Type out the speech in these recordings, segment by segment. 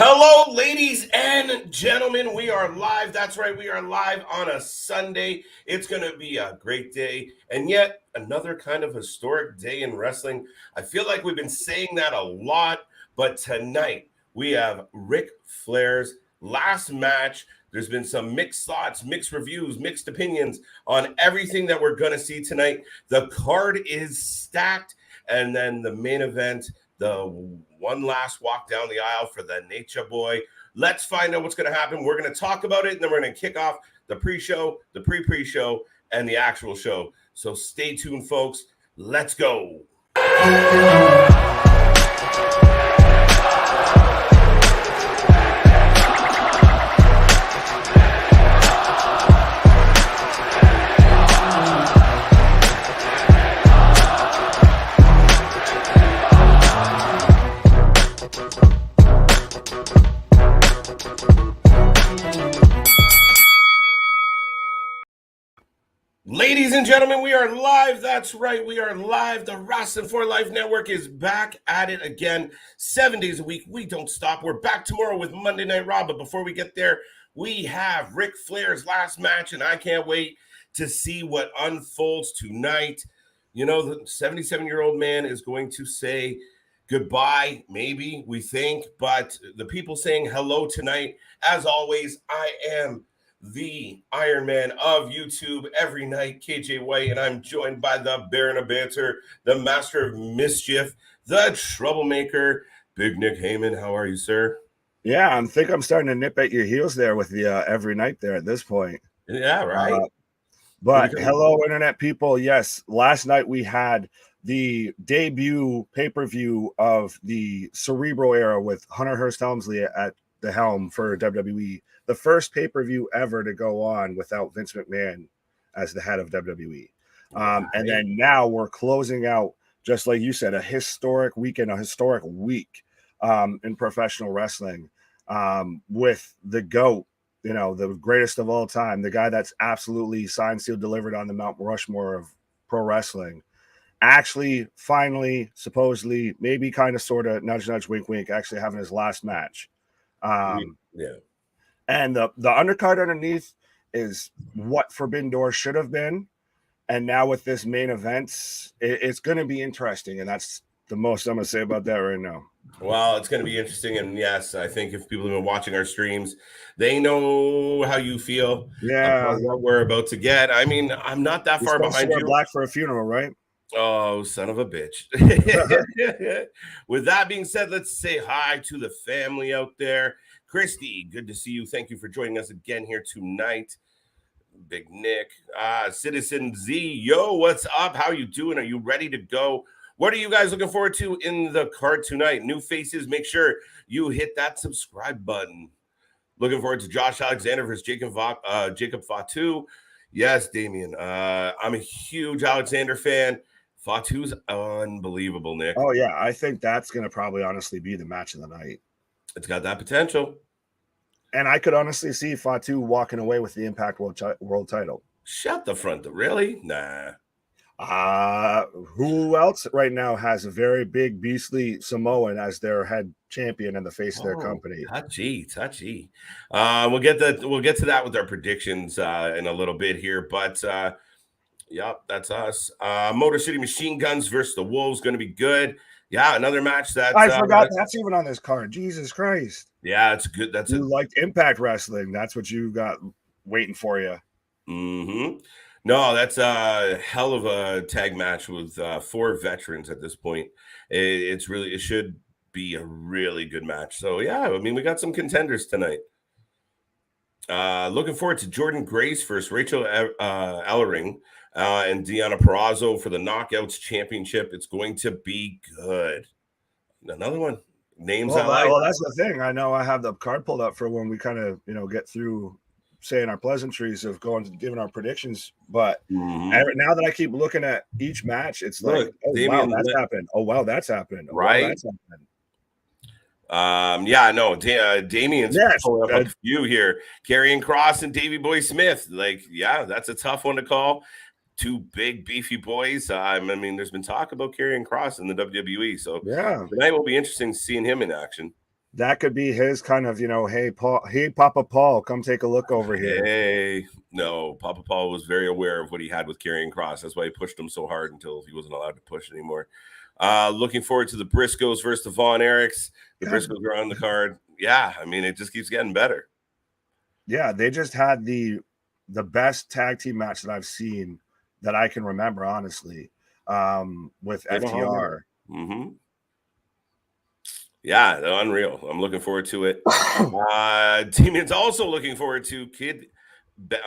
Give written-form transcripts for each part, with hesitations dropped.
Hello, ladies and gentlemen. We are live. That's right. We are live on a Sunday. It's going to be a great day, and yet another kind of historic day in wrestling. I feel like we've been saying that a lot, but tonight we have RIC Flair's last match. There's been some mixed thoughts, mixed reviews, mixed opinions on everything that we're going to see tonight. The card is stacked, and then the main event, the one last walk down the aisle for the Nature Boy. Let's find out what's going to happen. We're going to talk about it, and then we're going to kick off the pre-show, the pre-show, and the actual show. So stay tuned, folks. Let's go. Ladies and gentlemen, we are live. That's right. We are live. The Wrasslin for Life Network is back at it again. 7 days a week. We don't stop. We're back tomorrow with Monday Night Raw. But before we get there, we have RIC Flair's last match, and I can't wait to see what unfolds tonight. You know, the 77-year-old man is going to say goodbye, maybe, we think. But the people saying hello tonight, as always, I am the Iron Man of YouTube every night, KJ White, and I'm joined by the Baron of Banter, the Master of Mischief, the Troublemaker, Big Nick Heyman. How are you, sir? Yeah, I think I'm starting to nip at your heels there with the every night there at this point. Yeah, right. But hello, Internet people. Yes, last night we had the debut pay-per-view of the Cerebro era with Hunter Hearst Helmsley at the helm for WWE. The first pay-per-view ever to go on without Vince McMahon as the head of WWE. And then now we're closing out, just like you said, a historic weekend, a historic week in professional wrestling with the GOAT, you know, the greatest of all time, the guy that's absolutely signed, sealed, delivered on the Mount Rushmore of pro wrestling. Actually, finally, supposedly, maybe kind of, sort of, nudge, nudge, wink, wink, actually having his last match. Yeah. And the undercard underneath is what Forbidden Door should have been. And now with this main event, it's going to be interesting. And that's the most I'm going to say about that right now. Well, it's going to be interesting. And yes, I think if people have been watching our streams, they know how you feel about what we're about to get. I mean, I'm not that far behind you. Black for a funeral, right? Oh, son of a bitch. With that being said, let's say hi to the family out there. Christy, good to see you. Thank you for joining us again here tonight. Big Nick, Citizen Z, yo, what's up? How you doing? Are you ready to go? What are you guys looking forward to in the card tonight? New faces, make sure you hit that subscribe button. Looking forward to Josh Alexander versus Jacob Fatu. Yes, Damien. I'm a huge Alexander fan. Fatu's unbelievable, Nick. Oh, yeah. I think that's going to probably honestly be the match of the night. It's got that potential. And I could honestly see Fatu walking away with the Impact World title. Shut the front door. Really? Nah. Who else right now has a very big, beastly Samoan as their head champion and the face of their company? Touchy. We'll get to that with our predictions in a little bit here. But, yep, that's us. Motor City Machine Guns versus the Wolves, going to be good. Yeah, another match that I forgot that's even on this card. Jesus Christ. Yeah, it's good. That's you liked Impact Wrestling. That's what you got waiting for you. Mm-hmm. No, that's a hell of a tag match with 4 veterans at this point. It should be a really good match. So yeah, I mean, we got some contenders tonight. Looking forward to Jordynne Grace versus Rachael Ellering. And Deonna Purrazzo for the Knockouts Championship. It's going to be good. Another one. Names I like. Well, that's the thing. I know I have the card pulled up for when we kind of, get through saying our pleasantries of giving our predictions. But now that I keep looking at each match, it's like, Damien, wow, that's happened. Oh, wow, that's happened. Oh, right. Wow, that's happened. Yeah, no, Damien's pulling up a few here. Karrion Kross and Davey Boy Smith. Like, yeah, that's a tough one to call. 2 big, beefy boys. I mean, there's been talk about Karrion Kross in the WWE. So yeah, tonight will be interesting seeing him in action. that could be his kind of, hey, Paul, hey, Papa Paul, come take a look over here. Hey, no, Papa Paul was very aware of what he had with Karrion Kross. That's why he pushed him so hard until he wasn't allowed to push anymore. Looking forward to the Briscoes versus the Von Erichs. The Briscoes are on the card. Yeah, I mean, it just keeps getting better. Yeah, they just had the best tag team match that I've seen that I can remember, honestly, with FTR. Mm-hmm. Yeah, they're unreal. I'm looking forward to it. Damien's also looking forward to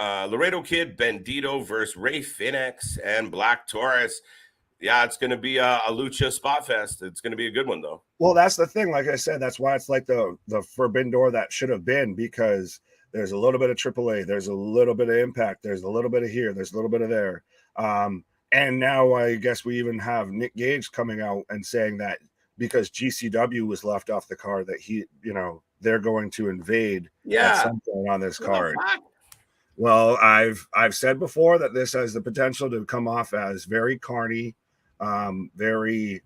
Laredo Kid, Bandito versus Ray Phoenix and Black Taurus. Yeah, it's going to be a Lucha spot fest. It's going to be a good one, though. Well, that's the thing. Like I said, that's why it's like the forbidden door that should have been, because there's a little bit of AAA, there's a little bit of Impact, there's a little bit of here, there's a little bit of there. And now I guess we even have Nick Gage coming out and saying that because GCW was left off the card, that they're going to invade at some point on this card. Well, I've said before that this has the potential to come off as very carny, very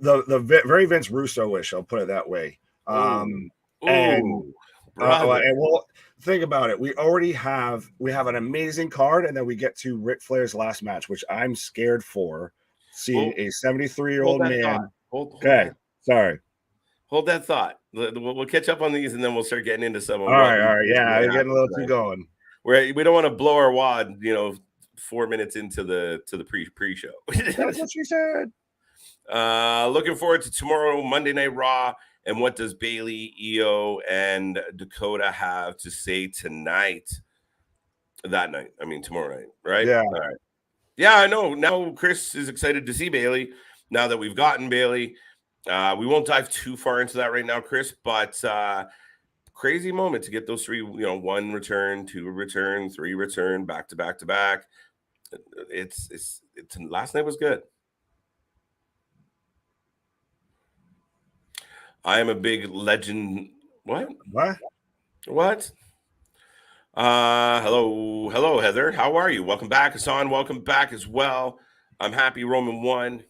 Vince Russo-ish, I'll put it that way. And well, think about it. We have an amazing card, and then we get to RIC FLAIR'S last match, which I'm scared for. Seeing a 73-year-old man. Sorry. Hold that thought. We'll catch up on these, and then we'll start getting into some. All right. Yeah, we're getting a little too going. We don't want to blow our wad, 4 minutes into the pre-show. That's what she said. Looking forward to tomorrow, Monday Night Raw, and what does Bayley, Io, and Dakota have to say tonight? Tomorrow night, right? Yeah. All right. Yeah, I know. Now Chris is excited to see Bayley. Now that we've gotten Bayley, we won't dive too far into that right now, Chris. But crazy moment to get those three. 1 return, 2 return, 3 return, back to back to back. It's last night was good. I am a big legend. What? Hello, Heather. How are you? Welcome back, Hassan. Welcome back as well. I'm happy Roman won.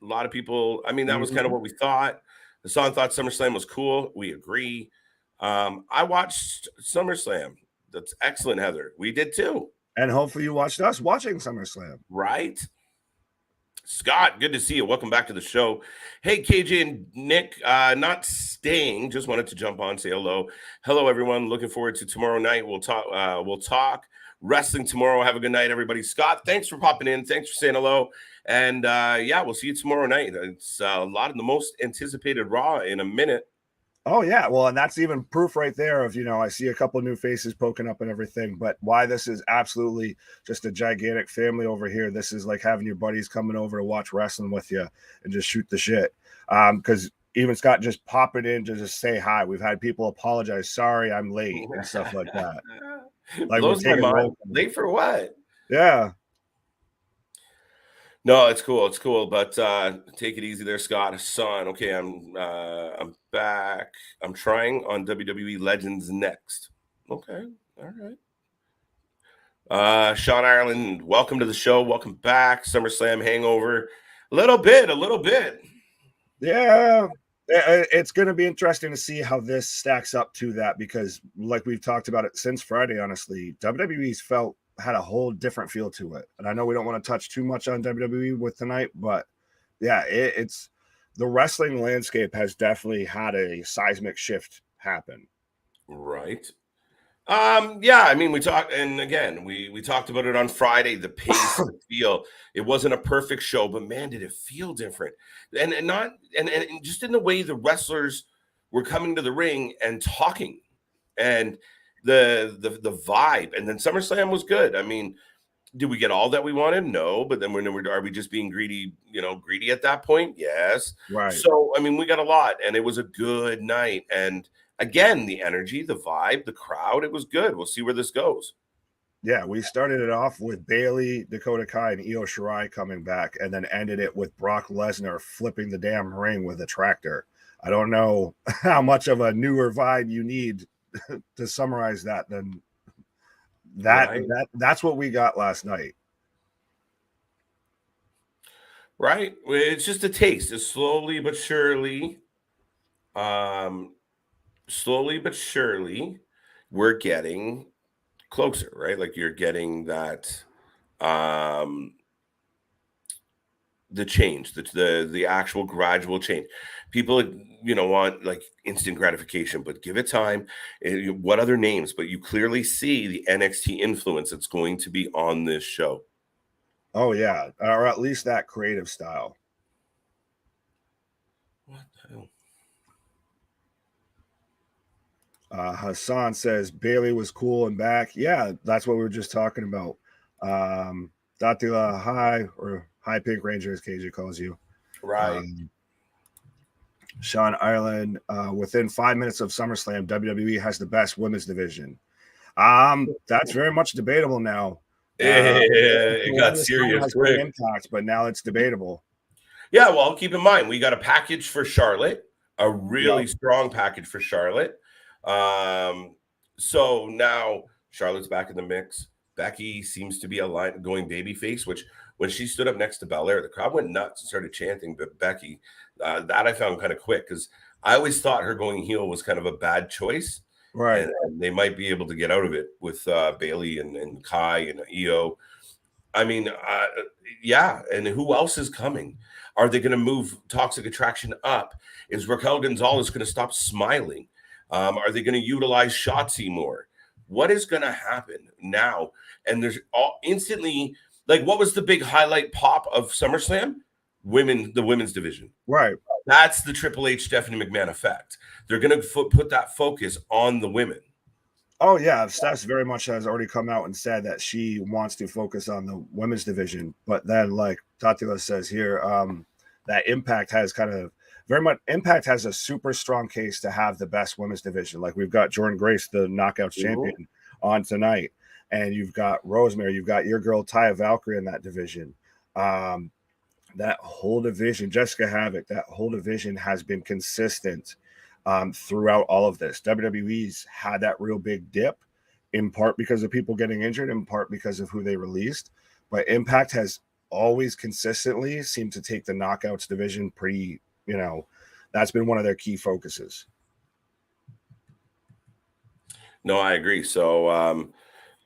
A lot of people. That was kind of what we thought. Hassan thought SummerSlam was cool. We agree. I watched SummerSlam. That's excellent, Heather. We did too. And hopefully you watched us watching SummerSlam. Right. Scott, good to see you. Welcome back to the show. Hey, KJ and Nick, not staying. Just wanted to jump on, say hello. Hello, everyone. Looking forward to tomorrow night. We'll talk wrestling tomorrow. Have a good night, everybody. Scott, thanks for popping in. Thanks for saying hello. And we'll see you tomorrow night. It's a lot of the most anticipated Raw in a minute. Oh, yeah. Well, and that's even proof right there of, I see a couple of new faces poking up and everything, but why this is absolutely just a gigantic family over here. This is like having your buddies coming over to watch wrestling with you and just shoot the shit. Because even Scott just popping in to just say hi. We've had people apologize. Sorry, I'm late and stuff like that. Like, late for what? Yeah. No, it's cool. It's cool, but take it easy there, Scott. Son, okay, I'm back. I'm trying on WWE Legends next. Okay, all right. Sean Ireland, welcome to the show. Welcome back. SummerSlam hangover. A little bit. Yeah, it's going to be interesting to see how this stacks up to that, because like we've talked about it since Friday, honestly, WWE's had a whole different feel to it. And I know we don't want to touch too much on WWE with tonight, but yeah, it's the wrestling landscape has definitely had a seismic shift happen. Right. We talked, and again, we talked about it on Friday, the pace, the feel. It wasn't a perfect show, but man, did it feel different. And just in the way the wrestlers were coming to the ring and talking, and the vibe. And then SummerSlam was good. Did we get all that we wanted? No, but then are we just being greedy at that point? Yes. Right. So we got a lot, and it was a good night. And again, the energy, the vibe, the crowd, it was good. We'll see where this goes. Yeah, we started it off with Bayley, Dakota Kai, and Io Shirai coming back, and then ended it with Brock Lesnar flipping the damn ring with a tractor. I don't know how much of a newer vibe you need to summarize that than that. Right. That's what we got last night. Right. It's just a taste. It's slowly but surely slowly but surely, we're getting closer, right? Like you're getting that the change, the actual gradual change. People, want like instant gratification, but give it time. What other names? But you clearly see the NXT influence that's going to be on this show. Oh yeah, or at least that creative style. What the hell? Hassan says Bailey was cool and back. Yeah, that's what we were just talking about. Datila High or High Pink Ranger, as KJ calls you. Right. Sean Ireland, within 5 minutes of SummerSlam, WWE has the best women's division. That's very much debatable now. It got serious quick. Impact, but now it's debatable. Yeah, well, keep in mind we got a package for Charlotte, a really strong package for Charlotte. So now Charlotte's back in the mix. Becky seems to be going babyface, which when she stood up next to Belair, the crowd went nuts and started chanting Becky. That I found kind of quick because I always thought her going heel was kind of a bad choice. Right. And they might be able to get out of it with Bailey and Kai and Io. I mean, yeah. And who else is coming? Are they going to move Toxic Attraction up? Is Raquel Gonzalez going to stop smiling? Are they going to utilize Shotzi more? What is going to happen now? And there's instantly, like, what was the big highlight pop of SummerSlam? The women's division. Right. That's the Triple H Stephanie McMahon effect. They're going to put that focus on the women. Oh, yeah. Steph very much has already come out and said that she wants to focus on the women's division. But then, like Tatila says here, that Impact has Impact has a super strong case to have the best women's division. Like we've got Jordynne Grace, the Knockouts champion, on tonight. And you've got Rosemary. You've got your girl, Taya Valkyrie in that division. That whole division, Jessica Havoc, that whole division has been consistent throughout all of this. WWE's had that real big dip, in part because of people getting injured, in part because of who they released. But Impact has always consistently seemed to take the Knockouts division pretty, that's been one of their key focuses. No, I agree. So,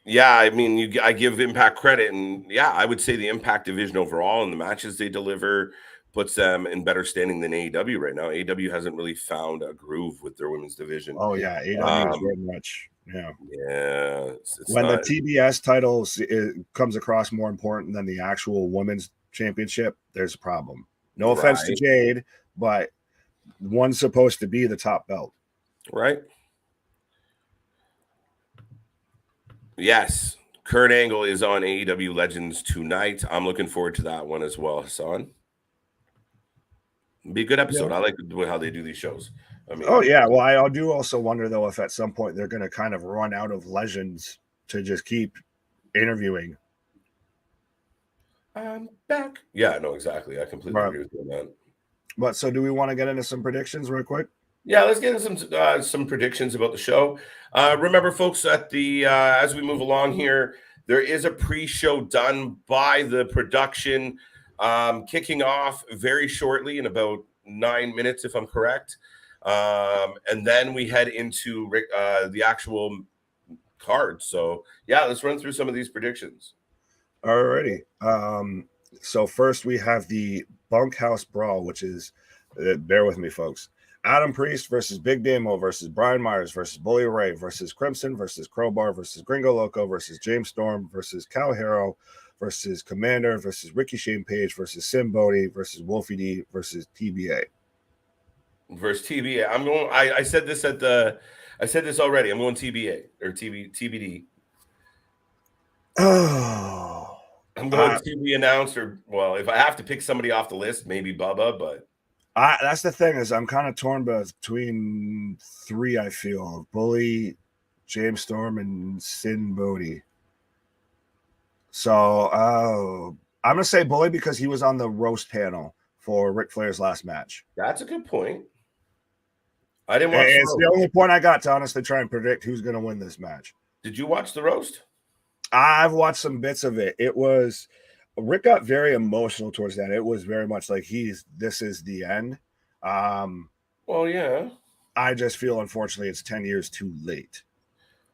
yeah, I mean, I give Impact credit, and yeah, I would say the Impact division overall and the matches they deliver puts them in better standing than AEW right now. AEW hasn't really found a groove with their women's division. Oh yeah, AEW is very much, yeah. It's when the TBS titles comes across more important than the actual women's championship, there's a problem. No offense to Jade, but one's supposed to be the top belt, right? Yes, Kurt Angle is on AEW Legends tonight. I'm looking forward to that one as well, Hassan. Be a good episode. Yeah. I like how they do these shows. I mean, oh yeah. Well, I do also wonder though if at some point they're going to kind of run out of legends to just keep interviewing. I'm back. Yeah, no, exactly. I completely agree with you on that. But so, do we want to get into some predictions real quick? Yeah, let's get into some predictions about the show. Remember, folks, at the as we move along here, there is a pre-show done by the production. Kicking off very shortly in about 9 minutes, if I'm correct. And then we head into the actual card. So, yeah, let's run through some of these predictions. Alrighty. So first we have the Bunkhouse Brawl, which is, bear with me, folks. Adam Priest versus Big Damo versus Brian Myers versus Bully Ray versus Crimson versus Crowbar versus Gringo Loco versus James Storm versus Cal Hero versus Commander versus Ricky Shane Page versus Sim Bodie versus Wolfie D versus TBA. Versus TBA. I'm going. I said this I said this already. I'm going TBA or TBD. Oh, I'm going to be announced, or well, if I have to pick somebody off the list, maybe Bubba. But that's the thing is I'm kind of torn between three. I feel Bully, James Storm, and Sin Bodie. So I'm gonna say Bully because he was on the roast panel for RIC FLAIR'S last match. That's a good point. I didn't watch. It's the only point I got to honestly try and predict who's going to win this match. Did you watch the roast? I've watched some bits of it. It was Rick got very emotional towards that. It was very much like this is the end. Well, yeah. I just feel, unfortunately, it's 10 years too late.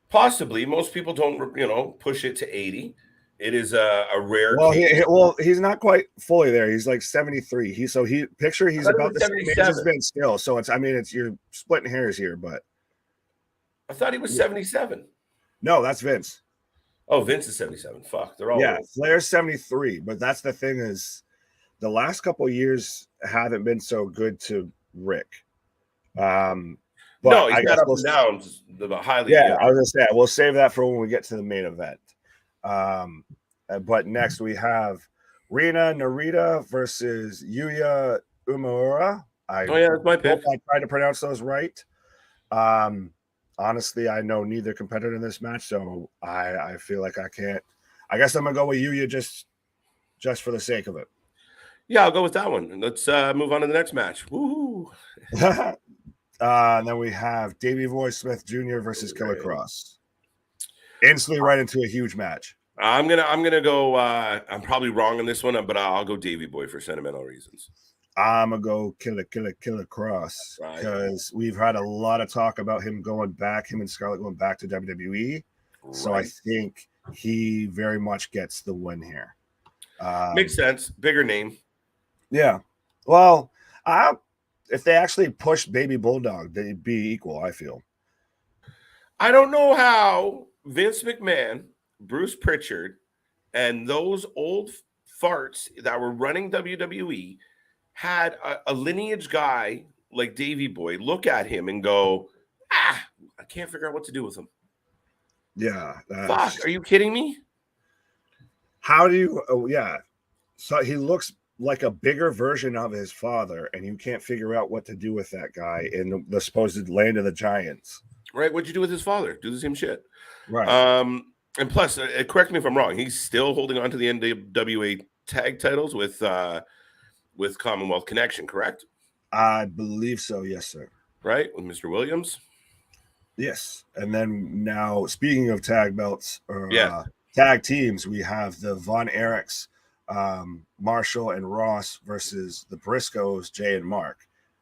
Possibly. Most people don't, push it to 80. It is a rare Well, case. he's not quite fully there. He's like 73. He's I thought it about was the same age as 77. Vince still. So you're splitting hairs here, but I thought he was 77. no, that's Vince. Oh, Vince is 77. Fuck, they're all Yeah, old. Flair's 73. But that's the thing is, the last couple of years haven't been so good to Rick. But No, he's I guess got ups and downs. Highly. yeah, I was gonna say we'll save that for when we get to the main event. But next we have Rina Narita versus Yuya Uemura. That's my pick. I tried to pronounce those right. Honestly, I know neither competitor in this match, so I feel like I can't. I guess I'm gonna go with Yuya just for the sake of it. Yeah, I'll go with that one. Let's move on to the next match. Woohoo! And then we have Davey Boy Smith Jr. versus Killer Kross. Instantly right into a huge match. I'm gonna go. I'm probably wrong on this one, but I'll go Davey Boy for sentimental reasons. I'm gonna go Killer Kross because we've had a lot of talk about him and Scarlett going back to WWE. Right. So I think he very much gets the win here. Makes sense. Bigger name. Yeah. Well, if they actually pushed Baby Bulldog, they'd be equal, I feel. I don't know how Vince McMahon, Bruce Pritchard, and those old farts that were running WWE had a lineage guy like Davey Boy look at him and go, I can't figure out what to do with him. Yeah. Fuck, are you kidding me? How do you, yeah. So he looks like a bigger version of his father, and you can't figure out what to do with that guy in the supposed land of the giants. Right. What'd you do with his father? Do the same shit. Right. And plus, correct me if I'm wrong, he's still holding on to the NWA tag titles with Commonwealth Connection, correct? I believe so, yes, sir. Right, with Mr. Williams? Yes. And then now, speaking of tag belts, tag teams, we have the Von Erichs, Marshall and Ross versus the Briscoes, Jay and Mark.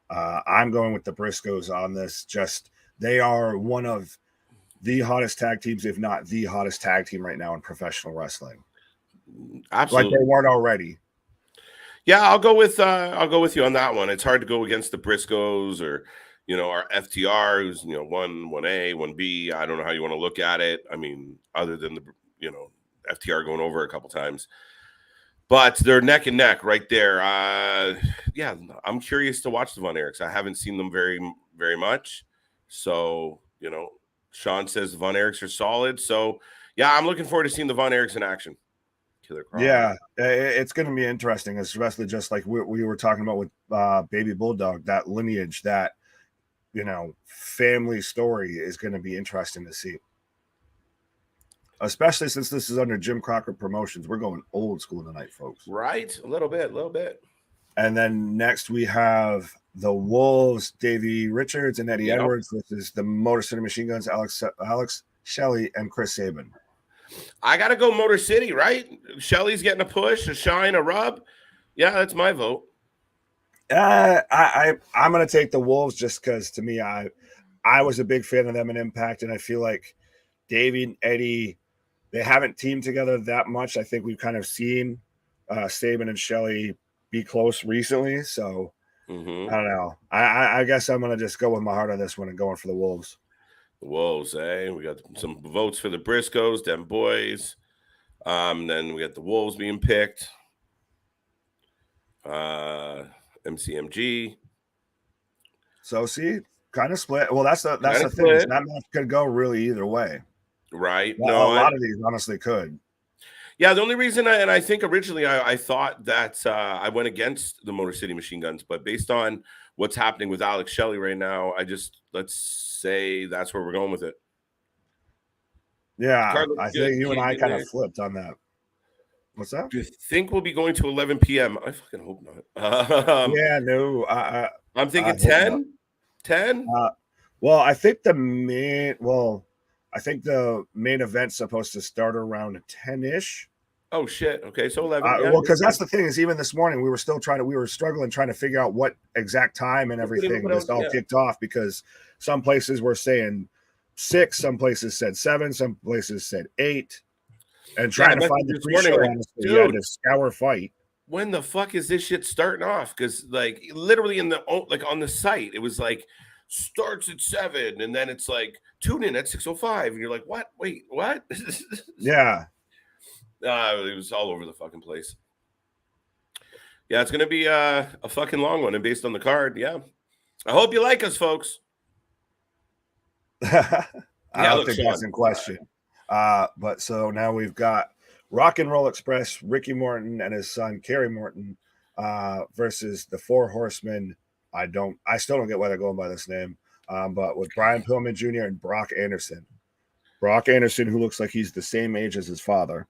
I'm going with the Briscoes on this. They are one of the hottest tag teams, if not the hottest tag team right now in professional wrestling. Absolutely. Like they weren't already. Yeah, I'll go with you on that one. It's hard to go against the Briscoes or our FTR, who's 1A, 1B. I don't know how you want to look at it. I mean, other than the FTR going over a couple times. But they're neck and neck right there. Yeah, I'm curious to watch the Von Erichs. I haven't seen them very, very much. So, Sean says the Von Erichs are solid. So, yeah, I'm looking forward to seeing the Von Erichs in action. Killer Kross. Yeah, it's going to be interesting, especially just like we were talking about with Baby Bulldog, that lineage, that, family story is going to be interesting to see. Especially since this is under Jim Crockett Promotions. We're going old school tonight, folks. Right. A little bit. And then next we have the Wolves, Davey Richards and Eddie Edwards versus the Motor City Machine Guns, Alex Shelley and Chris Sabin. I got to go Motor City, right? Shelley's getting a push, a shine, a rub. Yeah, that's my vote. I'm going to take the Wolves just because, to me, I was a big fan of them in Impact, and I feel like Davey and Eddie, they haven't teamed together that much. I think we've kind of seen Sabin and Shelley be close recently. So I don't know. I guess I'm going to just go with my heart on this one and going for the Wolves. The Wolves, eh? We got some votes for the Briscoes, them boys. Then we got the Wolves being picked. MCMG. So see, kind of split. Well, that's the thing. That match could go really either way. Right. Well, a lot of these honestly could. Yeah, the only reason I think originally I thought that I went against the Motor City Machine Guns, but based on what's happening with Alex Shelley right now, let's say that's where we're going with it. Yeah, Carlos, I think you and I kind of flipped on that. What's that? Do you think we'll be going to 11 p.m.? I fucking hope not. Yeah, no. I'm thinking 10? 10? Well, I think the main event's supposed to start around 10-ish. Oh shit. Okay, so 11. Well, because that's the thing is, even this morning we were struggling trying to figure out what exact time and everything this all kicked off, because some places were saying 6, some places said 7, some places said 8, and trying to find the pre-show. Like, honestly, you had to scour fight. When the fuck is this shit starting off? Because like literally on the site, it was like starts at 7, and then it's like tune in at 6:05, and you're like, what? Wait, what? Yeah. It was all over the fucking place. Yeah, it's gonna be a fucking long one, and based on the card, yeah. I hope you like us, folks. I don't think that's in question. But so now we've got Rock and Roll Express, Ricky Morton and his son Kerry Morton versus the Four Horsemen. I still don't get why they're going by this name. But with Brian Pillman Jr. and Brock Anderson. Brock Anderson, who looks like he's the same age as his father.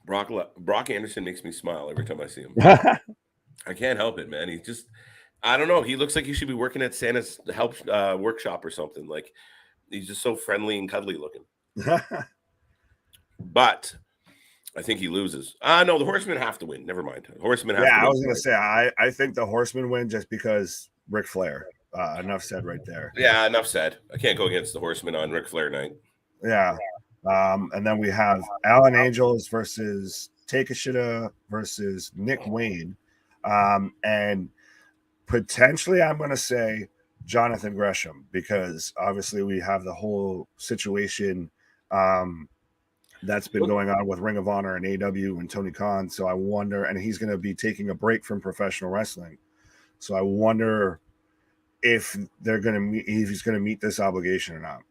Brock Anderson makes me smile every time I see him. I can't help it, man. He just, I don't know. He looks like he should be working at Santa's help workshop or something. Like, he's just so friendly and cuddly looking. But I think he loses. No, the Horsemen have to win. Never mind. Horsemen have to win. I was going to say, I think the Horsemen win just because Ric Flair. Enough said right there. Yeah, enough said. I can't go against the Horsemen on Ric Flair night. Yeah. And then we have Alan Angels versus Takeshita versus Nick Wayne. And potentially I'm going to say Jonathan Gresham, because obviously we have the whole situation that's been going on with Ring of Honor and AW and Tony Khan. So I wonder, and he's going to be taking a break from professional wrestling. So I wonder if they're going to meet, if he's going to meet this obligation or not.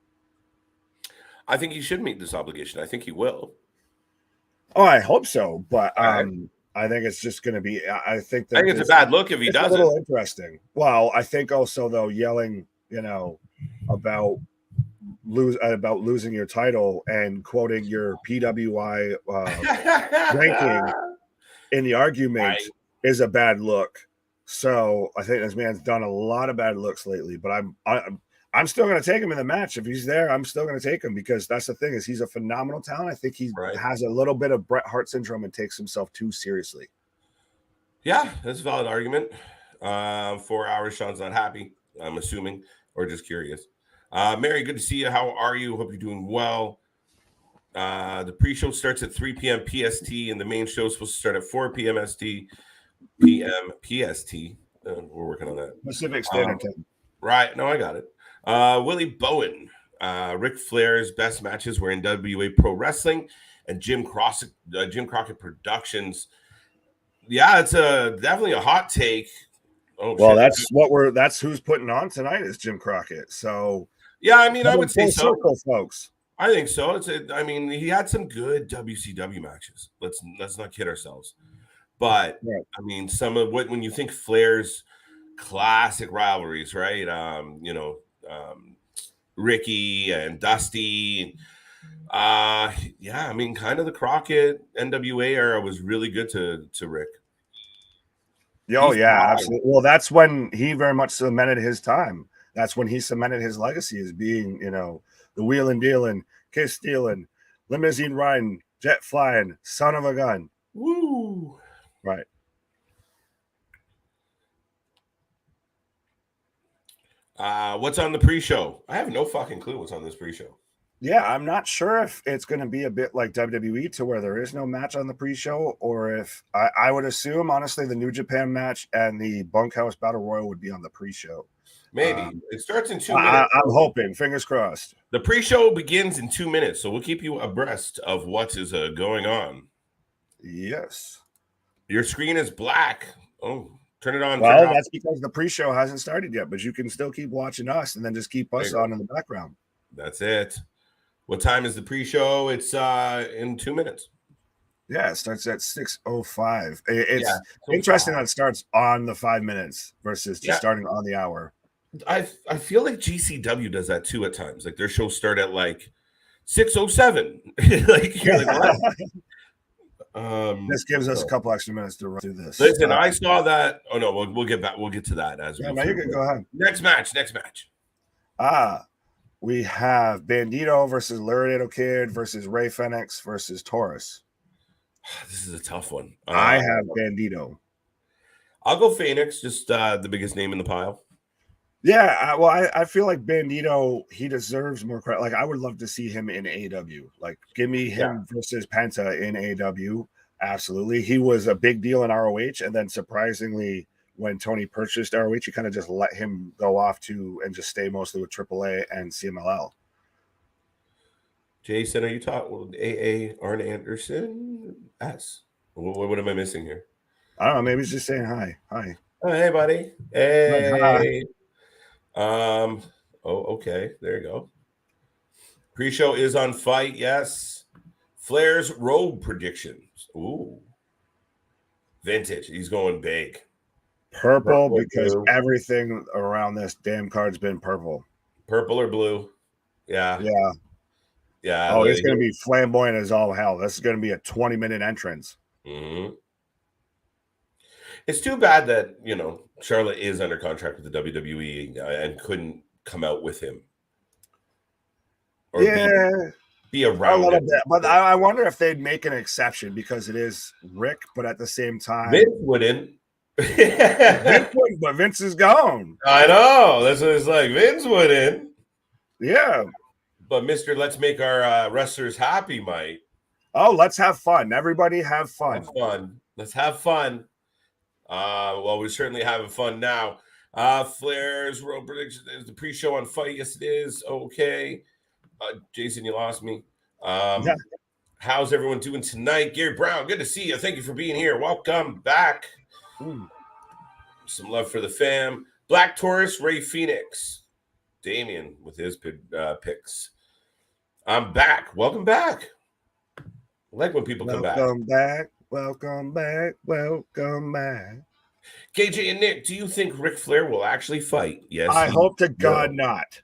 I think he should meet this obligation. I think he will. Oh, I hope so. But I think it's just going to be, I think it's a bad look if he doesn't. It's a little interesting. Well, I think also, though, yelling, about losing your title and quoting your PWI ranking in the argument is a bad look. So I think this man's done a lot of bad looks lately, but I'm still going to take him in the match. If he's there, I'm still going to take him, because that's the thing is he's a phenomenal talent. I think he has a little bit of Bret Hart syndrome and takes himself too seriously. Yeah, that's a valid argument. 4 hours, Sean's not happy, I'm assuming, or just curious. Mary, good to see you. How are you? Hope you're doing well. The pre-show starts at 3 p.m. PST, and the main show is supposed to start at 4 p.m. p.m. PST. We're working on that. Pacific Standard Time. Right. No, I got it. Willie Bowen. Ric Flair's best matches were in WA Pro Wrestling and Jim Crockett Productions. Yeah, it's definitely a hot take. Oh, well, shit. That's who's putting on tonight is Jim Crockett. So yeah, I mean, I would say so, folks. I think so. He had some good WCW matches. Let's not kid ourselves. But I mean, some of when you think Flair's classic rivalries, right? Ricky and Dusty. I mean, kind of the Crockett NWA era was really good to Rick. Oh, yeah, absolutely. Well, that's when he very much cemented his time. That's when he cemented his legacy as being, the wheeling, dealing, kiss stealing, limousine riding, jet flying, son of a gun. Woo! Right. What's on the pre-show? I have no fucking clue what's on this pre-show. Yeah, I'm not sure if it's going to be a bit like WWE to where there is no match on the pre-show, or if I would assume, honestly, the New Japan match and the Bunkhouse Battle Royal would be on the pre-show. Maybe. It starts in 2 minutes. I'm hoping. Fingers crossed. The pre-show begins in 2 minutes, so we'll keep you abreast of what is going on. Yes. Your screen is black. Oh, turn it on. Well, that's because the pre-show hasn't started yet, but you can still keep watching us and then just keep us on in the background. That's it. What time is the pre-show? It's in 2 minutes. Yeah, it starts at 6:05. It's interesting that it starts on the 5 minutes versus just starting on the hour. I feel like GCW does that too at times. Like their shows start at like 6:07. Like you're like, what? This gives us a couple extra minutes to run through this. Listen, I saw that. Oh no, we'll get back. We'll get to that as we. You can go ahead. Next match. We have Bandito versus Laredo Kid versus Ray Fenix versus Taurus. This is a tough one. I have Bandito. I'll go Phoenix, just the biggest name in the pile. Yeah, I feel like Bandito, he deserves more credit. Like, I would love to see him in AEW. Like, give me him versus Penta in AEW. Absolutely. He was a big deal in ROH, and then surprisingly, when Tony purchased ROH, he kind of just let him go off to and just stay mostly with AAA and CMLL. Jason, are you talking AA Arn Anderson? S. What am I missing here? I don't know. Maybe he's just saying hi. Hi. Oh, hey, buddy. Hey. Hi. Oh, okay. There you go. Pre-show is on Fight. Yes. Flair's robe predictions. Ooh. Vintage. He's going big. Purple because blue. Everything around this damn card's been purple. Purple or blue. Yeah. Yeah. Yeah. Oh, it's going to be flamboyant as all hell. This is going to be a 20-minute entrance. Mm-hmm. It's too bad that, Charlotte is under contract with the WWE and couldn't come out with him. Or be around a little bit. But I wonder if they'd make an exception because it is Rick, but at the same time. Vince wouldn't. Vince wouldn't, but Vince is gone. I know. That's what it's like. Vince wouldn't. Yeah. But Mr. Let's make our wrestlers happy might. Oh, let's have fun. Everybody have fun. Let's have fun. Well, we're certainly having fun now. Flair's road prediction is the pre-show on Fight. Yes, it is. Okay. Jason, you lost me. How's everyone doing tonight? Gary Brown, good to see you. Thank you for being here. Welcome back. Some love for the fam. Black Taurus, Ray Phoenix. Damien with his picks. I'm back. Welcome back. I like when people come back. Welcome back. Welcome back. Welcome back. KJ and Nick, do you think Ric Flair will actually fight? Yes. I hope to God not.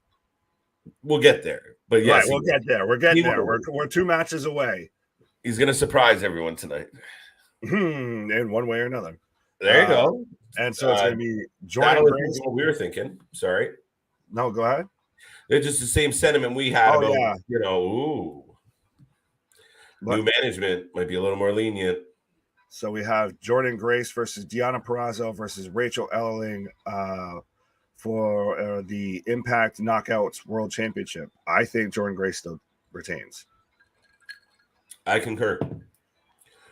We'll get there. But yes, right, we'll get there. We're getting there. We're 2 matches away. He's going to surprise everyone tonight. In one way or another. There you go. And so it's going to be Jordynne. What we were thinking. Sorry. No, go ahead. It's just the same sentiment we had about, But new management might be a little more lenient. So we have Jordynne Grace versus Deonna Purrazzo versus Rachael Ellering for the Impact Knockouts World Championship. I think Jordynne Grace still retains. I concur.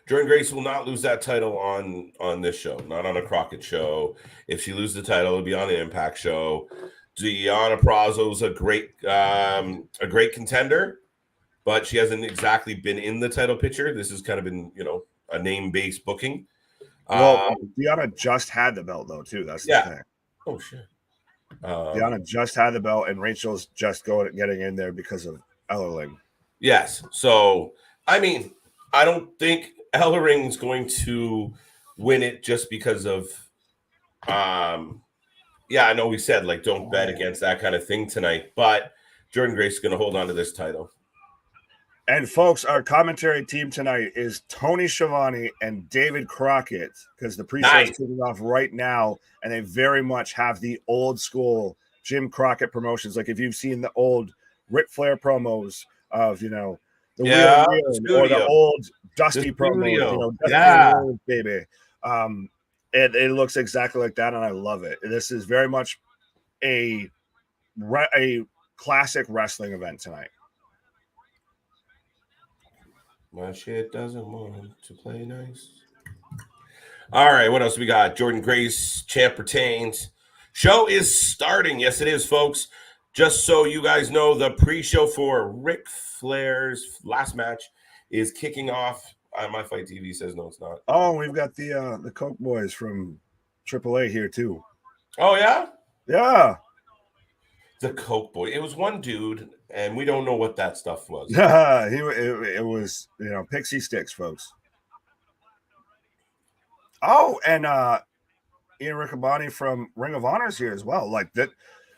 Jordynne Grace will not lose that title on this show, not on a Crockett show. If she loses the title, it'll be on the Impact show. Deonna Purrazzo is a great contender, but she hasn't exactly been in the title picture. This has kind of been, a name-based booking. Well, Deonna just had the belt, though, too. That's the thing. Oh, shit. Deonna just had the belt, and Rachel's just getting in there because of Ellering. Yes. So, I mean, I don't think Ellering's going to win it just because of I know we said, don't bet against that kind of thing tonight, but Jordynne Grace is going to hold on to this title. And, folks, our commentary team tonight is Tony Schiavone and David Crockett because the pre-show is kicking off right now, and they very much have the old-school Jim Crockett promotions. Like, if you've seen the old Ric Flair promos of, the Wheel or the old Dusty promos, Dusty baby. It looks exactly like that, and I love it. This is very much a classic wrestling event tonight. My shit doesn't want to play nice. All right, what else we got? Jordynne Grace, champ retains. Show is starting. Yes, it is, folks. Just so you guys know, the pre-show for RIC Flair's last match is kicking off. My Fight TV says no, it's not. Oh, we've got the Coke boys from AAA here too. Oh yeah, yeah. The Coke boy. It was one dude, and we don't know what that stuff was. It was pixie sticks, folks. Oh, and Ian Riccaboni from Ring of Honor is here as well. Like that.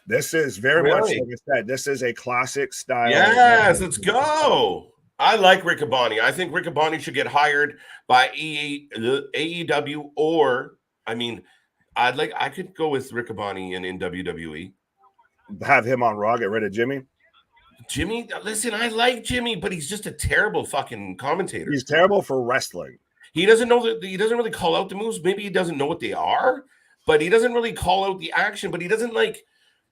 This is very much like I said. This is a classic style. Yes, let's go. I like Riccaboni. I think Riccaboni should get hired by AEW, or I could go with Riccaboni in WWE. Have him on Raw. Get rid of Jimmy. Jimmy, listen, I like Jimmy, but he's just a terrible fucking commentator. He's terrible for wrestling. He doesn't know that. He doesn't really call out the moves. Maybe he doesn't know what they are, but he doesn't really call out the action. But he doesn't like.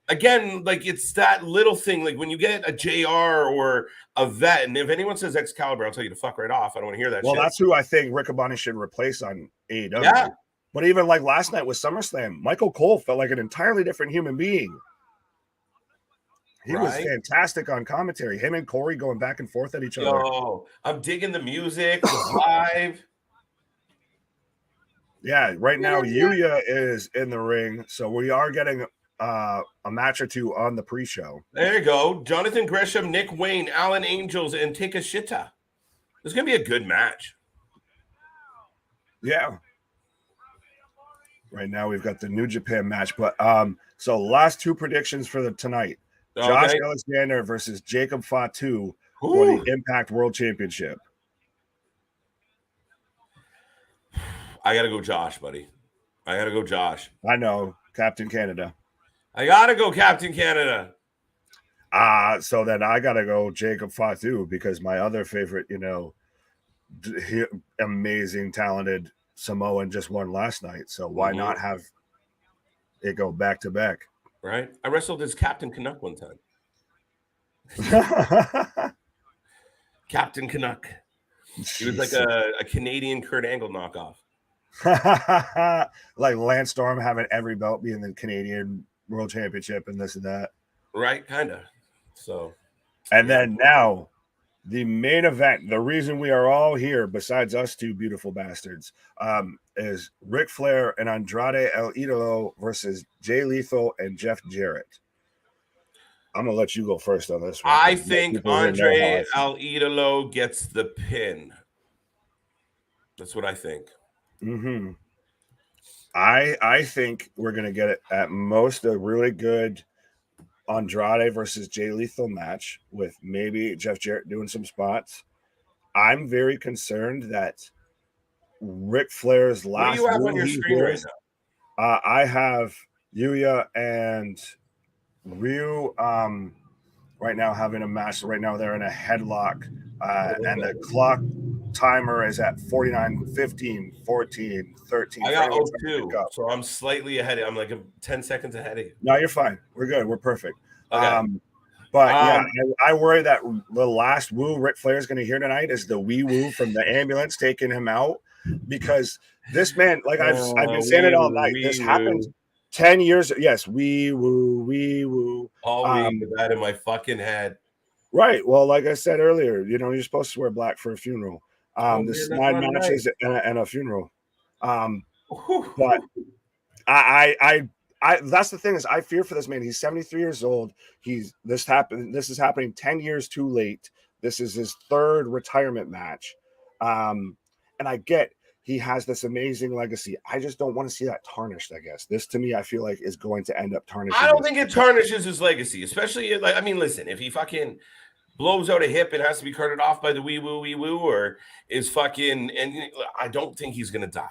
Again, like it's that little thing. Like when you get a JR or a vet, and if anyone says Excalibur, I'll tell you to fuck right off. I don't want to hear that. Well, shit. That's who I think Riccaboni should replace on AEW. Yeah. But even like last night with SummerSlam, Michael Cole felt like an entirely different human being. He was fantastic on commentary. Him and Corey going back and forth at each other. Oh, I'm digging the music, the live. Yeah, right now Yuya is in the ring, so we are getting a match or two on the pre-show. There you go. Jonathan Gresham, Nick Wayne, Alan Angels, and Takeshita. It's going to be a good match. Yeah. Right now we've got the New Japan match, but so last two predictions for the tonight. Okay. Josh Alexander versus Jacob Fatu for the Impact World Championship. I got to go Josh, buddy. I got to go Josh. I know, Captain Canada. I got to go Captain Canada. So then I got to go Jacob Fatu because my other favorite, amazing, talented Samoan just won last night. So why not have it go back to back? Right. I wrestled as Captain Canuck one time. Captain Canuck. He was like a Canadian Kurt Angle knockoff. Like Lance Storm having every belt being the Canadian World Championship and this and that. Right, kind of. So. And then now, the main event, the reason we are all here, besides us two beautiful bastards, is Ric Flair and Andrade El Idolo versus Jay Lethal and Jeff Jarrett. I'm going to let you go first on this one. I think Andrade El Idolo gets the pin. That's what I think. Mm-hmm. I think we're going to get it at most a really good Andrade versus Jay Lethal match with maybe Jeff Jarrett doing some spots. I'm very concerned that Ric Flair's last. What do you have on your screen right now? I have Yuya and Ryu right now having a match. Right now they're in a headlock, and the clock timer is at 49, 15, 14, 13. I got 02, so I'm slightly ahead. I'm like 10 seconds ahead of you. No, you're fine. We're good. We're perfect. Okay. Yeah, I worry that the last woo Ric Flair is going to hear tonight is the wee woo from the ambulance taking him out, because this man, like I've been saying it all night. This happened 10 years. Yes, wee woo, wee woo. All with that in my fucking head. Right. Well, like I said earlier, you're supposed to wear black for a funeral. This is 9 matches and a funeral. But I that's the thing is I fear for this man. He's 73 years old. This is happening 10 years too late. This is his third retirement match. And I get he has this amazing legacy. I just don't want to see that tarnished, I guess. This to me, I feel like is going to end up tarnishing. I don't think it tarnishes his legacy, especially listen, if he fucking blows out a hip and has to be carted off by the wee woo, or is fucking, and I don't think he's gonna die.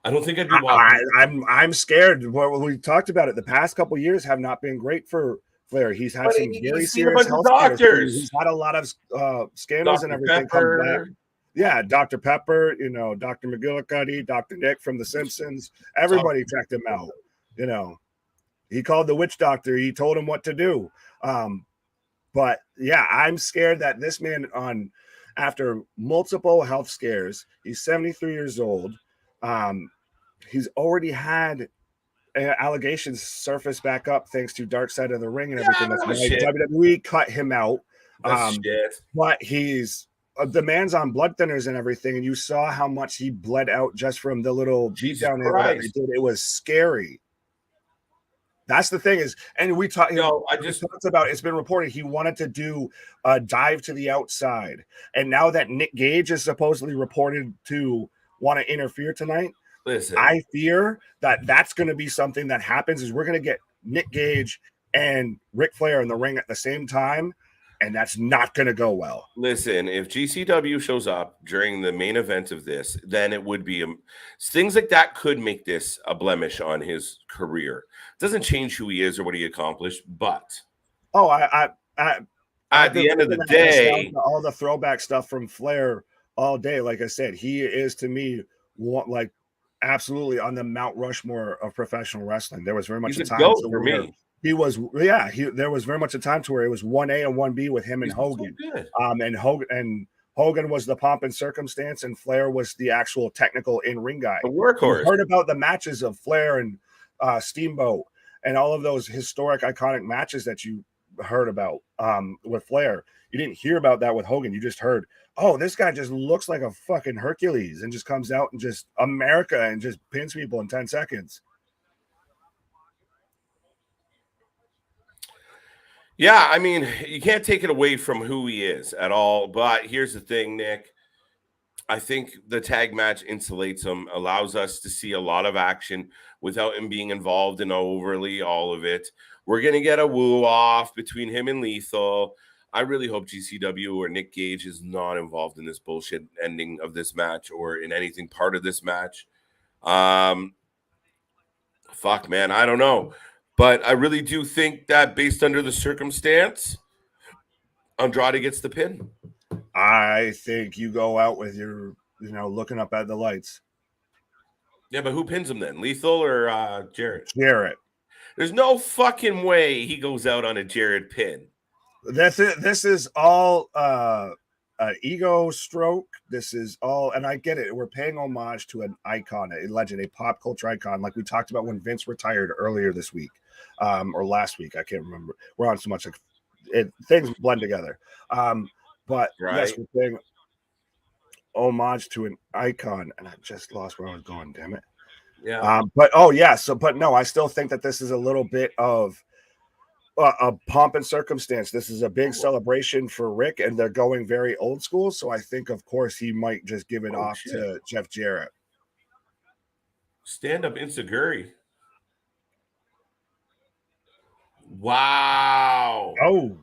I don't think I'd be watching. I'm scared. Well, we talked about it. The past couple of years have not been great for Flair. He's had some very serious health doctors. He's had a lot of scandals and everything come back. Yeah, Dr. Pepper, Dr. McGillicuddy, Dr. Nick from The Simpsons. Everybody checked him out. He called the witch doctor. He told him what to do. But yeah, I'm scared that this man, after multiple health scares, he's 73 years old. He's already had allegations surface back up thanks to Dark Side of the Ring and everything. That's why WWE cut him out. But he's the man's on blood thinners and everything, and you saw how much he bled out just from the little beat down that he did. It was scary. That's the thing is, and we talked. Talked about it's been reported he wanted to do a dive to the outside, and now that Nick Gage is supposedly reported to want to interfere tonight. Listen, I fear that that's going to be something that happens. Is we're going to get Nick Gage and Ric Flair in the ring at the same time, and that's not going to go well. Listen, if GCW shows up during the main event of this, then it would be things like that could make this a blemish on his career. It doesn't change who he is or what he accomplished, but At the end of the day, all the throwback stuff from Flair all day. Like I said, he is to me like absolutely on the Mount Rushmore of professional wrestling. There was very much he's a a time goat to for where me. he was, yeah. There was very much a time to where it was 1A and 1B with him and Hogan. So and Hogan was the pomp and circumstance, and Flair was the actual technical in-ring guy. The workhorse. You heard about the matches of Flair and Steamboat and all of those historic, iconic matches that you heard about with Flair. You didn't hear about that with Hogan. You just heard, oh, this guy just looks like a fucking Hercules and just comes out and just America and just pins people in 10 seconds. Yeah, I mean, you can't take it away from who he is at all. But here's the thing, Nick. I think the tag match insulates him, allows us to see a lot of action without him being involved in overly all of it. We're going to get a woo off between him and Lethal. I really hope GCW or Nick Gage is not involved in this bullshit ending of this match or in anything part of this match. Fuck, man, I don't know. But I really do think that based under the circumstance, Andrade gets the pin. I think you go out with your, looking up at the lights. Yeah, but who pins him then? Lethal or Jarrett? Jarrett. There's no fucking way he goes out on a Jarrett pin. This is all an ego stroke. This is all, and I get it. We're paying homage to an icon, a legend, a pop culture icon, like we talked about when Vince retired earlier this week, or last week. I can't remember. We're on so much, things blend together. But yes, we're paying homage to an icon, and I just lost where I was going. Damn it. Yeah. But no, I still think that this is a little bit of a pomp and circumstance. This is a big celebration for Rick, and they're going very old school. So I think, of course, he might just give it off to Jeff Jarrett. Stand up Inseguri. Wow. Oh,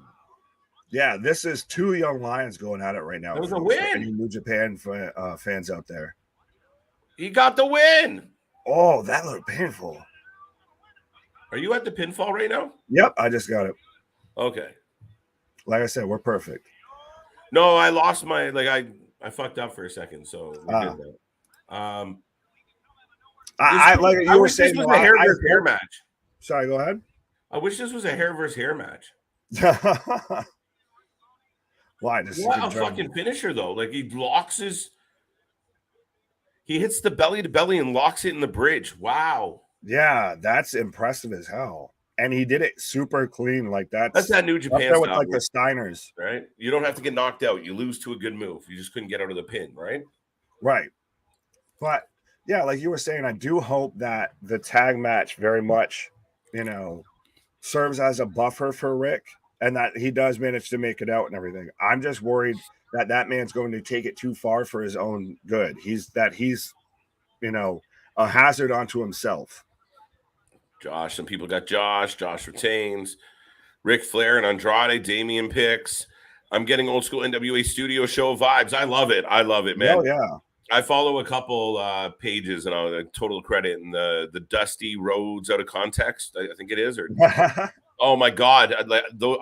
yeah. This is two young lions going at it right now. That was a win. Any New Japan fans out there? He got the win. Oh, that looked painful. Are you at the pinfall right now? Yep, I just got it. Okay. Like I said, we're perfect. No, I lost my I fucked up for a second, so we did that. I like you were saying, this was a hair versus hair match. Sorry, go ahead. I wish this was a hair versus hair match. Why? What a fucking finisher though! Like he hits the belly to belly and locks it in the bridge. Wow. Yeah, that's impressive as hell. And he did it super clean. Like that's that New Japan with like the Steiners, right? You don't have to get knocked out. You lose to a good move. You just couldn't get out of the pin, right? Right. But yeah, like you were saying, I do hope that the tag match very much, serves as a buffer for Rick, and that he does manage to make it out and everything. I'm just worried that man's going to take it too far for his own good. He's a hazard onto himself. Josh, some people got Josh. Josh retains. Ric Flair and Andrade, Damian picks. I'm getting old school NWA studio show vibes. I love it, man. Oh, yeah. I follow a couple pages, and I'll total credit in the Dusty Roads Out of Context, I think it is. Or oh my God,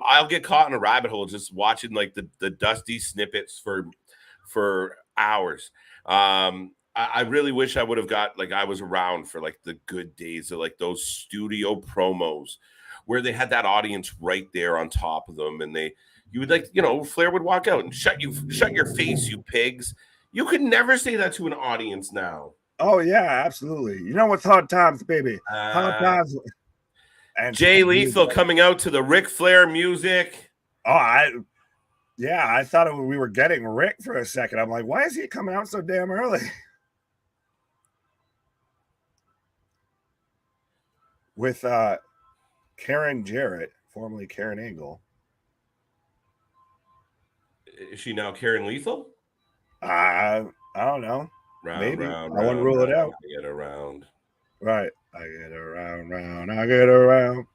I'll get caught in a rabbit hole just watching like the Dusty snippets for hours. I really wish I would have got I was around for the good days of those studio promos where they had that audience right there on top of them, and you would Flair would walk out and shut your face, you pigs. You could never say that to an audience now. Oh yeah, absolutely. You know what's hard times, baby. Hard times. And Jay Lethal coming out to the Ric Flair music. Oh, I thought we were getting Rick for a second. I'm like, why is he coming out so damn early? With Karen Jarrett, formerly Karen Angle. Is she now Karen Lethal? I don't know. Maybe. I wouldn't rule it out. I get around. Right. I get around. I get around.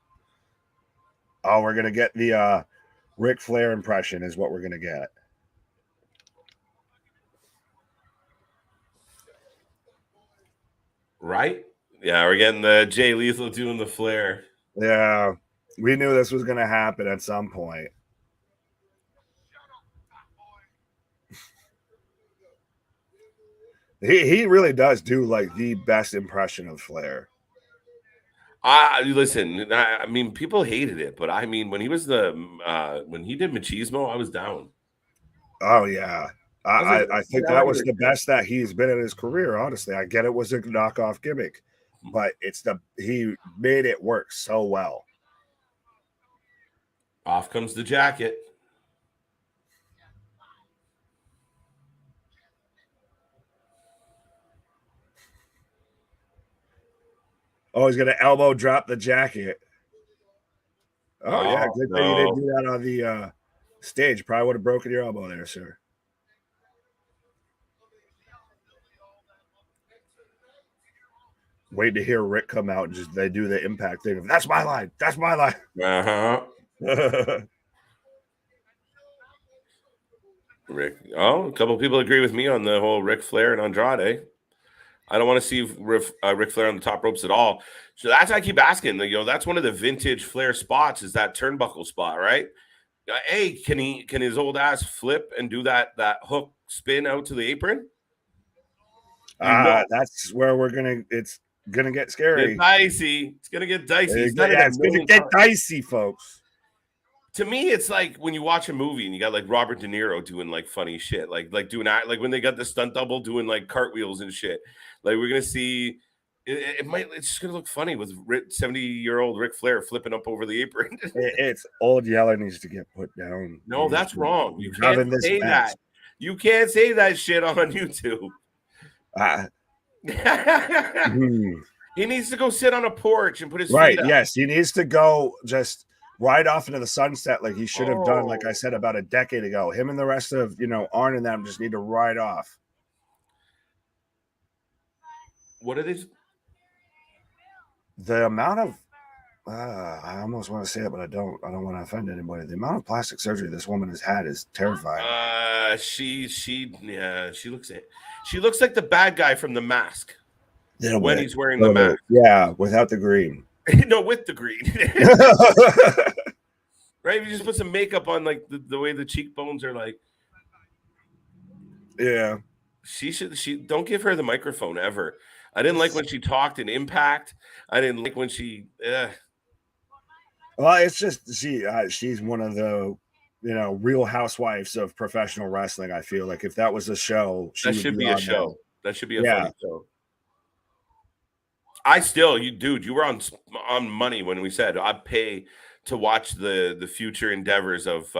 Oh, we're going to get the Ric Flair impression is what we're going to get. Right? Yeah, we're getting the Jay Lethal doing the Flair. Yeah, we knew this was going to happen at some point. He really does do like the best impression of Flair. Listen, I mean, people hated it, but I mean, when he was when he did Machismo, I was down. Oh yeah. I was like, I think that was the best that he's been in his career. Honestly, I get it was a knockoff gimmick, but he made it work so well. Off comes the jacket. Oh, he's gonna elbow drop the jacket. Oh yeah, good thing you didn't no. do that on the stage. Probably would have broken your elbow there, sir. Wait to hear Rick come out and just they do the impact thing. That's my line. That's my line. Rick. Oh, a couple of people agree with me on the whole Ric Flair and Andrade. I don't want to see Ric Flair on the top ropes at all. So that's why I keep asking. That's one of the vintage Flair spots. Is that turnbuckle spot, right? Hey, can his old ass flip and do that hook spin out to the apron? That's where it's gonna get scary. Get dicey. It's gonna get dicey. It's gonna get dicey, folks. To me, it's like when you watch a movie and you got like Robert De Niro doing like funny shit, like doing that, like when they got the stunt double doing like cartwheels and shit. Like we're gonna see, it's just gonna look funny with 70-year-old Ric Flair flipping up over the apron. It's old Yeller needs to get put down. No, that's wrong. You can't say that. You can't say that shit on YouTube. He needs to go sit on a porch and put his feet up. Yes, he needs to go just right off into the sunset like he should have done, like I said, about a decade ago. Him and the rest of, Arn and them just need to ride off. What are these? The amount of I almost want to say it, but I don't want to offend anybody. The amount of plastic surgery this woman has had is terrifying. She looks like the bad guy from The Mask when he's wearing the mask. Yeah, without the green. No, with the green. Right? If you just put some makeup on, like the way the cheekbones are, like. Yeah. She don't give her the microphone ever. I didn't like when she talked in Impact. I didn't like when she. Well, it's just she's one of the real housewives of professional wrestling. I feel like if that was a show, that should be a show. That should be a funny show. You were on money when we said I'd pay to watch the future endeavors of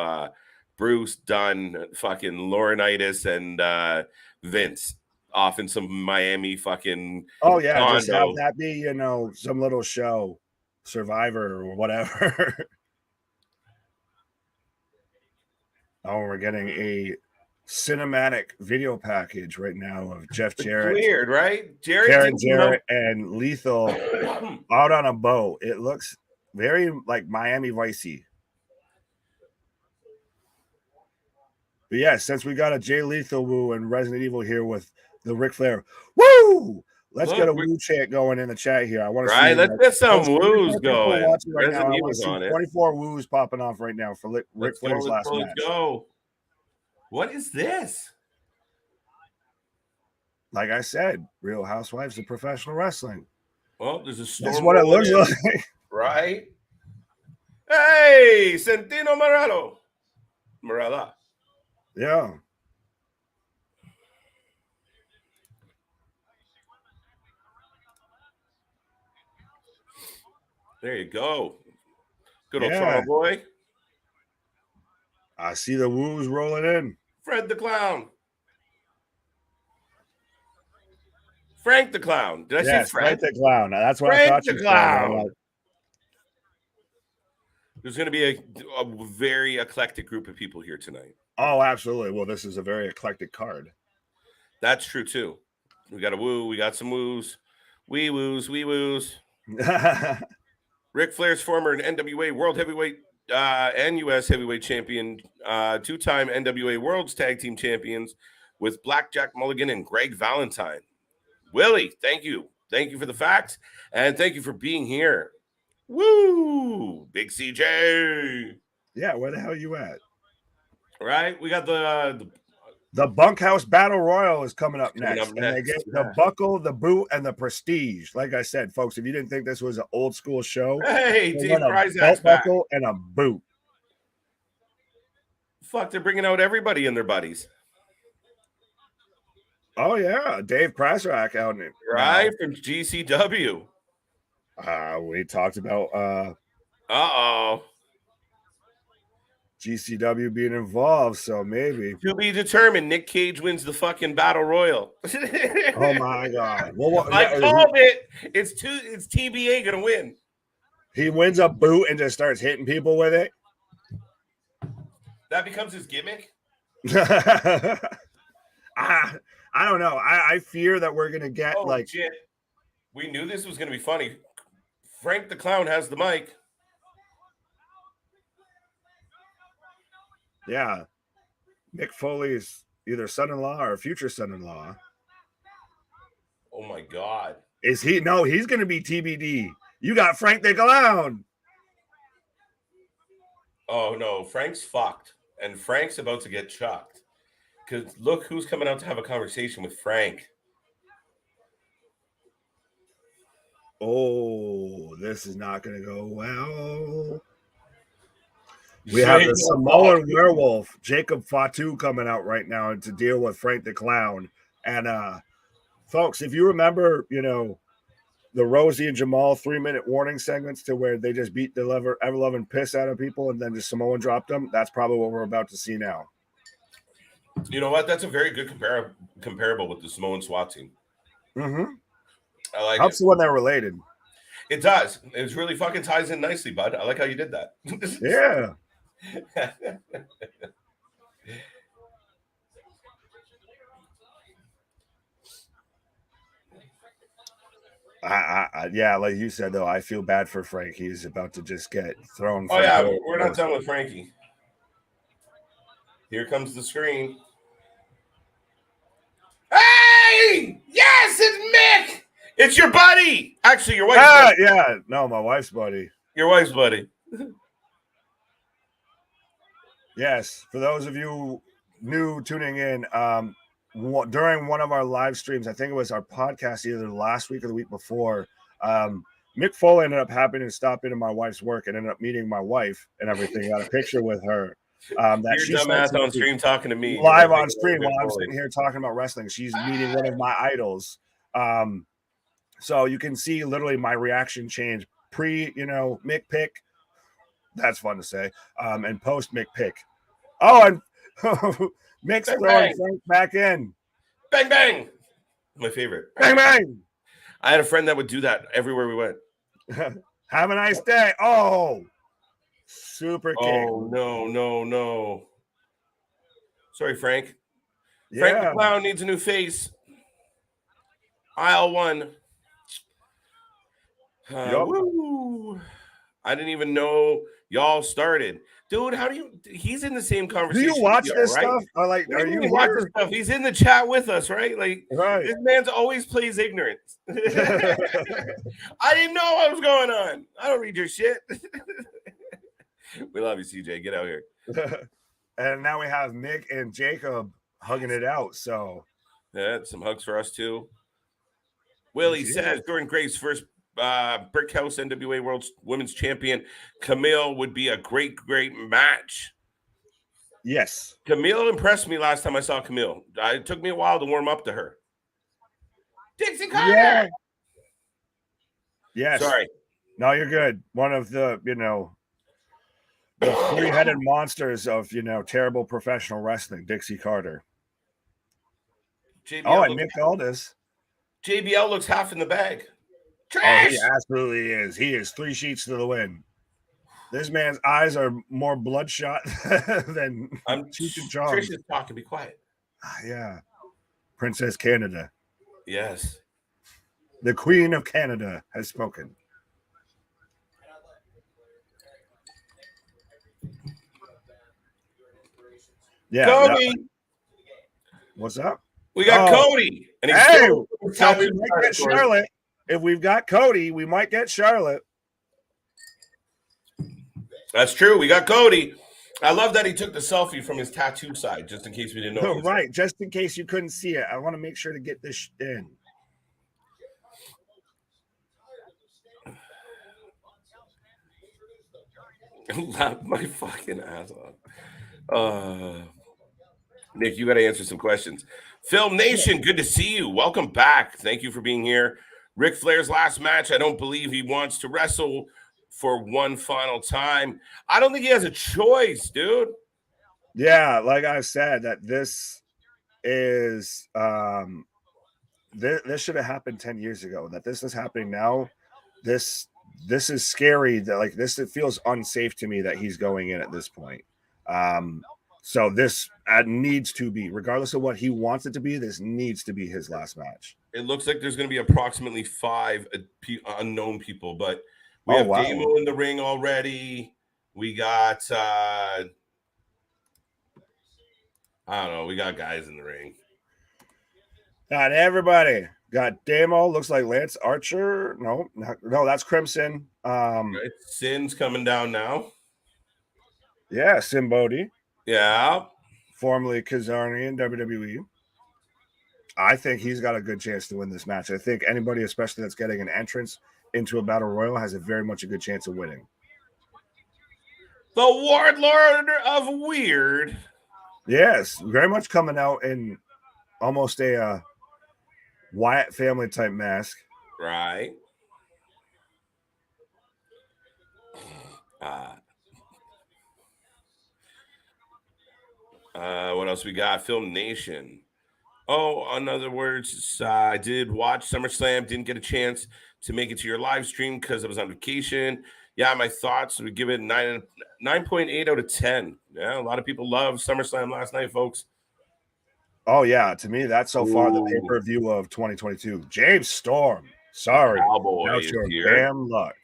Bruce, Dunn, fucking Laurinaitis, and Vince off in some Miami fucking. Oh yeah, condo. Just have that be some little show, Survivor or whatever. Oh, we're getting a cinematic video package right now of Jeff Jarrett. Weird, right? Jarrett and Lethal out on a boat. It looks very like Miami Vicey. But yeah, since we got a Jay Lethal woo and Resident Evil here with the Ric Flair woo, let's get a woo chant going in the chat here. I want to see. Let's get some woos going. Right now. I want to see 24 woos popping off right now for Ric Flair's last match. Let's go. What is this? Like I said, Real Housewives of Professional Wrestling. Well, there's a storm. That's what it looks like. Right? Hey, Santino Marella. Yeah. There you go. Good old Toronto boy. I see the woos rolling in. Fred the Clown. Frank the Clown. Did I say Fred? Frank the Clown. That's what I thought you said. There's going to be a very eclectic group of people here tonight. Oh, absolutely. Well, this is a very eclectic card. That's true, too. We got a woo. We got some woos. Wee woos. Ric Flair's former NWA World Heavyweight and U.S. Heavyweight Champion, two-time NWA World's Tag Team Champions with Blackjack Mulligan and Greg Valentine. Willie, thank you. Thank you for the facts, and thank you for being here. Woo! Big CJ. Yeah, where the hell are you at? Right? We got the The Bunkhouse Battle Royal is coming up next. And they get the buckle, the boot, and the prestige. Like I said, folks, if you didn't think this was an old school show, hey, Dave a belt buckle and a boot. Fuck, they're bringing out everybody and their buddies. Oh yeah, Dave Prazrak out in right from GCW. We talked about GCW being involved, so maybe to be determined. Nick Cage wins the fucking battle royal. Oh my god! Well, I called it. It's TBA gonna win. He wins a boot and just starts hitting people with it. That becomes his gimmick. I don't know. I fear that we're gonna get shit. We knew this was gonna be funny. Frank the Clown has the mic. Yeah, Mick Foley's either son-in-law or future son-in-law. Oh my god! Is he? No, he's gonna be TBD. You got Frank the Clown. Oh no, Frank's fucked, and Frank's about to get chucked. Because look who's coming out to have a conversation with Frank. Oh, this is not going to go well. We have the Samoan werewolf, Jacob Fatu, coming out right now to deal with Frank the Clown. And, folks, if you remember, the Rosie and Jamal 3-minute warning segments to where they just beat the ever-loving piss out of people and then just Samoan dropped them, that's probably what we're about to see now. You know what? That's a very good comparable with the Samoan SWAT team. Mm-hmm. I like Helps when they're related. It does. It really fucking ties in nicely, bud. I like how you did that. Yeah. Yeah, like you said, though, I feel bad for Frank. He's about to just get thrown. Oh, yeah, we're not done with Frankie. Here comes the screen. Hey! Yes, it's Mick! It's your buddy! Actually, your wife's buddy. Yeah. No, my wife's buddy. Your wife's buddy. Yes. For those of you new tuning in, during one of our live streams, I think it was our podcast either last week or the week before, Mick Foley ended up happening to stop into my wife's work and ended up meeting my wife and everything. Got a picture with her. That your dumbass on stream talking to me live on stream while I'm sitting here talking about wrestling. She's meeting one of my idols. So you can see literally my reaction change pre, Mick pick. That's fun to say. And post Mick pick. Oh, and Mick's throwing Frank back in. Bang, bang. My favorite. Bang, bang. I had a friend that would do that everywhere we went. Have a nice day. Oh, super kick. Oh, no. Sorry, Frank. Yeah. Frank the Clown needs a new face. Aisle 1. Woo. I didn't even know y'all started. Dude, how do you... He's in the same conversation. Do you watch this right? stuff? Or are you watch this stuff? He's in the chat with us, right? This man's always plays ignorance. I didn't know what was going on. I don't read your shit. We love you, CJ. Get out here. And now we have Mick and Jacob hugging it out. So yeah, some hugs for us too. Willie says during Gray's first Brick House NWA World Women's Champion, Camille would be a great match. Yes. Camille impressed me last time I saw Camille. It took me a while to warm up to her. Dixie Carter. Yeah. Yes. Sorry. No, you're good. One of the, the three-headed monsters of, terrible professional wrestling, Dixie Carter. And Nick Aldis. JBL looks half in the bag. Trash! Oh, he absolutely is. He is 3 sheets to the wind. This man's eyes are more bloodshot than Cheech and Chong. Trish is talking. Be quiet. Yeah. Princess Canada. Yes. The Queen of Canada has spoken. Yeah. Cody. What's up? We got Cody. And we might get Charlotte. If we've got Cody, we might get Charlotte. That's true. We got Cody. I love that he took the selfie from his tattoo side, just in case we didn't know. Right, just in case you couldn't see it. I want to make sure to get this in. Laugh my fucking ass off. Nick, you got to answer some questions. Film Nation, good to see you. Welcome back. Thank you for being here. RIC Flair's last match. I don't believe he wants to wrestle for one final time. I don't think he has a choice, dude. Yeah, like I said, that this is this should have happened 10 years ago. That this is happening now. This is scary. That like this, it feels unsafe to me that he's going in at this point. So this needs to be, regardless of what he wants it to be, this needs to be his last match. It looks like there's going to be approximately 5 unknown people, but we have Demo in the ring already. We got, I don't know, we got guys in the ring. Got everybody. Got Demo, looks like Lance Archer. No, that's Crimson. Right. Sin's coming down now. Yeah, Sin Bodhi. Yeah. Formerly Kazarian in WWE. I think he's got a good chance to win this match. I think anybody, especially that's getting an entrance into a battle royal, has a very much a good chance of winning. The Warlord of Weird. Yes, very much coming out in almost a Wyatt family type mask. Right. What else we got? Film Nation. Oh, in other words, I did watch SummerSlam. Didn't get a chance to make it to your live stream because I was on vacation. Yeah, my thoughts would give it 9.8 out of 10. Yeah, a lot of people love SummerSlam last night, folks. Oh, yeah. To me, that's so far the pay-per-view of 2022. James Storm. Sorry. That's your damn luck.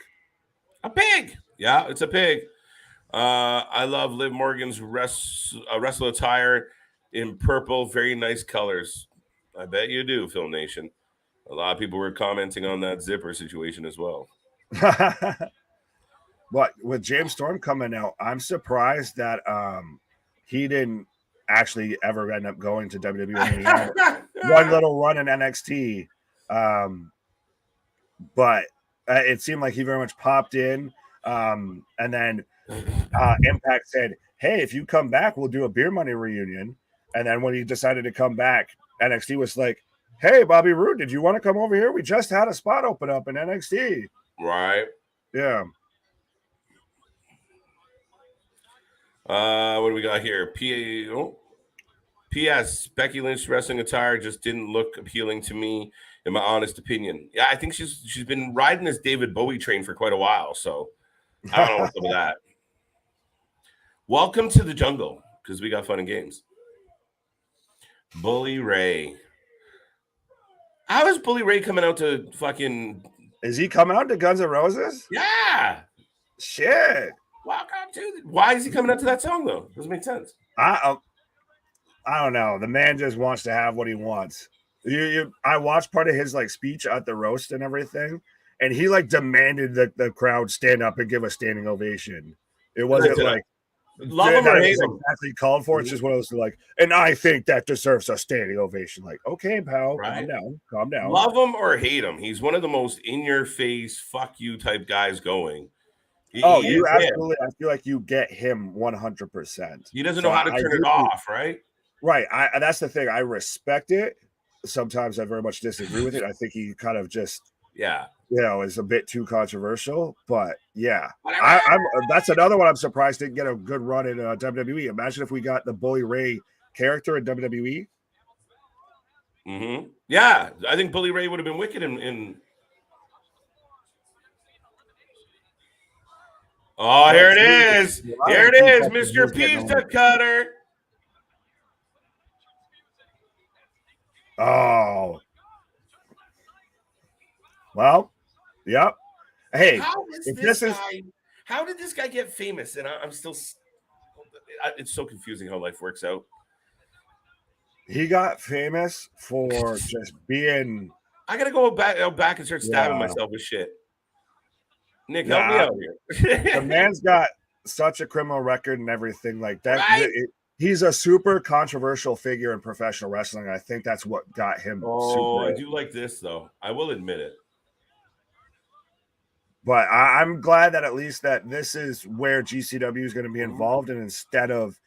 A pig. Yeah, it's a pig. I love Liv Morgan's wrestler attire in purple. Very nice colors. I bet you do, Film Nation. A lot of people were commenting on that zipper situation as well. But with James Storm coming out, I'm surprised that he didn't actually ever end up going to WWE. He had one little run in NXT. But it seemed like he very much popped in. And then Impact said, hey, if you come back, we'll do a beer money reunion. And then when he decided to come back, NXT was like, hey, Bobby Roode, did you want to come over here? We just had a spot open up in NXT. Right. Yeah. What do we got here? P.S. Becky Lynch wrestling attire just didn't look appealing to me, in my honest opinion. Yeah, I think she's been riding this David Bowie train for quite a while, so I don't know what's up with that. Welcome to the jungle, because we got fun and games. Bully Ray. How is Bully Ray coming out to fucking... Is he coming out to Guns N' Roses? Yeah. Shit. Welcome to... Why is he coming out to that song, though? Doesn't make sense. I don't know. The man just wants to have what he wants. I watched part of his like speech at the roast and everything, and he like demanded that the crowd stand up and give a standing ovation. It wasn't like... Love him or hate him. Exactly called for. It's just one of those like, and I think that deserves a standing ovation. Like, okay, pal, right. calm down. Love him or hate him. He's one of the most in your face, fuck you type guys going. You absolutely. I feel like you get him 100%. He doesn't know how to turn it off, right? Right. That's the thing. I respect it. Sometimes I very much disagree with it. I think he kind of just, is a bit too controversial. But yeah, that's another one I'm surprised didn't get a good run in WWE. Imagine if we got the Bully Ray character in WWE. Mm-hmm. Yeah, I think Bully Ray would have been wicked in. Oh, here it is. Here it is, Mr. Pizza Cutter. Oh. Well, yep. Hey, how did this guy get famous? And I'm still, it's so confusing how life works out. He got famous for just being. I gotta go back and start stabbing myself with shit. Nick, help me out here. The man's got such a criminal record and everything like that. Right? He's a super controversial figure in professional wrestling. I think that's what got him. Oh, I do like this though. I will admit it. But I'm glad that at least that this is where GCW is going to be involved, and instead of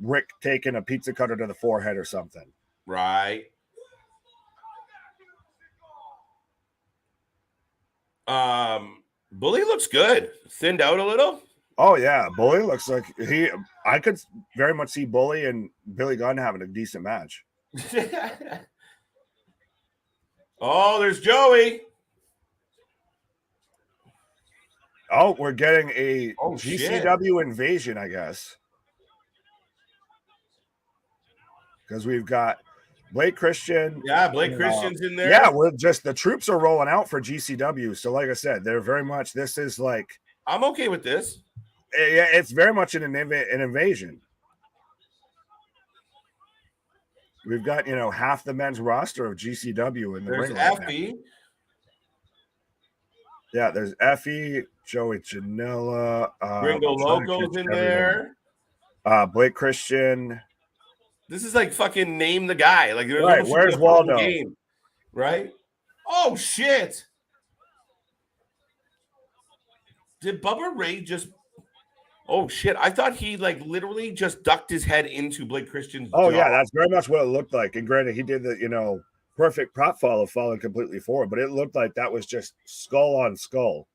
Rick taking a pizza cutter to the forehead or something. Right. Bully looks good. Thinned out a little. Oh yeah, Bully looks like I could very much see Bully and Billy Gunn having a decent match. Oh, there's Joey. Oh, we're getting a GCW shit. invasion, I guess. Because we've got Blake Christian. Yeah, Blake Christian's in there. Yeah, the troops are rolling out for GCW. So, like I said, they're very much, this is like. I'm okay with this. Yeah, it's very much an invasion. We've got, half the men's roster of GCW in the ring. There's Effie. Yeah, there's Effie, Joey Janela, Gringo Loco's in there. Blake Christian. This is like fucking name the guy. Like, right, where's Waldo? Game, right? Oh shit! Did Bubba Ray just? Oh shit! I thought he like literally just ducked his head into Blake Christian's. Oh jaw. Yeah, that's very much what it looked like. And granted, he did the perfect prop follow, falling completely forward, but it looked like that was just skull on skull.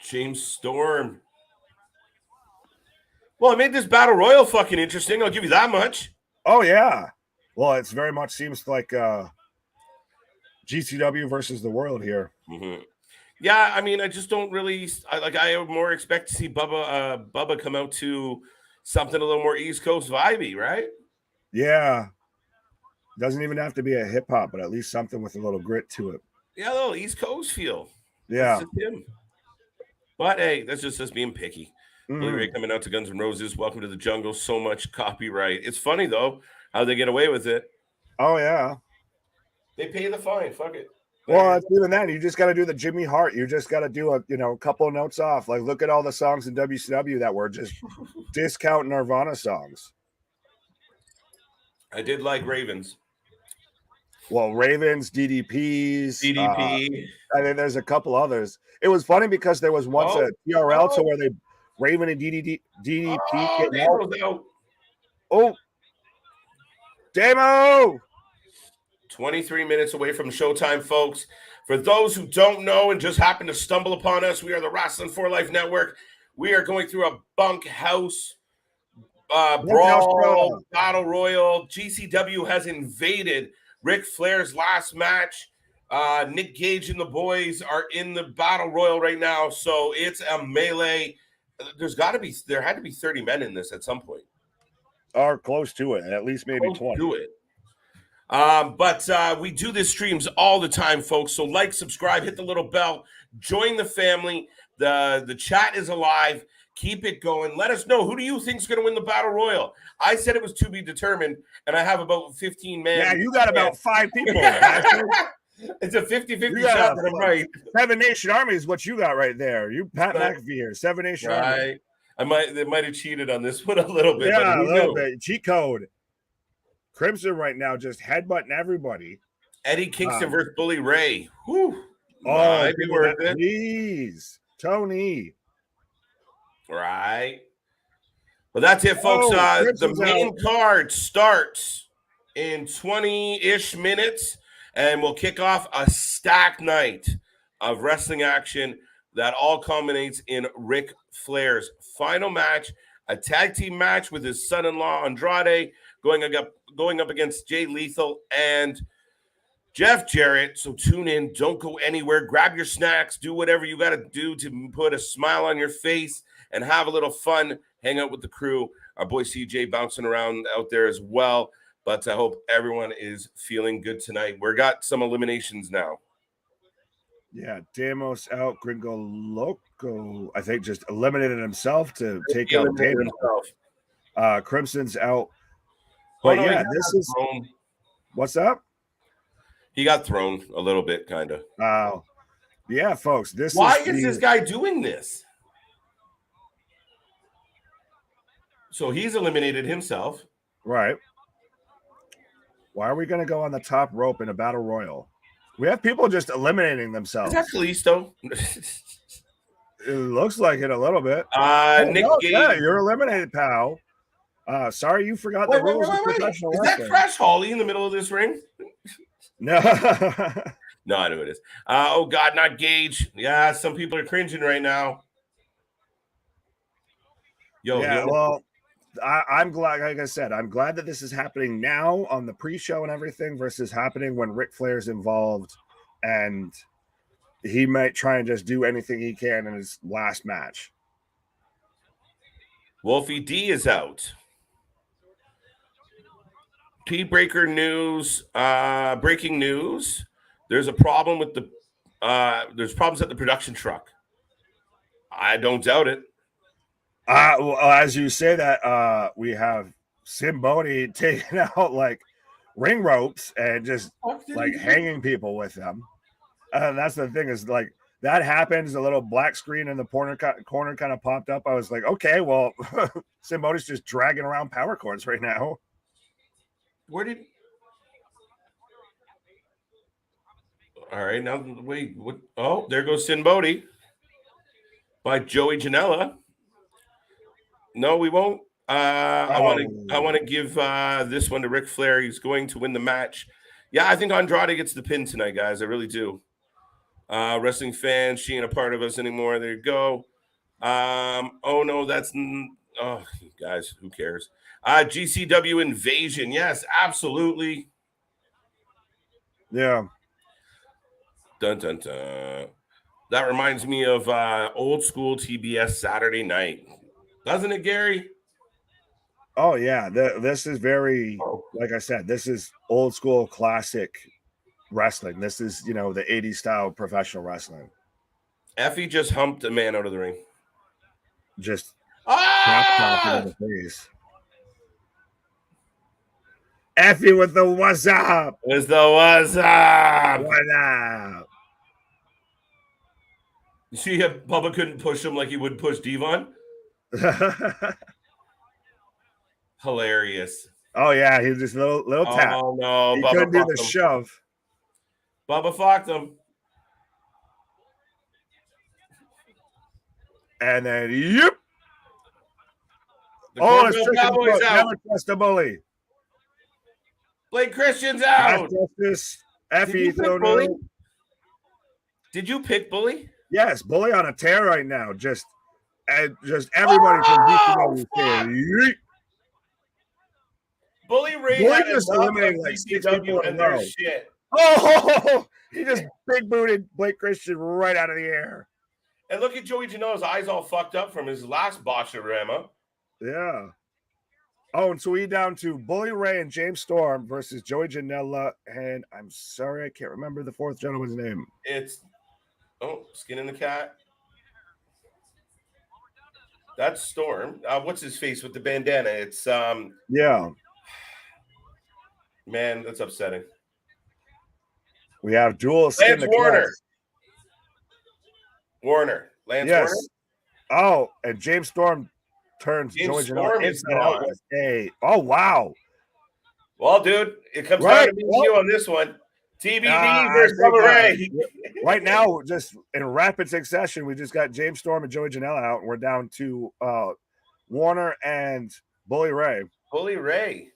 James Storm. Well, it made this battle royal fucking interesting. I'll give you that much. Oh yeah. Well, it's very much seems like GCW versus the world here. Mm-hmm. Yeah, I mean, I just don't really I would more expect to see Bubba come out to something a little more East Coast vibey, right? Yeah. Doesn't even have to be a hip hop, but at least something with a little grit to it. Yeah, a little East Coast feel. Yeah. That's just him. But hey, that's just us being picky. Bully Ray coming out to Guns N' Roses. Welcome to the jungle. So much copyright. It's funny though how they get away with it. Oh yeah. They pay the fine. Fuck it. Well, even then, you just got to do the Jimmy Hart. You just got to do a couple of notes off. Like, look at all the songs in WCW that were just discount Nirvana songs. I did like Ravens. Well, Ravens, DDPs. DDP. I think there's a couple others. It was funny because there was once a TRL to where they Raven and DDP came out. Oh, Demo! 23 minutes away from showtime, folks. For those who don't know and just happen to stumble upon us, we are the Wrasslin for Life Network. We are going through a bunkhouse brawl, battle royal. GCW has invaded RIC FLAIR'S last match. Nick Gage and the boys are in the battle royal right now, so it's a melee. There had to be 30 men in this at some point. Or close to it, at least maybe 20. Do it. But we do this streams all the time, folks. So like, subscribe, hit the little bell, join the family. The chat is alive. Keep it going. Let us know, who do you think is going to win the battle royal? I said it was to be determined, and I have about 15 men. Yeah, you got about 5 people. It's a 50-50 shot that I'm right. 7 Nation Army is what you got right there. You Pat McAfee here. 7 Nation Army. They might have cheated on this one a little bit. Yeah, a little bit. Cheat code. Crimson right now just headbutting everybody. Eddie Kingston versus Bully Ray. Whew. Oh, please. Tony. Right. Well, that's it, folks. The main card starts in 20-ish minutes, and we'll kick off a stacked night of wrestling action that all culminates in RIC FLAIR's final match, a tag team match with his son-in-law Andrade going up against Jay Lethal and Jeff Jarrett. So tune in. Don't go anywhere. Grab your snacks. Do whatever you got to do to put a smile on your face and have a little fun. Hang out with the crew. Our boy CJ bouncing around out there as well. But I hope everyone is feeling good tonight. We got some eliminations now. Yeah, Damos out. Gringo Loco, I think, just eliminated himself to take out Damos. Crimson's out. But this is thrown. What's up? He got thrown a little bit, kind of. Yeah, folks. Why is this guy doing this? So he's eliminated himself. Right. Why are we going to go on the top rope in a battle royal? We have people just eliminating themselves. Is that Kalisto? It looks like it a little bit. Nick Gage. Yeah, you're eliminated, pal. Sorry you forgot the rules of professional wrestling. Is that Crash Holly in the middle of this ring? No. No, I know it is. Oh, God, not Gage. Yeah, some people are cringing right now. Yo, yeah, well, I'm glad, like I said, I'm glad that this is happening now on the pre-show and everything versus happening when Ric Flair's involved and he might try and just do anything he can in his last match. Wolfie D is out. P-Breaker news, breaking news. There's a problem with the there's problems at the production truck. I don't doubt it. Well, as you say that, we have Simboni taking out like ring ropes and just like hanging people with them. And that's the thing is like that happens. A little black screen in the corner kind of popped up. I was like, okay, well, Simboni's just dragging around power cords right now. Where did? All right, now wait. What? Oh, there goes Sin Bodhi by Joey Janela. No, we won't. I want to give this one to Ric Flair. He's going to win the match. Yeah, I think Andrade gets the pin tonight, guys. I really do. Wrestling fans, she ain't a part of us anymore. There you go. Oh no, that's guys, who cares? GCW Invasion. Yes, absolutely. Yeah. Dun dun dun. That reminds me of old school TBS Saturday night, doesn't it, Gary? Oh yeah, this is very, like I said, this is old school classic wrestling. This is, the 80s style professional wrestling. Effie just humped a man out of the ring. Just in the face. Effie with the what's up. With the what's up. What up? You see how Bubba couldn't push him like he would push Devon? Hilarious. Oh yeah, he was just little tap. Oh no, he Bubba couldn't do the him. shove. Bubba fucked him. And then yep. The it's Cowboys out. Never trust a bully. Blake Christian's out. Justice. Effie Bully. Did you pick Bully? Yes, Bully on a tear right now. Just everybody from DCW. Bully Ray just eliminated like 6 people in a row. Shit. Oh, he just big booted Blake Christian right out of the air. And look at Joey Janela's eyes all fucked up from his last botcharama. Yeah. Oh, and so we down to Bully Ray and James Storm versus Joey Janela. And I'm sorry, I can't remember the fourth gentleman's name. It's Skin in the Cat. That's Storm. What's his face with the bandana? It's yeah. Man, that's upsetting. We have dual Skin Lance Warner. Lance Warner. Oh, and James Storm turns Joey Janela inside out with a. Oh wow. Well, dude, it comes down to you on this one. TBD versus Bubba Ray. Right now, just in rapid succession, we just got James Storm and Joey Janela out, and we're down to Warner and Bully Ray. Bully Ray.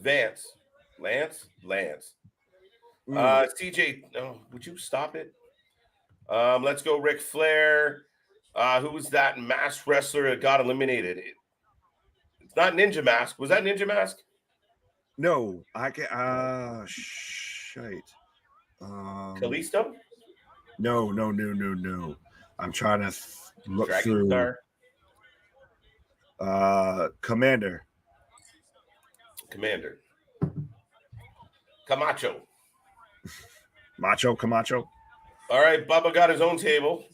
Lance. CJ, would you stop it? Let's go Ric Flair. Who was that masked wrestler that got eliminated? It's not Ninja Mask. Was that Ninja Mask? No, I can't. Shite. Kalisto? No. I'm trying to look Dragon through. Star. Commander. Camacho. Camacho. All right, Bubba got his own table.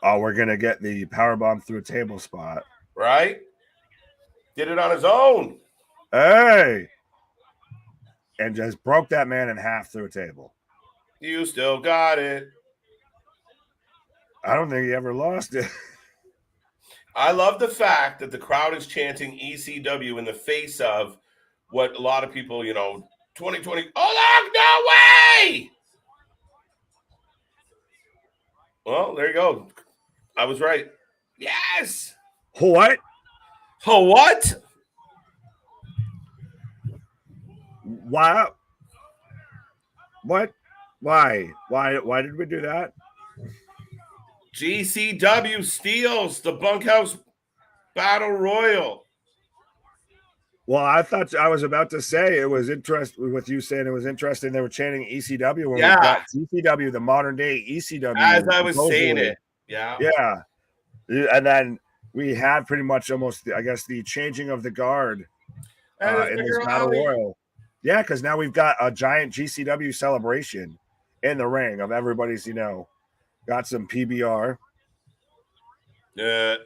Oh, we're gonna get the powerbomb through a table spot. Right? Did it on his own. Hey! And just broke that man in half through a table. You still got it. I don't think he ever lost it. I love the fact that the crowd is chanting ECW in the face of what a lot of people, 2020. Oh, no way! Well, there you go. I was right. Yes. What? Oh, what? Why? What? Why? Why did we do that? GCW steals the Bunkhouse Battle Royal. Well, I thought I was about to say it was interesting with you saying it was interesting. They were chanting ECW when we got GCW, the modern day ECW. As I was saying it. Yeah. Yeah. And then we had pretty much almost, I guess, the changing of the guard in this Battle Royal. Yeah, because now we've got a giant GCW celebration in the ring of everybody's, got some PBR. Did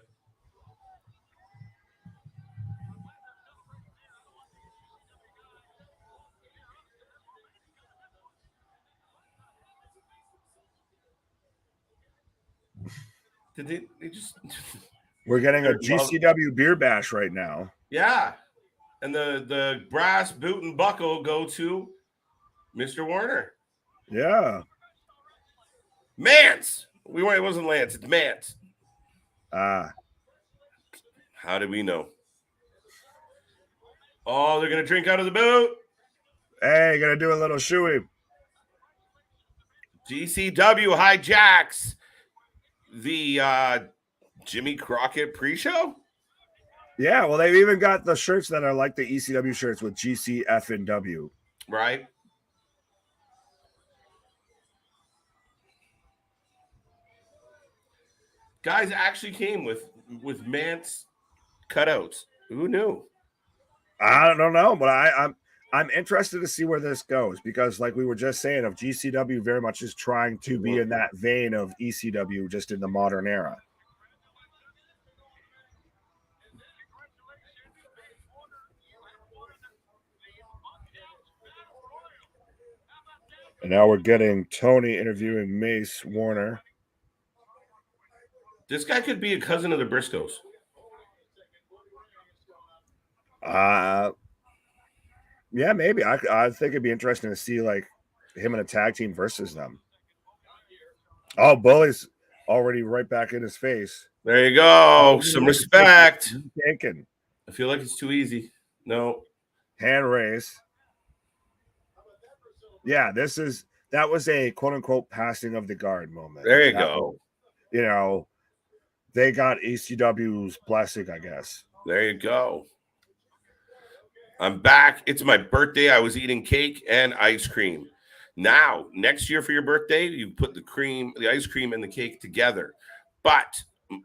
they just? We're getting a GCW beer bash right now. Yeah, and the brass boot and buckle go to Mr. Warner. Yeah, Mance. It wasn't Lance. It's Mance. How did we know? Oh, they're gonna drink out of the boot. Hey, gonna do a little shoey. GCW hijacks the Jimmy Crockett pre-show. Yeah, well, they've even got the shirts that are like the ECW shirts with GCF and W. Right. Guys actually came with Mance cutouts. Who knew? I don't know, but I'm interested to see where this goes because, like we were just saying, of GCW very much is trying to be in that vein of ECW, just in the modern era. And now we're getting Tony interviewing Mace Warner. This guy could be a cousin of the Briscoes. Yeah, maybe. I think it'd be interesting to see like him in a tag team versus them. Oh, Bully's already right back in his face. There you go. Some respect. I feel like it's too easy. No. Hand raise. Yeah, that was a quote unquote passing of the guard moment. There you go. They got ECW's blessing, I guess. There you go. I'm back. It's my birthday. I was eating cake and ice cream. Now, next year for your birthday, you put the ice cream and the cake together. But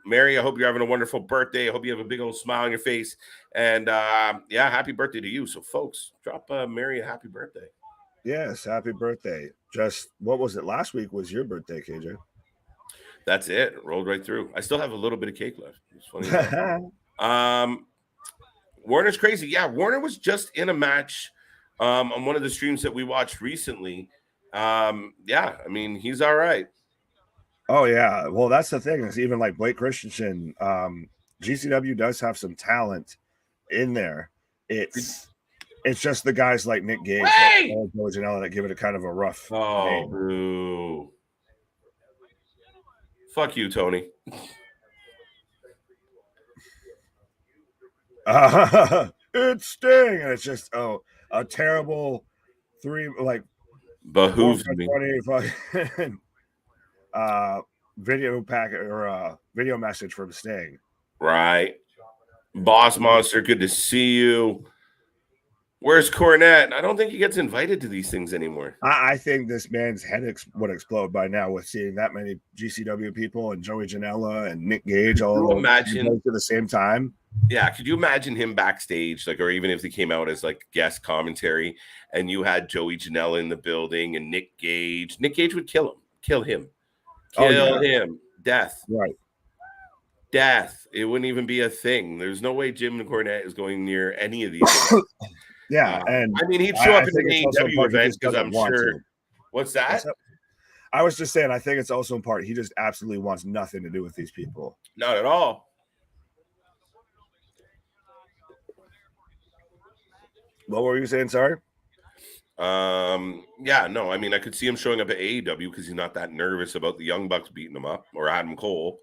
Mary, I hope you're having a wonderful birthday. I hope you have a big old smile on your face. And happy birthday to you. So folks, drop Mary a happy birthday. Yes, happy birthday. Just what was it? Last week was your birthday, KJ. That's it. Rolled right through. I still have a little bit of cake left. It's funny. Warner's crazy. Yeah, Warner was just in a match on one of the streams that we watched recently. Yeah, I mean, he's all right. Oh, yeah. Well, that's the thing is even like Blake Christensen, GCW does have some talent in there. It's just the guys like Nick Gage and Jordynne that give it a kind of a rough name. Boo. Fuck you, Tony. It's Sting, and it's just a terrible behooves me video packet or video message from Sting. Right, Boss Monster, good to see you. Where's Cornette? I don't think he gets invited to these things anymore. I think this man's head would explode by now with seeing that many GCW people and Joey Janela and Nick Gage all imagine at the same time. Yeah, could you imagine him backstage, or even if they came out as guest commentary, and you had Joey Janela in the building and Nick Gage? Nick Gage would kill him, death, right? Death. It wouldn't even be a thing. There's no way Jim Cornette is going near any of these. Yeah, and I mean, he'd show up in the AEW event because I'm sure. What's that? I was just saying, I think it's also in part he just absolutely wants nothing to do with these people. Not at all. What were you saying? Sorry. Yeah, no, I mean, I could see him showing up at AEW because he's not that nervous about the Young Bucks beating him up or Adam Cole.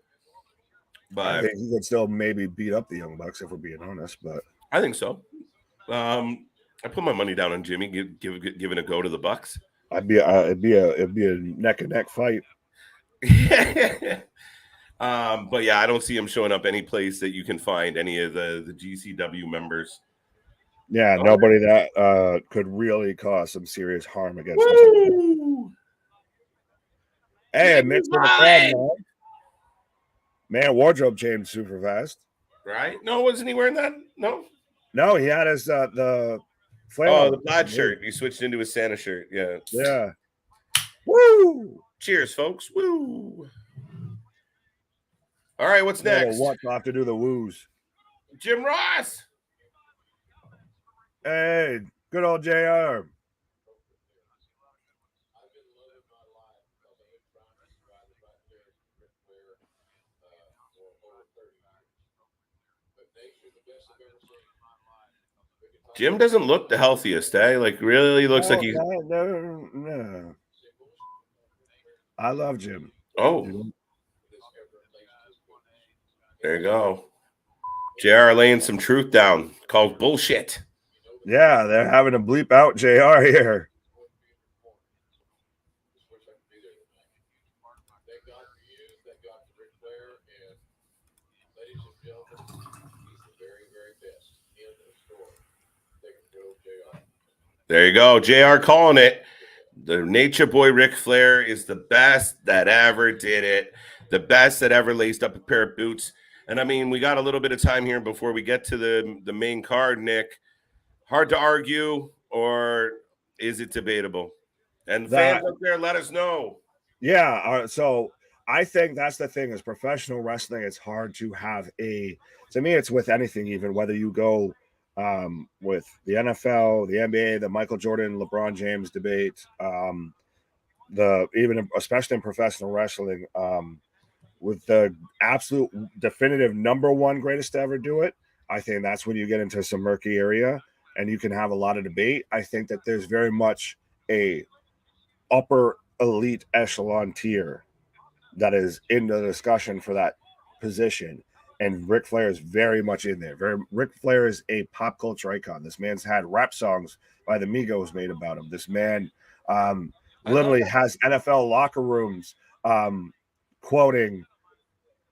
But I think he could still maybe beat up the Young Bucks if we're being honest. But I think so. I put my money down on Jimmy giving a go to the Bucks. it'd be a neck and neck fight. But yeah, I don't see him showing up any place that you can find any of the GCW members. Yeah, nobody that could really cause some serious harm against us. Hey, it mixed in the crowd, man. Wardrobe changed super fast. Right? No, wasn't he wearing that? No, he had his the flannel. Oh, the plaid shirt. He switched into his Santa shirt. Yeah. Yeah. Woo! Cheers, folks. Woo! All right, what's next? What? I'll have to do the woos. Jim Ross. Hey, good old JR. Jim doesn't look the healthiest, eh? Like, really looks like he's... No. I love Jim. Oh. There you go. JR laying some truth down called bullshit. Yeah, they're having to bleep out JR here. There you go. JR calling it. The Nature Boy Ric Flair is the best that ever did it. The best that ever laced up a pair of boots. And I mean, we got a little bit of time here before we get to the main card, Nick. Hard to argue, or is it debatable? And fans up there, let us know. Yeah, so I think that's the thing is professional wrestling. It's hard to have to me, it's with anything, even whether you go with the NFL, the NBA, the Michael Jordan, LeBron James debate, especially in professional wrestling, with the absolute definitive number one greatest to ever do it. I think that's when you get into some murky area and you can have a lot of debate. I think that there's very much a upper elite echelon tier that is in the discussion for that position. And Ric Flair is very much in there. Ric Flair is a pop culture icon. This man's had rap songs by the Migos made about him. This man literally has NFL locker rooms quoting,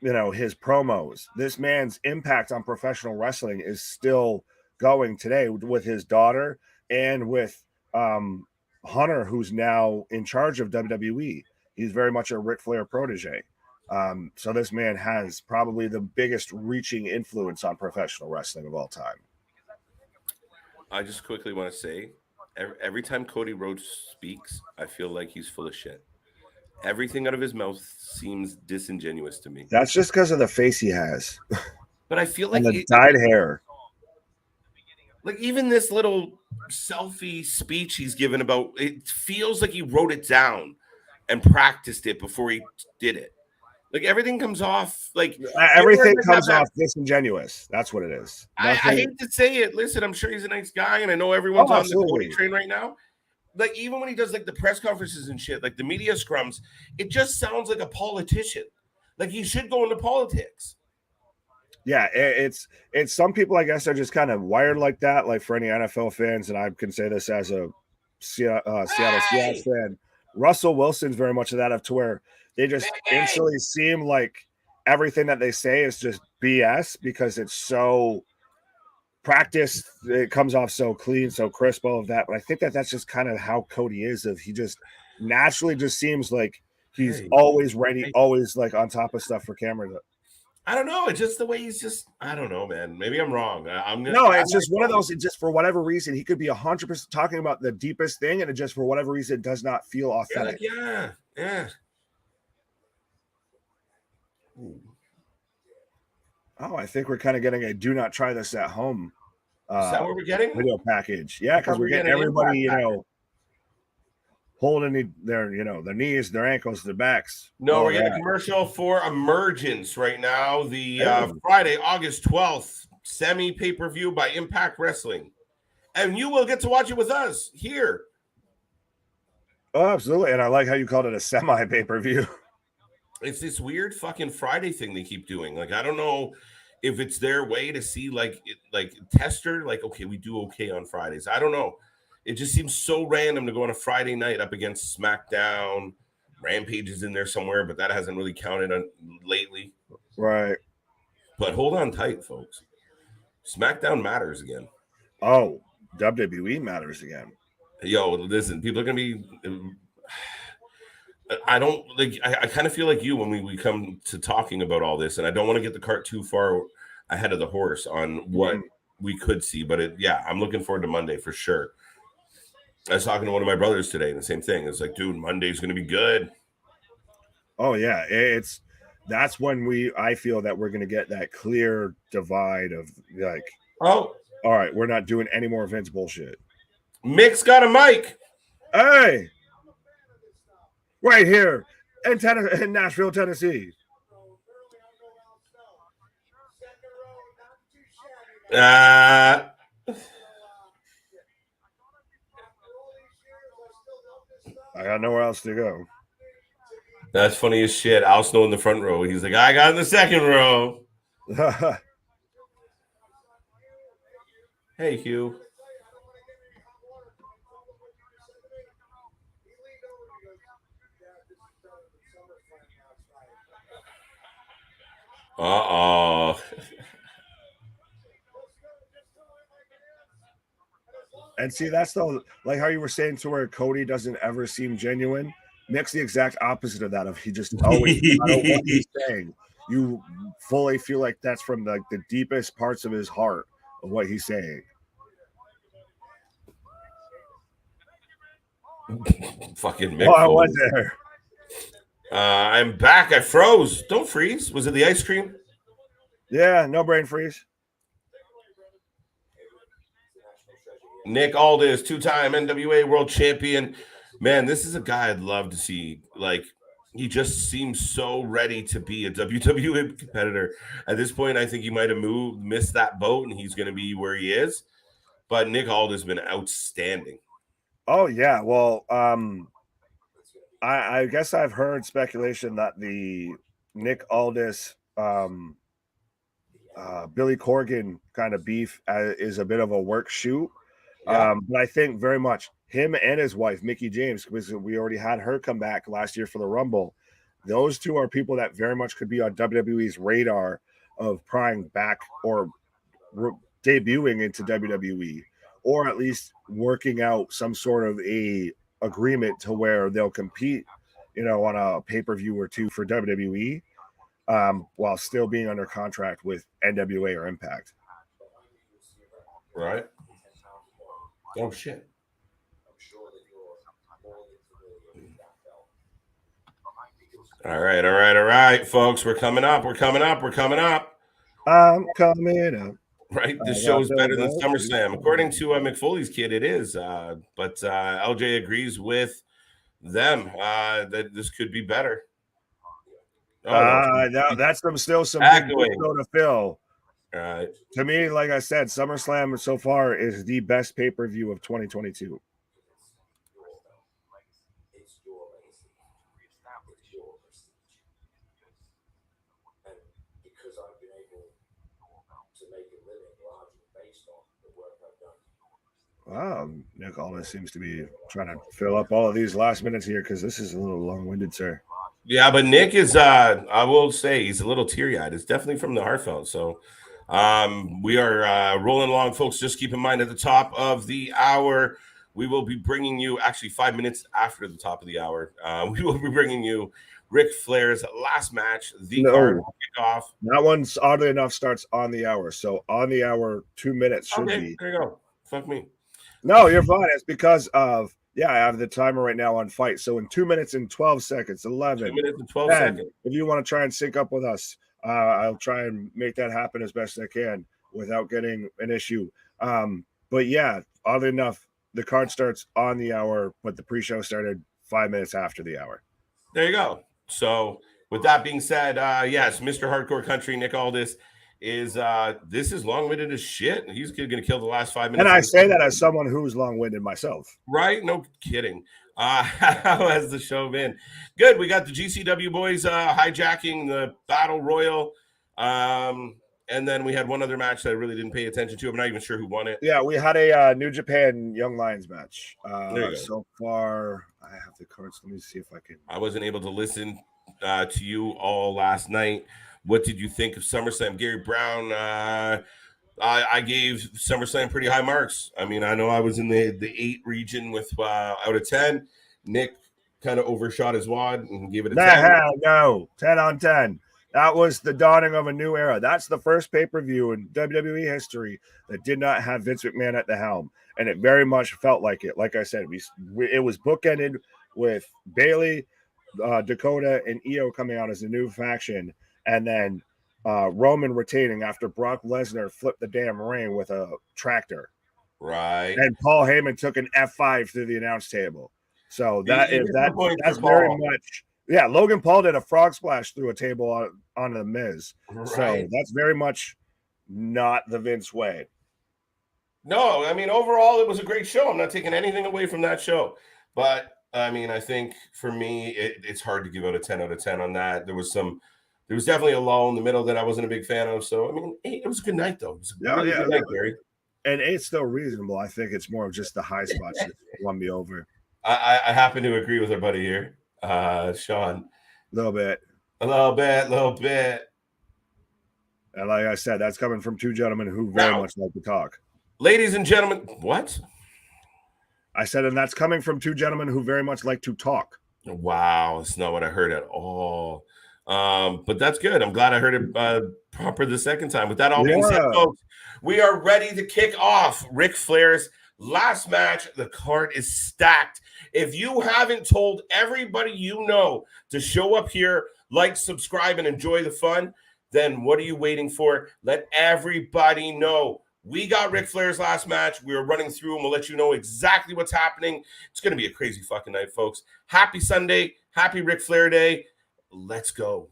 his promos. This man's impact on professional wrestling is still going today with his daughter and with Hunter, who's now in charge of WWE. He's very much a Ric Flair protege. So this man has probably the biggest reaching influence on professional wrestling of all time. I just quickly want to say, every time Cody Rhodes speaks, I feel like he's full of shit. Everything out of his mouth seems disingenuous to me. That's just because of the face he has. But I feel like and the dyed hair. Like even this little selfie speech he's given about, it feels like he wrote it down and practiced it before he did it. Like everything comes off like everything comes off disingenuous. That's what it is. I hate to say it. Listen, I'm sure he's a nice guy, and I know everyone's on the Cody train right now. Like even when he does like the press conferences and shit, like the media scrums, it just sounds like a politician. Like he should go into politics. Yeah, it's some people, I guess, are just kind of wired like that. Like for any NFL fans, and I can say this as a Seattle Seahawks fan, Russell Wilson's very much of that, up to where they just instantly seem like everything that they say is just BS because it's so practiced. It comes off so clean, so crisp, all of that. But I think that that's just kind of how Cody is. He just naturally just seems like he's always ready, always like on top of stuff for camera. I don't know. It's just the way he's just, I don't know, man. Maybe I'm wrong. It's just one of those, it just for whatever reason, he could be 100% talking about the deepest thing, and it just for whatever reason it does not feel authentic. Yeah. Oh, I think we're kind of getting a do not try this at home. Is that what we're getting? Video package. Yeah, because we're getting everybody, holding their knees, their ankles, their backs. No, we're getting a commercial for Emergence right now. The Friday, August 12th, semi pay-per-view by Impact Wrestling. And you will get to watch it with us here. Oh, absolutely. And I like how you called it a semi pay-per-view. It's this weird fucking Friday thing they keep doing. Like, I don't know if it's their way to see like tester, like, okay, we do okay on Fridays. I don't know. It just seems so random to go on a Friday night up against SmackDown. Rampage is in there somewhere, but that hasn't really counted on lately. Right. But hold on tight, folks. SmackDown matters again. Oh, WWE matters again. Yo, listen, people are gonna be. I don't like. I kind of feel like you when we come to talking about all this, and I don't want to get the cart too far ahead of the horse on what we could see. But I'm looking forward to Monday for sure. I was talking to one of my brothers today, and the same thing. It's like, dude, Monday's gonna be good. Oh yeah, that's when I feel that we're gonna get that clear divide of like, oh, all right, we're not doing any more Vince bullshit. Mick's got a mic. Hey, right here in Nashville, Tennessee. I got nowhere else to go. That's funny as shit. Al Snow in the front row. He's like, I got in the second row. Hey, Hugh. Uh-oh. And see, that's like how you were saying to where Cody doesn't ever seem genuine. Nick's the exact opposite of that. Of he just always, no matter what he's saying, you fully feel like that's from the deepest parts of his heart of what he's saying. Fucking Mick. Oh, I was there. I'm back. I froze. Don't freeze. Was it the ice cream? Yeah, no brain freeze. Nick Aldis, two-time NWA World Champion. Man, this is a guy I'd love to see. Like, he just seems so ready to be a WWE competitor. At this point, I think he might have missed that boat, and he's going to be where he is. But Nick Aldis has been outstanding. Oh, yeah. Well, I guess I've heard speculation that the Nick Aldis, Billy Corgan kind of beef is a bit of a work shoot. Yeah. But I think very much him and his wife, Mickie James, because we already had her come back last year for the Rumble. Those two are people that very much could be on WWE's radar of prying back or debuting into WWE, or at least working out some sort of a agreement to where they'll compete, on a pay-per-view or two for WWE, while still being under contract with NWA or Impact. Right. Oh, shit. All right, folks. We're coming up. I'm coming up. Right? This show is better than SummerSlam. According to McFoley's kid, it is. But LJ agrees with them that this could be better. That's still some big show to fill. Right. To me, like I said, SummerSlam so far is the best pay-per-view of 2022. Wow, Nick Aldis seems to be trying to fill up all of these last minutes here because this is a little long-winded, sir. Yeah, but Nick is, I will say, he's a little teary-eyed. It's definitely from the heartfelt. So we are rolling along, folks. Just keep in mind at the top of the hour, we will be bringing you, actually 5 minutes after the top of the hour, we will be bringing you RIC Flair's last match, the card kickoff. That one's, oddly enough, starts on the hour. So on the hour, 2 minutes should be. There you go. Fuck me. No, you're fine. It's because of, I have the timer right now on fight. So in 2 minutes and 12 seconds, 11. 2 minutes and 12 10, seconds. If you want to try and sync up with us, I'll try and make that happen as best I can without getting an issue. But yeah, oddly enough, the card starts on the hour, but the pre-show started 5 minutes after the hour. There you go. So with that being said, yes, Mr. Hardcore Country, Nick Aldis, is this is long-winded as shit. He's going to kill the last 5 minutes. And I say that as someone who's long-winded myself. Right? No kidding. How has the show been? Good. We got the GCW boys hijacking the Battle Royal. And then we had one other match that I really didn't pay attention to. I'm not even sure who won it. Yeah, we had a New Japan Young Lions match. There you go. So far, I have the cards. Let me see if I can. I wasn't able to listen to you all last night. What did you think of SummerSlam? Gary Brown, I gave SummerSlam pretty high marks. I mean, I know I was in the 8 region with out of 10. Nick kind of overshot his wad and gave it a 10. No, 10 on 10. That was the dawning of a new era. That's the first pay-per-view in WWE history that did not have Vince McMahon at the helm. And it very much felt like it. Like I said, it was bookended with Bayley, Dakota, and Io coming out as a new faction. And then Roman retaining after Brock Lesnar flipped the damn ring with a tractor. Right. And Paul Heyman took an F5 through the announce table. So that's very much... Yeah, Logan Paul did a frog splash through a table onto the Miz. Right. So that's very much not the Vince way. No, I mean, overall, it was a great show. I'm not taking anything away from that show. But, I mean, I think for me, it's hard to give out a 10 out of 10 on that. There was definitely a lull in the middle that I wasn't a big fan of. So, I mean, it was a good night, though. It was a really good night, Gary. And 8's still reasonable. I think it's more of just the high spots that won me over. I happen to agree with our buddy here. Sean, a little bit. And like I said, that's coming from two gentlemen who very much like to talk. Ladies and gentlemen, what? I said, and that's coming from two gentlemen who very much like to talk. Wow, that's not what I heard at all. But that's good. I'm glad I heard it proper the second time. With that all being said, folks, we are ready to kick off RIC Flair's last match. The card is stacked. If you haven't told everybody you know to show up here, like, subscribe, and enjoy the fun, then what are you waiting for? Let everybody know. We got RIC Flair's last match. We're running through and we'll let you know exactly what's happening. It's going to be a crazy fucking night, folks. Happy Sunday. Happy RIC Flair Day. Let's go.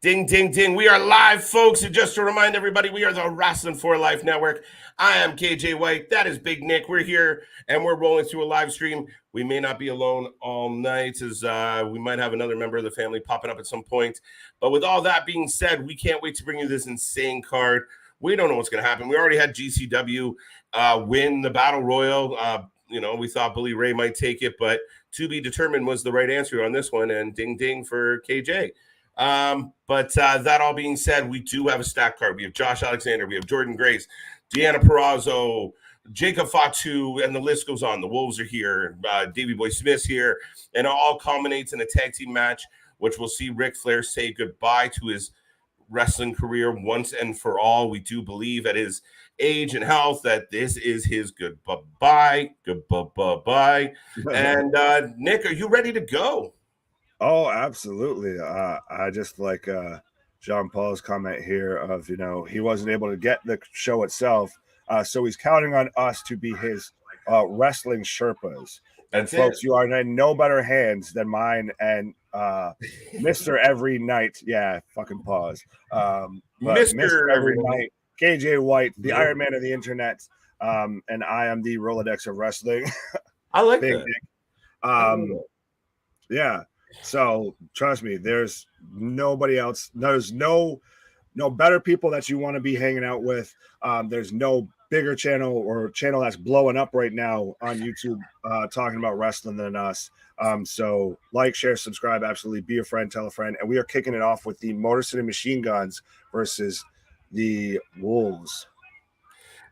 Ding, ding, ding. We are live, folks. And just to remind everybody, we are the Wrasslin for Life Network. I am KJ White. That is Big Nick. We're here and we're rolling through a live stream. We may not be alone all night, as we might have another member of the family popping up at some point. But with all that being said, we can't wait to bring you this insane card. We don't know what's going to happen. We already had GCW win the Battle Royal. We thought Bully Ray might take it, but to be determined was the right answer on this one. And ding, ding for KJ. But that all being said, we do have a stack card. We have Josh Alexander, we have Jordynne Grace, Deonna Purrazzo, Jacob Fatu, and the list goes on. The Wolves are here, Davey Boy Smith's here, and it all culminates in a tag team match, which will see RIC Flair say goodbye to his wrestling career once and for all. We do believe at his age and health that this is his goodbye. And Nick, are you ready to go? Oh, absolutely. I just like Jean Paul's comment here of, he wasn't able to get the show itself. So he's counting on us to be his wrestling Sherpas. And folks, you are in no better hands than mine and Mr. Every Night. Yeah, fucking pause. Mr. Every Night, KJ White, the Iron Man of the internet. And I am the Rolodex of wrestling. I like that. Yeah. So trust me, there's nobody else. There's no better people that you want to be hanging out with. There's no bigger channel or channel that's blowing up right now on YouTube talking about wrestling than us. So like, share, subscribe, absolutely, be a friend, tell a friend. And we are kicking it off with the Motor City Machine Guns versus the Wolves.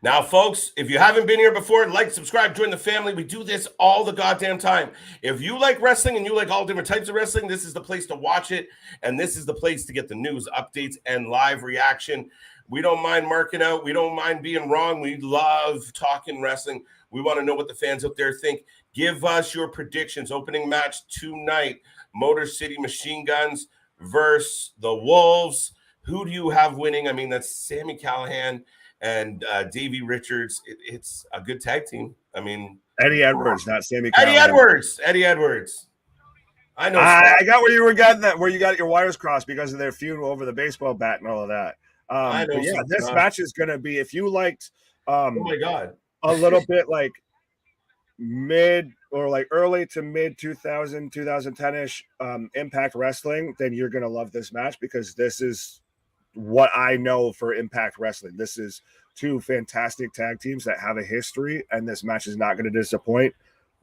Now, folks, if you haven't been here before, like, subscribe, join the family. We do this all the goddamn time. If you like wrestling and you like all different types of wrestling, this is the place to watch it. And this is the place to get the news, updates, and live reaction. We don't mind marking out. We don't mind being wrong. We love talking wrestling. We want to know what the fans out there think. Give us your predictions. Opening match tonight, Motor City Machine Guns versus the Wolves. Who do you have winning? I mean, that's Sami Callihan and Davey Richards. It's a good tag team. I mean, Eddie Edwards, not Sami Eddie Callihan. Eddie Edwards. I know. I got where you were getting that, where you got your wires crossed because of their feud over the baseball bat and all of that. But yeah, this match is going to be, if you liked, oh my God, a little bit like mid or like early to mid 2010-ish Impact Wrestling, then you're going to love this match because this is what I know for Impact Wrestling. This is two fantastic tag teams that have a history, and this match is not going to disappoint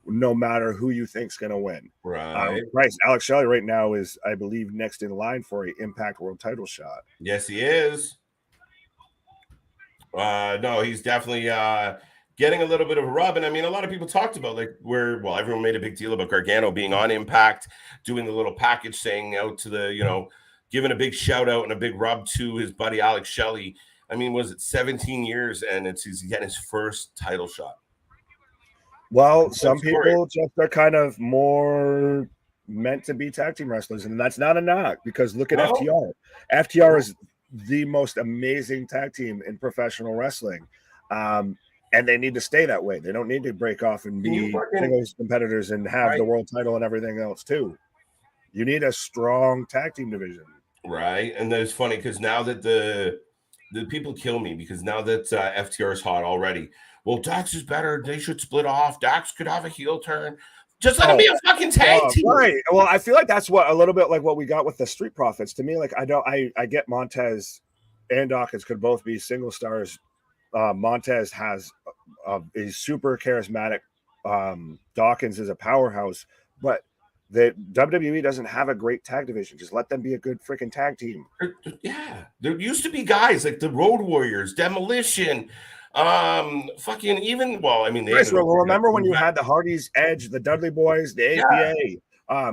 no matter who you think's going to win. Right. Alex Shelley right now is, I believe, next in line for an Impact World title shot. Yes, he is. No, he's definitely getting a little bit of a rub. And I mean, a lot of people talked about everyone made a big deal about Gargano being on Impact, doing the little package, saying out to the, giving a big shout out and a big rub to his buddy Alex Shelley. I mean, was it 17 years and he's getting his first title shot? Well, some people just are kind of more meant to be tag team wrestlers, and that's not a knock because look at FTR. FTR is the most amazing tag team in professional wrestling, and they need to stay that way. They don't need to break off and be singles competitors and have the world title and everything else too. You need a strong tag team division. Right, and that's funny because now that the people kill me because now that FTR is hot already. Well, Dax is better. They should split off. Dax could have a heel turn. Just let him be a fucking tag team. Right. Well, I feel like that's what a little bit like what we got with the Street Profits. To me, like I get Montez and Dawkins could both be single stars. Montez has a super charismatic. Dawkins is a powerhouse, but the WWE doesn't have a great tag division. Just let them be a good freaking tag team. Yeah, there used to be guys like the Road Warriors, Demolition. Fucking even remember when you had the Hardys, Edge, the Dudley Boys, the APA,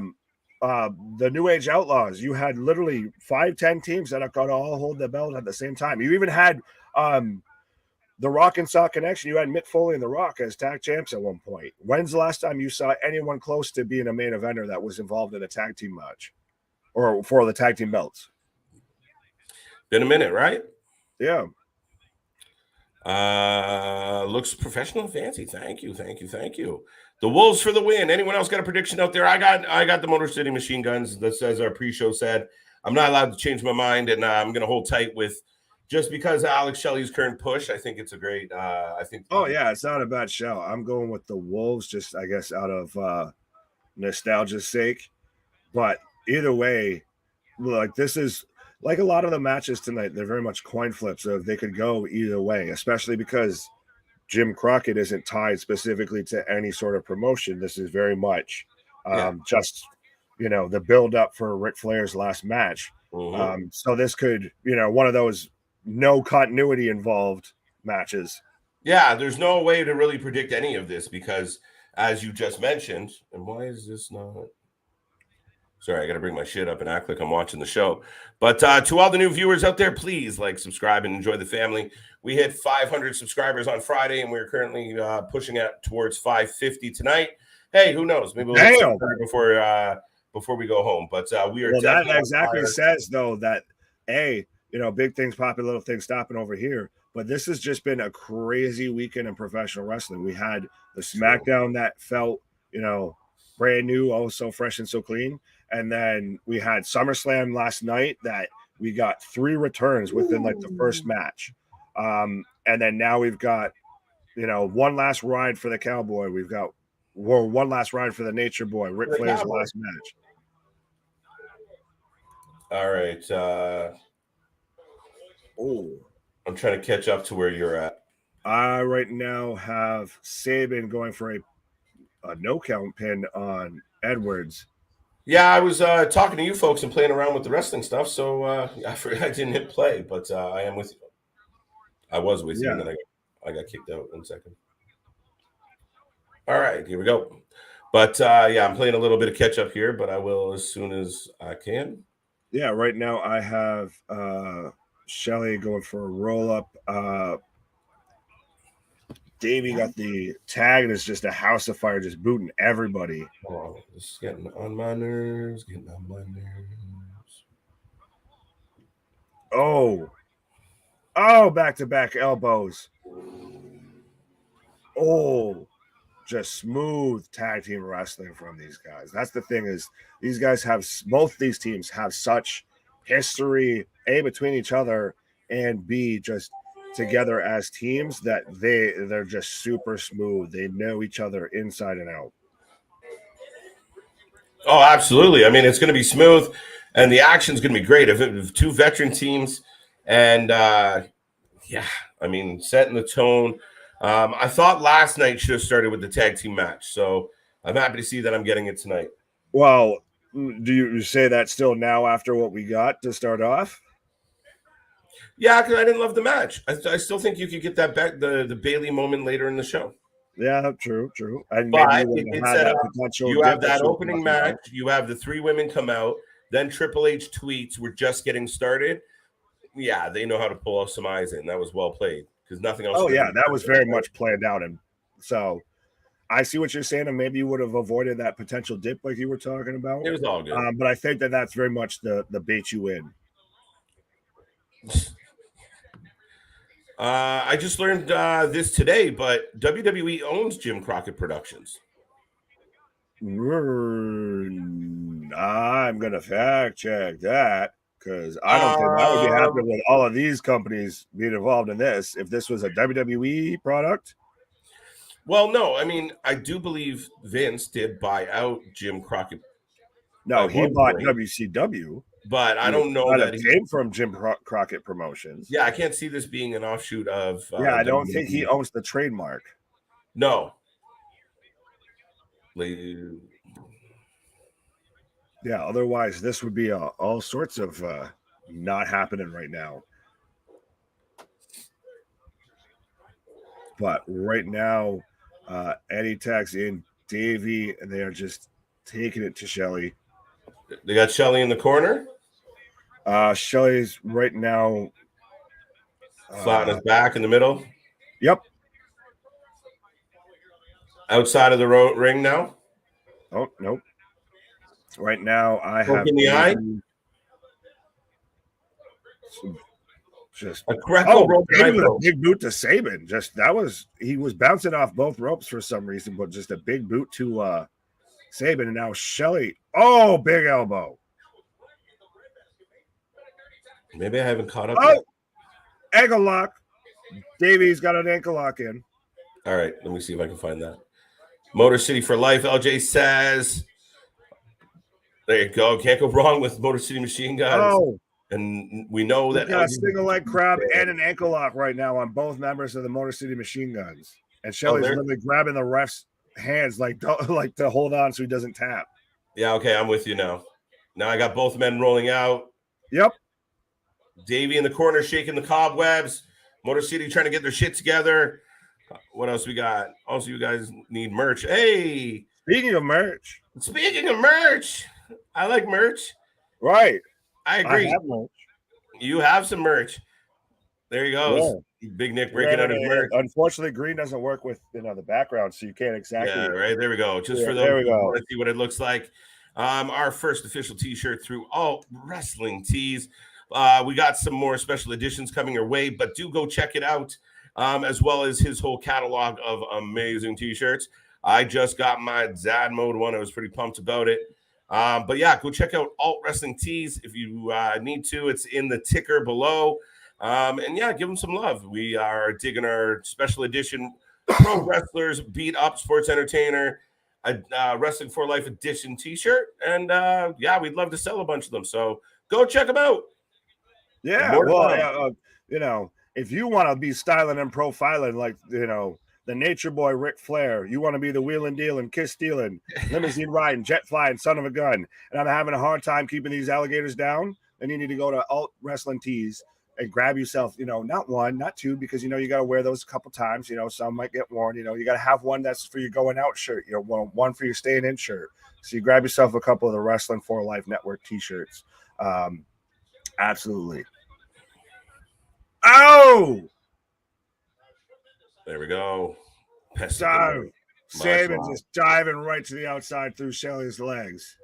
the New Age Outlaws. You had literally 5-10 teams that could all hold the belt at the same time. You even had the Rock and Sock Connection. You had Mick Foley and the Rock as tag champs at one point. When's the last time you saw anyone close to being a main eventer that was involved in a tag team match or for the tag team belts? Been a minute, right? Yeah. Looks professional and fancy. Thank you. The Wolves for the win. Anyone else got a prediction out there? I got the Motor City Machine Guns. That's as our pre-show said. I'm not allowed to change my mind, and I'm gonna hold tight with just because of Alex Shelley's current push. I think it's a great. It's not a bad show. I'm going with the Wolves, just I guess out of nostalgia's sake. But either way, like this is. Like a lot of the matches tonight, they're very much coin flips. So they could go either way, especially because Jim Crockett isn't tied specifically to any sort of promotion. This is very much just, the build up for RIC Flair's last match. Mm-hmm. So this could, one of those no continuity involved matches. Yeah, there's no way to really predict any of this because, as you just mentioned, and why is this not... Sorry, I got to bring my shit up and act like I'm watching the show. But to all the new viewers out there, please like, subscribe, and enjoy the family. We hit 500 subscribers on Friday, and we're currently pushing out towards 550 tonight. Hey, who knows? Maybe we'll before we go home. But we are. Well, that exactly says though that big things popping, little things stopping over here. But this has just been a crazy weekend in professional wrestling. We had the SmackDown that felt brand new, oh so fresh and so clean. And then we had SummerSlam last night that we got 3 returns within like the first match. And then now we've got, one last ride for the Cowboy. We've got one last ride for the Nature Boy, RIC Flair's last match. All right. I'm trying to catch up to where you're at. I right now have Sabin going for a no count pin on Edwards. Yeah, I was talking to you folks and playing around with the wrestling stuff, so I didn't hit play, but I am with you. I was with you, and then I got kicked out. 1 second. All right, here we go. But yeah, I'm playing a little bit of catch up here, but I will as soon as I can. Yeah, right now I have Shelly going for a roll up. Davey got the tag, and it's just a house of fire, just booting everybody. Oh, this is getting on my nerves. Getting on my nerves. Oh, back-to-back elbows. Oh, just smooth tag team wrestling from these guys. That's the thing, is these guys have, both these teams have such history, A, between each other, and B, just together as teams, that they're just super smooth. They know each other inside and out. Oh, absolutely. I mean, it's going to be smooth, and the action's going to be great. If two veteran teams, and yeah, I mean, setting the tone. I thought last night should have started with the tag team match, so I'm happy to see that I'm getting it tonight. Well, do you say that still now after what we got to start off? Yeah, because I didn't love the match. I still think you could get that back, the Bailey moment later in the show. Yeah, true. And but maybe it set up, you have that opening match. You have the 3 women come out. Then Triple H tweets, "We're just getting started." Yeah, they know how to pull off some eyes in. That was well played because nothing else. Oh yeah, that was very much planned out, and so I see what you're saying, and maybe you would have avoided that potential dip like you were talking about. It was all good, but I think that's very much the bait you in. I just learned this today, but WWE owns Jim Crockett Productions. I'm gonna fact check that, because I don't think that would be happening with all of these companies being involved in this. If this was a WWE product, well, no, I mean, I do believe Vince did buy out Jim Crockett. No, he bought WCW, but I don't know that he came from Jim Crockett Promotions. Yeah, I can't see this being an offshoot of. Yeah, I don't think he owns the trademark. No. Yeah, otherwise this would be all sorts of not happening right now. But right now, Eddie tags in Davey, and they are just taking it to Shelly. They got Shelly in the corner. Shelly's right now flat on his back in the middle. Yep. Outside of the ring now. Oh, nope. Right now, I have in the eye. Just a Greco rope with a big boot to Sabin. He was bouncing off both ropes for some reason, but just a big boot to Sabin, and now Shelly. Oh, big elbow. Maybe I haven't caught up. Oh, yet. Ankle lock. Davey's got an ankle lock in. All right, let me see if I can find that. Motor City for life. LJ says. There you go. Can't go wrong with Motor City Machine Guns. Oh. And we know that got a single leg crab and an ankle lock right now on both members of the Motor City Machine Guns. And Shelly's literally grabbing the ref's hands like to hold on so he doesn't tap. Yeah, okay, I'm with you now. Now I got both men rolling out. Yep. Davey in the corner shaking the cobwebs. Motor City trying to get their shit together. What else we got? Also, you guys need merch. Hey. Speaking of merch. I like merch. Right. I agree. I have merch. You have some merch. There he goes. Yeah. Big Nick breaking out his merch. Unfortunately, green doesn't work with the background, so you can't exactly. Yeah, right. There we go. Just for those who want to see what it looks like. Our first official T-shirt through All Wrestling Tees. We got some more special editions coming your way, but do go check it out, as well as his whole catalog of amazing T-shirts. I just got my Zad Mode one. I was pretty pumped about it. But yeah, go check out Alt Wrestling Tees if you need to. It's in the ticker below. And yeah, give them some love. We are digging our special edition Pro Wrestlers Beat Up Sports Entertainer Wrestling for Life edition T-shirt. And yeah, we'd love to sell a bunch of them. So go check them out. Yeah, well, if you want to be styling and profiling like, the nature boy RIC Flair, you want to be the wheeling, dealing, kiss stealing, limousine riding, jet flying, son of a gun, and I'm having a hard time keeping these alligators down, then you need to go to Alt Wrestling Tees. and grab yourself, not one, not two, because, you got to wear those a couple times. Some might get worn. You got to have one that's for your going out shirt, one for your staying in shirt. So you grab yourself a couple of the Wrasslin for Life Network t-shirts. Absolutely. Oh! There we go. Dive. Saban just diving right to the outside through Shelly's legs.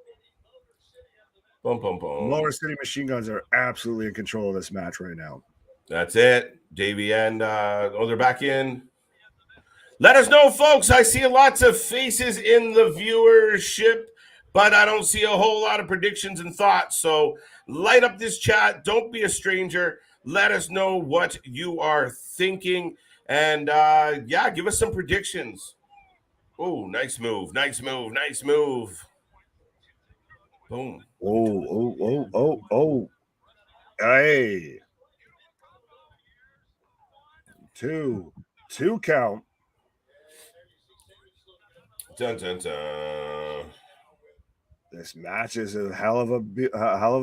Boom, boom, boom. Motor City Machine Guns are absolutely in control of this match right now. That's it. Davey and they're back in. Let us know, folks. I see lots of faces in the viewership, but I don't see a whole lot of predictions and thoughts. So light up this chat. Don't be a stranger. Let us know what you are thinking. And, give us some predictions. Oh, nice move. Nice move. Nice move. Boom. Oh. Hey. Two count. Dun, dun, dun. This match is a hell of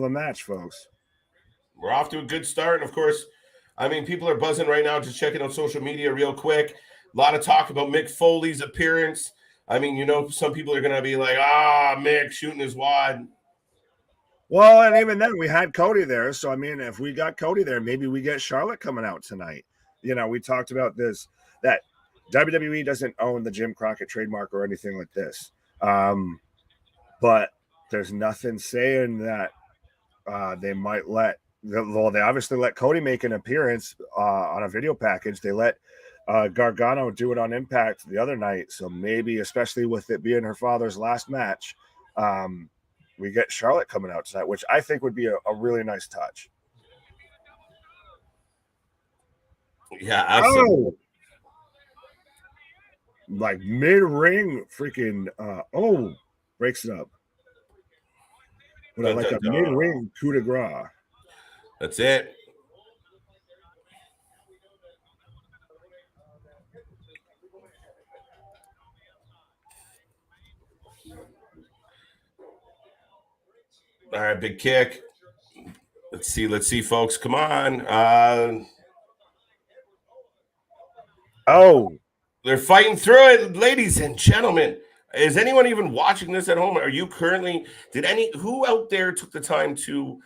a match, folks. We're off to a good start. And of course, people are buzzing right now, just checking on social media real quick. A lot of talk about Mick Foley's appearance. Some people are going to be like, Mick shooting his wad. Well, and even then, we had Cody there. So, if we got Cody there, maybe we get Charlotte coming out tonight. We talked about this, that WWE doesn't own the Jim Crockett trademark or anything like this. But there's nothing saying that they might they obviously let Cody make an appearance on a video package. They let Gargano do it on Impact the other night. So maybe, especially with it being her father's last match, we get Charlotte coming out tonight, which I think would be a really nice touch. Yeah, absolutely. Oh! Like mid-ring freaking breaks it up. But like a mid-ring coup de grace. That's it. All right, big kick. Let's see, folks. Come on. They're fighting through it, ladies and gentlemen. Is anyone even watching this at home? Are you currently? Who out there took the time to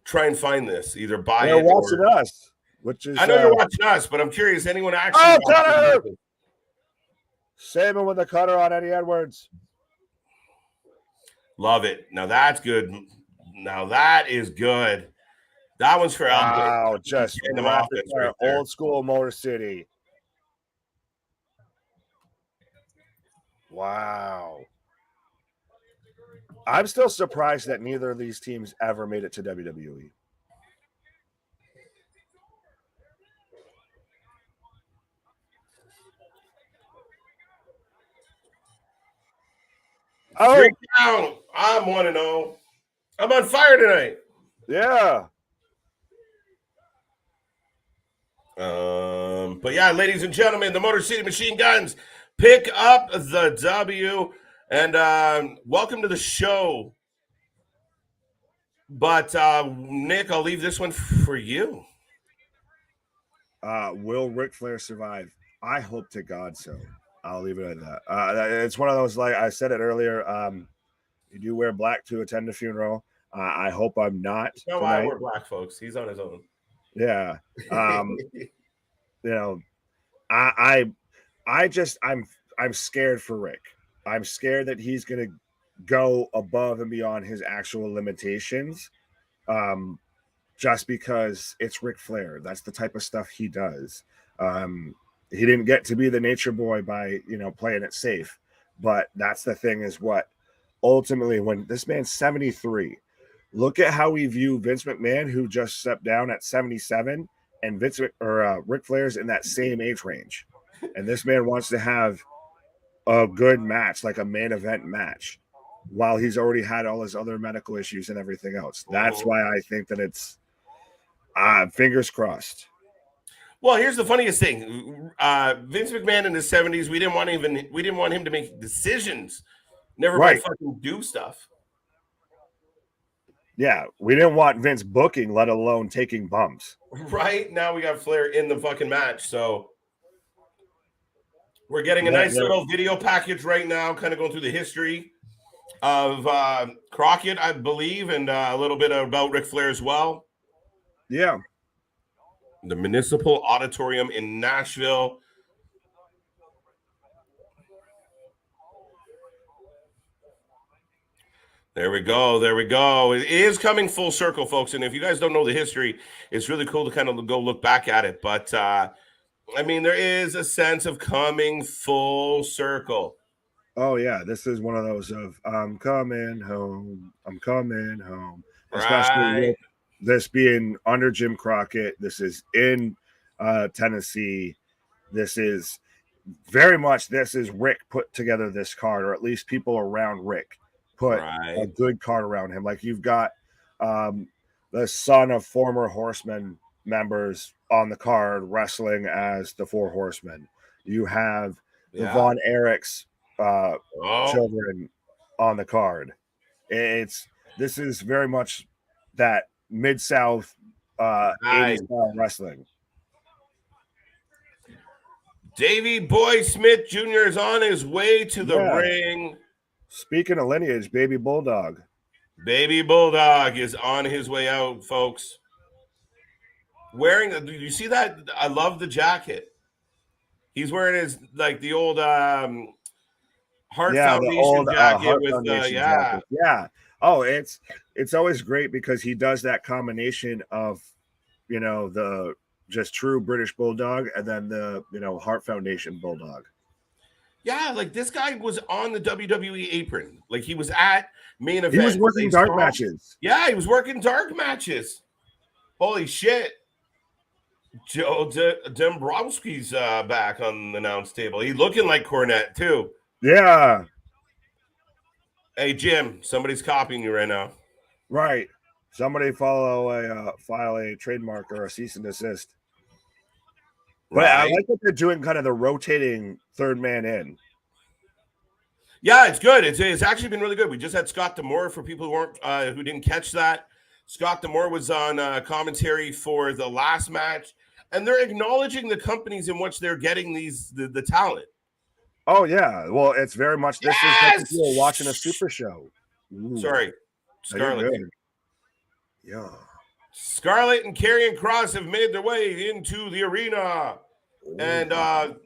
try and find this? Either buy They're it. Watching us, which is. I know you're watching us, but I'm curious. Anyone actually? Oh, cutter! Saban with the cutter on Eddie Edwards. Love it. Now that's good. Now that is good. That one's for Wow, just rapid fire, right, old school Motor City. Wow. I'm still surprised that neither of these teams ever made it to WWE. Oh, down. I'm 1-0. I'm on fire tonight. Yeah. But yeah, ladies and gentlemen, the Motor City Machine Guns pick up the W, and welcome to the show. But Nick, I'll leave this one for you. Will Ric Flair survive? I hope to God so. I'll leave it at that. It's one of those, like I said it earlier. You do wear black to attend a funeral. I hope I'm not. No, I wear black, folks. He's on his own. Yeah. I'm scared for Rick. I'm scared that he's gonna go above and beyond his actual limitations. Just because it's Ric Flair. That's the type of stuff he does. He didn't get to be the nature boy by, playing it safe. But that's the thing, is what ultimately, when this man's 73, look at how we view Vince McMahon, who just stepped down at 77, and Ric Flair's in that same age range. And this man wants to have a good match, like a main event match, while he's already had all his other medical issues and everything else. That's why I think that it's fingers crossed. Well, here's the funniest thing. Vince McMahon in his 70s, we didn't want him to make decisions. Never mind fucking do stuff. Yeah, we didn't want Vince booking, let alone taking bumps. Right now, we got Flair in the fucking match, so we're getting a nice little video package right now, kind of going through the history of Crockett, I believe, and a little bit about Ric Flair as well. Yeah. The Municipal Auditorium in Nashville. There we go. There we go. It is coming full circle, folks. And if you guys don't know the history, it's really cool to kind of go look back at it. But, I mean, there is a sense of coming full circle. Oh, yeah. This is one of those of, I'm coming home. I'm coming home. Right. Especially with this being under Jim Crockett. This is in Tennessee. This is very much, this is Rick put together this card, or at least people around Rick put a good card around him. Like you've got the son of former Horsemen members on the card wrestling as the Four Horsemen. You have the Von Erichs children on the card. This is very much that Mid-South 80s style wrestling. Davey Boy Smith Jr. is on his way to the ring. Speaking of lineage, Baby Bulldog. Baby Bulldog is on his way out, folks. Do you see that? I love the jacket. He's wearing his, like, the old Heart Foundation jacket with jacket. Yeah. Oh, it's always great because he does that combination of, you know, the just true British Bulldog and then the, you know, Heart Foundation Bulldog. Yeah, like this guy was on the WWE apron. Like he was at main event. He was working dark matches. Yeah, he was working dark matches. Holy shit. Joe Dombrowski's back on the announce table. He's looking like Cornette too. Yeah. Hey, Jim, somebody's copying you right now. Right. Somebody file a trademark or a cease and desist. But I like that they're doing kind of the rotating third man in. Yeah, it's good. It's actually been really good. We just had Scott D'Amore for people who didn't catch that. Scott D'Amore was on commentary for the last match, and they're acknowledging the companies in which they're getting the talent. Oh yeah, well, it's very much this is like if you're watching a super show. Ooh. Sorry, Scarlett. Yeah. Scarlett and Karrion Kross have made their way into the arena. And,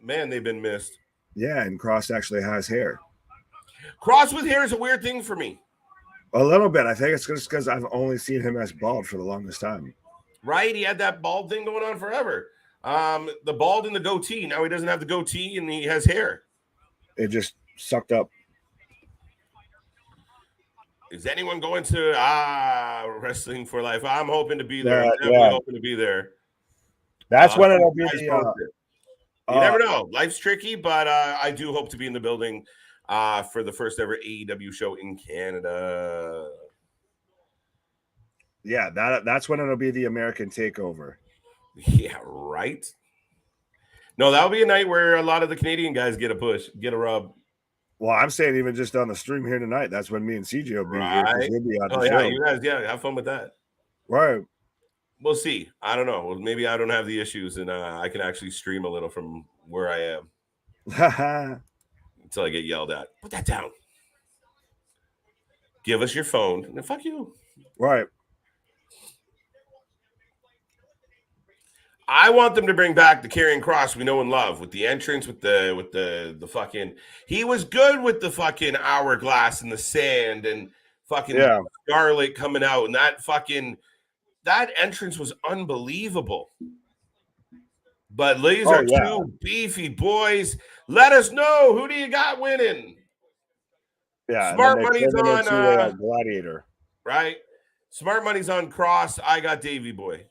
man, they've been missed. Yeah, and Kross actually has hair. Kross with hair is a weird thing for me. A little bit. I think it's just because I've only seen him as bald for the longest time. Right? He had that bald thing going on forever. The bald and the goatee. Now he doesn't have the goatee and he has hair. It just sucked up. Is anyone going to Wrestling for Life? I'm hoping to be there. I'm definitely hoping to be there. That's when it'll be. You never know. Life's tricky, but I do hope to be in the building for the first ever AEW show in Canada. Yeah, that's when it'll be the American Takeover. Yeah, right. No, that'll be a night where a lot of the Canadian guys get a push, get a rub. Well, I'm saying even just on the stream here tonight, that's when me and CJ will be here. We'll be on the show. You guys, have fun with that. Right. We'll see. I don't know. Maybe I don't have the issues and I can actually stream a little from where I am. Until I get yelled at. Put that down. Give us your phone. And fuck you. Right. I want them to bring back the Karrion Kross we know and love with the entrance, with the fucking. He was good with the fucking hourglass in the sand and fucking Scarlet coming out, and that entrance was unbelievable. But these are two beefy boys. Let us know, who do you got winning? Yeah, Smart money's on Gladiator. Right? Smart money's on Kross. I got Davey Boy.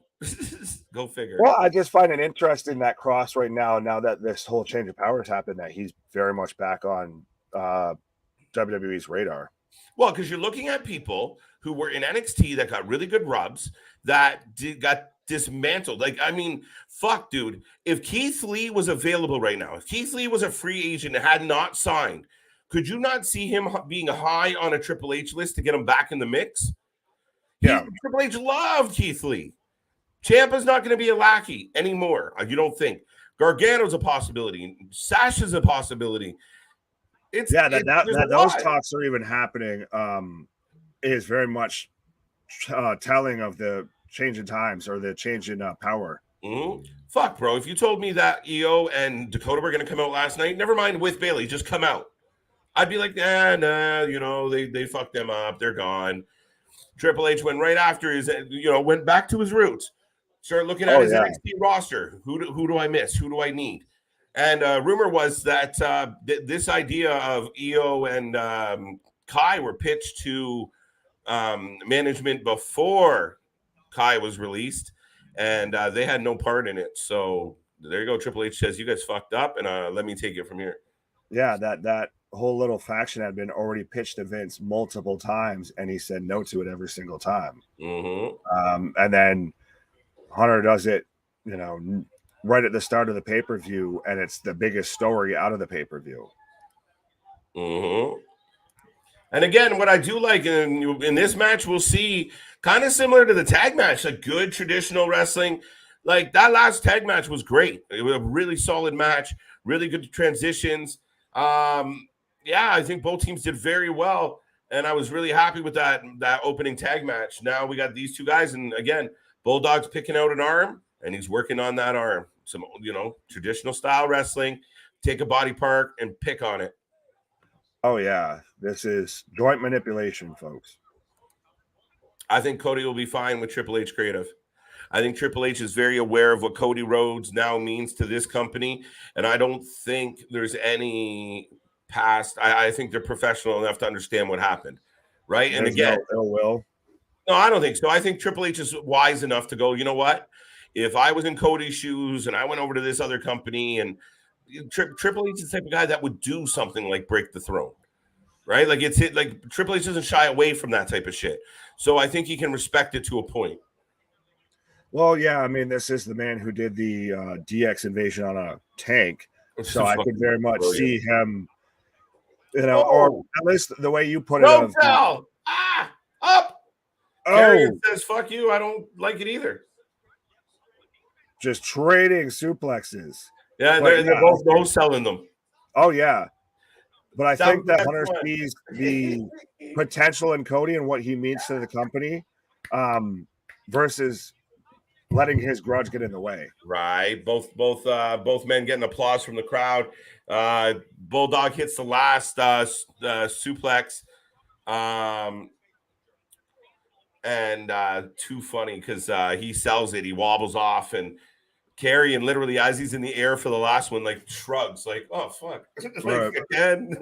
Go figure. Well, I just find it interesting that Kross right now that this whole change of powers happened, that he's very much back on WWE's radar. Well, because you're looking at people who were in NXT that got really good rubs that got dismantled. Like, I mean, fuck, dude. If Keith Lee was available right now, if Keith Lee was a free agent and had not signed, could you not see him being high on a Triple H list to get him back in the mix? Triple H loved Keith Lee. Ciampa's not going to be a lackey anymore. You don't think? Gargano's a possibility. Sasha's a possibility. Those talks are even happening. Is very much telling of the change in times or the change in power. Mm-hmm. Fuck, bro. If you told me that EO and Dakota were going to come out last night, never mind with Bailey, just come out, I'd be like, nah, you know, they fucked them up. They're gone. Triple H went right after his, went back to his roots. Started looking at his NXT roster. Who do I miss? Who do I need? And rumor was that this idea of EO and Kai were pitched to management before Kai was released, and they had no part in it. So there you go. Triple H says, you guys fucked up, and let me take it from here. Yeah, that whole little faction had been already pitched to Vince multiple times, and he said no to it every single time. Mm-hmm. And then Hunter does it, right at the start of the pay-per-view, and it's the biggest story out of the pay-per-view. Mm-hmm. And again, what I do like in this match, we'll see kind of similar to the tag match, like good traditional wrestling. Like that last tag match was great. It was a really solid match, really good transitions. I think both teams did very well, and I was really happy with that opening tag match. Now we got these two guys, and again, Bulldog's picking out an arm, and he's working on that arm. Some, traditional style wrestling. Take a body part and pick on it. Oh, yeah. This is joint manipulation, folks. I think Cody will be fine with Triple H creative. I think Triple H is very aware of what Cody Rhodes now means to this company, and I don't think there's any past. I think they're professional enough to understand what happened, right? There's and again, no ill will. No, I don't think so. I think Triple H is wise enough to go, you know what? If I was in Cody's shoes and I went over to this other company, and Triple H is the type of guy that would do something like break the throne, right? Like like Triple H doesn't shy away from that type of shit. So I think he can respect it to a point. Well, yeah, I mean, this is the man who did the DX invasion on a tank. So I could very much see him, or at least the way you put it. Up. Carrion says, fuck you. I don't like it either. Just trading suplexes. Yeah, they're both selling them. Oh, yeah. But I think that Hunter sees the potential in Cody and what he means to the company versus letting his grudge get in the way. Right. Both men getting applause from the crowd. Bulldog hits the last suplex. And too funny because he sells it. He wobbles off, and Carrion literally, as he's in the air for the last one, like shrugs, like, "Oh fuck!" Like again.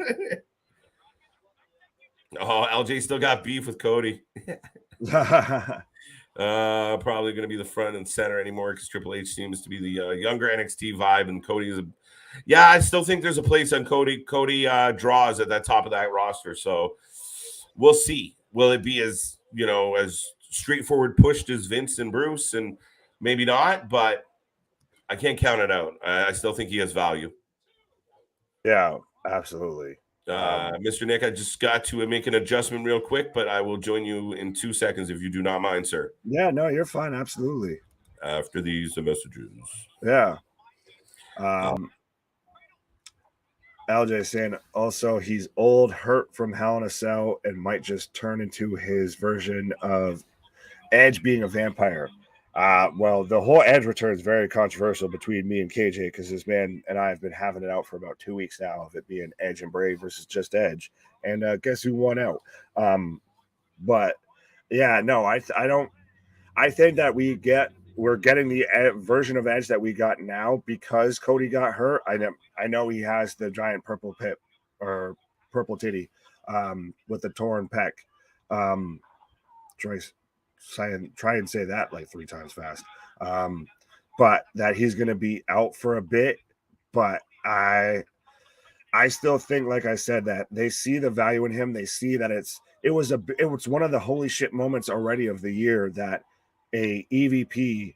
LJ still got beef with Cody. Probably going to be the front and center anymore because Triple H seems to be the younger NXT vibe, and Cody is I still think there's a place on Cody. Cody draws at that top of that roster, so we'll see. Will it be as as straightforward pushed as Vince and Bruce, and maybe not, but I can't count it out. I still think he has value. Yeah, absolutely. Mr. Nick, I just got to make an adjustment real quick, but I will join you in 2 seconds if you do not mind, sir. Yeah, no, you're fine. Absolutely. After these messages. Yeah. LJ saying also he's old, hurt from Hell in a Cell, and might just turn into his version of Edge being a vampire. Well, the whole Edge return is very controversial between me and KJ because this man and I have been having it out for about 2 weeks now of it being Edge and Bray versus just Edge, and guess who won out? But yeah, no, I don't. I think that we're getting the version of Edge that we got now because Cody got hurt. I know he has the giant purple pip or purple titty with the torn pec. Try and say that like 3 times fast. But that he's going to be out for a bit. But I still think, like I said, that they see the value in him. They see that it was one of the holy shit moments already of the year that a EVP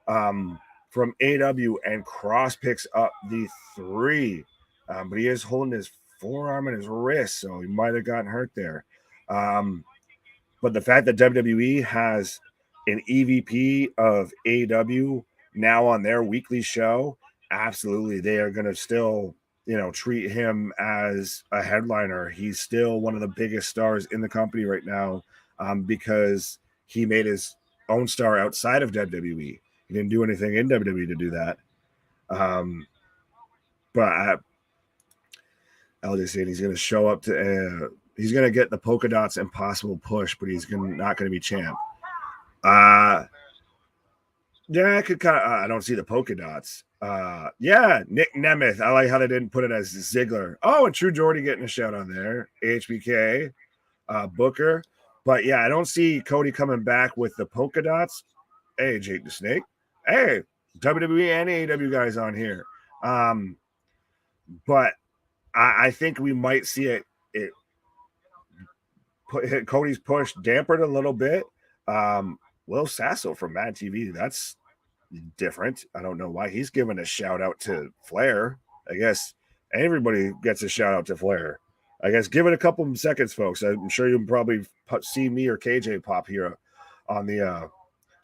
from AW and Kross picks up the 3. But he is holding his forearm and his wrist, so he might have gotten hurt there. But the fact that WWE has an EVP of AEW now on their weekly show, absolutely, they are going to still, treat him as a headliner. He's still one of the biggest stars in the company right now, because he made his own star outside of WWE. He didn't do anything in WWE to do that. But LJ said he's going to show up to. He's going to get the polka dots impossible push, but he's not going to be champ. Yeah, I could kind of. I don't see the polka dots. Yeah, Nick Nemeth. I like how they didn't put it as Ziggler. Oh, and True Jordy getting a shout on there. HBK, Booker. But yeah, I don't see Cody coming back with the polka dots. Hey, Jake the Snake. Hey, WWE and AEW guys on here. But I think we might see it hit Cody's push dampened a little bit. Will Sasso from Mad TV, that's different. I don't know why he's giving a shout out to Flair. I guess everybody gets a shout out to Flair. I guess give it a couple of seconds, folks. I'm sure you'll probably see me or KJ pop here on the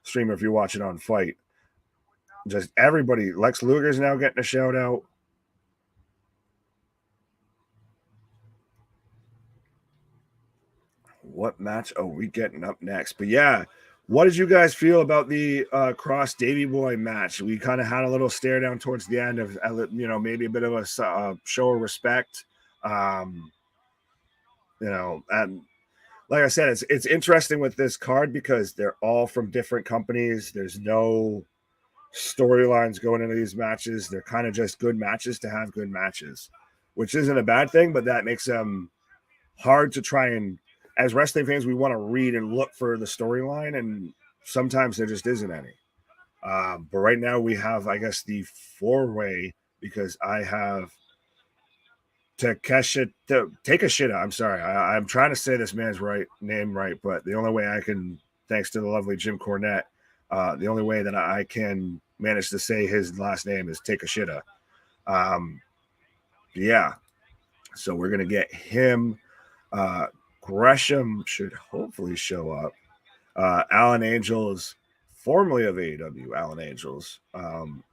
stream if you're watching on Fight. Just everybody. Lex Luger's now getting a shout out. What match are we getting up next? But yeah, what did you guys feel about the Kross Davey Boy match? We kind of had a little stare down towards the end of, maybe a bit of a show of respect. And like I said, it's interesting with this card because they're all from different companies. There's no storylines going into these matches. They're kind of just good matches to have good matches, which isn't a bad thing, but that makes them hard to try and, as wrestling fans, we want to read and look for the storyline, and sometimes there just isn't any. But right now we have, I guess, the four-way, because I have Takeshita. I'm sorry. I'm trying to say this man's name right, but the only way I can, thanks to the lovely Jim Cornette, the only way that I can manage to say his last name is Takeshita. Yeah. So we're going to get him. Gresham should hopefully show up. Alan Angels, formerly of AEW, Alan Angels,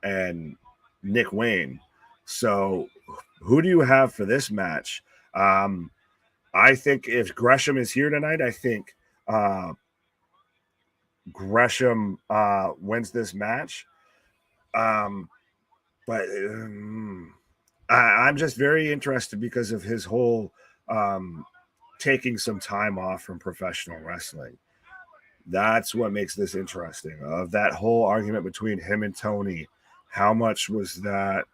and Nick Wayne. So who do you have for this match? I think if Gresham is here tonight, I think Gresham wins this match. But I'm just very interested because of his whole taking some time off from professional wrestling. That's what makes this interesting. Of that whole argument between him and Tony, how much was that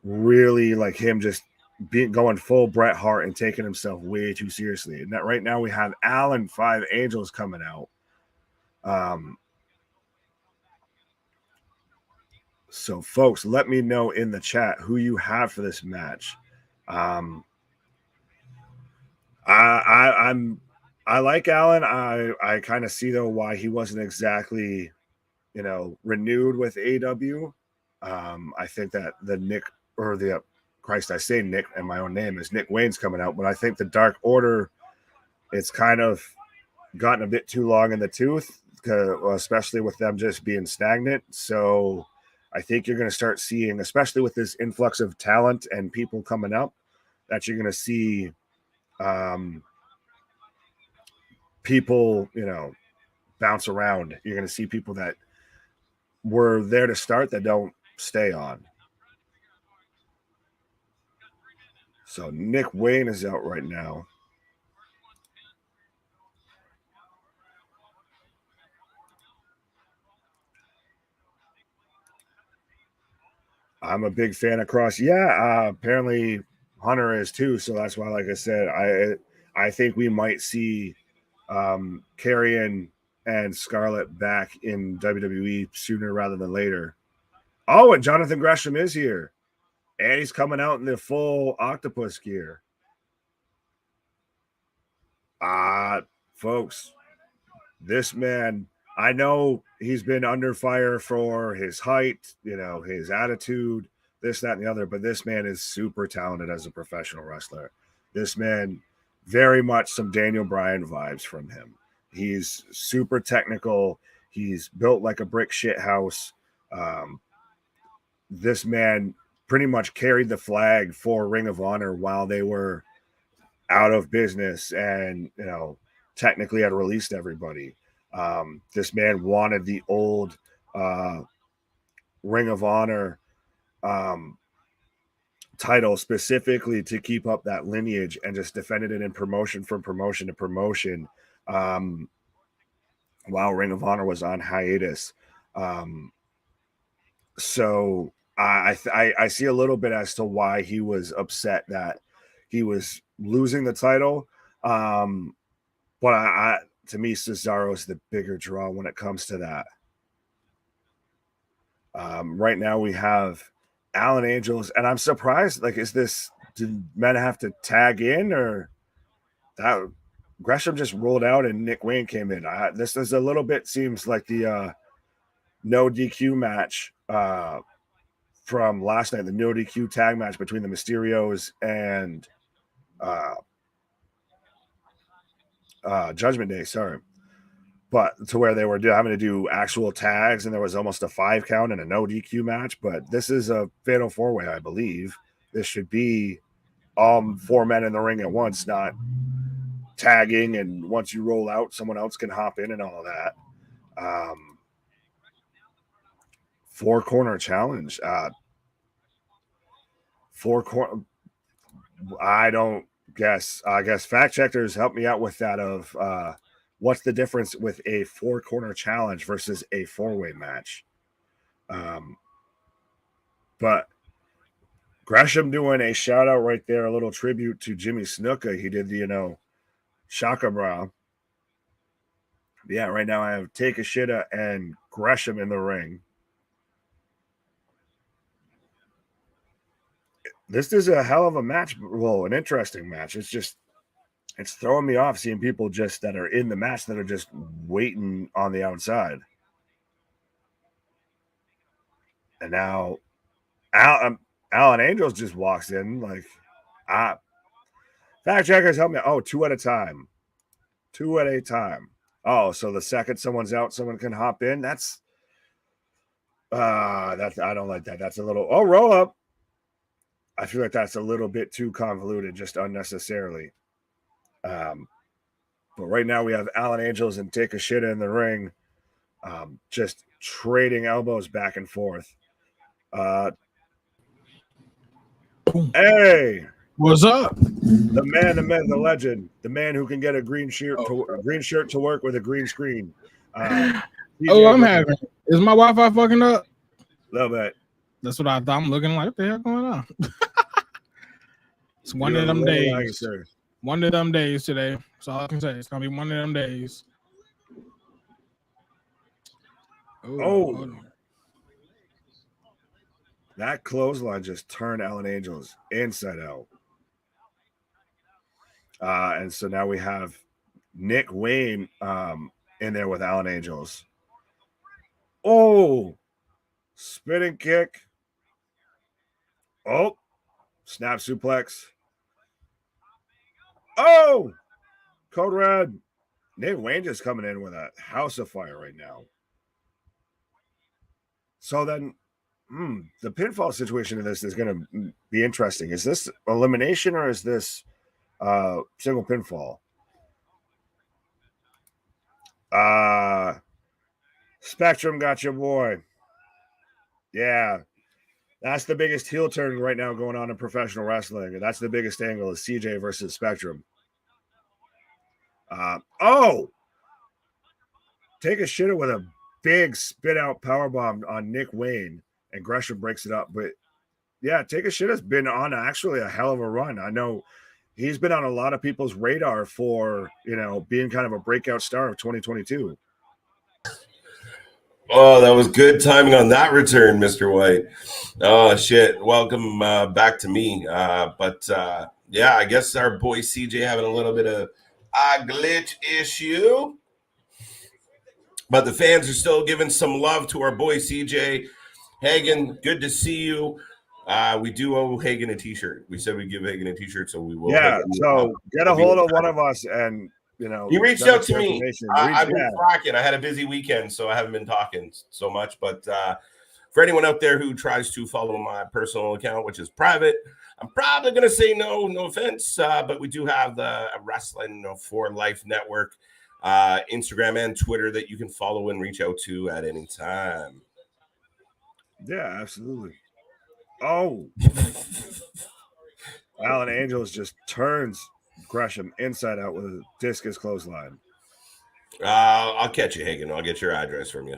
really like him just going full Bret Hart and taking himself way too seriously? And that right now we have Alan 5 Angels coming out. So folks, let me know in the chat who you have for this match. I like Alan. I kind of see though why he wasn't exactly, renewed with AEW. I think that I say Nick and my own name is Nick Wayne's coming out, but I think the Dark Order, it's kind of gotten a bit too long in the tooth, especially with them just being stagnant. So I think you're going to start seeing, especially with this influx of talent and people coming up, that you're going to see people, bounce around. You're going to see people that were there to start that don't stay on. So Nick Wayne is out right now. I'm a big fan of Kross. Yeah, apparently Hunter is too. So that's why, like I said, I think we might see Karrion and Scarlett back in WWE sooner rather than later. Oh, and Jonathan Gresham is here. And he's coming out in the full octopus gear. Folks, this man, I know he's been under fire for his height, his attitude, this, that, and the other, but this man is super talented as a professional wrestler. This man, very much some Daniel Bryan vibes from him. He's super technical. He's built like a brick shit house. This man pretty much carried the flag for Ring of Honor while they were out of business and, you know, technically had released everybody. This man wanted the old Ring of Honor title specifically to keep up that lineage, and just defended it in promotion from promotion to promotion while Ring of Honor was on hiatus. So I see a little bit as to why he was upset that he was losing the title. But to me, Cesaro is the bigger draw when it comes to that. Right now we have Alan Angels, and I'm surprised. Like, did men have to tag in, or that Gresham just rolled out and Nick Wayne came in? This is a little bit seems like the no DQ match from last night, the no DQ tag match between the Mysterios and Judgment Day. Sorry. But to where they were having to do actual tags, and there was almost a 5 count and a no DQ match. But this is a fatal 4-way, I believe. This should be 4 men in the ring at once, not tagging, and once you roll out, someone else can hop in and all of that. 4-corner challenge. 4-corner. I don't guess. I guess fact checkers help me out with that of what's the difference with a 4-corner challenge versus a 4-way match. But Gresham doing a shout out right there, a little tribute to Jimmy Snuka. He did the, Shaka Bra. Yeah, right now I have Takeshita and Gresham in the ring. This is a hell of a match. Well, an interesting match. It's throwing me off seeing people just that are in the match that are just waiting on the outside. And now Alan Angels just walks in like, fact checkers help me. Oh, 2 at a time. 2 at a time. Oh, so the second someone's out, someone can hop in. That's I don't like that. That's a little roll up. I feel like that's a little bit too convoluted, just unnecessarily. But right now we have Alan Angels and Takeshita in the ring, just trading elbows back and forth. Hey, what's up? The man, the myth, the legend, the man who can get a green shirt to work with a green screen. I'm having. Is my Wi-Fi fucking up? A little bit. That's what I thought. I'm looking like, what the hell going on? It's one of them days. One of them days today. That's all I can say. It's gonna be one of them days. Oh. That clothesline just turned Alan Angels inside out. And so now we have Nick Wayne in there with Alan Angels. Oh, spinning kick. Oh, snap suplex. Oh, code red. Nick Wayne just coming in with a house of fire right now. So then, the pinfall situation in this is going to be interesting. Is this elimination or is this single pinfall? Spectrum got your boy. Yeah. That's the biggest heel turn right now going on in professional wrestling. And that's the biggest angle is CJ versus Spectrum. Take a shit with a big spit out powerbomb on Nick Wayne, and Gresham breaks it up. But yeah, Take a Shit has been on actually a hell of a run. I know he's been on a lot of people's radar for, being kind of a breakout star of 2022. Oh, that was good timing on that return, Mr. White. Oh, shit. Welcome back to me. Yeah, I guess our boy CJ having a little bit of a glitch issue. But the fans are still giving some love to our boy CJ. Hagen, good to see you. We do owe Hagen a t-shirt. We said we'd give Hagen a t-shirt, so we will. Yeah, so get a hold of one of us and You reached out to me. I've been slacking. I had a busy weekend, so I haven't been talking so much. But for anyone out there who tries to follow my personal account, which is private, I'm probably going to say no offense. But we do have the Wrasslin for Life Network, Instagram and Twitter that you can follow and reach out to at any time. Yeah, absolutely. Oh. Alan Angels just turns Gresham inside out with a discus clothesline. I'll catch you, Hagen. I'll get your address from you.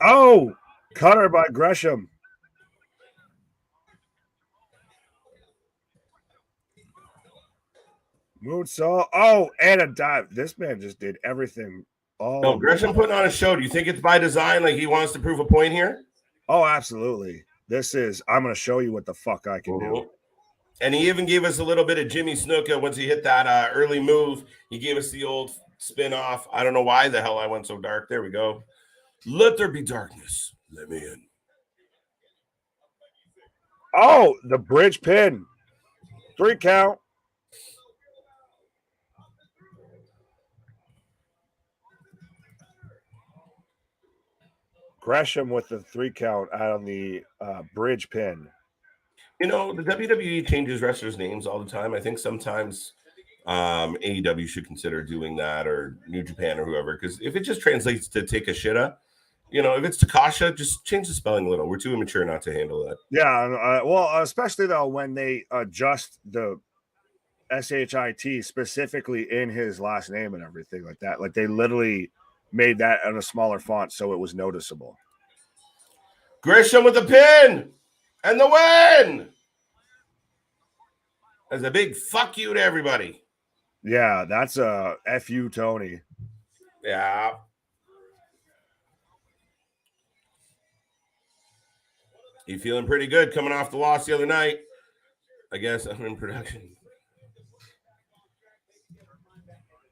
Oh, cutter by Gresham. Moonsault. Oh, and a dive. This man just did everything. Oh, no, Gresham putting on a show. Do you think it's by design? Like he wants to prove a point here? Oh, absolutely. This is, I'm going to show you what the fuck I can do. And he even gave us a little bit of Jimmy Snuka once he hit that early move. He gave us the old spin off. I don't know why the hell I went so dark. There we go. Let there be darkness. Let me in. Oh, the bridge pin. 3 count. Gresham with the 3 count out on the bridge pin. The WWE changes wrestlers' names all the time. I think sometimes AEW should consider doing that, or New Japan or whoever, because if it just translates to take a shitta, if it's Takasha, just change the spelling a little. We're too immature not to handle that. Yeah, well, especially though when they adjust the SHIT specifically in his last name and everything like that. Like they literally made that on a smaller font so it was noticeable. Gresham with the pin and the win. That's a big fuck you to everybody. Yeah, that's a F-U, Tony. Yeah. You feeling pretty good coming off the loss the other night? I guess I'm in production.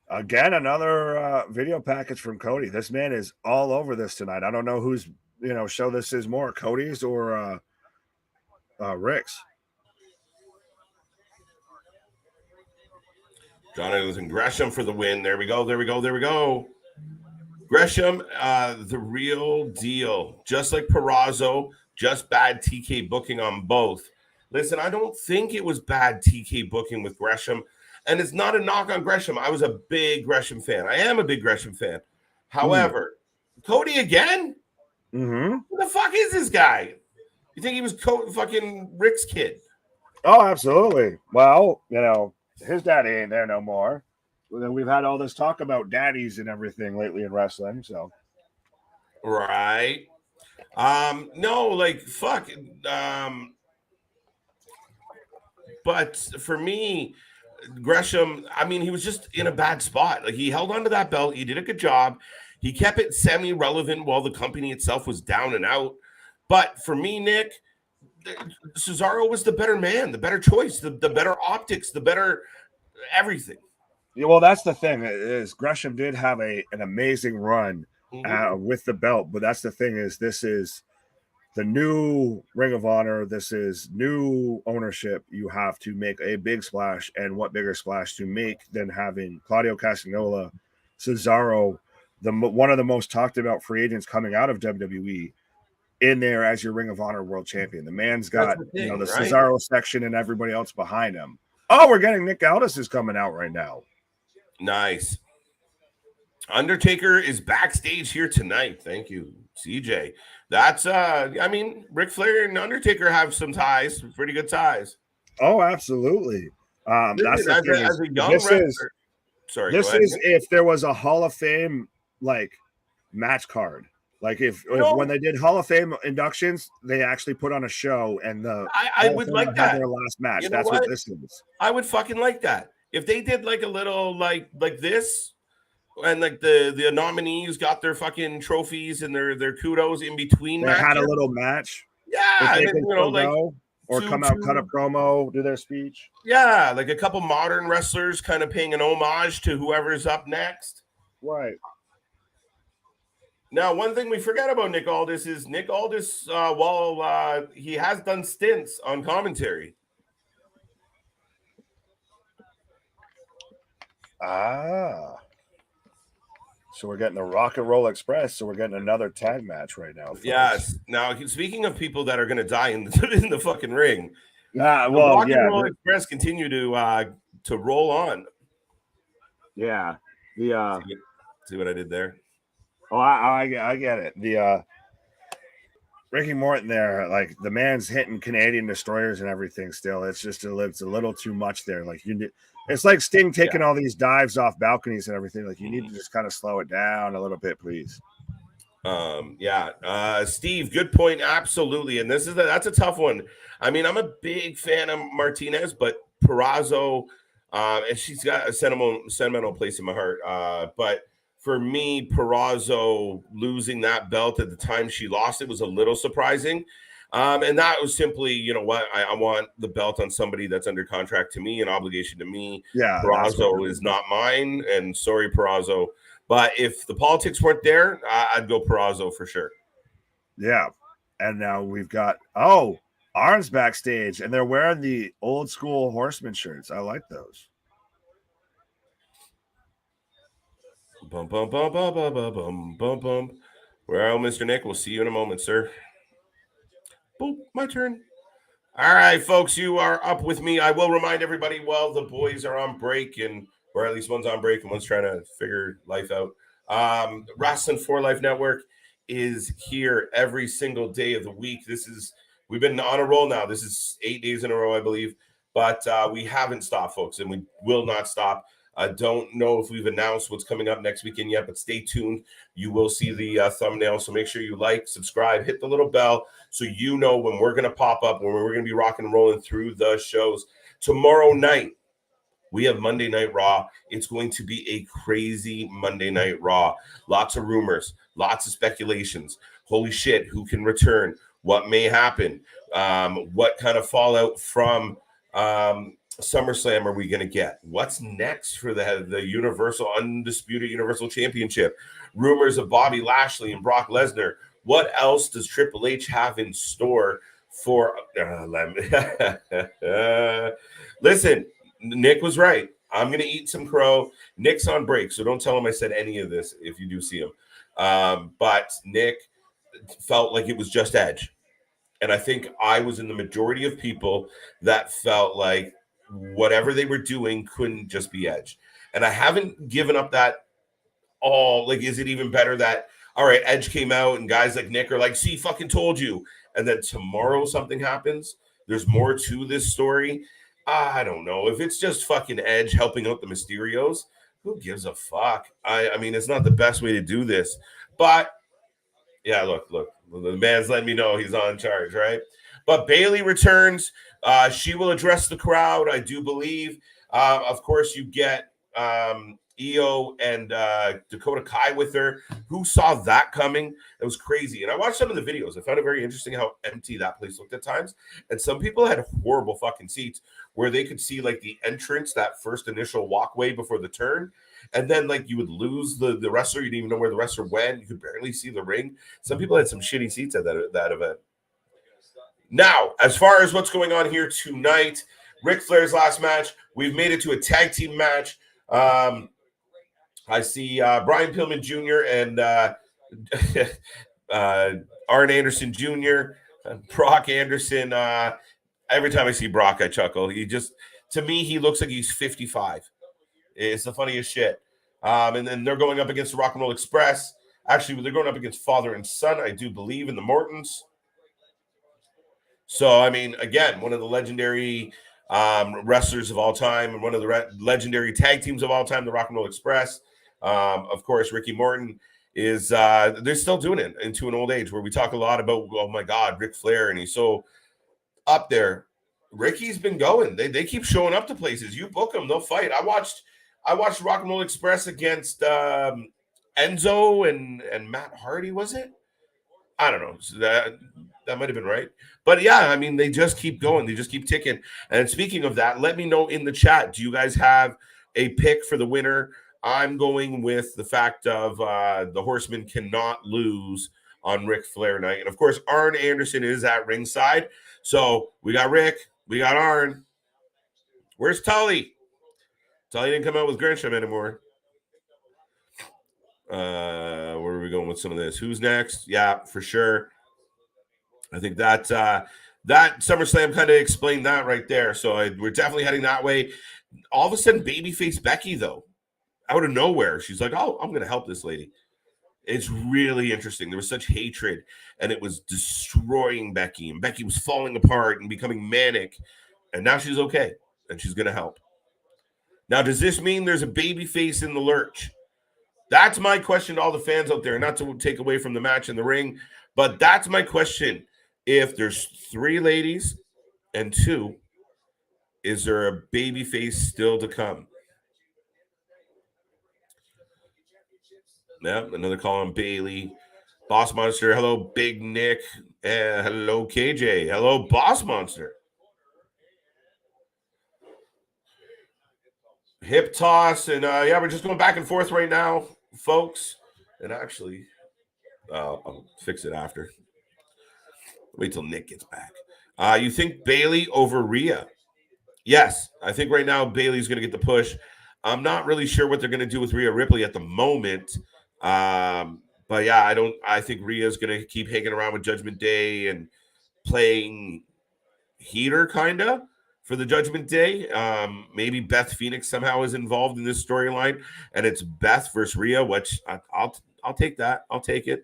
Again, another video package from Cody. This man is all over this tonight. I don't know who's, show this is more, Cody's or Rick's. Jonathan Gresham for the win. There we go. There we go. There we go. Gresham, the real deal. Just like Purrazzo, just bad TK booking on both. Listen, I don't think it was bad TK booking with Gresham. And it's not a knock on Gresham. I was a big Gresham fan. I am a big Gresham fan. However, Cody again? Mm-hmm. Who the fuck is this guy? You think he was fucking Rick's kid? Oh, absolutely. Well, his daddy ain't there no more. We've had all this talk about daddies and everything lately in wrestling, so. Right. No, like, fuck. But for me, Gresham, I mean, he was just in a bad spot. Like, he held onto that belt. He did a good job. He kept it semi-relevant while the company itself was down and out. But for me, Nick, Cesaro was the better man, the better choice, the better optics, the better everything. Yeah, well, that's the thing is Gresham did have an amazing run with the belt, but that's the thing is this is the new Ring of Honor. This is new ownership. You have to make a big splash, and what bigger splash to make than having Claudio Castagnoli, Cesaro, one of the most talked about free agents coming out of WWE, in there as your Ring of Honor World Champion. The man's got the right? Cesaro section and everybody else behind him. Oh, we're getting Nick Aldis is coming out right now. Nice. Undertaker is backstage here tonight. Thank you, CJ. That's I mean, Ric Flair and Undertaker have some ties, pretty good ties. Oh, absolutely. That's the thing as a young wrestler. Sorry, this is if there was a Hall of Fame like match card. Like if when they did Hall of Fame inductions, they actually put on a show and I would like that. Their last match. That's what this is. I would fucking like that. If they did like a little like this, and like the nominees got their fucking trophies and their kudos in between. They had a little match. Yeah, and then, like or come out, cut a promo, do their speech. Yeah, like a couple modern wrestlers kind of paying an homage to whoever's up next. Right. Now, one thing we forget about Nick Aldis is Nick Aldis, while he has done stints on commentary. So we're getting the Rock and Roll Express. So we're getting another tag match right now. Folks. Yes. Now, speaking of people that are going to die in the fucking ring, well, Rock yeah, and Roll Express continue to roll on. Yeah. See what I did there? Oh, I get it. The Ricky Morton there, like the man's hitting Canadian destroyers and everything. Still, it's just it's a little too much there. Like it's like Sting taking all these dives off balconies and everything. Like you need to just kind of slow it down a little bit, please. Steve, good point. Absolutely, and that's a tough one. I mean, I'm a big fan of Martinez, but Purrazzo, and she's got a sentimental place in my heart. But for me, Purrazzo losing that belt at the time she lost it was a little surprising. And that was simply, you know what, I want the belt on somebody that's under contract to me, an obligation to me. Yeah, Purrazzo is not mine, and sorry, Purrazzo. But if the politics weren't there, I'd go Purrazzo for sure. Yeah. And now we've got, Arn's backstage, and they're wearing the old school Horseman shirts. I like those. Bum, bum, bum, bum, bum, bum, bum, bum, bum. Well, Mr. Nick, we'll see you in a moment, sir. Boop, my turn. All right, folks, you are up with me. I will remind everybody while the boys are on break, or at least one's on break and one's trying to figure life out. Wrasslin for Life Network is here every single day of the week. We've been on a roll now. This is 8 days in a row, I believe, but we haven't stopped, folks, and we will not stop. I don't know if we've announced what's coming up next weekend yet, but stay tuned. You will see the thumbnail, so make sure you like, subscribe, hit the little bell so you know when we're going to pop up, when we're going to be rocking and rolling through the shows. Tomorrow night, we have Monday Night Raw. It's going to be a crazy Monday Night Raw. Lots of rumors, lots of speculations. Holy shit, who can return? What may happen? What kind of fallout from SummerSlam are we going to get? What's next for the undisputed Universal Championship? Rumors of Bobby Lashley and Brock Lesnar. What else does Triple H have in store for? Listen, Nick was right. I'm going to eat some crow. Nick's on break, so don't tell him I said any of this if you do see him. But Nick felt like it was just Edge. And I think I was in the majority of people that felt like whatever they were doing couldn't just be Edge. And I haven't given up that all. Like, is it even better that, all right, Edge came out and guys like Nick are like, see, fucking told you. And then tomorrow something happens. There's more to this story. I don't know. If it's just fucking Edge helping out the Mysterios, who gives a fuck? I mean, it's not the best way to do this. But, yeah, look. The man's letting me know he's on charge, right? But Bayley returns. She will address the crowd, I do believe. Of course, you get Io and Dakota Kai with her. Who saw that coming? It was crazy. And I watched some of the videos. I found it very interesting how empty that place looked at times. And some people had horrible fucking seats where they could see like the entrance, that first initial walkway before the turn. And then like you would lose the wrestler. You didn't even know where the wrestler went. You could barely see the ring. Some people had some shitty seats at that event. Now, as far as what's going on here tonight, RIC Flair's last match. We've made it to a tag team match. I see Brian Pillman Jr. and Arn Anderson Jr., Brock Anderson. Every time I see Brock, I chuckle. To me, he looks like he's 55. It's the funniest shit. And then they're going up against the Rock and Roll Express. Actually, they're going up against father and son, I do believe, in the Mortons. So, I mean, again, one of the legendary wrestlers of all time and one of the legendary tag teams of all time, the Rock and Roll Express. Of course, Ricky Morton is they're still doing it into an old age where we talk a lot about, oh my God, Ric Flair, and he's so up there. Ricky's been going. They keep showing up to places. You book them, they'll fight. I watched Rock and Roll Express against Enzo and Matt Hardy, was it? I don't know. So that might have been right. But yeah, I mean, they just keep going. They just keep ticking. And speaking of that, let me know in the chat. Do you guys have a pick for the winner I'm going with the fact of the Horsemen cannot lose on Ric Flair night. And, of course, Arn Anderson is at ringside. So we got Rick. We got Arn. Where's Tully? Tully didn't come out with Grisham anymore. Where are we going with some of this? Who's next? Yeah, for sure. I think that that SummerSlam kind of explained that right there. So we're definitely heading that way. All of a sudden, babyface Becky, though, out of nowhere, she's like, oh, I'm going to help this lady. It's really interesting. There was such hatred, and it was destroying Becky, and Becky was falling apart and becoming manic, and now she's okay, and she's going to help. Now, does this mean there's a babyface in the lurch? That's my question to all the fans out there, not to take away from the match in the ring, but that's my question. If there's 3 ladies and 2, is there a babyface still to come? Yeah, another call on Bailey. Boss Monster, hello, Big Nick. Hello, KJ. Hello, Boss Monster. Hip toss, and yeah, we're just going back and forth right now, folks. And actually, I'll fix it after. Wait till Nick gets back. You think Bailey over Rhea? Yes, I think right now Bailey's going to get the push. I'm not really sure what they're going to do with Rhea Ripley at the moment. But yeah, I think Rhea's going to keep hanging around with Judgment Day and playing heater kind of for the Judgment Day. Maybe Beth Phoenix somehow is involved in this storyline, and it's Beth versus Rhea, which I'll take that. I'll take it.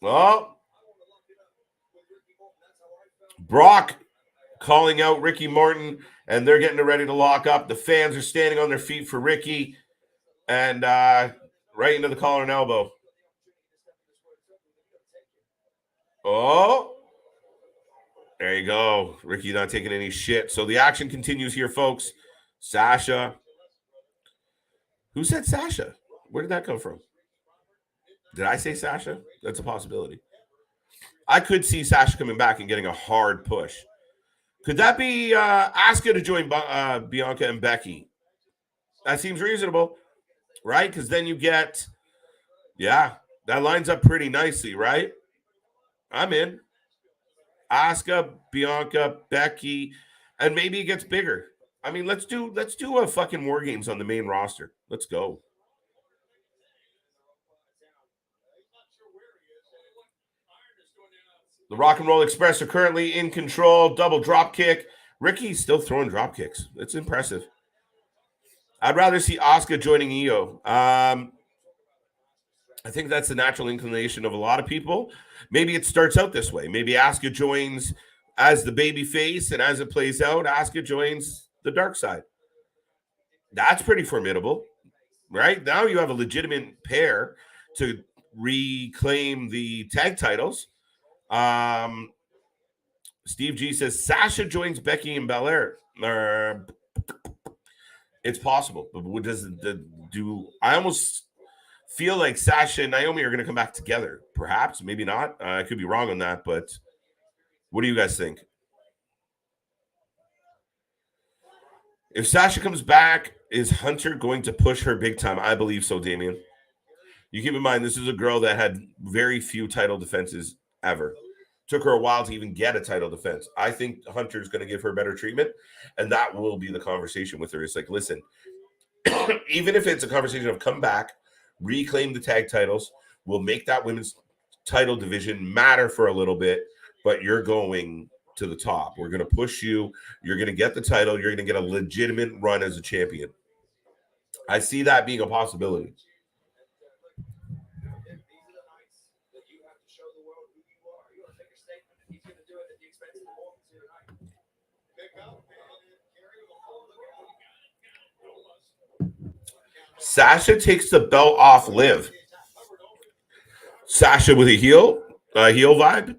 Well, Brock calling out Ricky Morton, and they're getting ready to lock up. The fans are standing on their feet for Ricky, and right into the collar and elbow. Oh, there you go. Ricky not taking any shit. So the action continues here, folks. Sasha. Who said Sasha? Where did that come from? Did I say Sasha? That's a possibility. I could see Sasha coming back and getting a hard push. Could that be Asuka to join Bianca and Becky? That seems reasonable, right? Because then you get, yeah, that lines up pretty nicely, right? I'm in. Asuka, Bianca, Becky, and maybe it gets bigger. I mean, let's do a fucking War Games on the main roster. Let's go. The Rock and Roll Express are currently in control. Double drop kick. Ricky's still throwing drop kicks. It's impressive. I'd rather see Asuka joining Io. I think that's the natural inclination of a lot of people. Maybe it starts out this way. Maybe Asuka joins as the baby face, and as it plays out, Asuka joins the dark side. That's pretty formidable, right? Now you have a legitimate pair to reclaim the tag titles. Steve G says Sasha joins Becky and Belair. It's possible, but what does it do? I almost feel like Sasha and Naomi are going to come back together. Perhaps, maybe not. I could be wrong on that, but what do you guys think? If Sasha comes back, is Hunter going to push her big time? I believe so, Damian. You keep in mind, this is a girl that had very few title defenses ever. Took her a while to even get a title defense. I think Hunter's going to give her better treatment, and that will be the conversation with her. It's like, listen, even if it's a conversation of come back, reclaim the tag titles, we'll make that women's title division matter for a little bit, but you're going to the top. We're going to push you. You're going to get the title. You're going to get a legitimate run as a champion. I see that being a possibility. Sasha takes the belt off Liv. Sasha with a heel vibe.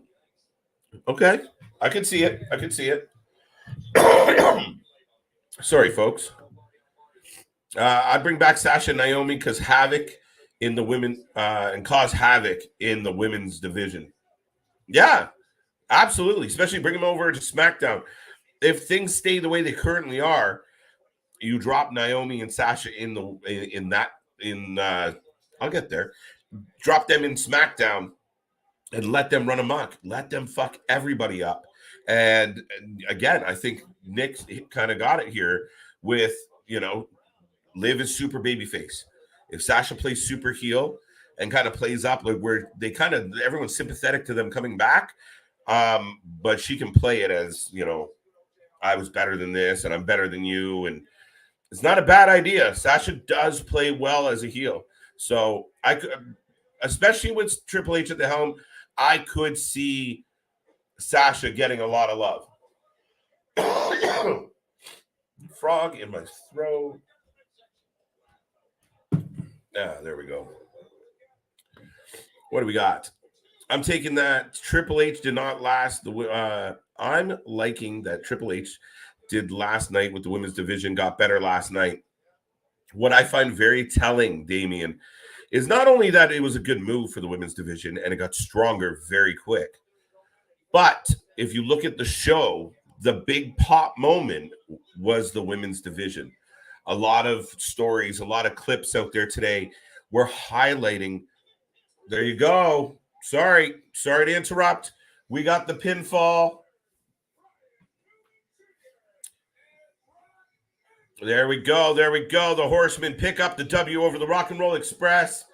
Okay, I can see it. I can see it. Sorry, folks. I bring back Sasha and Naomi because havoc in the women and cause havoc in the women's division. Yeah, absolutely. Especially bring them over to SmackDown. if things stay the way they currently are, you drop Naomi and Sasha I'll get there. Drop them in SmackDown and let them run amok. Let them fuck everybody up. And again, I think Nick kind of got it here with, Liv is super babyface. If Sasha plays super heel and kind of plays up like where they kind of everyone's sympathetic to them coming back, but she can play it as, I was better than this and I'm better than you, and it's not a bad idea. Sasha does play well as a heel. So I could, especially with Triple H at the helm, I could see Sasha getting a lot of love. Frog in my throat. There we go. What do we got? I'm taking that Triple H did not last. I'm liking that Triple H did last night with the women's division, got better last night. What I find very telling, Damian, is not only that it was a good move for the women's division and it got stronger very quick, but if you look at the show, the big pop moment was the women's division. A lot of stories, a lot of clips out there today were highlighting. There you go. Sorry to interrupt. We got the pinfall. There we go. The Horsemen pick up the W over the Rock and Roll Express.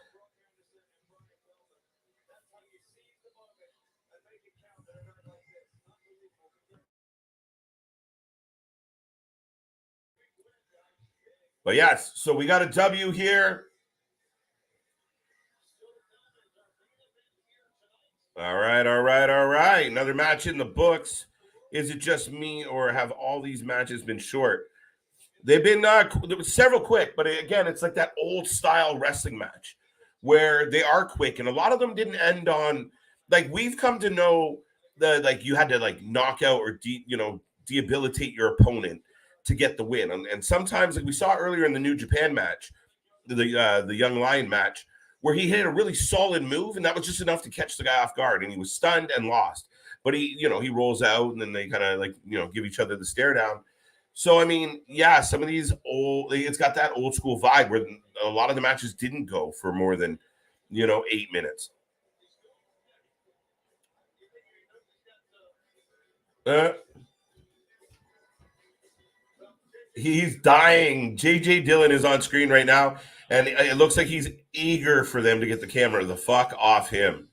But yes, so we got a W here. All right. Another match in the books. Is it just me, or have all these matches been short? They've been there was several quick, but again, it's like that old style wrestling match where they are quick, and a lot of them didn't end on, like, we've come to know you had to like knock out or debilitate your opponent to get the win, and sometimes, like we saw earlier in the New Japan match, the Young Lion match, where he hit a really solid move, and that was just enough to catch the guy off guard, and he was stunned and lost. But he rolls out, and then they kind of give each other the stare down. So, I mean, yeah, some of these it's got that old school vibe where a lot of the matches didn't go for more than, 8 minutes. He's dying. JJ Dillon is on screen right now, and it looks like he's eager for them to get the camera the fuck off him.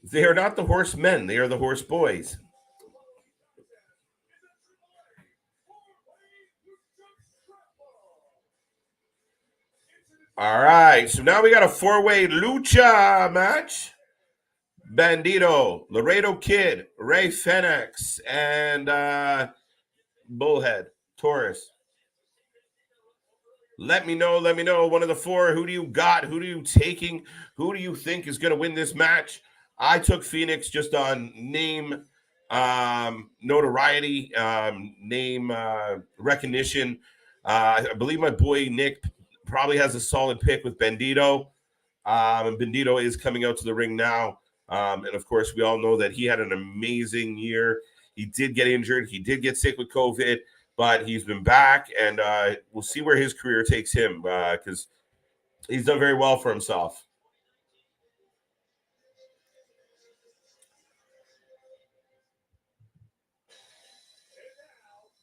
They are not the horsemen. They are the horse boys. All right. So now we got a 4-way lucha match. Bandito, Laredo Kid, Ray Fenix, and Bullhead, Taurus. Let me know. One of the four. Who do you got? Who are you taking? Who do you think is going to win this match? I took Phoenix just on name, notoriety, name recognition. I believe my boy Nick probably has a solid pick with Bandito. And Bandito is coming out to the ring now. And of course, we all know that he had an amazing year. He did get injured. He did get sick with COVID, but he's been back, and we'll see where his career takes him because he's done very well for himself.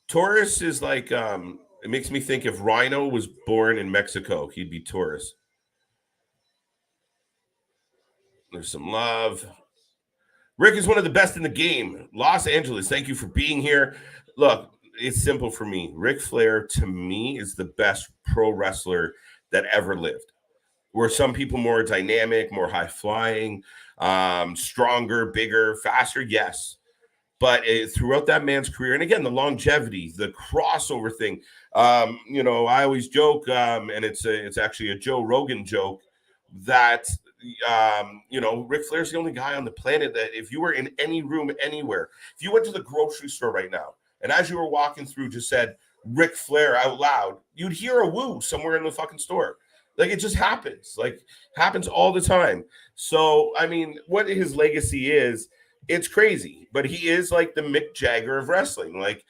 Taurus is like, it makes me think if Rhino was born in Mexico, he'd be Taurus. There's some love. Rick is one of the best in the game. Los Angeles, thank you for being here. Look, it's simple for me. Ric Flair, to me, is the best pro wrestler that ever lived. Were some people more dynamic, more high-flying, stronger, bigger, faster? Yes. But throughout that man's career, and again, the longevity, the crossover thing, I always joke, and it's actually a Joe Rogan joke, that Ric Flair's the only guy on the planet that if you were in any room anywhere, if you went to the grocery store right now, and as you were walking through just said Ric Flair out loud, you'd hear a woo somewhere in the fucking store. Like, it just happens. Like, happens all the time. So, I mean, what his legacy is It's crazy, but he is like the Mick Jagger of wrestling. Like,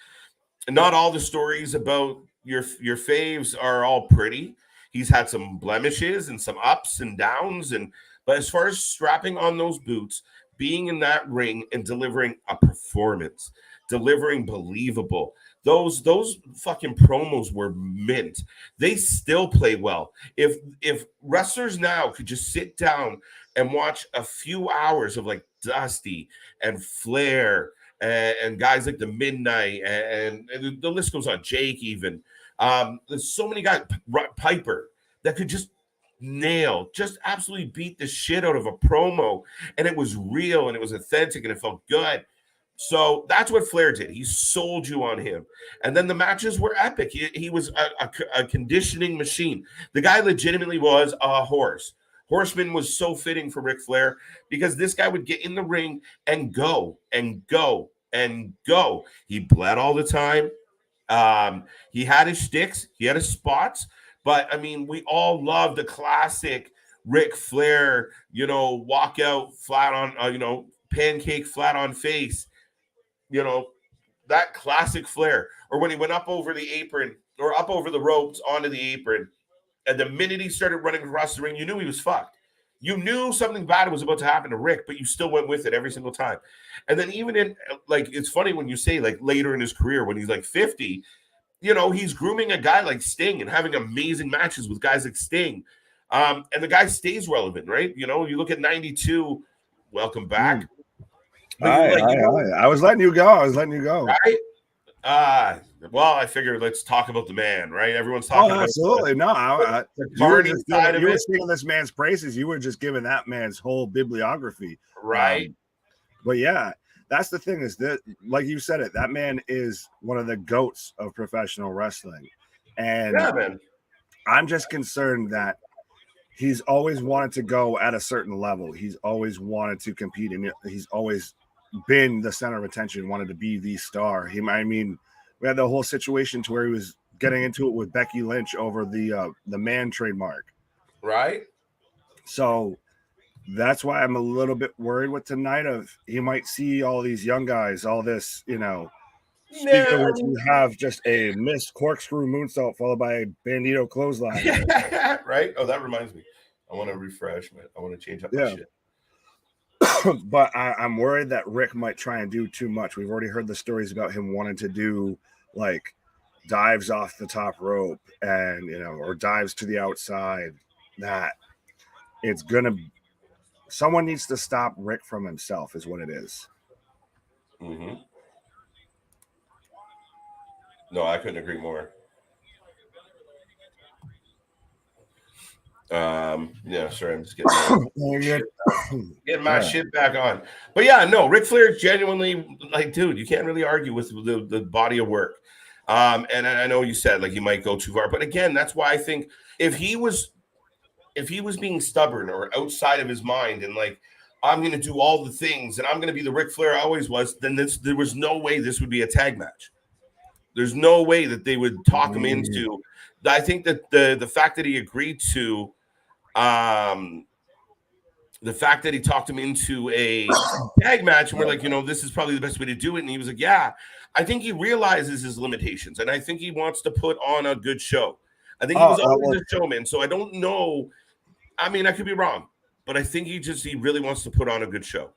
not all the stories about your faves are all pretty. He's had some blemishes and some ups and downs, but as far as strapping on those boots, being in that ring and delivering a performance, delivering believable. Those fucking promos were mint. They still play well. If wrestlers now could just sit down and watch a few hours of like Dusty and Flair and guys like the Midnight and the list goes on, Jake even. There's so many guys, Piper, that could just just absolutely beat the shit out of a promo, and it was real and it was authentic and it felt good. So that's what Flair did. He sold you on him. And then the matches were epic. He was a conditioning machine. The guy legitimately was a horse. Horseman was so fitting for Ric Flair because this guy would get in the ring and go and go and go. He bled all the time. He had his shticks. He had his spots. But, I mean, we all love the classic Ric Flair, walk out flat on, pancake flat on face. That classic Flair. Or when he went up over the apron or up over the ropes onto the apron, and the minute he started running across the ring, you knew he was fucked. You knew something bad was about to happen to Rick, but you still went with it every single time. And then even in, like, it's funny when you say, like, later in his career, when he's like 50, he's grooming a guy like Sting and having amazing matches with guys like Sting. And the guy stays relevant, right? You look at 92, welcome back. I was letting you go. Right? Well, I figured let's talk about the man, right? Everyone's talking about absolutely. The Barney side of you were it. singing this man's praises. You were just giving that man's whole bibliography. Right. But yeah, that's the thing is that, like you said it, that man is one of the GOATs of professional wrestling. And yeah, man. I'm just concerned that he's always wanted to go at a certain level. He's always wanted to compete, and he's always been the center of attention, wanted to be the star. We had the whole situation to where he was getting into it with Becky Lynch over the man trademark. Right. So that's why I'm a little bit worried with tonight he might see all these young guys, all this, speaking of which, we have just a missed corkscrew moonsault followed by a bandito clothesline. Right. Oh, that reminds me. I want to refresh, man. I want to change up my shit. But I'm worried that Rick might try and do too much. We've already heard the stories about him wanting to do like dives off the top rope and, or dives to the outside. That someone needs to stop Rick from himself is what it is. Mm-hmm. No, I couldn't agree more. Yeah, sorry, I'm just getting my shit back on. But yeah, no, Ric Flair is genuinely like, dude, you can't really argue with the body of work. And I know you said like you might go too far, but again, that's why I think if he was being stubborn or outside of his mind and like, I'm going to do all the things and I'm going to be the Ric Flair I always was, then there was no way this would be a tag match. There's no way that they would talk him into. I think that the fact that he agreed to, the fact that he talked him into a tag match, and we're like, this is probably the best way to do it. And he was like, yeah, I think he realizes his limitations, and I think he wants to put on a good show. I think he was always a showman, so I don't know. I mean, I could be wrong, but I think he really wants to put on a good show.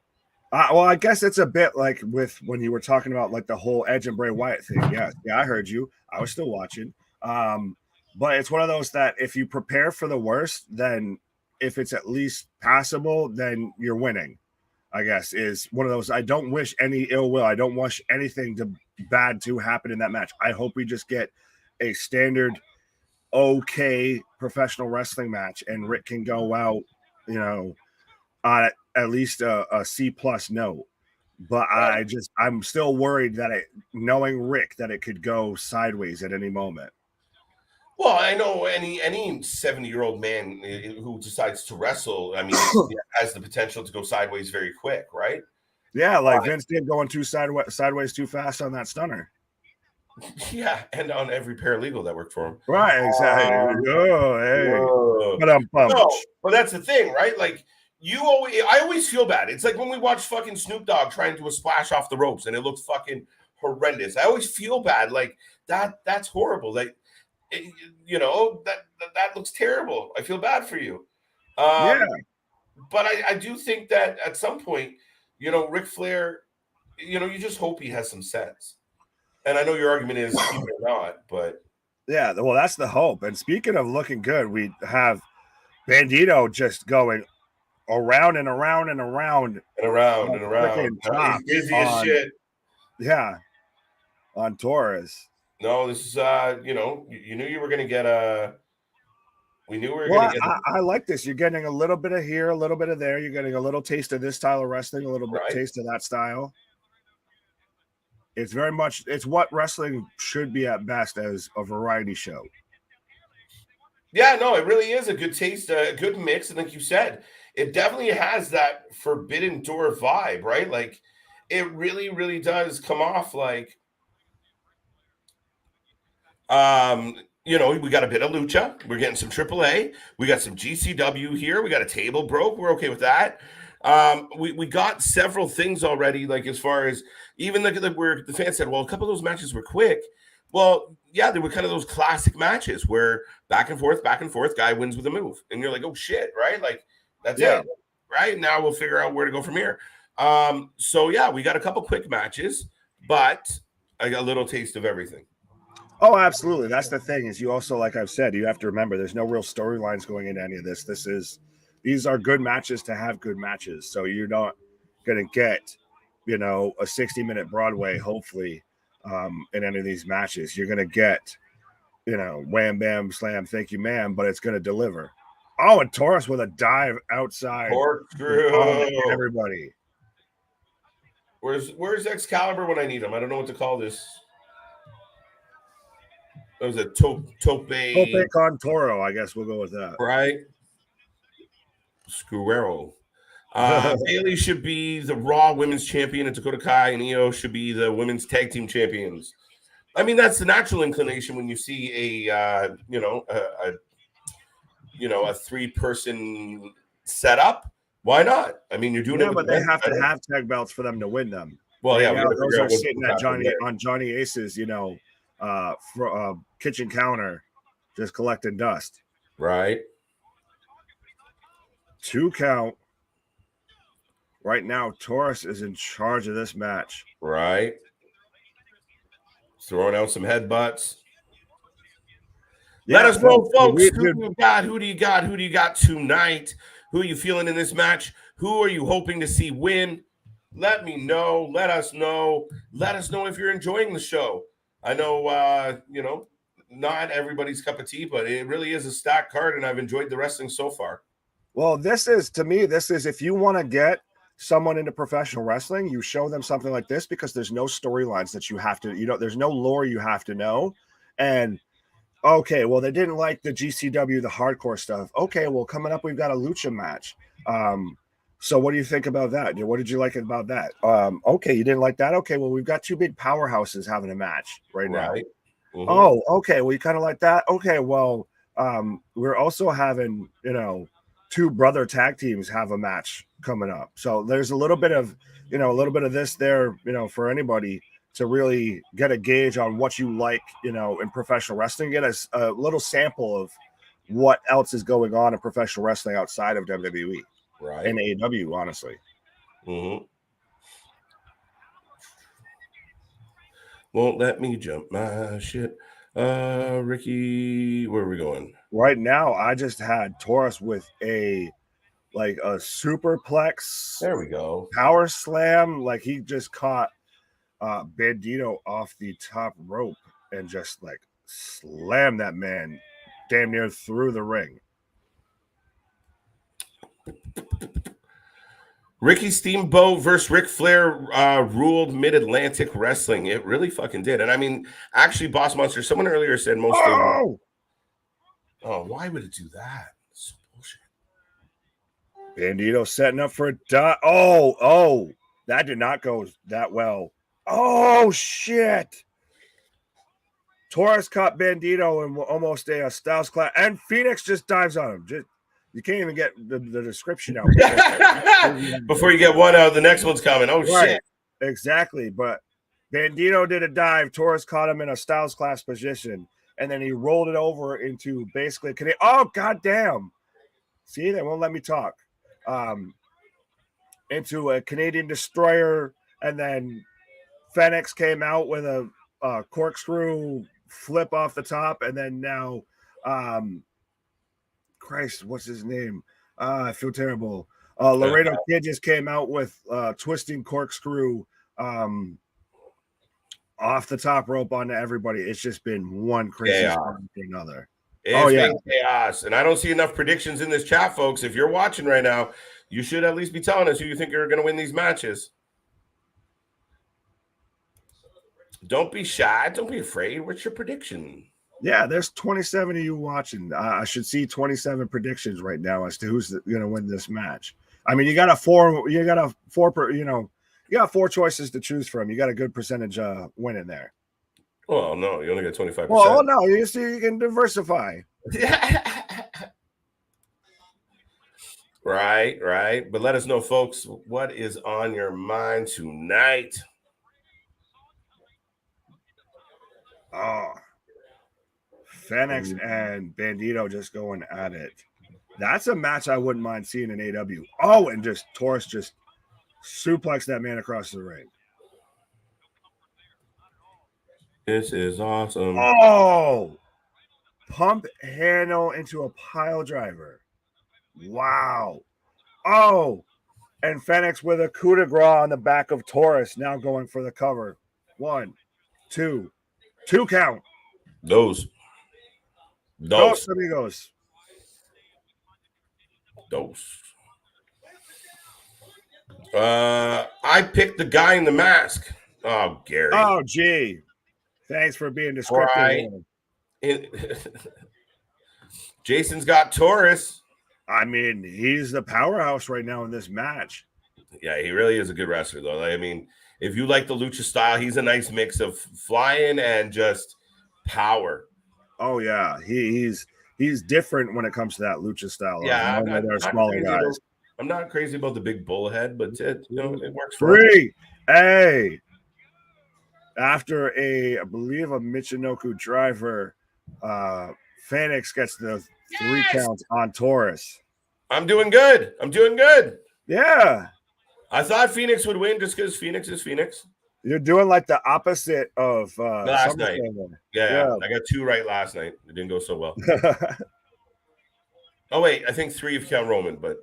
Well, I guess it's a bit like with when you were talking about like the whole Edge and Bray Wyatt thing. Yeah, I heard you. I was still watching. But it's one of those that if you prepare for the worst, then if it's at least passable, then you're winning, I guess, is one of those. I don't wish any ill will. I don't wish anything bad to happen in that match. I hope we just get a standard, okay professional wrestling match and Rick can go out, on at least a C+ note. But right. I'm still worried that knowing Rick, that it could go sideways at any moment. Well, I know any 70-year-old man who decides to wrestle, I mean, has the potential to go sideways very quick, right? Yeah, like Vince did going sideways too fast on that stunner. Yeah, and on every paralegal that worked for him. Right, exactly. But that's the thing, right? Like, I always feel bad. It's like when we watch fucking Snoop Dogg trying to do a splash off the ropes and it looks fucking horrendous. I always feel bad. Like that's horrible. Like, that looks terrible. I feel bad for you. Yeah. But I do think that at some point, Ric Flair, you just hope he has some sense. And I know your argument is keep it or not, but yeah, well, that's the hope. And speaking of looking good, we have Bandito just going around and around and around and around and around. He's busy as shit. Yeah, on Torres. No, this is you knew you were going to get a. We knew we were going to get. I like this. You're getting a little bit of here, a little bit of there. You're getting a little taste of this style of wrestling, a little bit taste of that style. It's very much, it's what wrestling should be at best, as a variety show. Yeah, no, it really is a good taste, a good mix. And like you said, it definitely has that Forbidden Door vibe, right? Like it really, really does come off like, we got a bit of lucha. We're getting some AAA. We got some GCW here. We got a table broke. We're okay with that. We got several things already, like as far as even where the fans said, well, a couple of those matches were quick. Well, yeah, they were kind of those classic matches where back and forth, guy wins with a move. And you're like, oh shit, right? Like that's it. Right? Now we'll figure out where to go from here. So yeah, we got a couple quick matches, but I got a little taste of everything. Oh, absolutely. That's the thing, is you also, like I've said, you have to remember there's no real storylines going into any of this. These are good matches to have good matches. So you're not going to get, a 60-minute Broadway, hopefully, in any of these matches. You're going to get, wham, bam, slam, thank you, ma'am, but it's going to deliver. Oh, and Torres with a dive outside. Everybody. Where's Excalibur when I need him? I don't know what to call this. That was a tope con Toro, I guess we'll go with that. Right. Screwero. Bailey should be the Raw Women's Champion, and Dakota Kai and Io should be the Women's Tag Team Champions. I mean, that's the natural inclination when you see a 3-person setup. Why not? I mean, you're doing it, but they have to have tag belts for them to win them. Well, yeah, those are sitting at Johnny Ace's, kitchen counter, just collecting dust. Right. 2 count. Right now, Torres is in charge of this match. Right. Throwing out some headbutts. Let us know, folks. Who do you got? Who do you got tonight? Who are you feeling in this match? Who are you hoping to see win? Let me know. Let us know. Let us know if you're enjoying the show. I know, not everybody's cup of tea, but it really is a stacked card, and I've enjoyed the wrestling so far. Well, this is if you want to get someone into professional wrestling, you show them something like this, because there's no storylines that you have to, there's no lore you have to know. And okay, well, they didn't like the GCW, the hardcore stuff. Okay, well, coming up, we've got a lucha match. So what do you think about that? What did you like about that? Okay, you didn't like that? Okay, well, we've got 2 big powerhouses having a match right now. Mm-hmm. Oh, okay, well, you kind of like that? Okay, well, we're also having, 2 brother tag teams have a match coming up. So there's a little bit of, this there, for anybody to really get a gauge on what you like, in professional wrestling, get a little sample of what else is going on in professional wrestling outside of WWE. Right. And AEW, honestly. Mm-hmm. Won't let me jump my shit. Ricky, where are we going? Right now, I just had Torres with a superplex. There we go. Power slam. Like he just caught Bandito off the top rope and just slammed that man damn near through the ring. Ricky Steamboat versus Ric Flair ruled Mid-Atlantic Wrestling. It really fucking did. And I mean, actually, Boss Monster, someone earlier said most of them. Oh, why would it do that? It's so bullshit. Bandito setting up for a dot. Oh, that did not go that well. Oh, shit. Torres caught Bandito in almost a Styles class, and Phoenix just dives on him. You can't even get the description out before you get one out. The next one's coming. Oh, right. Shit. Exactly. But Bandito did a dive. Torres caught him in a Styles Clash position, and then he rolled it over into basically oh, goddamn. See, they won't let me talk. Into a Canadian destroyer, and then Fenix came out with a corkscrew flip off the top, and then now Christ, what's his name? I feel terrible. Laredo Kid just came out with twisting corkscrew off the top rope onto everybody. It's just been one crazy after another. It's been chaos. And I don't see enough predictions in this chat, folks. If you're watching right now, you should at least be telling us who you think are going to win these matches. Don't be shy. Don't be afraid. What's your prediction? Yeah, there's 27 of you watching. I should see 27 predictions right now as to who's going to win this match. I mean, you got four choices to choose from. You got a good percentage winning there. Well, no, you only got 25%. Well, no, you see, you can diversify. Right. But let us know, folks, what is on your mind tonight? Oh, Fenix and Bandito just going at it. That's a match I wouldn't mind seeing in AW. Oh, and just Torres just suplex that man across the ring. This is awesome. Oh, pump handle into a pile driver. Wow. Oh, and Fenix with a coup de grace on the back of Torres, now going for the cover. 1, 2 count. Dos amigos. Dos. I picked the guy in the mask. Oh, Gary. Oh, gee. Thanks for being descriptive. Right. Jason's got Torres. I mean, he's the powerhouse right now in this match. Yeah, he really is a good wrestler, though. I mean, if you like the lucha style, he's a nice mix of flying and just power. Oh, yeah. He's different when it comes to that lucha style. Yeah, I'm not crazy about the big bullhead, but it works for me. Hey. After I believe a Michinoku driver, Fenix gets the 3 counts on Torres. I'm doing good. Yeah. I thought Phoenix would win just because Phoenix is Phoenix. You're doing like the opposite of last night. Yeah. I got 2 right last night. It didn't go so well. Oh, wait. I think 3 if you count Roman, but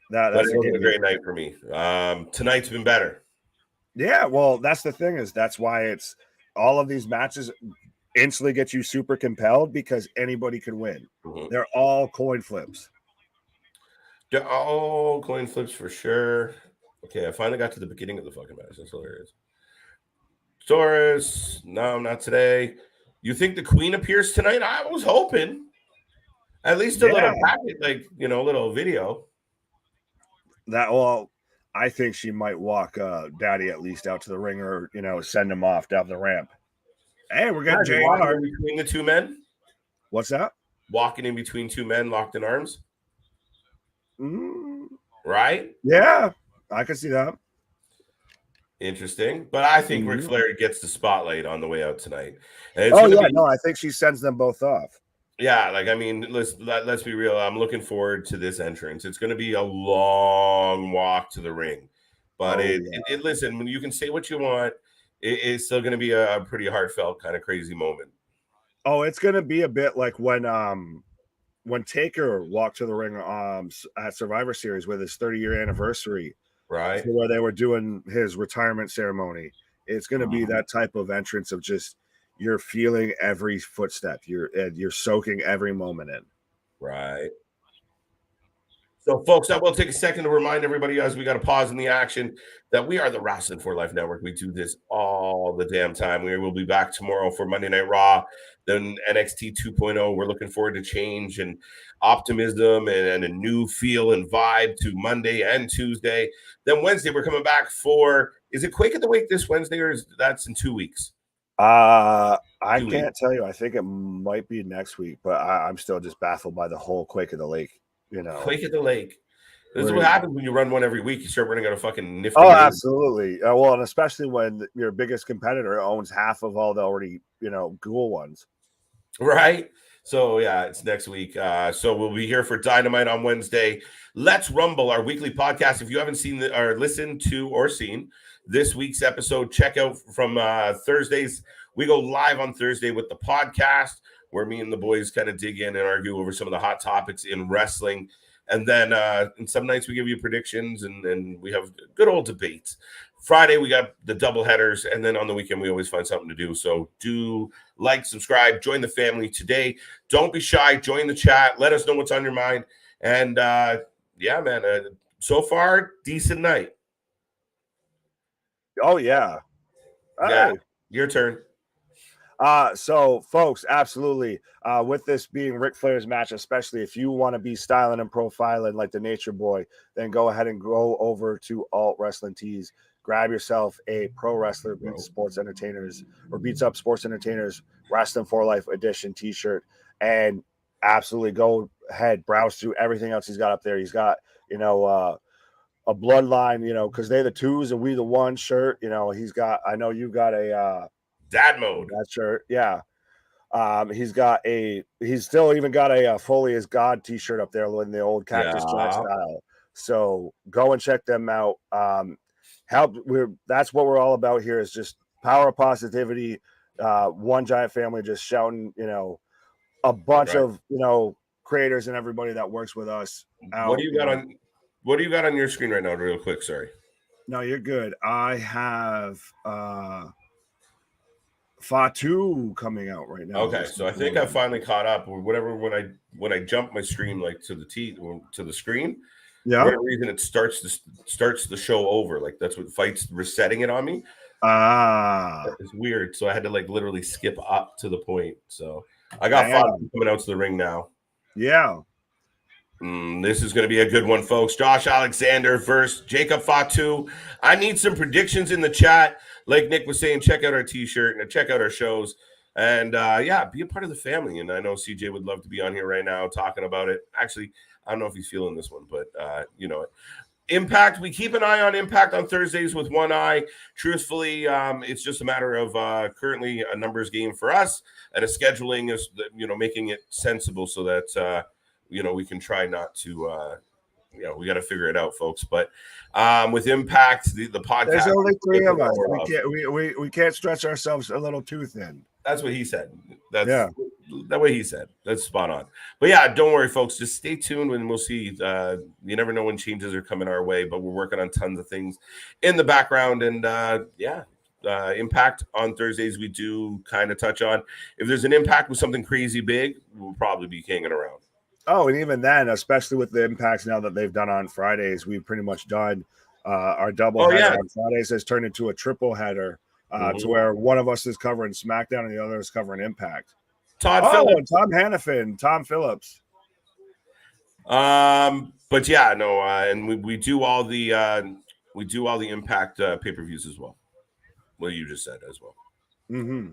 that's been a great night for me. Tonight's been better. Yeah, well, that's the thing that's why it's all of these matches instantly get you super compelled because anybody can win. Mm-hmm. They're all coin flips. They're all coin flips for sure. Okay, I finally got to the beginning of the fucking match. That's hilarious. Torres, no, not today. You think the Queen appears tonight? I was hoping. At least a little packet, little video. I think she might walk Daddy at least out to the ring or, send him off down the ramp. Hey, we're getting JR. Between the 2 men? What's that? Walking in between 2 men locked in arms? Mm. Right? Yeah, I can see that. Interesting. But I think RIC Flair gets the spotlight on the way out tonight. I think she sends them both off. Yeah, let's be real. I'm looking forward to this entrance. It's going to be a long walk to the ring, but listen, when you can say what you want, it's still going to be a pretty heartfelt kind of crazy moment. Oh, it's going to be a bit like when Taker walked to the ring at Survivor Series with his 30-year anniversary, right? Where they were doing his retirement ceremony. It's going to be that type of entrance of just. You're feeling every footstep. You're soaking every moment in. Right. So, folks, I will take a second to remind everybody as we got to pause in the action that we are the Wrasslin for Life Network. We do this all the damn time. We will be back tomorrow for Monday Night Raw, then NXT 2.0. We're looking forward to change and optimism and a new feel and vibe to Monday and Tuesday. Then Wednesday, we're coming back for, is it Quake at the Wake this Wednesday or that's in 2 weeks? I can't tell you. I think it might be next week, but I'm still just baffled by the whole Quake of the Lake. You know, Quake at the Lake. This is what happens when you run one every week. You start running out of fucking nifty. Oh, absolutely. Well, and especially when your biggest competitor owns half of all the already, Ghoul ones. Right. So yeah, it's next week. So we'll be here for Dynamite on Wednesday. Let's Rumble, our weekly podcast. If you haven't seen or listened to or seen this week's episode, check out from Thursdays. We go live on Thursday with the podcast where me and the boys kind of dig in and argue over some of the hot topics in wrestling. And then and some nights we give you predictions and we have good old debates. Friday, we got the double headers. And then on the weekend, we always find something to do. So do like, subscribe, join the family today. Don't be shy. Join the chat. Let us know what's on your mind. And yeah, man, so far, decent night. Oh, yeah. Yeah, your turn. So folks, absolutely. With this being RIC Flair's match, especially if you want to be styling and profiling like the Nature Boy, then go ahead and go over to Alt Wrestling Tees. Grab yourself a Pro Wrestler Beats Sports Entertainers or Beats Up Sports Entertainers Wrestling for Life Edition t-shirt, and absolutely go ahead, browse through everything else he's got up there. He's got, a bloodline, because they're the twos and we the one shirt. He's got, I know you got a Dad mode. That shirt, yeah. He's still even got a Foley is God t-shirt up there in the old Cactus Jack style. So go and check them out. That's what we're all about here, is just power of positivity. One giant family, just shouting, a bunch of creators and everybody that works with us out. What do you got on your screen right now, real quick? Sorry. No, you're good. I have Fatu coming out right now. Okay, so I think I finally caught up or whatever when I jump my stream like to the screen. Yeah. For whatever reason it starts the show over. Like that's what Fight's resetting it on me. It's weird. So I had to like literally skip up to the point. So I got Fatu coming out to the ring now. Yeah. This is going to be a good one, folks. Josh Alexander versus Jacob Fatu. I need some predictions in the chat. Like Nick was saying, check out our t-shirt and check out our shows. And yeah, be a part of the family. And I know CJ would love to be on here right now talking about it. Actually, I don't know if he's feeling this one, but Impact. We keep an eye on Impact on Thursdays with one eye. Truthfully, it's just a matter of currently a numbers game for us, and a scheduling is making it sensible so that we can try not to. We got to figure it out, folks. But with Impact, the podcast. There's only three of us. We can't stretch ourselves a little too thin. That's what he said. That way he said. That's spot on. But yeah, don't worry, folks. Just stay tuned and we'll see. You never know when changes are coming our way, but we're working on tons of things in the background. And Impact on Thursdays, we do kind of touch on. If there's an Impact with something crazy big, we'll probably be hanging around. Oh, and even then, especially with the Impacts now that they've done on Fridays, we've pretty much done our double header on Fridays has turned into a triple header to where one of us is covering SmackDown and the other is covering Impact. Phillips. Tom Hannafin, Tom Phillips. But yeah, no, and we do all the Impact pay-per-views as well. What you just said as well. Mm-hmm.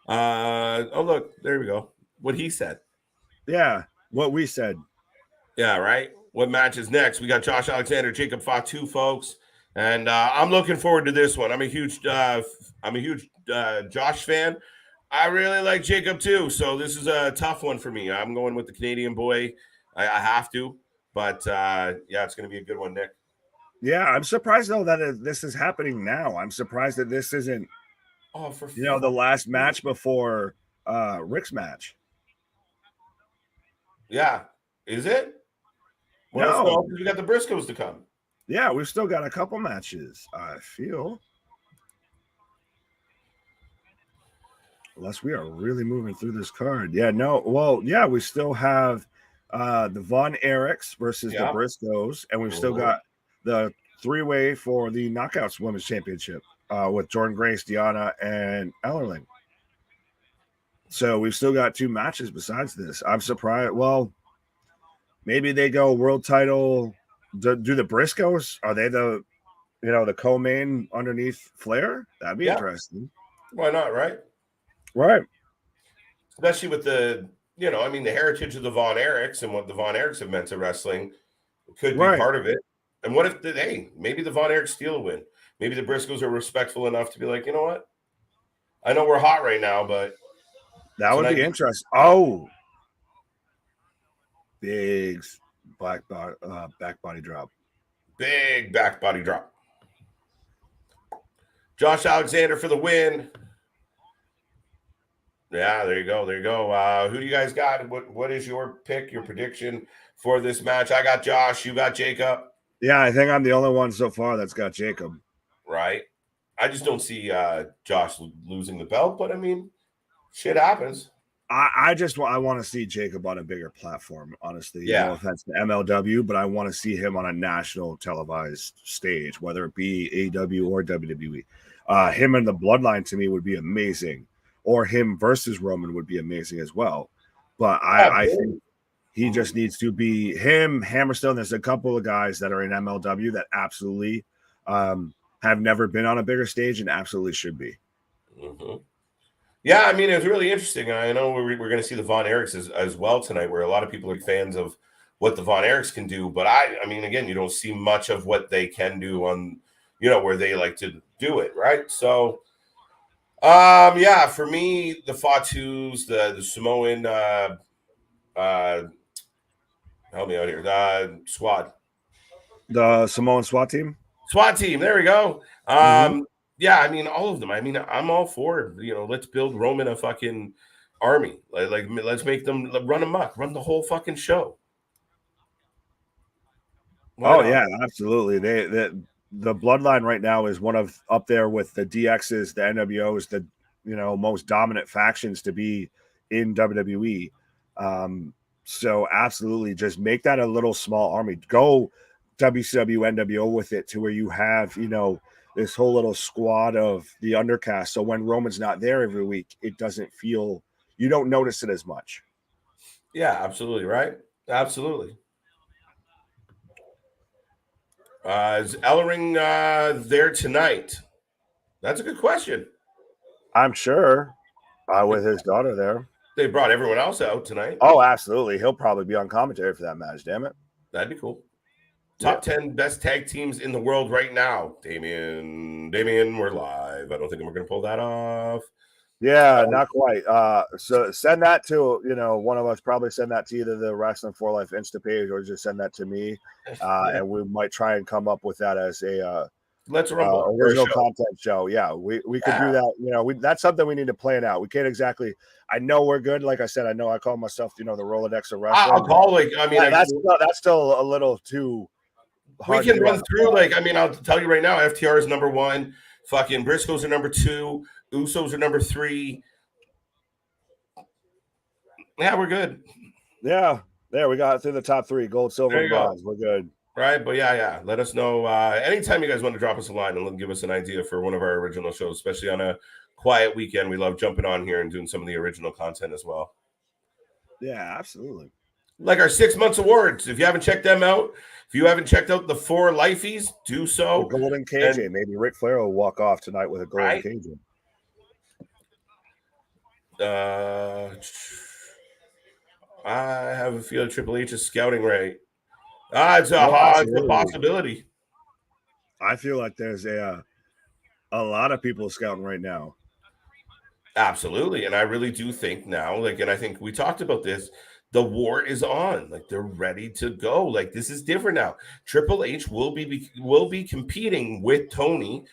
Oh look, there we go. What he said. Yeah, what we said. Yeah, right. What match is next? We got Josh Alexander, Jacob Fatu, folks, and I'm looking forward to this one. I'm a huge Josh fan. I really like Jacob too, so this is a tough one for me. I'm going with the Canadian boy. I have to, but yeah, it's going to be a good one, Nick. Yeah, I'm surprised though that this is happening now. I'm surprised that this isn't, the last match before Ric's match. Yeah, is it? Well, no, we got the Briscoes to come. Yeah, we've still got a couple matches. I feel. Unless we are really moving through this card. Yeah, no. Well, yeah, we still have the Von Erichs versus the Briscoes, and we've still got the three-way for the Knockouts Women's Championship with Jordynne Grace, Deonna, and Ellering. So we've still got two matches besides this. I'm surprised. Well, maybe they go world title. Do the Briscoes? Are they the co-main underneath Flair? That'd be interesting. Why not, right? Right. Especially with the you know, I mean, the heritage of the Von Erichs and what the Von Erichs have meant to wrestling could be Right. part of it. And what if, hey, maybe the Von Erichs steal a win? Maybe the Briscoes are respectful enough to be like, you know what? I know we're hot right now, but that would be interesting. Oh, big back body drop. Big back body drop. Josh Alexander for the win. Yeah, there you go. There you go. Who do you guys got? What is your pick, your prediction for this match? I got Josh. You got Jacob. Yeah, I think I'm the only one so far that's got Jacob. Right. I just don't see Josh losing the belt, but I mean, shit happens. I want to see Jacob on a bigger platform, honestly. Yeah. No offense to MLW, but I want to see him on a national televised stage, whether it be AEW or WWE. Him and the Bloodline to me would be amazing, or him versus Roman would be amazing as well. But I think he just needs to be him, Hammerstone. There's a couple of guys that are in MLW that absolutely have never been on a bigger stage and absolutely should be. Mm-hmm. Yeah, I mean, it was really interesting. I know we're going to see the Von Erichs as well tonight, where a lot of people are fans of what the Von Erichs can do. But I mean, again, you don't see much of what they can do on, you know, where they like to do it, right? So, yeah, for me, the Fatus, the Samoan, help me out here, squad. The Samoan SWAT team? SWAT team, there we go. Yeah, I mean, all of them. I mean, I'm all for, you know, let's build Roman a fucking army. Like let's make them run amok, run the whole fucking show. Yeah, absolutely. The Bloodline right now is one of up there with the DXs, the NWOs, the, you know, most dominant factions to be in WWE. So absolutely, just make that a little small army. Go WCW NWO with it to where you have, you know, this whole little squad of the undercast. So when Roman's not there every week, it doesn't feel, you don't notice it as much. Yeah, absolutely. Right. Absolutely. Is Ellering there tonight? That's a good question. I'm sure with his daughter there. They brought everyone else out tonight. Oh, absolutely. He'll probably be on commentary for that match. Damn it. That'd be cool. Top 10 best tag teams in the world right now. Damien, we're live. I don't think we're going to pull that off. Yeah, not quite. So send that to, you know, one of us, probably send that to either the Wrasslin for Life Insta page or just send that to me. And we might try and come up with that as a Let's Rumble original content show. Yeah, we could do that. You know, that's something we need to plan out. We can't exactly. I know we're good. Like I said, I know I call myself, you know, the Rolodex of wrestling. I'll call like, I mean, that's still a little too. We can run through, like, I mean, I'll tell you right now, FTR is number 1. Fucking Briscoes are number 2. Usos are number 3. Yeah, we're good. Yeah, there we got through the top 3: gold, silver, and bronze. We're good. Right, but yeah. Let us know anytime you guys want to drop us a line and give us an idea for one of our original shows, especially on a quiet weekend. We love jumping on here and doing some of the original content as well. Yeah, absolutely. Like our 6 months awards. If you haven't checked them out, if you haven't checked out the 4 Lifeys, do so. The golden KJ. Maybe RIC Flair will walk off tonight with a golden KJ. I have a feeling Triple H is scouting right. It's a possibility. I feel like there's a lot of people scouting right now. Absolutely. And I really do think now, like, and I think we talked about this, the war is on. Like, they're ready to go. Like, this is different now. Triple H will be competing with Tony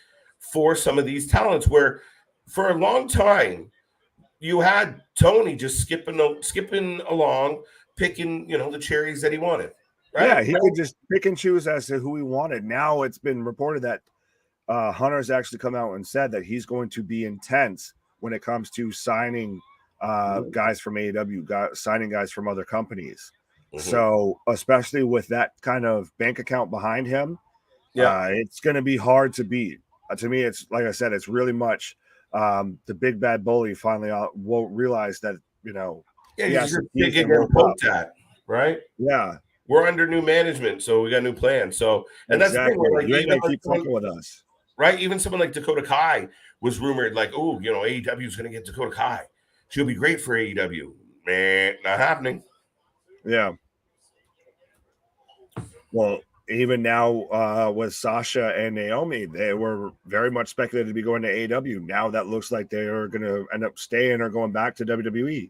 for some of these talents, where for a long time you had Tony just skipping along, picking, you know, the cherries that he wanted. Right? Yeah, he could just pick and choose as to who he wanted. Now it's been reported that Hunter's actually come out and said that he's going to be intense when it comes to signing guys from AEW, signing guys from other companies. So especially with that kind of bank account behind him, it's going to be hard to beat. To me, it's like I said, it's really much the big bad bully finally will realize that, you know, he's getting poked at, right? Yeah. We're under new management, so we got new plans. So, and that's the thing, like, you ain't gonna keep fucking with us, right? Even someone like Dakota Kai was rumored, like, oh, you know, AEW is going to get Dakota Kai. She'll be great for AEW. man, not happening. Yeah. Well, even now with Sasha and Naomi, they were very much speculated to be going to AEW. Now that looks like they are going to end up staying or going back to WWE.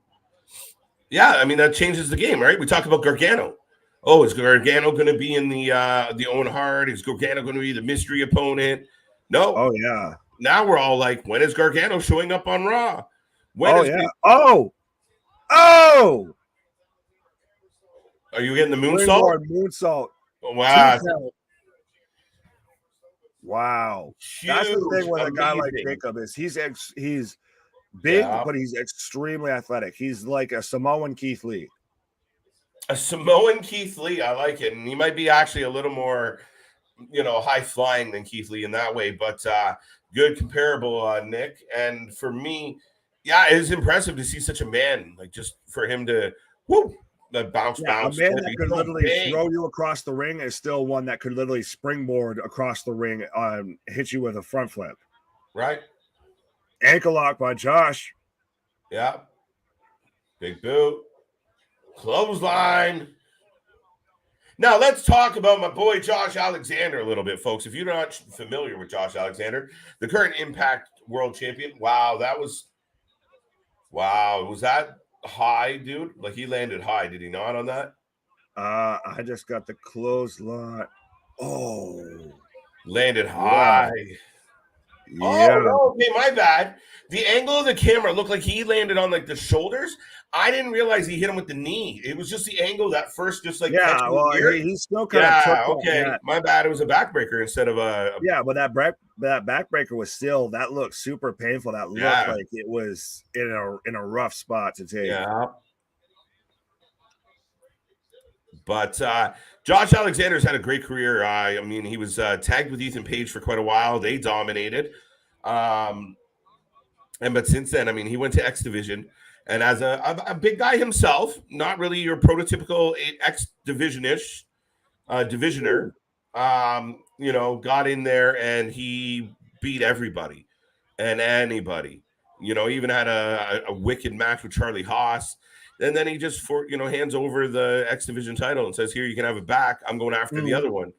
Yeah, I mean, that changes the game, right? We talked about Gargano. Oh, is Gargano going to be in the Owen Hart? Is Gargano going to be the mystery opponent? No. Oh, yeah. Now we're all like, when is Gargano showing up on Raw? When oh, is yeah. Oh! Are you getting the moonsault? Moonsault. Wow. Wow. Huge, that's the thing with amazing. A guy like Jacob is he's big, but he's extremely athletic. He's like a Samoan Keith Lee. A Samoan Keith Lee, I like it. And he might be actually a little more, high flying than Keith Lee in that way, but good comparable, Nick. And for me, yeah, it is impressive to see such a man, like just for him to bounce. A man that could literally throw you across the ring is still one that could literally springboard across the ring, hit you with a front flip. Right. Ankle lock by Josh. Yeah. Big boot. Clothesline. Now let's talk about my boy Josh Alexander a little bit, folks. If you're not familiar with Josh Alexander, the current Impact World Champion. Wow, was that high, dude? Like he landed high, did he not on that? I just got the clothesline. Oh, landed high. Yeah. Oh, no, okay, my bad. The angle of the camera looked like he landed on like the shoulders. I didn't realize he hit him with the knee. It was just the angle that first, just like he still kind of took okay. My bad. It was a backbreaker instead of a but that backbreaker was still that looked super painful. That looked like it was in a rough spot to take. Yeah. But Josh Alexander's had a great career. I mean, he was tagged with Ethan Page for quite a while. They dominated. But since then, I mean, he went to X Division. And as a big guy himself, not really your prototypical X Division-ish divisioner, got in there and he beat everybody and anybody. Even had a wicked match with Charlie Haas. And then he just hands over the X Division title and says, "Here, you can have it back. I'm going after the other one."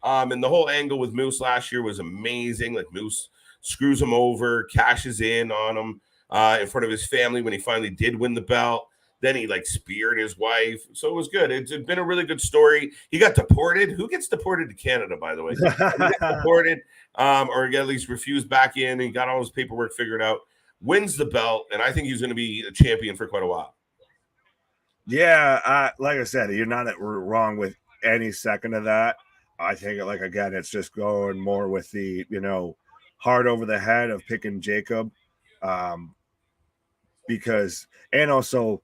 And the whole angle with Moose last year was amazing. Like Moose screws him over, cashes in on him in front of his family when he finally did win the belt. Then he speared his wife. So it was good. It's been a really good story. He got deported. Who gets deported to Canada, by the way? He got deported or at least refused back in. He got all his paperwork figured out, wins the belt, and I think he's going to be a champion for quite a while. Yeah, like I said, you're not wrong with any second of that. I think, again, it's just going more with the, hard over the head of picking Jacob. Because, and also,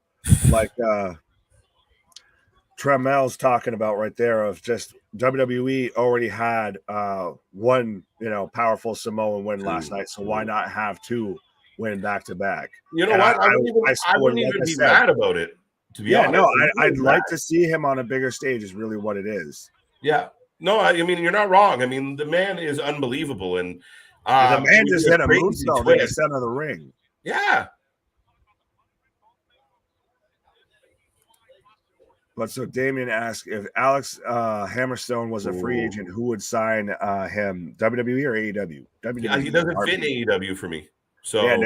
Tremel's talking about right there of just WWE already had one, powerful Samoan win last night. So why not have two win back to back? You know what? I wouldn't even be mad about it. To be honest, I'd like to see him on a bigger stage is really what it is. Yeah. No, I mean, you're not wrong. I mean, the man is unbelievable. And the man just hit a moonsault in the center of the ring. Yeah. But so Damien asked if Alex Hammerstone was a free agent, who would sign him, WWE or AEW? WWE. He doesn't fit in AEW for me. So yeah,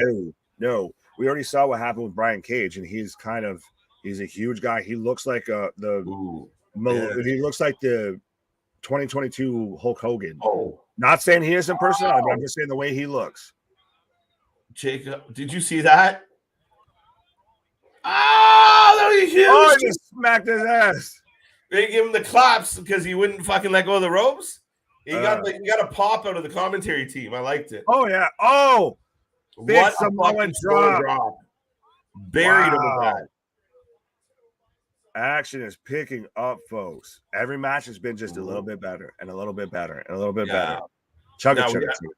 no. We already saw what happened with Brian Cage, and he's a huge guy. He looks like he looks like the 2022 Hulk Hogan. Oh, not saying he is in personality, but I'm just saying the way he looks. Jacob, did you see that? Oh, that was huge. Oh, he just smacked his ass. They give him the claps because he wouldn't fucking let go of the ropes. He got a pop out of the commentary team. I liked it. Oh yeah. Oh, what a fucking drop. Buried him with that. Action is picking up, folks. Every match has been just a little bit better and a little bit better and a little bit better.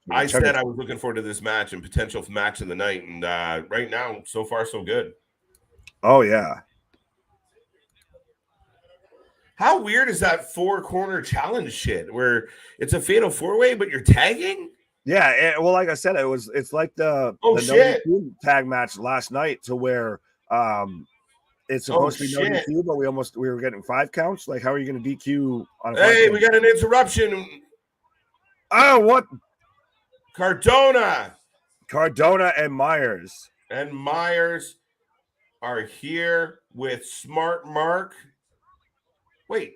I said I was looking forward to this match and potential match of the night, and right now, so far, so good. Oh yeah. How weird is that 4-corner challenge shit where it's a fatal 4-way, but you're tagging? Yeah, well, like I said, it's like the shit tag match last night to where It's supposed to be no DQ, but we were getting 5 counts. Like, how are you going to DQ on a Hey, we got an interruption. Oh, what? Cardona and Myers. And Myers are here with Smart Mark. Wait,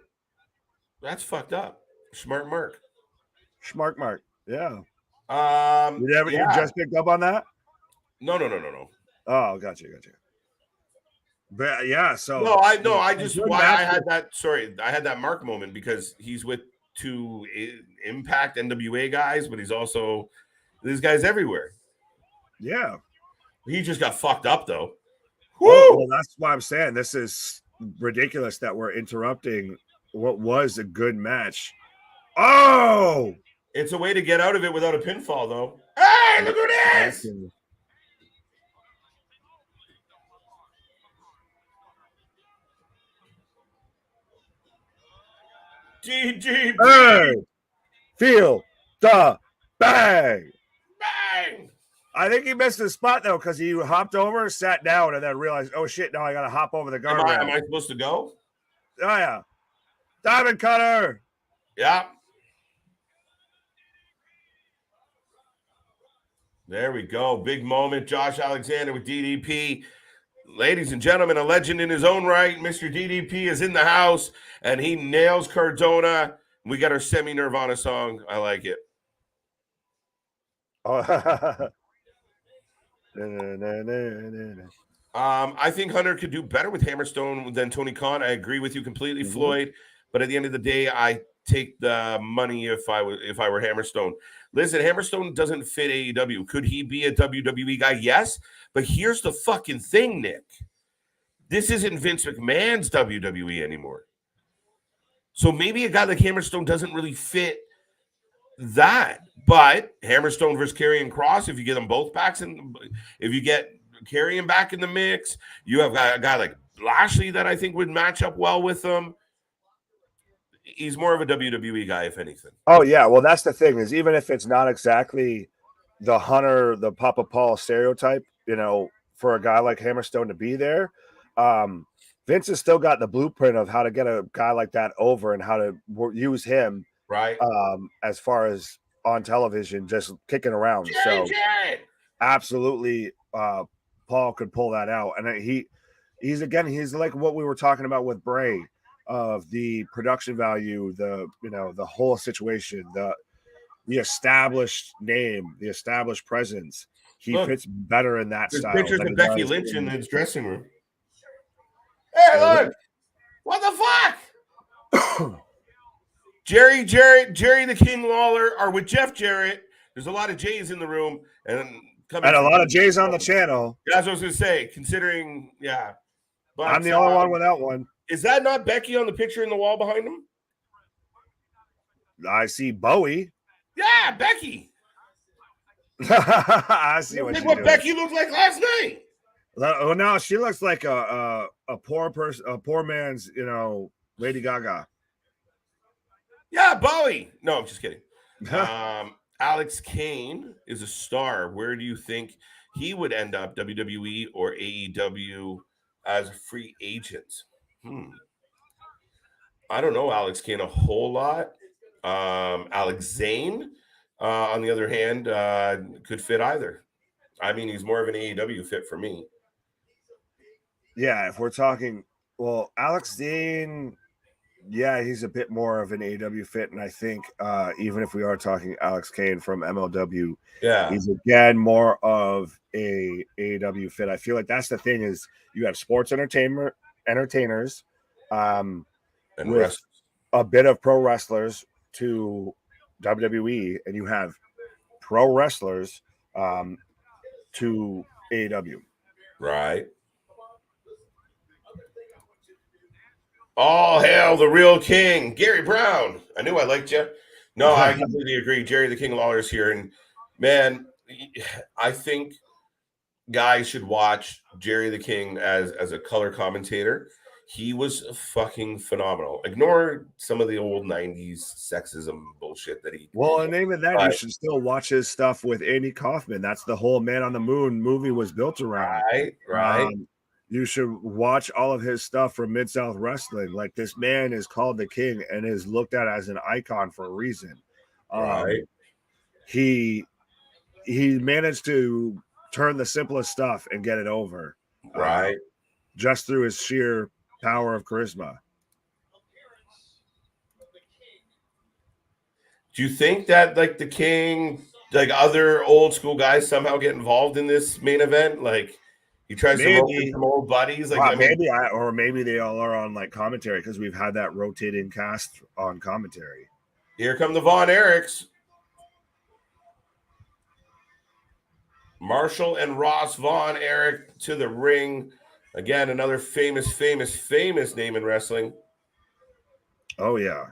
that's fucked up. Smart Mark. Yeah. You You just picked up on that? No. Oh, gotcha. But yeah, so I had that. Sorry, I had that Mark moment because he's with 2 Impact NWA guys, but he's also these guys everywhere. Yeah, he just got fucked up though. Well, that's why I'm saying this is ridiculous that we're interrupting what was a good match. Oh, it's a way to get out of it without a pinfall, though. Hey, look at this! DDP. Hey, feel the bang. Bang. I think he missed his spot though because he hopped over, sat down, and then realized, oh shit, now I got to hop over the guardrail. Am I supposed to go? Oh yeah, diamond cutter. Yeah. There we go. Big moment. Josh Alexander with DDP. Ladies and gentlemen, a legend in his own right. Mr. DDP is in the house, and he nails Cardona. We got our semi-Nirvana song. I like it. I think Hunter could do better with Hammerstone than Tony Khan. I agree with you completely, Floyd. But at the end of the day, I take the money if I were Hammerstone. Listen, Hammerstone doesn't fit AEW. Could he be a WWE guy? Yes. But here's the fucking thing, Nick. This isn't Vince McMahon's WWE anymore. So maybe a guy like Hammerstone doesn't really fit that. But Hammerstone versus Karrion Kross, if you get them both backs, and if you get Karrion back in the mix, you have a guy like Lashley that I think would match up well with them. He's more of a WWE guy, if anything. Oh, yeah. Well, that's the thing is even if it's not exactly the Hunter, the Papa Paul stereotype, for a guy like Hammerstone to be there, Vince has still got the blueprint of how to get a guy like that over and how to use him right. As far as on television, just kicking around. Jarrett. Absolutely, Paul could pull that out. And he's like what we were talking about with Bray. Of the production value, the whole situation, the established name, the established presence. He fits better in that style. Pictures of Becky Lynch in his dressing room. Hey, look! What the fuck? Jerry the King Lawler are with Jeff Jarrett. There's a lot of J's in the room, and a lot of J's on the channel. That's what I was gonna say. Considering, yeah, but I'm the only one without one. Is that not Becky on the picture in the wall behind him? I see Bowie. Yeah, Becky. I see what Becky looked like last night. Oh no, she looks like a poor person, a poor man's, Lady Gaga. Yeah, Bowie. No, I'm just kidding. Alex Kane is a star. Where do you think he would end up, WWE or AEW, as a free agent? I don't know Alex Kane a whole lot. Alex Zane, on the other hand, could fit either. I mean, he's more of an AEW fit for me. Yeah, if we're talking, well, Alex Zane, yeah, he's a bit more of an AEW fit, and I think even if we are talking Alex Kane from MLW, yeah, he's again more of a AEW fit. I feel like that's the thing is you have sports entertainers, and with a bit of pro wrestlers to WWE, and you have pro wrestlers to AEW. Right. All hail the real king, Gary Brown. I knew I liked you. No, I completely agree. Jerry the King Lawler is here. And, man, I think guys should watch Jerry the King as a color commentator. He was fucking phenomenal. Ignore some of the old 90s sexism bullshit that he... Well, and even that, you should still watch his stuff with Andy Kaufman. That's the whole Man on the Moon movie was built around. Right. you should watch all of his stuff from Mid-South Wrestling. Like, this man is called the king and is looked at as an icon for a reason. Right. He managed to turn the simplest stuff and get it over. Right. Just through his sheer power of charisma. Do you think that like the king, like other old school guys somehow get involved in this main event? Like he tries to rope in some old buddies. Like maybe they all are on like commentary because we've had that rotating cast on commentary. Here come the Von Erichs. Marshall and Ross Von Erich to the ring. Again, another famous name in wrestling. Oh, yeah.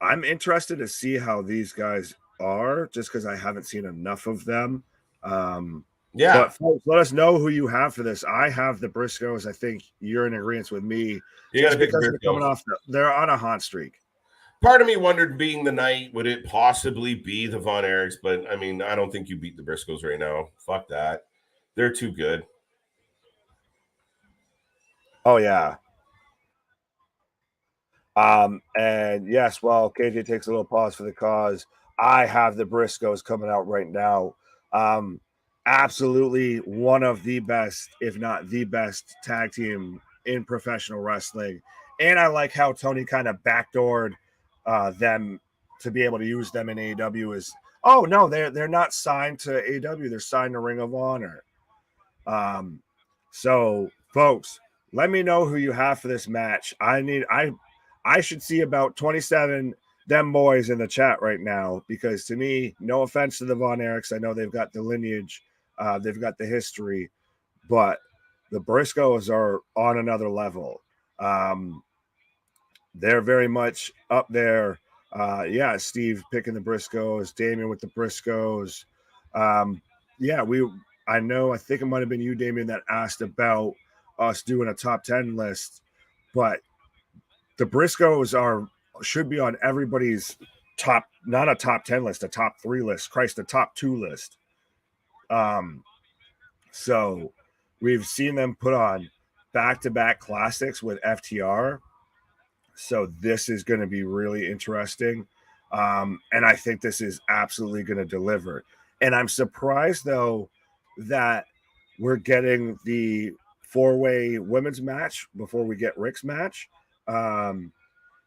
I'm interested to see how these guys are, just because I haven't seen enough of them. Yeah. But folks, let us know who you have for this. I have the Briscoes. I think you're in agreement with me. You got to pick because they're coming off. They're on a hot streak. Part of me wondered, being the night, would it possibly be the Von Erichs? But I mean, I don't think you beat the Briscoes right now. Fuck that. They're too good. Oh yeah. And yes, well, KJ takes a little pause for the cause. I have the Briscoes coming out right now. Absolutely one of the best, if not the best, tag team in professional wrestling. And I like how Tony kind of backdoored them to be able to use them in AEW. Is no, they're not signed to AEW, they're signed to Ring of Honor. So folks, let me know who you have for this match. I should see about 27 them boys in the chat right now, because to me, no offense to the Von Erichs, I know they've got the lineage, they've got the history, but the Briscoes are on another level. They're very much up there. Steve picking the Briscoes, Damien with the Briscoes. I think it might have been you, Damien, that asked about us doing a top 10 list, but the Briscoes should be on everybody's top, not a top 10 list, a top 3 list, a top 2 list. So we've seen them put on back-to-back classics with FTR. So this is going to be really interesting. And I think this is absolutely going to deliver. And I'm surprised, though, that we're getting the 4-way women's match before we get Ric's match. And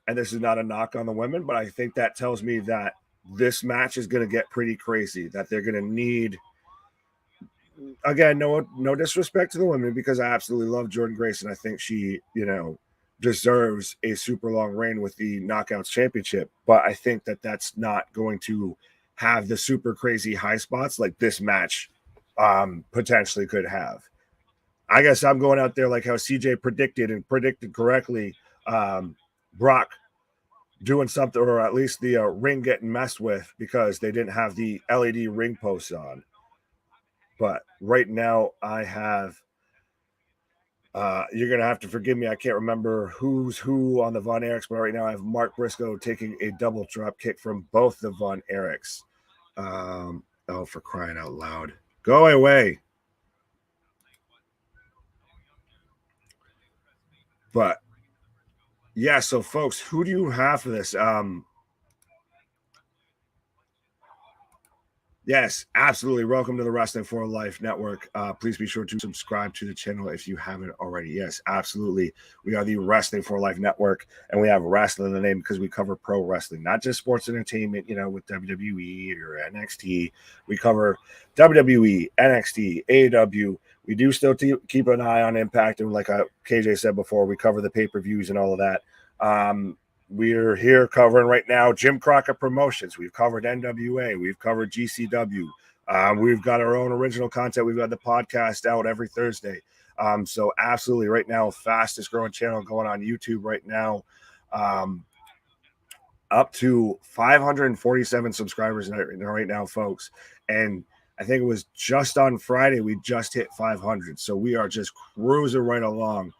this is not a knock on the women, but I think that tells me that this match is going to get pretty crazy, that they're going to need, again, no disrespect to the women, because I absolutely love Jordynne Grace, and I think she, deserves a super long reign with the Knockouts Championship. But I think that that's not going to have the super crazy high spots like this match potentially could have. I guess I'm going out there like how CJ predicted correctly. Brock doing something, or at least the ring getting messed with because they didn't have the LED ring posts on. But right now I have you're going to have to forgive me, I can't remember who's who on the Von Erichs, but right now I have Mark Briscoe taking a double drop kick from both the Von Erichs. For crying out loud. Go away. But yeah, so folks, who do you have for this? Yes, absolutely. Welcome to the Wrestling for Life Network. Please be sure to subscribe to the channel if you haven't already. Yes, absolutely. We are the Wrestling for Life Network, and we have wrestling in the name because we cover pro wrestling, not just sports entertainment, with WWE or NXT. We cover WWE, NXT, AEW. We do still keep an eye on Impact, and like KJ said before, we cover the pay-per-views and all of that. We're here covering right now Jim Crockett Promotions. We've covered NWA. We've covered GCW. We've got our own original content. We've got the podcast out every Thursday. So absolutely right now, fastest growing channel going on YouTube right now. Up to 547 subscribers right now, folks. And I think it was just on Friday, we just hit 500. So we are just cruising right along.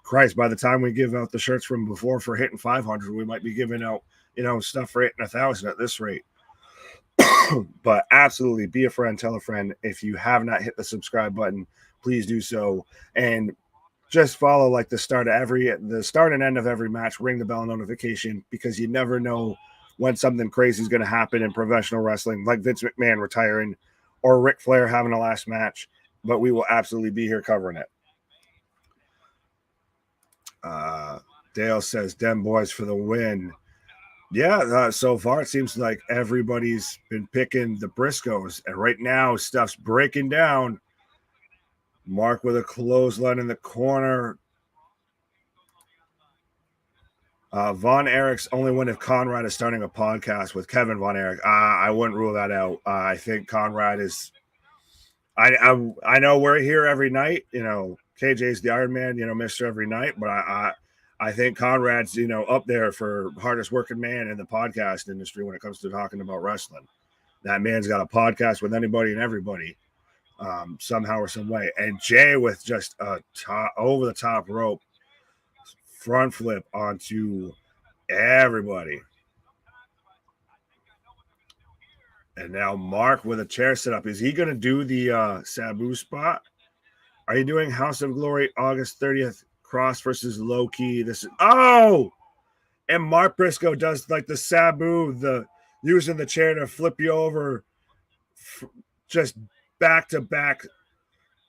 Christ, by the time we give out the shirts from before for hitting 500, we might be giving out, stuff for 8 and 1,000 at this rate. But absolutely be a friend, tell a friend. If you have not hit the subscribe button, please do so. And just follow like the start and end of every match, ring the bell notification, because you never know when something crazy is going to happen in professional wrestling, like Vince McMahon retiring or Ric Flair having a last match. But we will absolutely be here covering it. Dale says, "Dem boys for the win." Yeah, so far it seems like everybody's been picking the Briscoes, and right now stuff's breaking down. Mark with a clothesline in the corner. Von Erich's only win if Conrad is starting a podcast with Kevin Von Erich. I wouldn't rule that out. I think Conrad is. I know we're here every night. KJ's the Iron Man. Mr. Every Night, but I think Conrad's, up there for hardest working man in the podcast industry when it comes to talking about wrestling. That man's got a podcast with anybody and everybody, somehow or some way. And Jay with just a over the top rope front flip onto everybody. And now Mark with a chair set up. Is he going to do the Sabu spot? Are you doing House of Glory August 30th? Kross versus Low-Key. And Mark Briscoe does like the Sabu, using the chair to flip you over, just back-to-back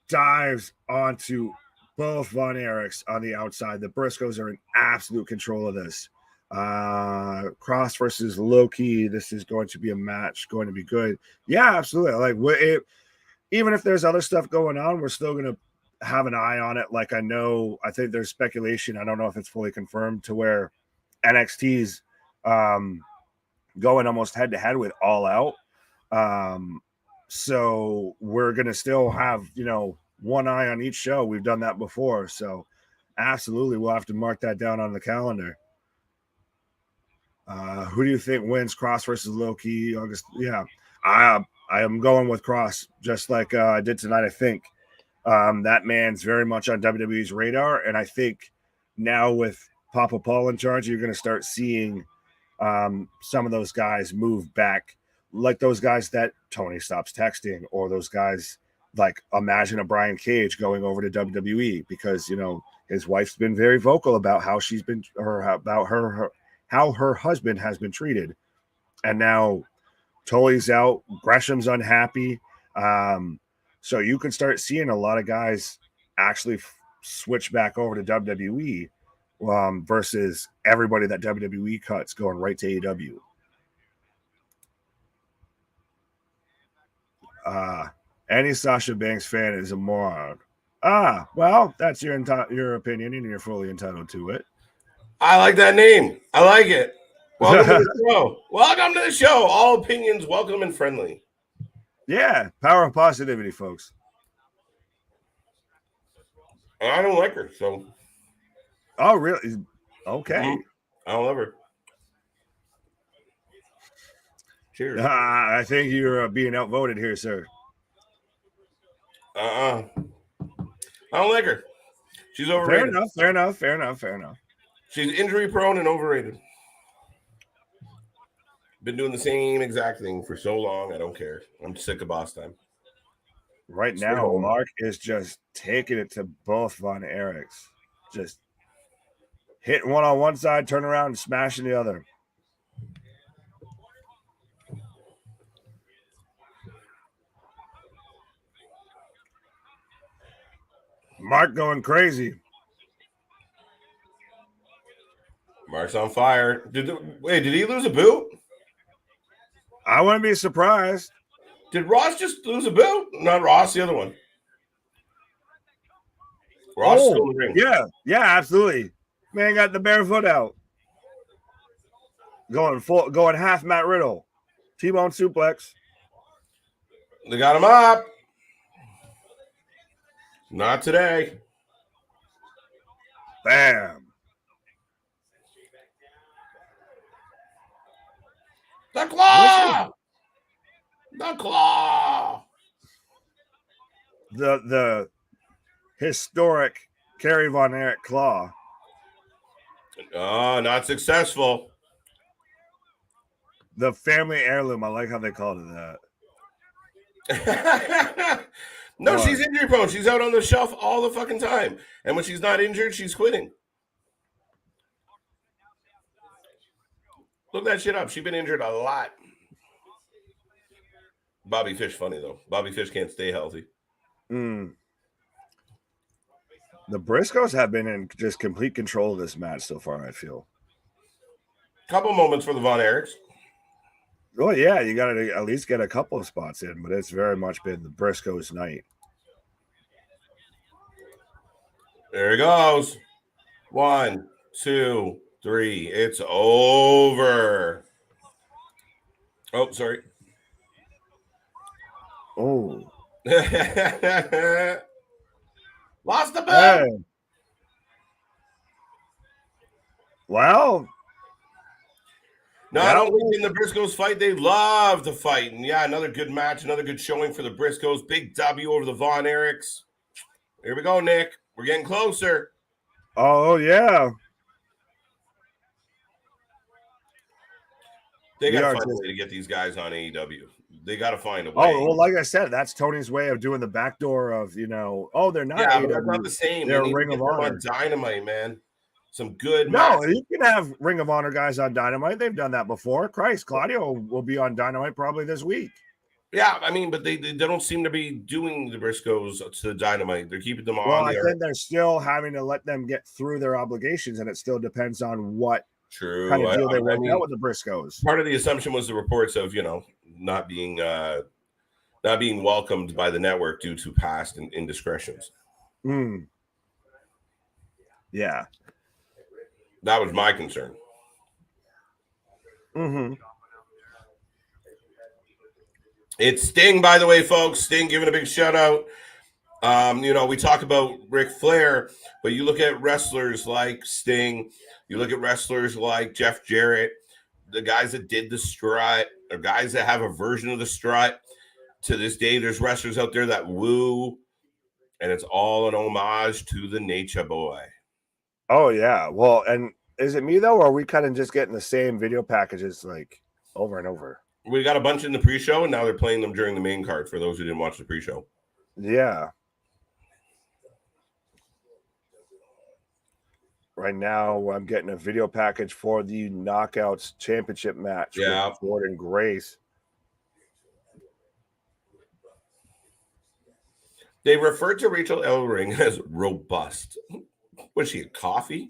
dives onto both Von Erichs on the outside. The Briscoes are in absolute control of this. Kross versus Low-Key. This is going to be a match, going to be good. Yeah, absolutely. Like, even if there's other stuff going on, we're still going to have an eye on it. Like, I think there's speculation. I don't know if it's fully confirmed to where NXT's going almost head to head with All Out. So we're going to still have, one eye on each show. We've done that before. So absolutely, we'll have to mark that down on the calendar. Who do you think wins, Kross versus Low-Key August? Yeah, I am going with Kross, just like I did tonight. I think that man's very much on WWE's radar, and I think now with Papa Paul in charge, you're going to start seeing some of those guys move back, like those guys that Tony stops texting, or those guys like, imagine a Brian Cage going over to WWE, because his wife's been very vocal about how she's been, or about how her husband has been treated, and now Tully's out, Gresham's unhappy. So you can start seeing a lot of guys actually switch back over to WWE versus everybody that WWE cuts going right to AEW. Any Sasha Banks fan is a moron. Well, that's your opinion, and you're fully entitled to it. I like that name. I like it. Welcome to the show. Welcome to the show. All opinions welcome and friendly. Yeah, power of positivity, folks. I don't like her, so. Oh, really? Okay. I don't love her. Cheers. I think you're being outvoted here, sir. I don't like her. She's overrated. Fair enough. She's injury prone and overrated. Been doing the same exact thing for so long. I don't care. I'm sick of boss time. Right now, Mark is just taking it to both Von Erichs. Just hitting one on one side, turn around, and smashing the other. Mark going crazy. Mark's on fire. Did he lose a boot? I wouldn't be surprised. Did Ross just lose a boot? Not Ross, the other one. Ross still in the ring. Yeah, absolutely. Man got the bare foot out. Going half Matt Riddle. T-bone suplex. They got him up. Not today. Bam. The claw! The claw! The historic Kerry Von Erich claw. Oh, not successful. The family heirloom. I like how they called it that. No, she's injury prone. She's out on the shelf all the fucking time. And when she's not injured, she's quitting. Look that shit up. She's been injured a lot. Bobby Fish funny, though. Bobby Fish can't stay healthy. The Briscoes have been in just complete control of this match so far, I feel. Couple moments for the Von Erichs. Oh, yeah, you got to at least get a couple of spots in, but it's very much been the Briscoes' night. There he goes. 1, 2, 3. It's over. Oh, sorry. Oh. Lost the belt. Hey. Well. Not only in the Briscoes fight, they love to fight. And yeah, another good match, another good showing for the Briscoes. Big W over the Von Erichs. Here we go, Nick. We're getting closer. Oh, yeah. They got to find a way to get these guys on AEW. They got to find a way. Oh, well, like I said, that's Tony's way of doing the backdoor of, they're not AEW. But that's not the same. They're Ring of Honor. On Dynamite, man. Some good matches. You can have Ring of Honor guys on Dynamite. They've done that before. Christ, Claudio will be on Dynamite probably this week. Yeah, I mean, but they don't seem to be doing the Briscoes to Dynamite. They're keeping them on. Well, I think they're still having to let them get through their obligations, and it still depends on what kind of deal they work out with the Briscoes. Part of the assumption was the reports of not being welcomed by the network due to past indiscretions. Yeah. That was my concern. It's Sting, by the way, folks. Sting giving a big shout out. We talk about Ric Flair, but you look at wrestlers like Sting, you look at wrestlers like Jeff Jarrett, the guys that did the strut, or guys that have a version of the strut. To this day, there's wrestlers out there that woo, and it's all an homage to the Nature Boy. Oh, yeah. Well, and is it me, though, or are we kind of just getting the same video packages, like, over and over? We got a bunch in the pre-show, and now they're playing them during the main card for those who didn't watch the pre-show. Yeah. Right now, I'm getting a video package for the Knockouts Championship match with Jordynne Grace. They referred to Rachael Ellering as robust. Was she a coffee?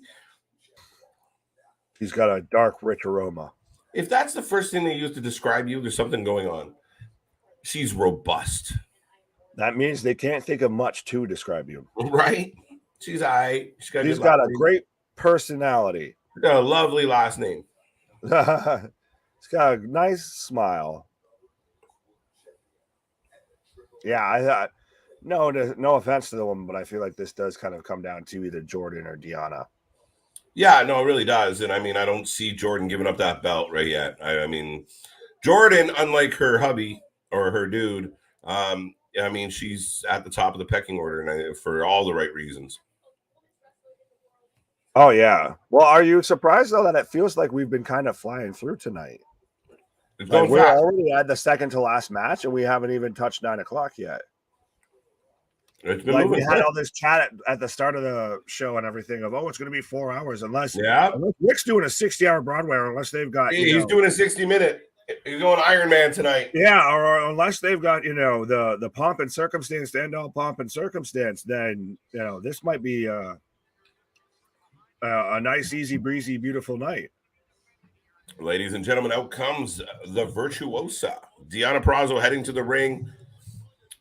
She's got a dark, rich aroma. If that's the first thing they use to describe you, there's something going on. She's robust. That means they can't think of much to describe you. Right? She's all right. She's got a great personality. Got a lovely last name. She's got a nice smile. Yeah, I thought, no offense to the woman, but I feel like this does kind of come down to either Jordynne or Deonna. Yeah, no, it really does. And I mean, I don't see Jordynne giving up that belt right yet. I mean, Jordynne, unlike her hubby or her dude, I mean, she's at the top of the pecking order, and for all the right reasons. Oh, yeah. Well, are you surprised, though, that it feels like we've been kind of flying through tonight? Like we're already at the second to last match, and we haven't even touched 9 o'clock yet. It's been like we had all this chat at the start of the show and everything of, it's going to be 4 hours unless Rick's doing a 60-hour Broadway, or unless they've got he's doing a 60-minute. He's going Iron Man tonight. Yeah, or unless they've got the pomp and circumstance, the end all pomp and circumstance, then this might be a nice, easy breezy, beautiful night. Ladies and gentlemen, out comes the virtuosa Deonna Purrazzo heading to the ring.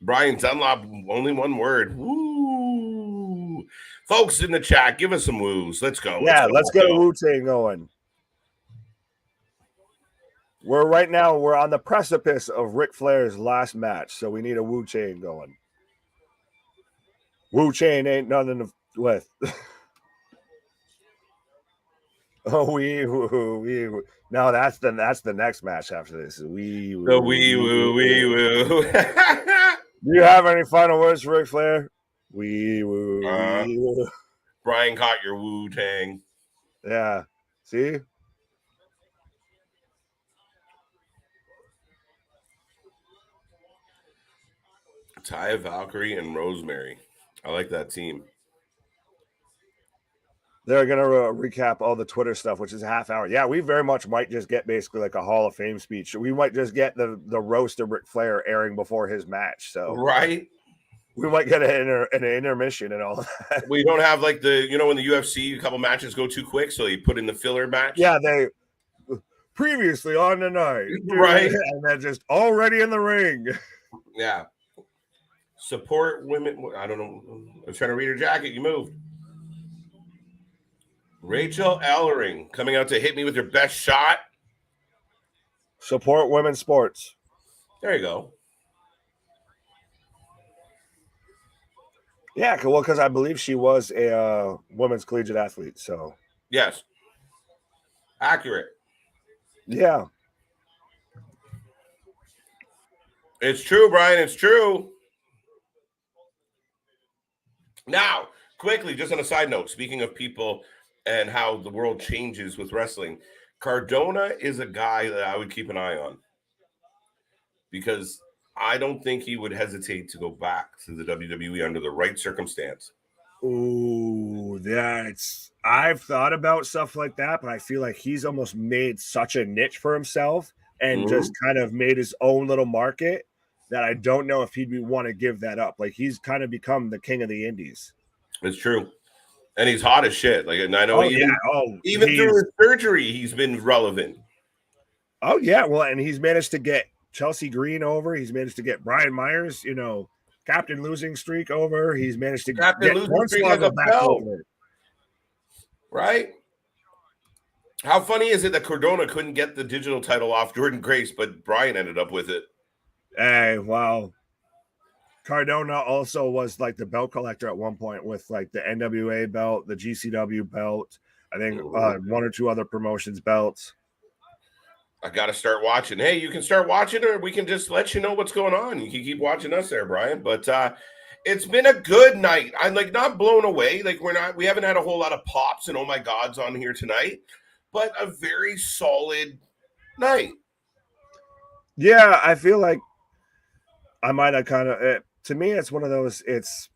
Brian Dunlop, only one word. Woo. Folks in the chat, give us some woos. Let's go. Let's get a Wu-Tang going. We're on the precipice of RIC Flair's last match, so we need a Wu-Chain going. Wu-Chain ain't nothing to with. We no, that's the next match after this. We woo. Do you have any final words for RIC Flair? We woo. Brian caught your Wu-Tang. Yeah. See? Taya, Valkyrie, and Rosemary. I like that team. They're going to recap all the Twitter stuff, which is a half hour. Yeah, we very much might just get basically like a Hall of Fame speech. We might just get the roast of Ric Flair airing before his match. So right, we might get an intermission and all that. We don't have like the, you know, in the UFC, a couple matches go too quick, so you put in the filler match. Yeah, they previously on the night, right, and they're just already in the ring. Yeah. Support women. I don't know. I was trying to read her jacket. You moved. Rachael Ellering coming out to hit me with her best shot. Support women's sports. There you go. Yeah, well, because I believe she was a women's collegiate athlete. So yes, accurate. Yeah, it's true, Brian. It's true. Now, quickly, just on a side note, speaking of people and how the world changes with wrestling, Cardona is a guy that I would keep an eye on because I don't think he would hesitate to go back to the WWE under the right circumstance. Ooh, I've thought about stuff like that, but I feel like he's almost made such a niche for himself and just kind of made his own little market that I don't know if he'd want to give that up. Like, he's kind of become the king of the indies. It's true. And he's hot as shit. Like, and I know even through his surgery, he's been relevant. Oh, yeah. Well, and he's managed to get Chelsea Green over. He's managed to get Brian Myers, Captain Losing Streak over. He's managed to get Losing Streak back over. Right? How funny is it that Cardona couldn't get the digital title off Jordynne Grace, but Brian ended up with it? Hey, wow. Cardona also was like the belt collector at one point with like the NWA belt, the GCW belt, I think one or two other promotions belts. I got to start watching. Hey, you can start watching, or we can just let you know what's going on. You can keep watching us there, Brian. But it's been a good night. I'm like not blown away. Like we haven't had a whole lot of pops and oh my gods on here tonight, but a very solid night. Yeah, I feel like I might have kind of. To me, it's one of those. It's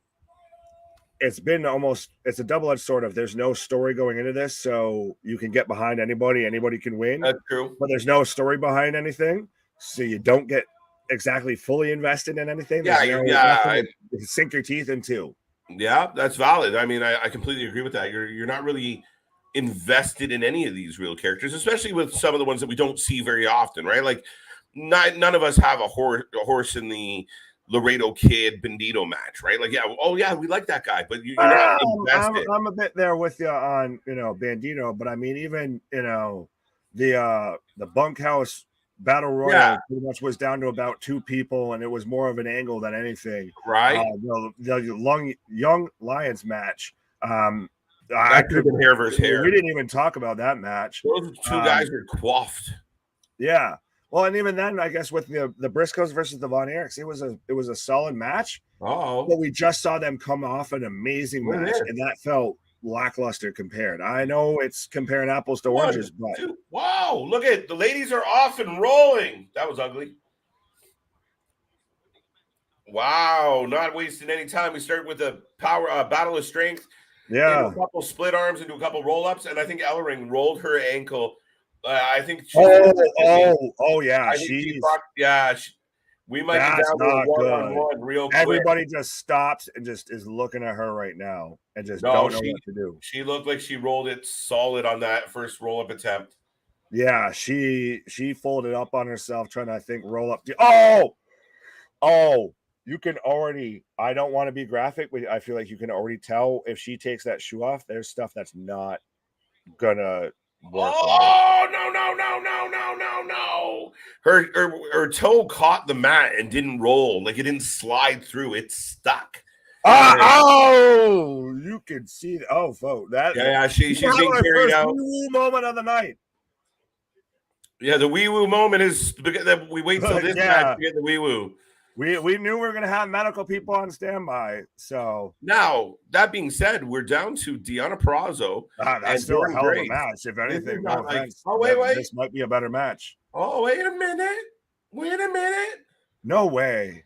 been almost. It's a double-edged sword of. There's no story going into this, so you can get behind anybody. Anybody can win. That's true. But there's no story behind anything, so you don't get exactly fully invested in anything. Sink your teeth into. Yeah, that's valid. I mean, I completely agree with that. You're not really invested in any of these real characters, especially with some of the ones that we don't see very often, right? Like, none of us have a horse in the Laredo Kid Bandito match, right? Like, we like that guy, but you're not invested. I'm a bit there with you on Bandito, but I mean, even the bunkhouse battle royal pretty much was down to about two people, and it was more of an angle than anything, right? The Young Lions match. That could have been hair versus hair. We didn't even talk about that match. Those two guys were coiffed. Yeah. Well, and even then, I guess with the Briscoes versus the Von Erichs, it was a solid match. Oh, but we just saw them come off an amazing match, and that felt lackluster compared. I know it's comparing apples to oranges, but wow, look at the ladies are off and rolling. That was ugly. Wow, not wasting any time. We start with a power battle of strength. Yeah, a couple split arms into a couple roll ups, and I think Ellering rolled her ankle. I think. We might be down to a one-on-one real quick. Everybody just stops and just is looking at her right now and just don't know what to do. She looked like she rolled it solid on that first roll-up attempt. Yeah, she folded up on herself trying to, I think, roll up. You can already. I don't want to be graphic, but I feel like you can already tell if she takes that shoe off. There's stuff that's not gonna. Oh no! Her toe caught the mat and didn't roll. Like, it didn't slide through. It stuck. You can see. Folks, that. Yeah, she's being carried out. Wee-woo moment of the night. Yeah, the wee woo moment is that we wait till this match to get the wee woo. We knew we were going to have medical people on standby. So now, that being said, we're down to Deonna Purrazzo. That's still a hell of a match. If anything, wait. This might be a better match. Oh, wait a minute. No way.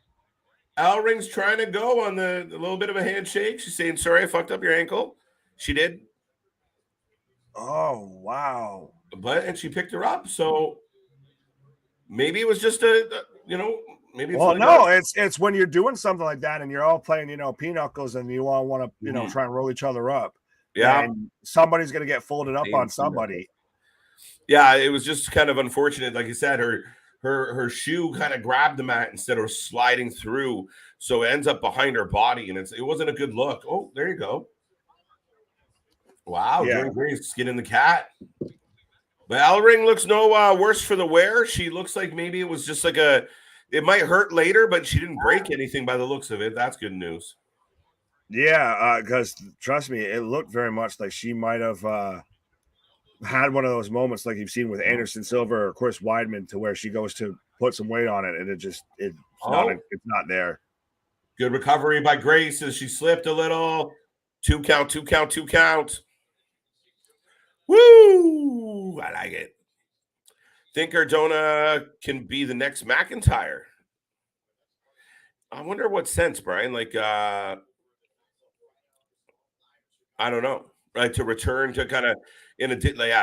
Ellering's trying to go on the little bit of a handshake. She's saying, sorry, I fucked up your ankle. She did. Oh, wow. And she picked her up. So maybe it was just maybe it's it's when you're doing something like that and you're all playing, pinocchles and you all want to, try and roll each other up. Yeah. And somebody's going to get folded up on somebody. Yeah, it was just kind of unfortunate. Like you said, her shoe kind of grabbed the mat instead of sliding through. So it ends up behind her body, and it wasn't a good look. Oh, there you go. Wow, Jordynne Grace skinning the cat. But Ellering looks no worse for the wear. She looks like maybe it was just like it might hurt later, but she didn't break anything by the looks of it. That's good news. Yeah, because trust me, it looked very much like she might have had one of those moments like you've seen with Anderson Silva or Chris Weidman, to where she goes to put some weight on it and it's not there. Good recovery by Grace as she slipped a little. 2 count, 2 count, 2 count. Woo! I like it. Think Deonna can be the next McIntyre. I wonder what sense, Brian. Like, I don't know. Right, to return to kind of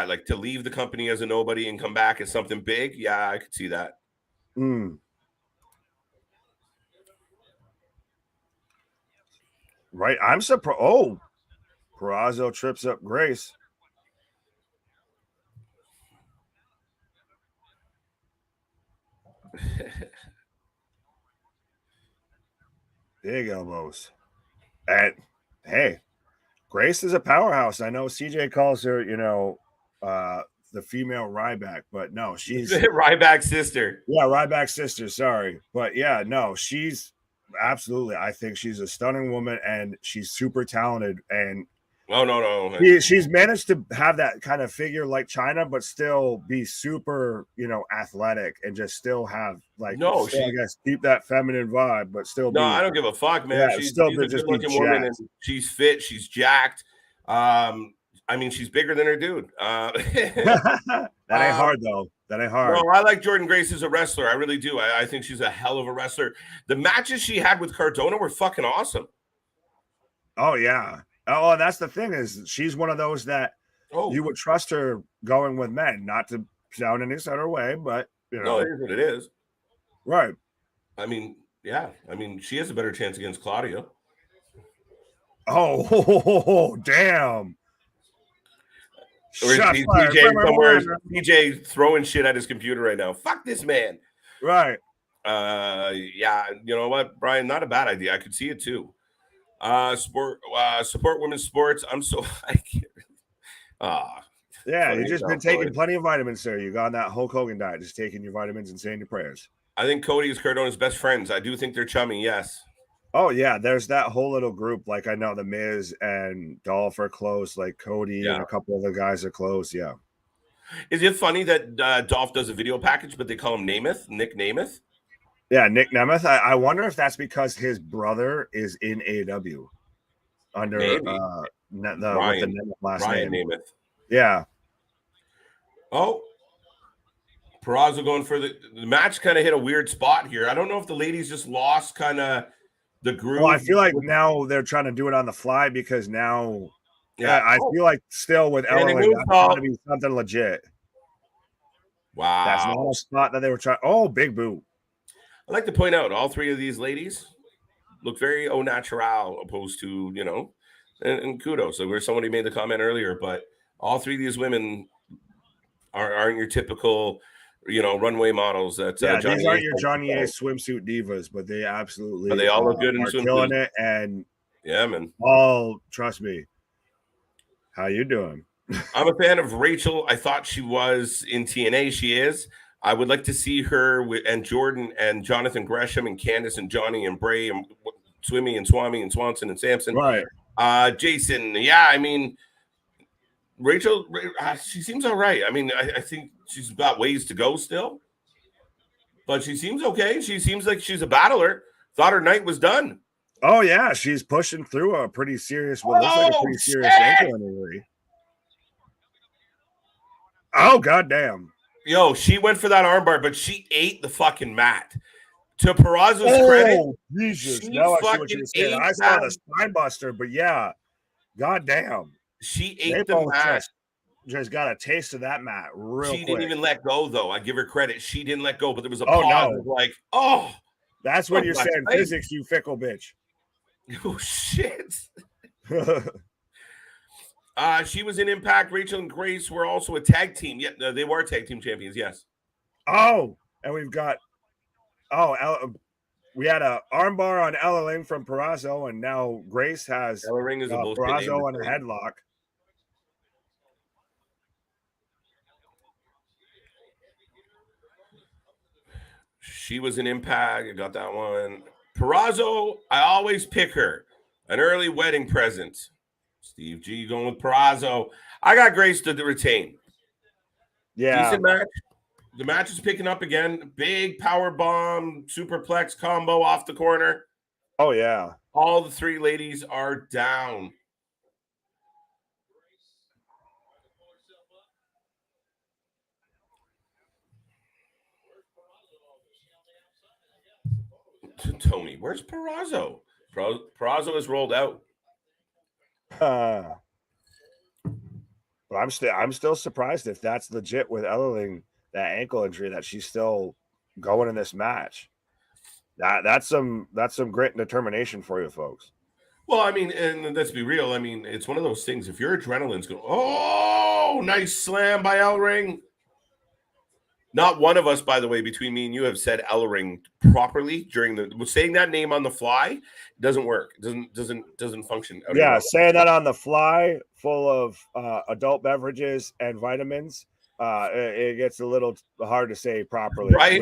like to leave the company as a nobody and come back as something big. Yeah, I could see that. Right, I'm surprised. Oh, Purrazzo trips up Grace. Big elbows. And hey, Grace is a powerhouse. I know CJ calls her, the female Ryback, but no, she's Ryback's sister. Yeah, Ryback's sister. Sorry, but yeah, no, she's absolutely. I think she's a stunning woman, and she's super talented. And no, she's managed to have that kind of figure like China, but still be super, athletic, and just still have I guess keep that feminine vibe, but still. No, I don't give a fuck, man. Yeah, she's still a good-looking woman, and she's fit. She's jacked. I mean, she's bigger than her dude. That ain't hard, though. That ain't hard. No, I like Jordynne Grace as a wrestler. I really do. I think she's a hell of a wrestler. The matches she had with Cardona were fucking awesome. Oh, yeah. Oh, and that's the thing, is she's one of those that you would trust her going with men, not to sound any sort of way, but, No, it is what it is. Right. I mean, yeah. I mean, she has a better chance against Claudia. Oh, damn. Or is PJ throwing shit at his computer right now? Fuck this man. Right. Yeah, you know what, Brian? Not a bad idea. I could see it too. Support women's sports. I'm so yeah, you've just been taking plenty of vitamins, sir. You got on that Hulk Hogan diet, just taking your vitamins and saying your prayers. I think Cody is Cardona's best friends. I do think they're chummy, yes. Oh, yeah, there's that whole little group. Like, I know The Miz and Dolph are close. Like, Cody and a couple of the guys are close, yeah. Is it funny that Dolph does a video package, but they call him Namath, Nick Namath? Yeah, Nick Namath. I wonder if that's because his brother is in AEW under the Namath last name. Namath. Yeah. Oh, Purrazzo going for the match. Kind of hit a weird spot here. I don't know if the ladies just lost kind of the groove. Well, I feel like now they're trying to do it on the fly, because now, I feel like still with Ellering, that's going to be something legit. Wow, that's not a spot that they were trying. Oh, big boot. I'd like to point out all three of these ladies look very au naturel, opposed to and kudos. So where somebody made the comment earlier, but all three of these women aren't your typical runway models. That these aren't your Johnny A swimsuit divas, but they absolutely they all look good in swimsuits. Killing it, and yeah, man. All trust me. How you doing? I'm a fan of Rachael. I thought she was in TNA. She is. I would like to see her and Jordynne and Jonathan Gresham and Candice and Johnny and Bray and Swimmy and Swami and Swanson and Samson. Right. Jason. Yeah, I mean, Rachael, she seems all right. I mean, I think she's got ways to go still, but she seems okay. She seems like she's a battler. Thought her night was done. Oh, yeah. She's pushing through a pretty serious, looks like a pretty serious ankle injury. Oh, goddamn. Yo, she went for that armbar, but she ate the fucking mat. To Purrazzo's credit, Jesus! she Now I see what fucking you're saying. ate I saw that. the spine buster, but yeah, goddamn, She they ate the both mat. just got a taste of that mat real She quick. didn't even let go, though. I give her credit. She didn't let go, but there was a Oh, pause. no. Of like, oh, That's when oh, you're my saying face. physics, you fickle bitch. Oh shit. She was in Impact. Rachael and Grace were also a tag team. Yeah, they were tag team champions. Yes. Oh, and we've got we had a armbar on Ellering from Purrazzo, and now Grace has Ellering is a bullshit name Purrazzo to on a say. headlock. She was in Impact. I got that one. Purrazzo, I always pick her. An early wedding present. Steve G going with Purrazzo. I got Grace to retain. Yeah. Decent match. The match is picking up again. Big power bomb, superplex combo off the corner. Oh, yeah. All the three ladies are down. Tony, where's Purrazzo? Purrazzo is rolled out. But I'm still surprised if that's legit with Ellering, that ankle injury, that she's still going in this match. That's some grit and determination for you folks. Well, I mean, and let's be real. I mean, it's one of those things. If your adrenaline's going, oh, nice slam by Ellering. Not one of us, by the way, between me and you, have said Ellering properly during the saying that name on the fly. Doesn't work. Doesn't function. Yeah, saying that on the fly, full of adult beverages and vitamins, it gets a little hard to say properly, right?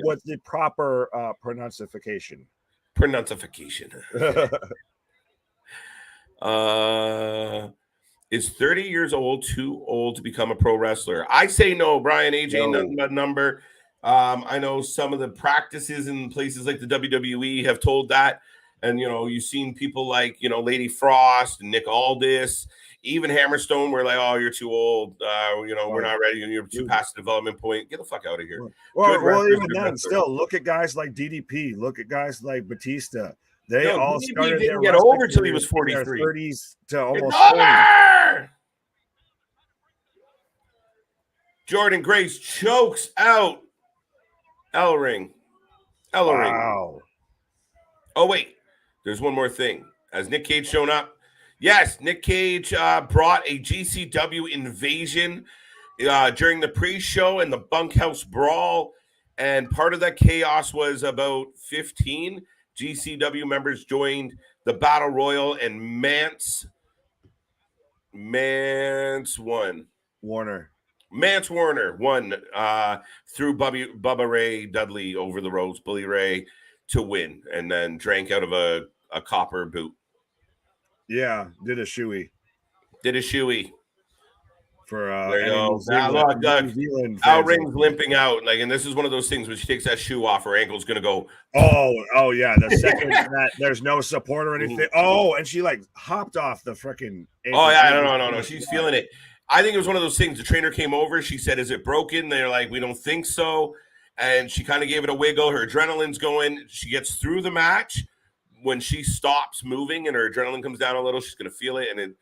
With the proper pronunciation. Is 30 years old too old to become a pro wrestler? I say no, Brian. AJ, nothing but number. I know some of the practices in places like the WWE have told that. And, you know, you've seen people like, you know, Lady Frost and Nick Aldis, even Hammerstone, were like, oh, you're too old. You know, we're not ready. You're too past the development point. Get the fuck out of here. Well, even then, still, look at guys like DDP. Look at guys like Batista. They all started didn't get over till he was 43. 30s to almost 40. Jordynne Grace chokes out Ellering. Wow. Oh, wait. There's one more thing. Has Nick Cage shown up? Yes, Nick Cage brought a GCW invasion during the pre-show and the bunkhouse brawl. And part of that chaos was about 15 GCW members joined the Battle Royal, and Mance won. Mance Warner won through Bubba Ray Dudley over the ropes, Bully Ray, to win, and then drank out of a copper boot. Yeah, did a shoey. For there you go. New Zealand Ellring's limping out, like, and this is one of those things when she takes that shoe off, her ankle's gonna go. Oh yeah. The second that there's no support or anything. Oh, and she like hopped off the freaking. Oh yeah, no. She's feeling it. I think it was one of those things. The trainer came over. She said, "Is it broken?" They're like, "We don't think so." And she kind of gave it a wiggle. Her adrenaline's going. She gets through the match. When she stops moving and her adrenaline comes down a little, she's gonna feel it, and it.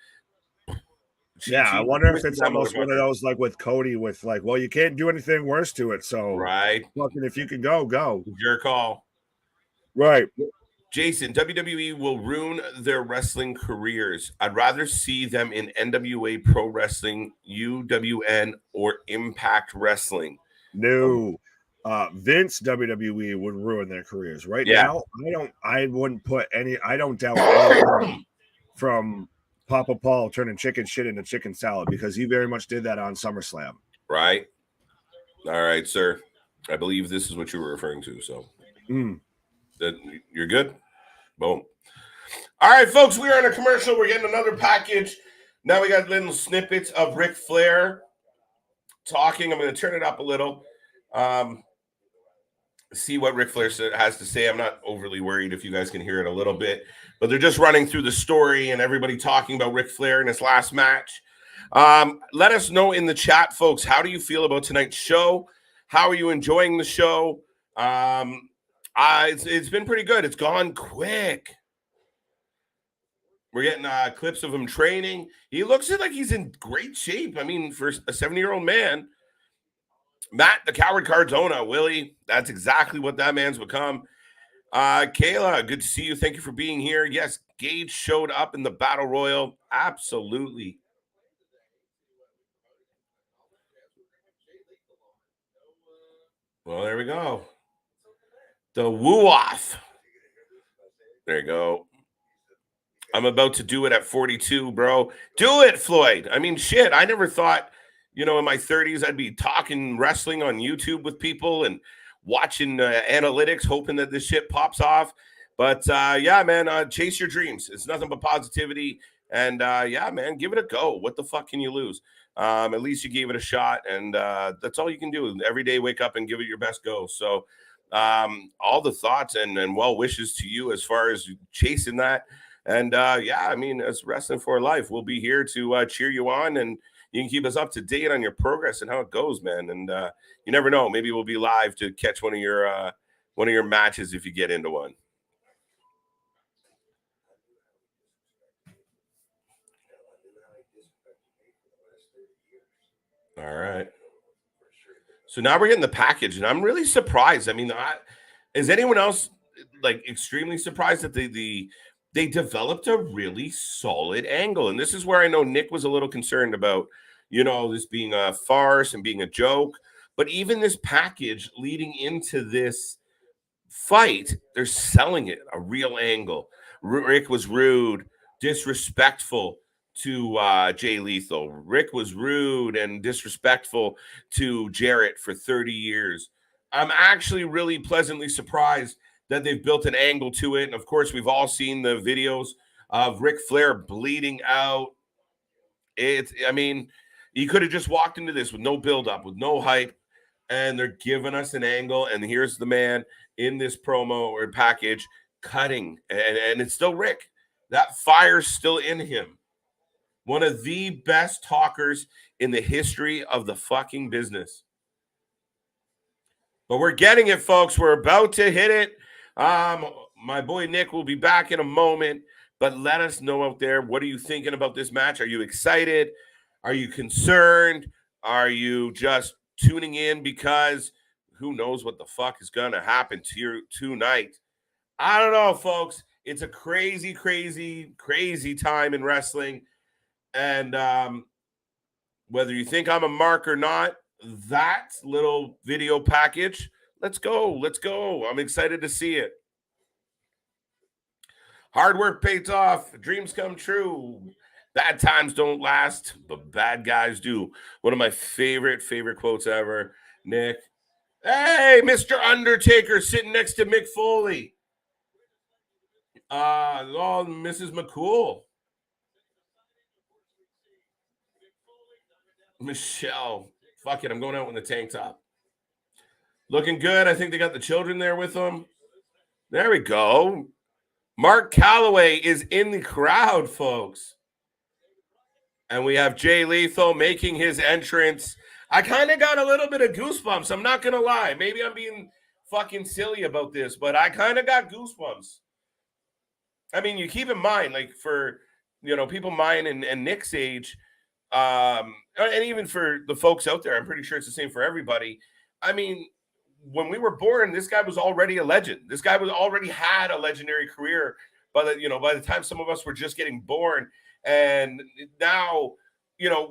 I wonder if it's almost one of those like with Cody, with like, well, you can't do anything worse to it, so right. Fucking if you can go. It's your call. Right. Jason, WWE will ruin their wrestling careers. I'd rather see them in NWA Pro Wrestling, UWN, or Impact Wrestling. No. Vince WWE would ruin their careers. Right now, I wouldn't put any, I don't doubt anything from Papa Paul turning chicken shit into chicken salad, because he very much did that on SummerSlam. Right. All right, sir. I believe this is what you were referring to. So that you're good. Boom. All right, folks, we are in a commercial. We're getting another package. Now we got little snippets of Ric Flair talking. I'm going to turn it up a little. See what Ric Flair has to say. I'm not overly worried if you guys can hear it a little bit, but they're just running through the story and everybody talking about Ric Flair in his last match. Let us know in the chat, folks. How do you feel about tonight's show? How are you enjoying the show? It's been pretty good. It's gone quick. We're getting clips of him training. He looks like he's in great shape. I mean, for a 70-year-old man. Matt, the Coward Cardona, Willie, that's exactly what that man's become. Kayla, good to see you. Thank you for being here. Yes, Gage showed up in the Battle Royal. Absolutely. Well, there we go. The woo-off. There you go. I'm about to do it at 42, bro. Do it, Floyd. I mean, shit, I never thought, in my 30s, I'd be talking wrestling on YouTube with people and watching analytics, hoping that this shit pops off. But, yeah, man, chase your dreams. It's nothing but positivity. And, yeah, man, give it a go. What the fuck can you lose? At least you gave it a shot. And that's all you can do. Every day, wake up and give it your best go. So all the thoughts and well wishes to you as far as chasing that. And yeah, I mean, as Wrestling for Life, we'll be here to cheer you on, and you can keep us up to date on your progress and how it goes, man. And you never know, maybe we'll be live to catch one of your matches if you get into one. All right. So now we're getting the package, and I'm really surprised. I mean, is anyone else like extremely surprised that they developed a really solid angle? And this is where I know Nick was a little concerned about, this being a farce and being a joke. But even this package leading into this fight, they're selling it a real angle. Rick was rude, disrespectful to Jay Lethal. Rick was rude and disrespectful to Jarrett for 30 years. I'm actually really pleasantly surprised that they've built an angle to it. And of course, we've all seen the videos of Ric Flair bleeding out. I mean, he could have just walked into this with no buildup, with no hype, and they're giving us an angle. And here's the man in this promo or package cutting, and it's still Rick. That fire's still in him. One of the best talkers in the history of the fucking business. But we're getting it, folks. We're about to hit it. My boy Nick will be back in a moment, but let us know out there, what are you thinking about this match? Are you excited? Are you concerned? Are you just tuning in because who knows what the fuck is going to happen to you tonight? I don't know, folks. It's a crazy, crazy, crazy time in wrestling. And whether you think I'm a mark or not, that little video package, let's go. Let's go. I'm excited to see it. Hard work pays off. Dreams come true. Bad times don't last, but bad guys do. One of my favorite quotes ever. Nick. Hey, Mr. Undertaker sitting next to Mick Foley. Mrs. McCool. Michelle. Fuck it, I'm going out in the tank top. Looking good. I think they got the children there with them. There we go. Mark Calloway is in the crowd, folks. And we have Jay Lethal making his entrance. I kind of got a little bit of goosebumps. I'm not going to lie. Maybe I'm being fucking silly about this, but I kind of got goosebumps. I mean, you keep in mind, like for, people mine and Nick's age, and even for the folks out there, I'm pretty sure it's the same for everybody. I mean, when we were born, this guy was already a legend. This guy already had a legendary career by the time some of us were just getting born. And now,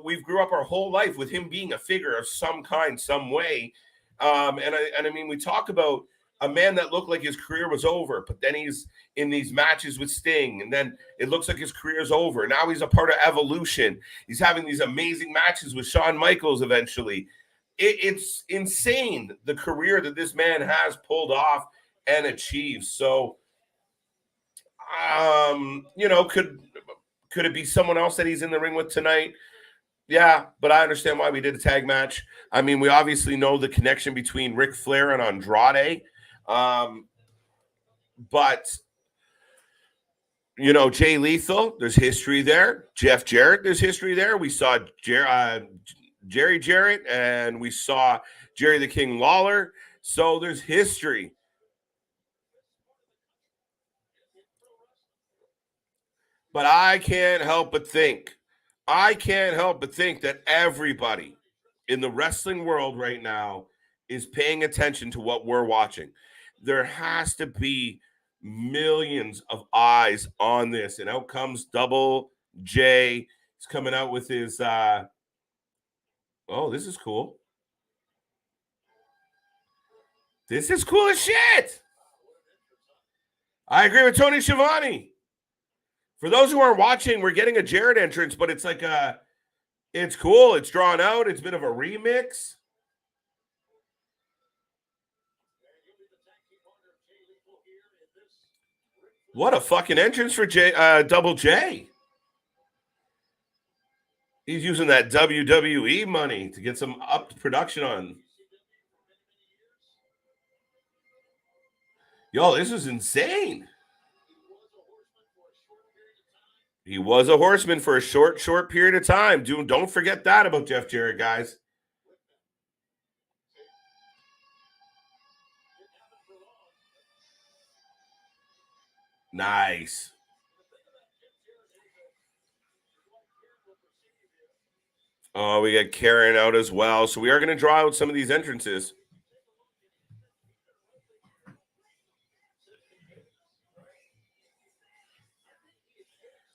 we've grew up our whole life with him being a figure of some kind, some way. And I mean, we talk about a man that looked like his career was over, but then he's in these matches with Sting, and then it looks like his career is over. Now he's a part of Evolution. He's having these amazing matches with Shawn Michaels eventually. It's insane, the career that this man has pulled off and achieved. So, could it be someone else that he's in the ring with tonight? Yeah, but I understand why we did a tag match. I mean, we obviously know the connection between Ric Flair and Andrade. But, Jay Lethal, there's history there. Jeff Jarrett, there's history there. We saw Jerry Jarrett, and we saw Jerry the King Lawler. So there's history. But I can't help but think that everybody in the wrestling world right now is paying attention to what we're watching. There has to be millions of eyes on this. And out comes Double J. He's coming out with his oh, this is cool. This is cool as shit. I agree with Tony Schiavone. For those who aren't watching, we're getting a Jarrett entrance, but it's like it's cool. It's drawn out. It's a bit of a remix. What a fucking entrance for Double J. He's using that WWE money to get some upped production on. Yo, this is insane. He was a horseman for a short period of time. Don't forget that about Jeff Jarrett, guys. Nice. Oh, we got Karen out as well. So we are going to draw out some of these entrances.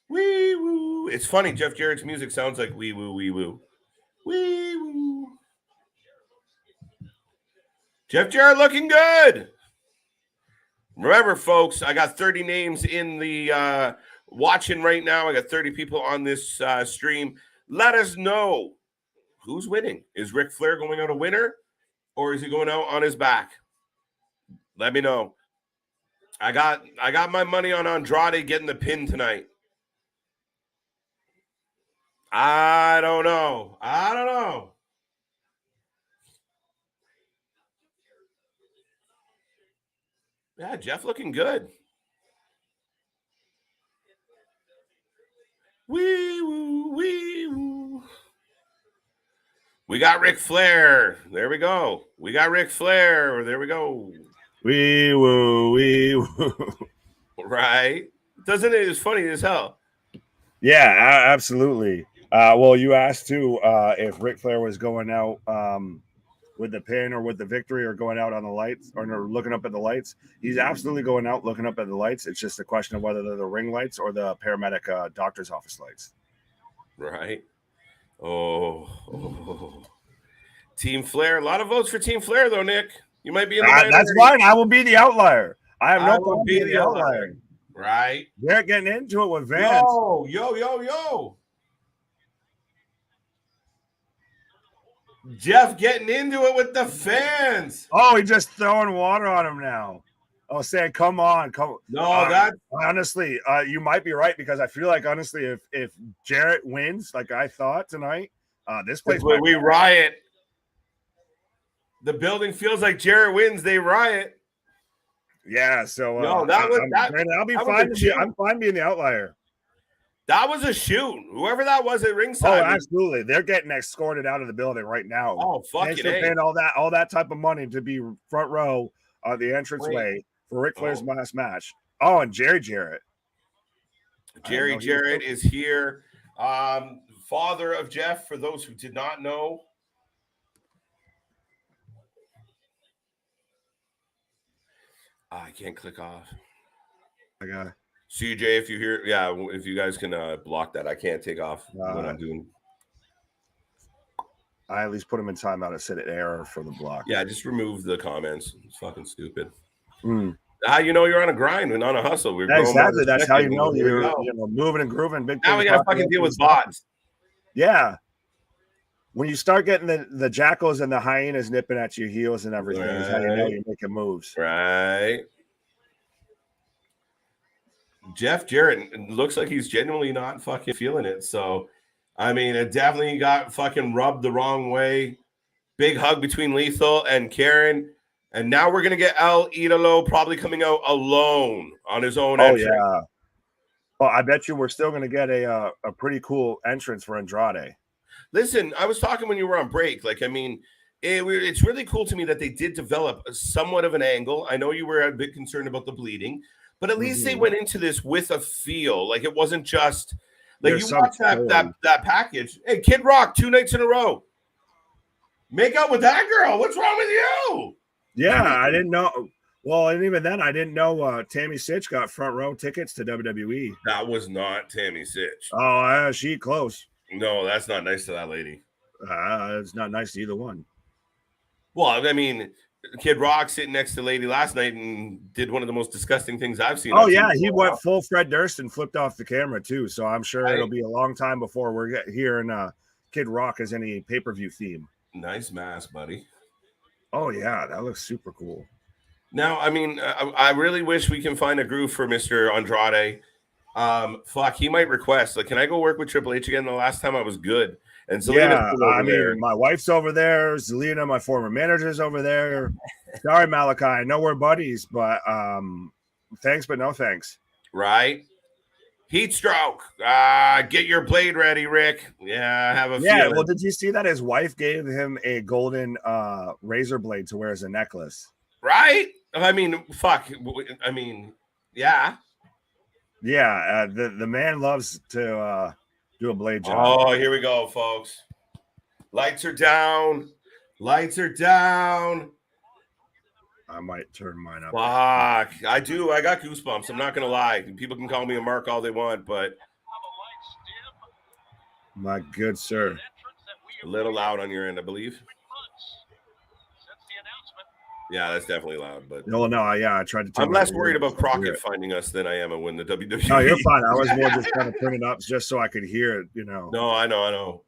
Wee woo. It's funny. Jeff Jarrett's music sounds like wee woo, wee woo. Wee woo. Jeff Jarrett looking good. Remember, folks, I got 30 names in the watching right now. I got 30 people on this stream. Let us know who's winning. Is Ric Flair going out a winner, or is he going out on his back? Let me know. I got my money on Andrade getting the pin tonight. I don't know. Yeah, Jeff looking good. Wee woo, wee woo. We got Ric Flair. There we go. We got Ric Flair. There we go. Wee woo, wee woo. Right? Doesn't it? It's funny as hell. Yeah, absolutely. Well, you asked too if Ric Flair was going out with the pin or with the victory or going out on the lights or looking up at the lights. He's absolutely going out looking up at the lights. It's just a question of whether they're the ring lights or the paramedic doctor's office lights. Right. Oh. Team Flair. A lot of votes for Team Flair, though, Nick. You might be in the minority. That's fine. I will be the outlier. I have no problem being the outlier. Right. They're getting into it with Vance. Yo. Jeff getting into it with the fans. Oh, he's just throwing water on him now. Oh, saying, come on. No, that honestly, you might be right, because I feel like, honestly, if Jarrett wins, like I thought tonight, this place where we riot. The building feels like Jarrett wins, they riot. Yeah, so no, I'll be fine. I'm fine being the outlier. That was a shoot. Whoever that was at ringside. Oh, absolutely. They're getting escorted out of the building right now. Oh, fucking paying all that type of money to be front row on the entranceway for Ric Flair's last match. Oh, and Jerry Jarrett. Jerry Jarrett is here. Father of Jeff, for those who did not know. I can't click off. I got it. CJ, if you hear, if you guys can block that. I can't take off what I'm doing. I at least put them in timeout to set an error for the block. Yeah, just remove the comments. It's fucking stupid. How you know you're on a grind and on a hustle. Exactly. That's how you know you're moving and grooving. Big. Now we gotta fucking deal with bots. Yeah. When you start getting the jackals and the hyenas nipping at your heels and everything, is how you know you're making moves. Right. Jeff Jarrett looks like he's genuinely not fucking feeling it. So, I mean, it definitely got fucking rubbed the wrong way. Big hug between Lethal and Karen. And now we're going to get El Idolo probably coming out alone on his own entrance. Yeah. Well, I bet you we're still going to get a pretty cool entrance for Andrade. Listen, I was talking when you were on break. Like, I mean, it's really cool to me that they did develop somewhat of an angle. I know you were a bit concerned about the bleeding, but at least they went into this with a feel. Like it wasn't just like There's you watch that package. Hey, Kid Rock, 2 nights in a row. Make out with that girl. What's wrong with you? Yeah, I didn't know. Well, and even then, I didn't know Tammy Sitch got front row tickets to WWE. That was not Tammy Sitch. Oh, she close. No, that's not nice to that lady. It's not nice to either one. Well, I mean, Kid Rock sitting next to Lady last night and did one of the most disgusting things I've seen. Oh, yeah, he went full Fred Durst and flipped off the camera, too. So I'm sure it'll be a long time before we're hearing Kid Rock as any pay-per-view theme. Nice mask, buddy. Oh, yeah, that looks super cool. Now, I mean, I really wish we can find a groove for Mr. Andrade. Fuck, he might request, like, can I go work with Triple H again? The last time I was good. And Zelina, I mean, my wife's over there. Zelina, my former manager's over there. Sorry, Malachi. I know we're buddies, but thanks, but no thanks. Right? Heat stroke. Get your blade ready, Rick. Yeah, I have a feeling. Well, did you see that his wife gave him a golden razor blade to wear as a necklace? Right? I mean, fuck. I mean, yeah. Yeah, the man loves to do a blade job. Oh, here we go, folks. Lights are down. Lights are down. I might turn mine up. Fuck. I do. I got goosebumps. I'm not going to lie. People can call me a mark all they want, but. My good sir. A little loud on your end, I believe. Yeah, that's definitely loud. But no, I tried to. I'm less worried about Crockett finding us than I am at when the WWE. No, you're fine. I was more just trying to turn it up just so I could hear it. No, I know.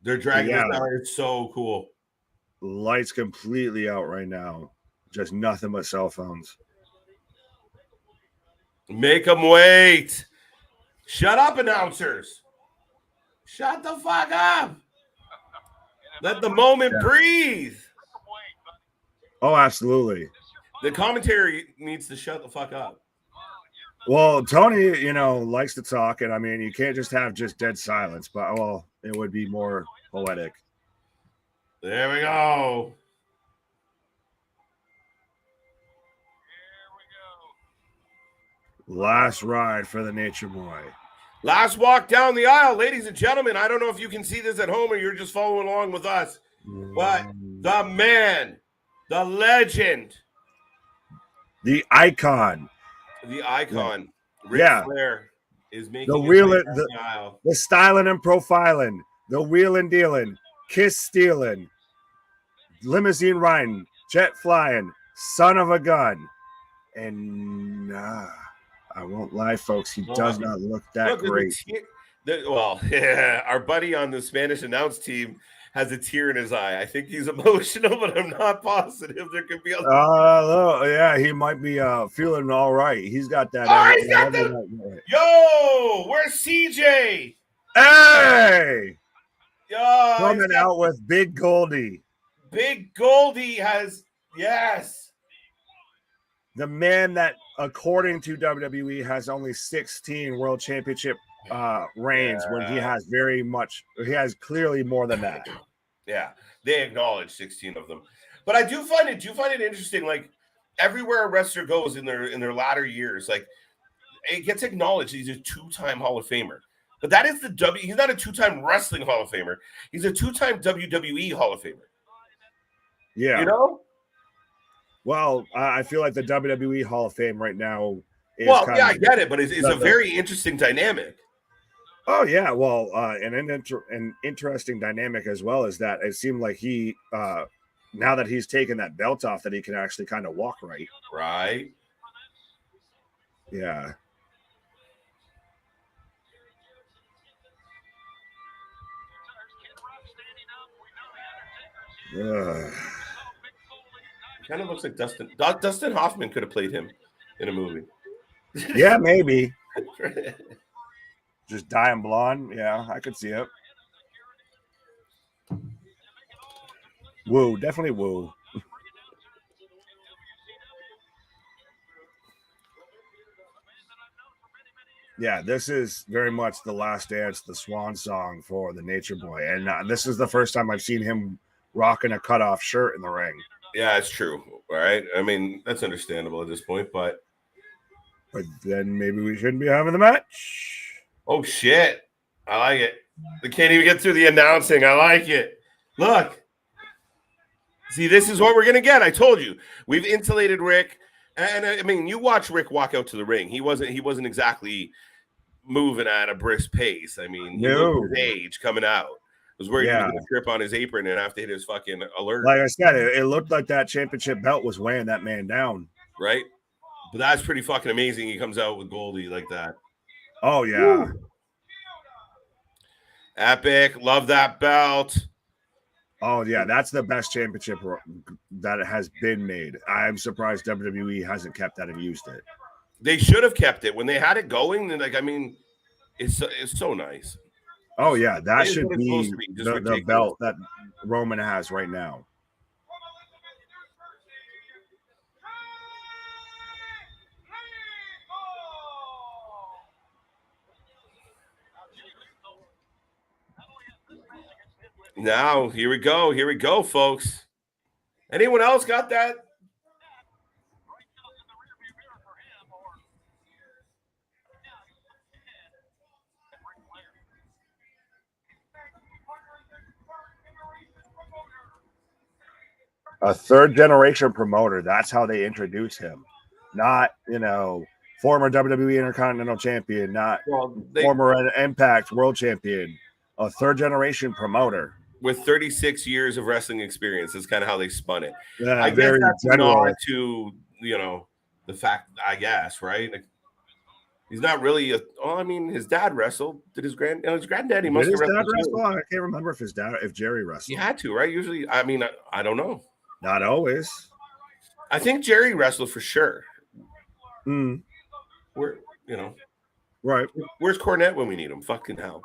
They're dragging us down. It's so cool. Lights completely out right now. Just nothing but cell phones. Make them wait. Shut up, announcers. Shut the fuck up. Let the moment breathe. Oh, absolutely. The commentary needs to shut the fuck up. Well, Tony, likes to talk, and I mean, you can't just have dead silence, but it would be more poetic. There we go. Last ride for the Nature Boy. Last walk down the aisle, ladies and gentlemen. I don't know if you can see this at home or you're just following along with us, but the man, the legend, the icon, Ric Flair is making the wheeling, the aisle. The styling and profiling, the wheeling dealing, kiss stealing, limousine riding, jet flying, son of a gun, and I won't lie, folks, he does not look that great. Our buddy on the Spanish announce team has a tear in his eye. I think he's emotional, but I'm not positive. There could be a yeah, he might be feeling all right. He's got that. Yo, where's CJ? Hey! Yo, coming out with Big Goldie. Big Goldie has, yes. The man that, according to WWE, has only 16 World Championship reigns when he has clearly more than that. Yeah, they acknowledge 16 of them. But I do find it interesting, like everywhere a wrestler goes in their latter years, like it gets acknowledged he's a 2-time Hall of Famer. But that is he's not a 2-time wrestling Hall of Famer. He's a 2-time WWE Hall of Famer. Yeah. Well, I feel like the WWE Hall of Fame right now is I get it, but it's a very interesting dynamic. Oh, yeah. Well, an interesting dynamic as well is that it seemed like he, now that he's taken that belt off, that he can actually kind of walk right. Right. Yeah. Kind of looks like Dustin Hoffman could have played him in a movie. Yeah, maybe. Just dying blonde. Yeah, I could see it. Woo, definitely woo. Yeah, this is very much the last dance, the swan song for the Nature Boy. And this is the first time I've seen him rocking a cutoff shirt in the ring. Yeah, it's true. All right. I mean, that's understandable at this point, but But then maybe we shouldn't be having the match. Oh, shit. I like it. They can't even get through the announcing. I like it. Look. See, this is what we're going to get. I told you. We've insulated Rick. And I mean, you watch Rick walk out to the ring. He wasn't exactly moving at a brisk pace. I mean, he looked his age coming out. I was worried he was going to trip on his apron and have to hit his fucking alert. Like I said, it looked like that championship belt was weighing that man down. Right? But that's pretty fucking amazing. He comes out with Goldie like that. Oh, yeah. Woo. Epic. Love that belt. Oh, yeah. That's the best championship that has been made. I'm surprised WWE hasn't kept that and used it. They should have kept it. When they had it going, then, like, I mean, it's so nice. Oh, yeah. That should be the belt that Roman has right now. Now, here we go. Here we go, folks. Anyone else got that? A third generation promoter. That's how they introduce him. Not, former WWE Intercontinental Champion, not former Impact World Champion. A third generation promoter. With 36 years of wrestling experience. That's kind of how they spun it. Yeah, I guess that's not to, the fact, I guess, right? Like, he's not really his dad wrestled. Did his granddaddy must have wrestled. I can't remember if Jerry wrestled. He had to, right? Usually, I don't know. Not always. I think Jerry wrestled for sure. Mm. Right. Where's Cornette when we need him? Fucking hell.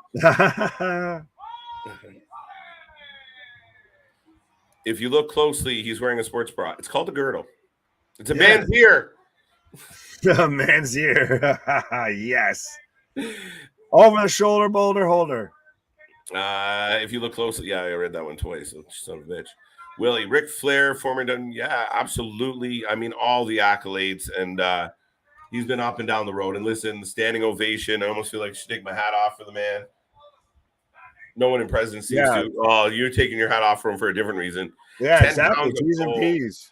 If you look closely, he's wearing a sports bra. It's called a girdle. It's a man's ear. A man's ear. Yes. Over the shoulder boulder holder. If you look closely, I read that one twice. Son of a bitch. Willie, Ric Flair, former done. Yeah, absolutely. I mean, all the accolades, and he's been up and down the road. And listen, standing ovation. I almost feel like I should take my hat off for the man. No one in President seems to. Oh, you're taking your hat off for him for a different reason. Yeah, exactly. T's and P's.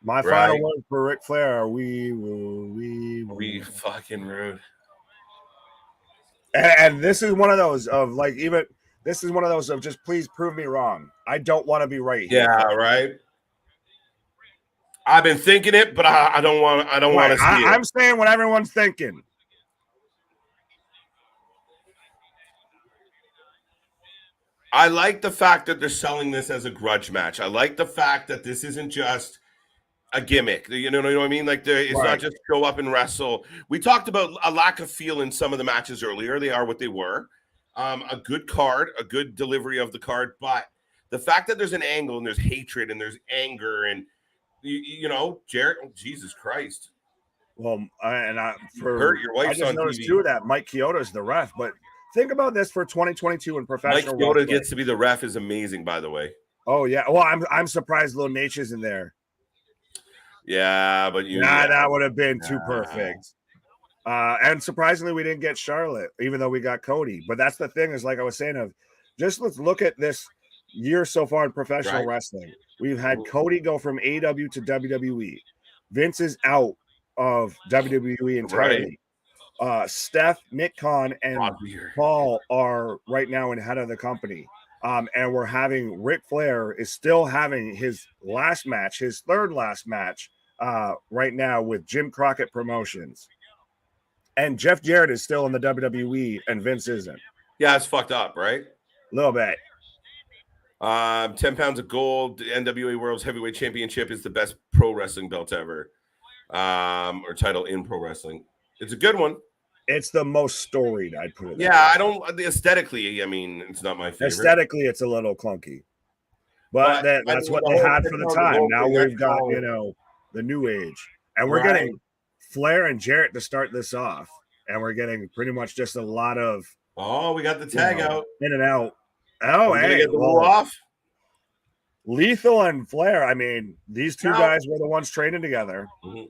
My final word for Ric Flair are we fucking rude. And this is one of those of just please prove me wrong. I don't want to be right here. Yeah, right. I've been thinking it, but I don't want to see it. I'm saying what everyone's thinking. I like the fact that they're selling this as a grudge match. I like the fact that this isn't just a gimmick. You know what I mean? Like, it's not just show up and wrestle. We talked about a lack of feel in some of the matches earlier. They are what they were. A good card, a good delivery of the card. But the fact that there's an angle and there's hatred and there's anger and, Jarrett, Jesus Christ. Well, hurt your wife's on noticed TV. Too that Mike Chioda's the ref, but think about this for 2022 in professional. Mike Chioda gets to be the ref is amazing, by the way. Oh yeah, well I'm surprised Lil Nate is in there. Yeah, but that would have been too perfect. And surprisingly, we didn't get Charlotte, even though we got Cody. But that's the thing is, like I was saying, let's look at this year so far in professional wrestling. We've had Cody go from AEW to WWE. Vince is out of WWE entirely. Steph, Nick Khan, and Paul are right now in head of the company. And we're having Ric Flair is still having his third last match right now with Jim Crockett Promotions. And Jeff Jarrett is still in the WWE and Vince isn't. Yeah, it's fucked up, right? A little bit. 10 pounds of gold. The NWA World's Heavyweight Championship is the best pro wrestling belt ever. Or title in pro wrestling. It's a good one. It's the most storied, I'd put it. Yeah, I don't aesthetically. I mean, it's not my favorite. Aesthetically, it's a little clunky, but that's what they had for the time. Now we've got the new age, and we're getting Flair and Jarrett to start this off, and we're getting pretty much just a lot of. Oh, we got the tag out in and out. Oh, hey, get the off. Lethal and Flair. I mean, these two guys were the ones training together. Mm-hmm.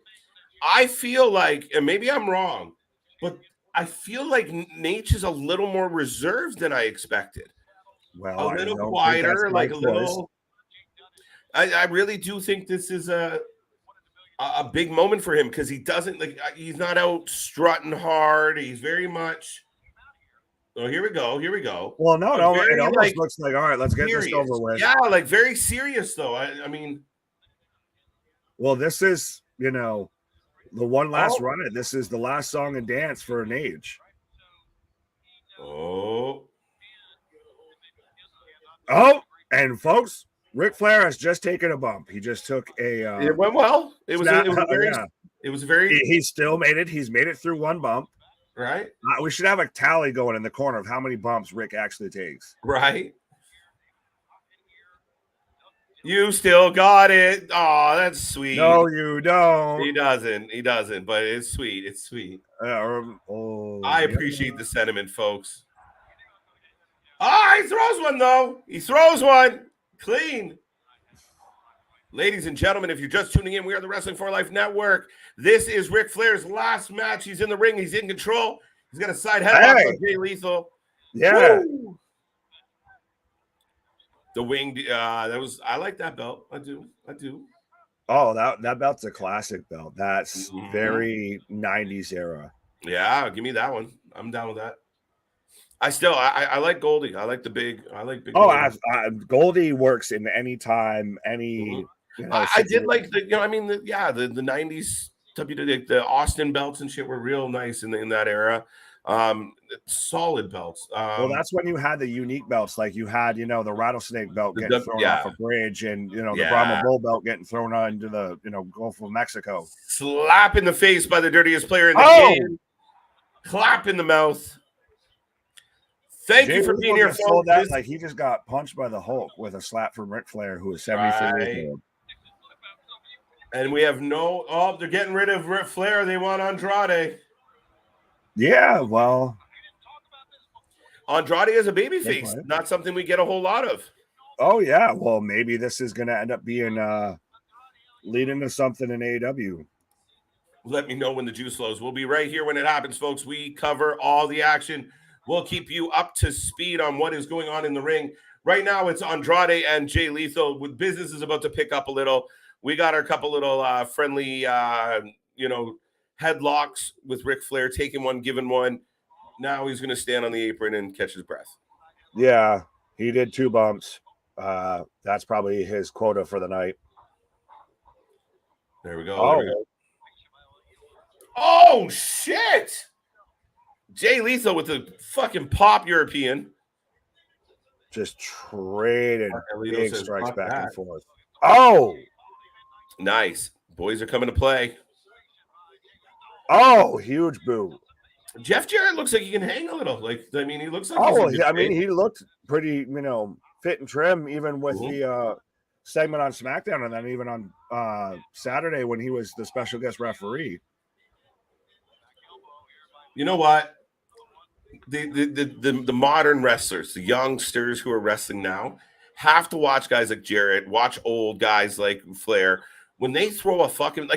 I feel like, and maybe I'm wrong, but I feel like Nate is a little more reserved than I expected. Well, A I little don't think that's quieter, my like a choice. little. I really do think this is a big moment for him because he doesn't like. He's not out strutting hard. He's very much. Oh, here we go. Here we go. Well, no, it almost like, looks like, all right, let's get this over with. Yeah, like very serious though. I mean, well, this is, you know, the one last run it. This is the last song and dance for an age. Oh, and folks, Ric Flair has just taken a bump. He just took a. It went well. It was very. He still made it. He's made it through one bump. Right. We should have a tally going in the corner of how many bumps Rick actually takes. Right. You still got it. Oh, that's sweet. No, you don't. He doesn't. But it's sweet. It's sweet. I appreciate the sentiment, folks. He throws one, though. He throws one. Clean. Ladies and gentlemen, if you're just tuning in, we are the Wrestling for Life Network. This is Ric Flair's last match. He's in the ring. He's in control. He's got a side headlock on Jay Lethal. Yeah. Woo! The winged, I like that belt. I do. Oh, that belt's a classic belt. That's very 90s era. Yeah, give me that one. I'm down with that. I like Goldie. I like big. Oh, Goldie works in any time, any. You know, I did like the 90s the Austin belts and shit were real nice in that era. Solid belts. Well, that's when you had the unique belts, like you had, the rattlesnake belt getting thrown off a bridge, and the Brahma Bull belt getting thrown into the Gulf of Mexico. Slap in the face by the dirtiest player in the game. Clap in the mouth. Thank you for being here, folks. Like he just got punched by the Hulk with a slap from Ric Flair, who is 73 years old. And we have they're getting rid of Ric Flair. They want Andrade. Yeah, well. Andrade is a babyface. Not something we get a whole lot of. Oh, yeah. Well, maybe this is going to end up being leading to something in AEW. Let me know when the juice flows. We'll be right here when it happens, folks. We cover all the action. We'll keep you up to speed on what is going on in the ring. Right now, it's Andrade and Jay Lethal. With business is about to pick up a little. We got our couple little friendly, headlocks with Ric Flair, taking one, giving one. Now he's going to stand on the apron and catch his breath. Yeah, he did 2 bumps. That's probably his quota for the night. There we go. Oh, shit! Jay Lethal with the fucking pop European. Just traded big strikes back and forth. Oh! Nice. Boys are coming to play. Oh, huge boo. Jeff Jarrett looks like he can hang a little. He looks like he looked pretty, fit and trim, even with the segment on SmackDown, and then even on Saturday when he was the special guest referee. You know what? The modern wrestlers, the youngsters who are wrestling now, have to watch guys like Jarrett, watch old guys like Flair. When they throw a fucking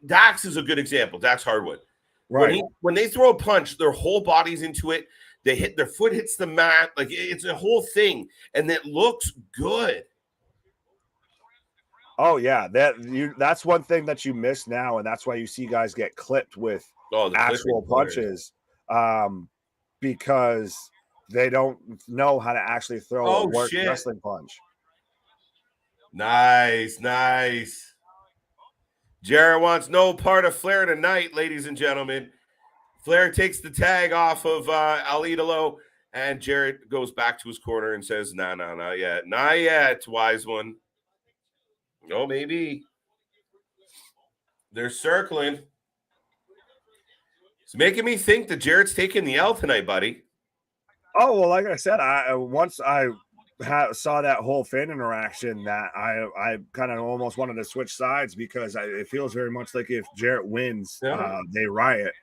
Dax is a good example. Dax Hardwood, right? When they throw a punch, their whole body's into it. Their foot hits the mat, it's a whole thing, and it looks good. Oh yeah, that's one thing that you miss now, and that's why you see guys get clipped with actual punches, because they don't know how to actually throw a wrestling punch. Nice. Jarrett wants no part of Flair tonight, ladies and gentlemen. Flair takes the tag off of Idolo, and Jarrett goes back to his corner and says, no, not yet. Not yet, wise one. Oh, maybe. They're circling. It's making me think that Jarrett's taking the L tonight, buddy. Oh, well, like I said, once I saw that whole fan interaction, that I kind of almost wanted to switch sides, because it feels very much like if Jarrett wins, they riot.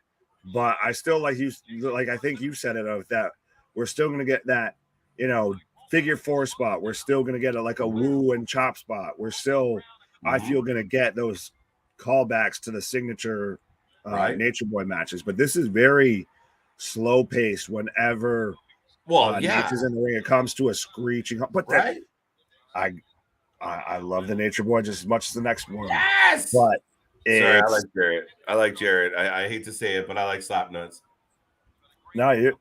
But I still I think you said it, of that we're still going to get that, figure 4 spot. We're still going to get a woo and chop spot. We're still, I feel, going to get those callbacks to the signature Nature Boy matches, but this is very slow paced whenever Nature's in the ring. It comes to a screeching, but right. I love the Nature Boy just as much as the next one. Yes, but sorry, I like Jarrett. I hate to say it, but I like Slapnuts. No, you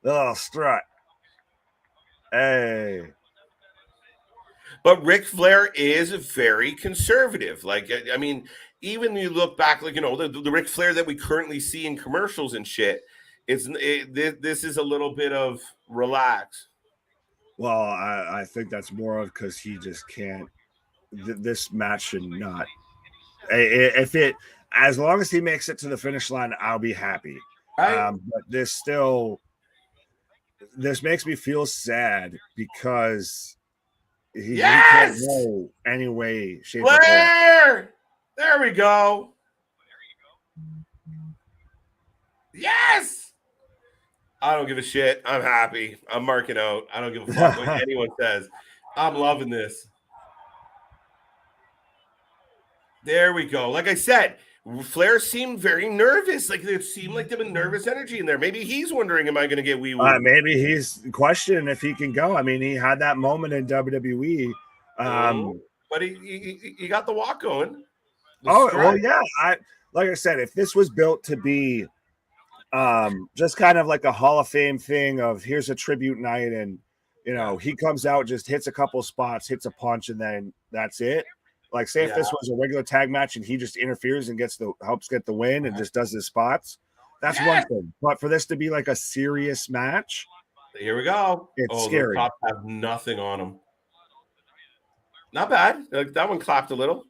little strut. Hey. But Ric Flair is very conservative. Like, I mean, even you look back, like, you know, the Ric Flair that we currently see in commercials and shit, this is a little bit of relax. Well, I think that's more of because he just can't. This match should not. If it, as long as he makes it to the finish line, I'll be happy. Right? But this makes me feel sad because he can't go any way, shape, or form. There we go. Yes. I don't give a shit. I'm happy. I'm marking out. I don't give a fuck what anyone says. I'm loving this. There we go. Like I said, Flair seemed very nervous. Like it seemed like there was nervous energy in there. Maybe he's wondering, am I going to get wee-woo? Maybe he's questioning if he can go. I mean, he had that moment in WWE. But he got the walk going. Well, yeah. Like I said, if this was built to be just kind of like a Hall of Fame thing of here's a tribute night, and you know, he comes out, just hits a couple spots, hits a punch, and then that's it. Like, say if this was a regular tag match and he just interferes and helps get the win and just does his spots, that's one thing. But for this to be like a serious match, here we go. It's scary. The top have nothing on him. Not bad. Like, that one clapped a little.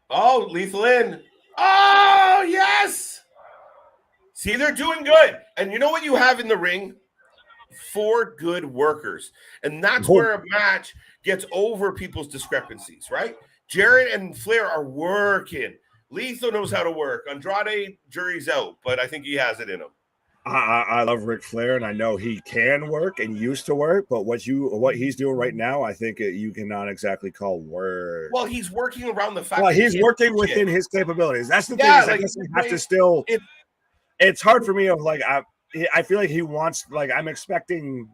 Oh, lethal in. Oh, yes. See, they're doing good. And you know what you have in the ring? 4 good workers. And that's where a match gets over people's discrepancies, right? Jarrett and Flair are working. Lethal knows how to work. Andrade, jury's out, but I think he has it in him. I love Ric Flair, and I know he can work and used to work, but what he's doing right now, I think you cannot exactly call work. Well, he's working around the fact. Well, he's working within his capabilities. That's the thing. Is I guess you have to still. It's hard for me. Of like, I feel like he wants. Like, I'm expecting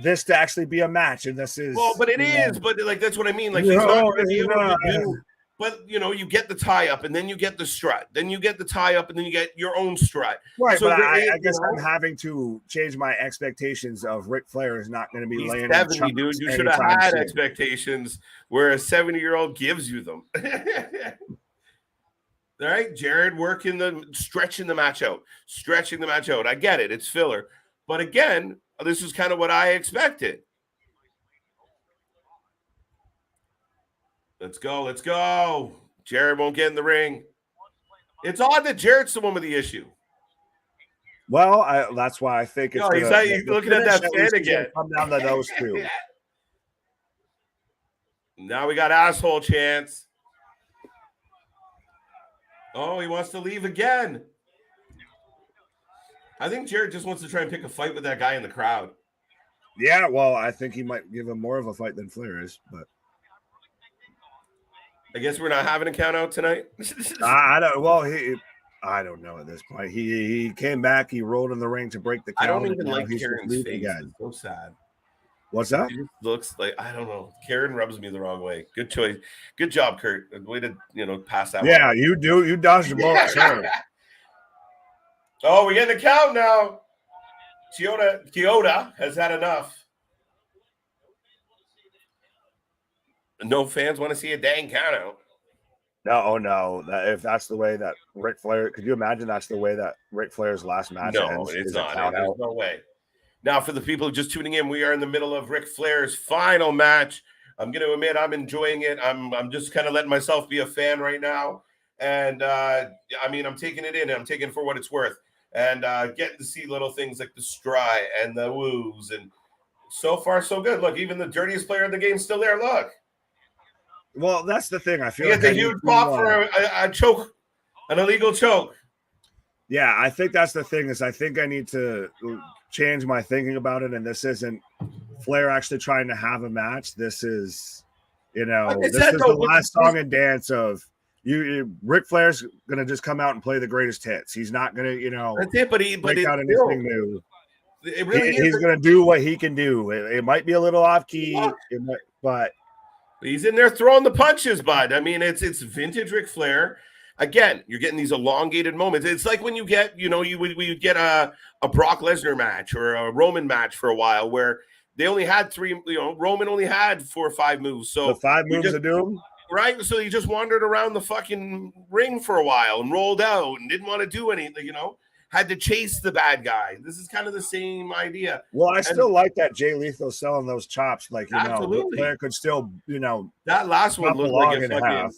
this to actually be a match, and this is. Well, but it is. But like, that's what I mean. Like, he's not going to be able to do. But, you know, you get the tie-up, and then you get the strut. Then you get the tie-up, and then you get your own strut. Right, so but I guess I'm having to change my expectations of Ric Flair is not going to be laying 70, dude. You should have had expectations where a 70-year-old gives you them. All right, Jarrett stretching the match out. I get it. It's filler. But again, this is kind of what I expected. Let's go. Jarrett won't get in the ring. It's odd that Jarrett's the one with the issue. Well, that's why I think it's. He's looking at that fan again. Come down to those two. Now we got asshole chance. Oh, he wants to leave again. I think Jarrett just wants to try and pick a fight with that guy in the crowd. Yeah, well, I think he might give him more of a fight than Flair is, but. I guess we're not having a count out tonight. I don't. Well, I don't know at this point. He came back. He rolled in the ring to break the count. I don't even like Karen's face. It's so sad. What's that? It just looks like, I don't know. Karen rubs me the wrong way. Good choice. Good job, Kurt. Way to pass that. Yeah, you do. You dodged the bullet. Oh, we're getting the count now. Toyota has had enough. No fans want to see a dang count out. No. If that's the way that Ric Flair, could you imagine that's the way that Ric Flair's last match ends? No, it's not. There's no way. Now, for the people just tuning in, we are in the middle of Ric Flair's final match. I'm going to admit I'm enjoying it. I'm just kind of letting myself be a fan right now. And, I'm taking it in. I'm taking it for what it's worth. And getting to see little things like the stride and the woos. And so far, so good. Look, even the dirtiest player in the game is still there. Look. Well, that's the thing. I feel you get the huge pop for a choke, an illegal choke. Yeah, I think that's the thing is I think I need to change my thinking about it. And this isn't Flair actually trying to have a match. This is, this is the last song and dance of Ric Flair's gonna just come out and play the greatest hits. He's not gonna, That's it. But break out anything new. It really he's gonna do what he can do. It might be a little off key, but he's in there throwing the punches, bud. I mean, it's vintage Ric Flair. Again, you're getting these elongated moments. It's like when you get, we get a Brock Lesnar match or a Roman match for a while where they only had 3, Roman only had 4 or 5 moves. So the 5 moves of doom. Right. So he just wandered around the fucking ring for a while and rolled out and didn't want to do anything, had to chase the bad guy. This is kind of the same idea. Well, I still like that Jay Lethal selling those chops. Like, absolutely. Flair could still, that last one looked like it fucking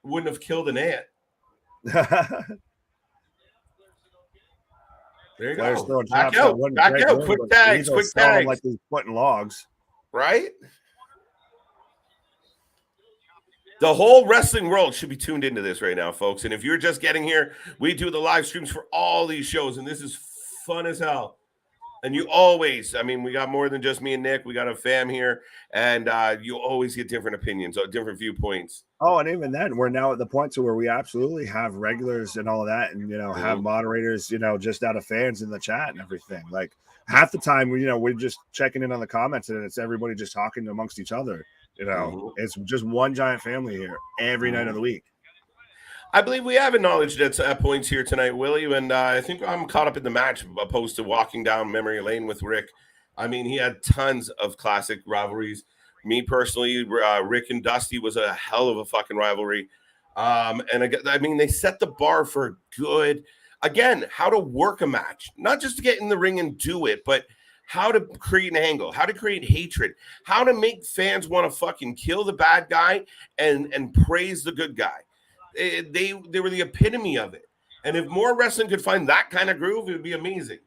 wouldn't have killed an ant. There you go. Back out. Quick tags. Like he's putting logs. Right? The whole wrestling world should be tuned into this right now, folks. And if you're just getting here, we do the live streams for all these shows, and this is fun as hell. And you always, we got more than just me and Nick. We got a fam here, and you always get different opinions or different viewpoints. Oh, and even then, we're now at the point to where we absolutely have regulars and all of that, and have moderators, just out of fans in the chat and everything. Like half the time, we're just checking in on the comments, and it's everybody just talking amongst each other. It's just one giant family here every night of the week. I believe we have acknowledged at points here tonight, Willie, and I think I'm caught up in the match opposed to walking down memory lane with Rick. He had tons of classic rivalries. Me personally, Rick and Dusty was a hell of a fucking rivalry. They set the bar for good, again, how to work a match, not just to get in the ring and do it, but how to create an angle, how to create hatred, how to make fans want to fucking kill the bad guy and praise the good guy. They were the epitome of it. And if more wrestling could find that kind of groove, it would be amazing.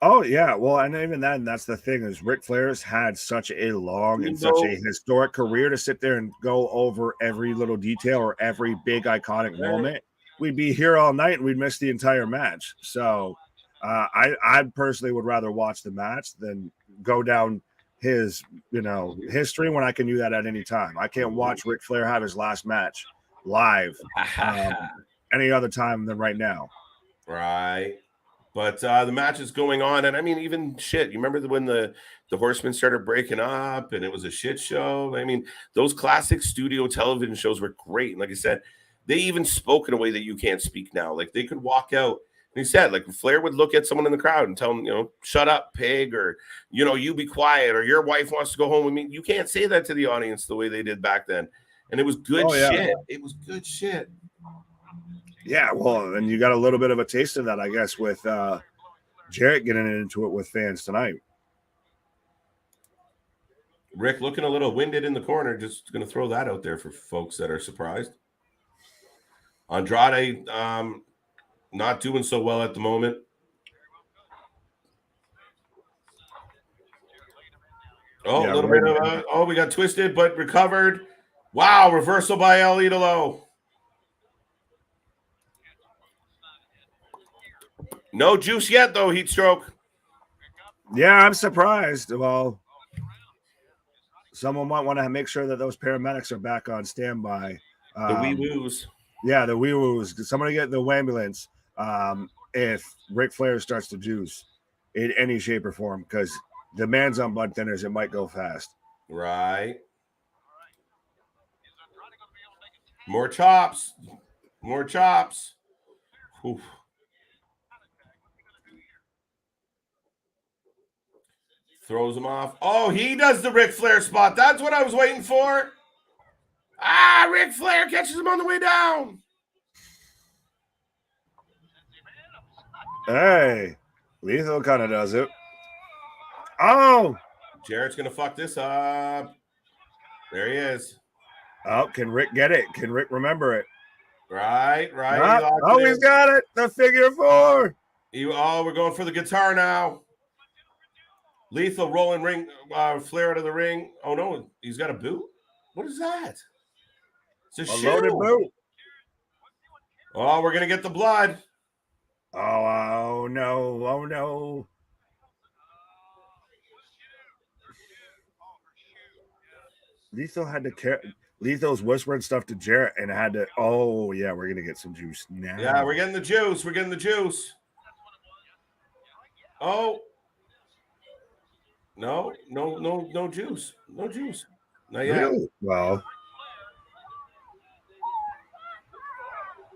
Oh, yeah. Well, and even then, that's the thing is Ric Flair's had such a long and such a historic career to sit there and go over every little detail or every big iconic moment. We'd be here all night and we'd miss the entire match. So I personally would rather watch the match than go down his, history when I can do that at any time. I can't watch Ric Flair have his last match live any other time than right now. Right. But the match is going on. And even shit. You remember when the Horsemen started breaking up and it was a shit show? Those classic studio television shows were great. And like I said, they even spoke in a way that you can't speak now. Like they could walk out. And he said, like Flair would look at someone in the crowd and tell them, shut up, pig, or, you be quiet, or your wife wants to go home with me. You can't say that to the audience the way they did back then. And it was good shit. It was good shit. Yeah, well, and you got a little bit of a taste of that, I guess, with Jarrett getting into it with fans tonight. Rick looking a little winded in the corner. Just going to throw that out there for folks that are surprised. Andrade not doing so well at the moment. Oh, yeah, a little bit of we got twisted but recovered. Wow, reversal by El Idolo. No juice yet, though, heat stroke. Yeah, I'm surprised. Well, someone might want to make sure that those paramedics are back on standby. The wee-woos. Yeah, the wee-woos. Somebody get the ambulance if Ric Flair starts to juice in any shape or form, because the man's on blood thinners. It might go fast. Right. More chops. More chops. Oof. Throws him off. Oh, he does the Ric Flair spot. That's what I was waiting for. Ric Flair catches him on the way down. Hey, Lethal kind of does it. Oh. Jarrett's going to fuck this up. There he is. Oh, can Rick get it? Can Rick remember it? Right. He's got it. The figure 4. We're going for the guitar now. Lethal rolling ring, Flair out of the ring. Oh, no, he's got a boot? What is that? It's a loaded boot. Oh, we're going to get the blood. Oh, no. Oh, no. Lethal had to carry. Lethal's whispering stuff to Jarrett and I had to. Oh yeah, we're gonna get some juice now. Yeah, we're getting the juice. We're getting the juice. Oh. No juice. No juice. Not yet. Really? Well,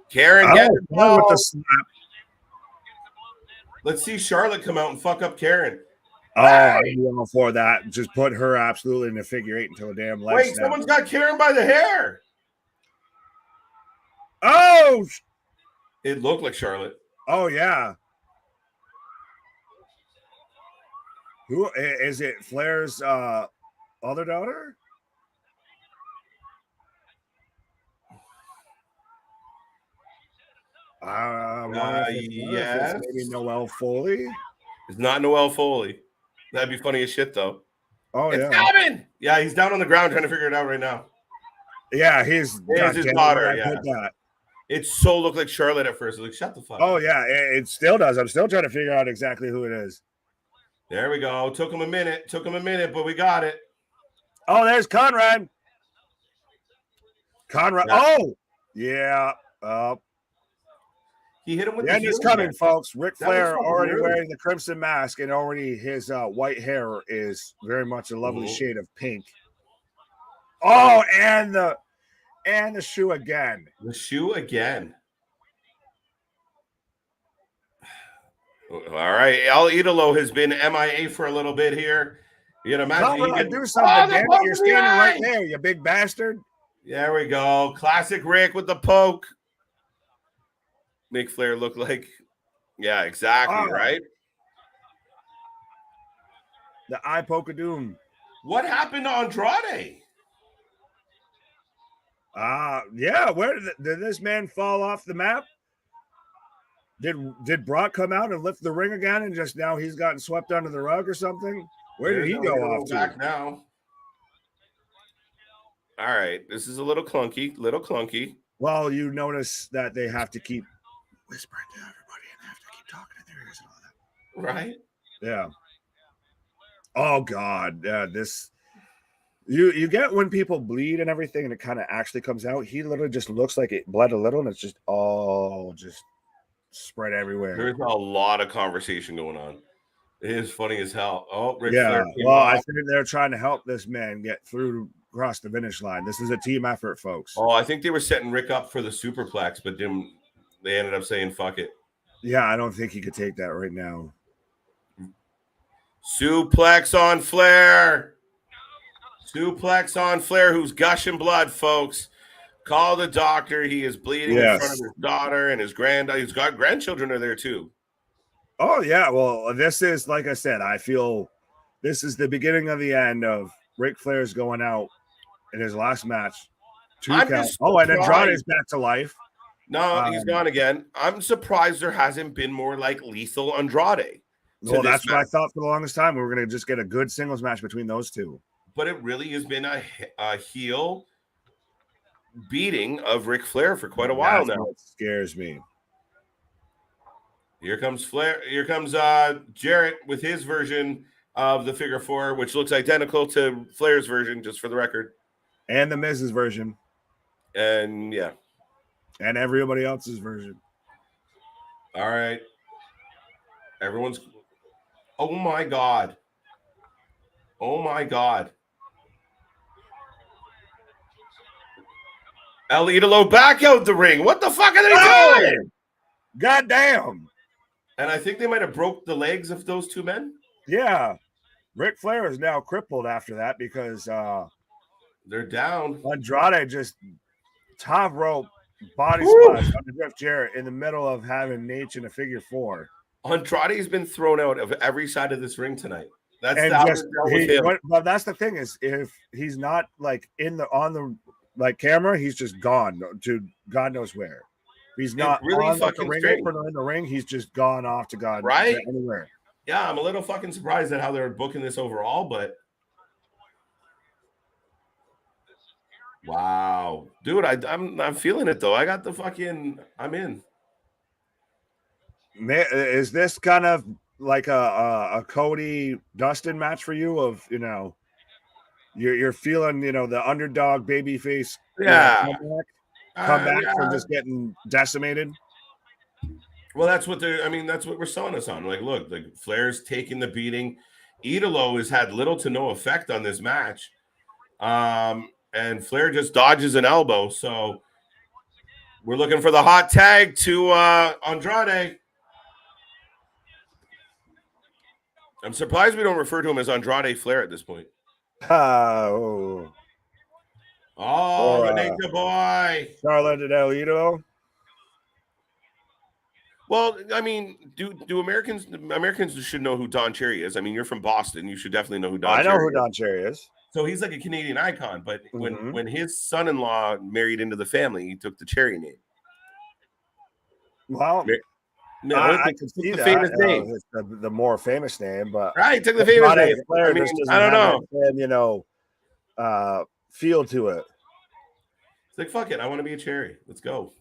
Karen, get the ball. With the snap. Let's see Charlotte come out and fuck up Karen. Oh, I'm all for that. Just put her absolutely in a figure eight until a damn leg. Wait, someone's got Karen by the hair. Oh, it looked like Charlotte. Oh yeah. Who is it? Flair's other daughter? Yes. Maybe Noelle Foley. It's not Noelle Foley. That'd be funny as shit, though. Oh, it's coming. Yeah, he's down on the ground trying to figure it out right now. Yeah, he's his daughter. Yeah. It so looked like Charlotte at first. Like, shut the fuck up. Oh, yeah, it still does. I'm still trying to figure out exactly who it is. There we go. Took him a minute, but we got it. Oh, there's Conrad. Yeah. Oh, yeah. He hit him with the end is coming, folks. Ric Flair already wearing the crimson mask, and already his white hair is very much a lovely shade of pink. Oh, and the shoe again. The shoe again. All right, El Idolo has been MIA for a little bit here. You can imagine he can do something. Damn it, you're standing right there, you big bastard. There we go. Classic Rick with the poke. Make Flair look like, yeah, exactly, right? The eye poke of doom. What happened to Andrade? Yeah, where did this man fall off the map? Did Brock come out and lift the ring again and just now he's gotten swept under the rug or something? Where did he go off to? Back now. All right, this is a little clunky. Well, you notice that they have to keep whispering to everybody and have to keep talking in their ears and all that. Right? Yeah. Oh God. Yeah, this you get when people bleed and everything and it kind of actually comes out. He literally just looks like it bled a little and it's just just spread everywhere. There's a lot of conversation going on. It is funny as hell. Oh, Ric Flair. Well, I think they're trying to help this man get through across the finish line. This is a team effort, folks. Oh, I think they were setting Rick up for the superplex, but then they ended up saying fuck it. Yeah, I don't think he could take that right now. Suplex on Flair. Suplex on Flair, who's gushing blood, folks. Call the doctor. He is bleeding in front of his daughter and his granddaughter. He's got grandchildren are there too. Oh, yeah. Well, this is, like I said, I feel this is the beginning of the end of Ric Flair's going out in his last match. And Andrade is back to life. No, he's gone again. I'm surprised there hasn't been more like lethal Andrade. Well, that's what I thought for the longest time. We were going to just get a good singles match between those two. But it really has been a heel beating of Ric Flair for quite a while now. What scares me. Here comes Flair. Here comes Jarrett with his version of the figure four, which looks identical to Flair's version, just for the record. And the Miz's version. And yeah. And everybody else's version. All right. Everyone's. Oh my God. Oh my God. El Idolo back out the ring. What the fuck are they doing? God damn. And I think they might have broke the legs of those two men. Yeah. Ric Flair is now crippled after that because they're down. Andrade just top rope body splash on the Jeff Jarrett in the middle of having Nate in a figure four. Andrade's been thrown out of every side of this ring tonight. That's but that's the thing is if he's not like on the camera, he's just gone to God knows where. He's not really on fucking the ring apron or in the ring. He's just gone off to God anywhere. Yeah, I'm a little fucking surprised at how they're booking this overall, but wow, dude, I'm feeling it though. I got the fucking. I'm in. Man, is this kind of like a Cody Dustin match for you? Of you you're feeling, the underdog babyface, Yeah. come back from just getting decimated. Well, that's what that's what we're selling us on. Like, look, the Flair's taking the beating. Idolo has had little to no effect on this match. And Flair just dodges an elbow. So we're looking for the hot tag to Andrade. I'm surprised we don't refer to him as Andrade Flair at this point. Oh, the naked boy. Charlotte and Idolo. Well, I mean, do Americans should know who Don Cherry is? I mean, you're from Boston. You should definitely know who Don Cherry is. I know who Don Cherry is. So he's like a Canadian icon. But when his son-in-law married into the family, he took the Cherry name. Well, I can see that. Famous name. It's the more famous name, but right, took the famous name. Flair I don't know. Feel to it. It's like, fuck it, I want to be a Cherry. Let's go.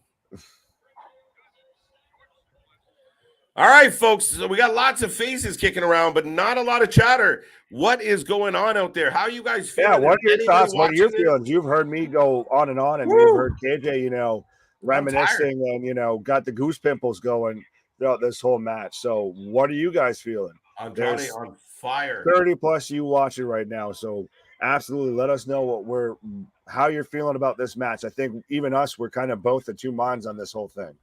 All right, folks. So we got lots of faces kicking around, but not a lot of chatter. What is going on out there? How are you guys feeling? Yeah, what are your thoughts? What are your feelings? You've heard me go on, and you've heard KJ, reminiscing and, got the goose pimples going throughout this whole match. So what are you guys feeling? Andrade on fire. 30+ you watching right now. So absolutely let us know how you're feeling about this match. I think even us, we're kind of both of two minds on this whole thing.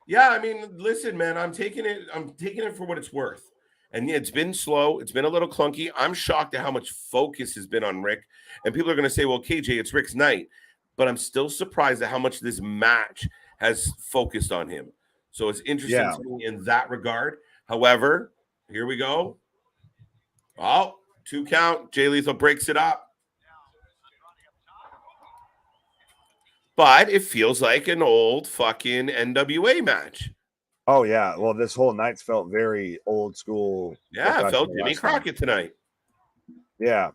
Yeah, I mean, listen, man, I'm taking it for what it's worth. And it's been slow. It's been a little clunky. I'm shocked at how much focus has been on Rick. And people are going to say, well, KJ, it's Rick's night. But I'm still surprised at how much this match has focused on him. So it's interesting to me in that regard. However, here we go. Oh, 2 count. Jay Lethal breaks it up. But it feels like an old fucking NWA match. Oh, yeah. Well, this whole night's felt very old school. Yeah, it felt Jimmy Crockett tonight. Yeah.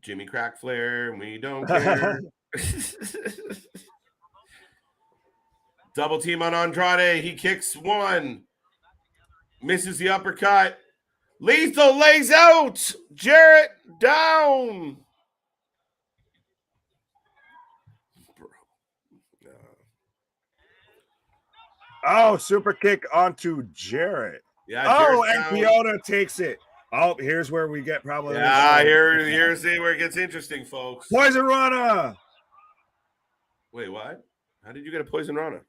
Jimmy Crack Flair, we don't care. Double team on Andrade. He kicks one. Misses the uppercut. Lethal lays out. Jarrett down. Oh, super kick onto Jarrett. Yeah. Oh, and Deonna takes it. Oh, here's where we get probably. Yeah, here's where it gets interesting, folks. Poison Rana. Wait, what? How did you get a Poison Rana?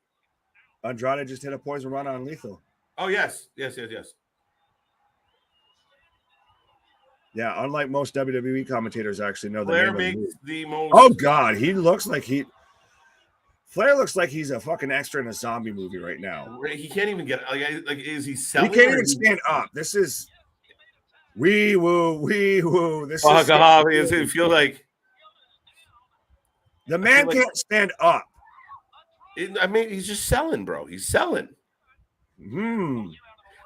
Andrade just hit a Poison Rana on Lethal. Oh, yes. Yeah, unlike most WWE commentators actually know the Flair name makes of the most. Oh, God. Flair looks like he's a fucking extra in a zombie movie right now. He can't even get like is he selling? He can't even stand up. This is wee woo. This is it feel like the man can't stand up. I mean, he's just selling, bro. He's selling.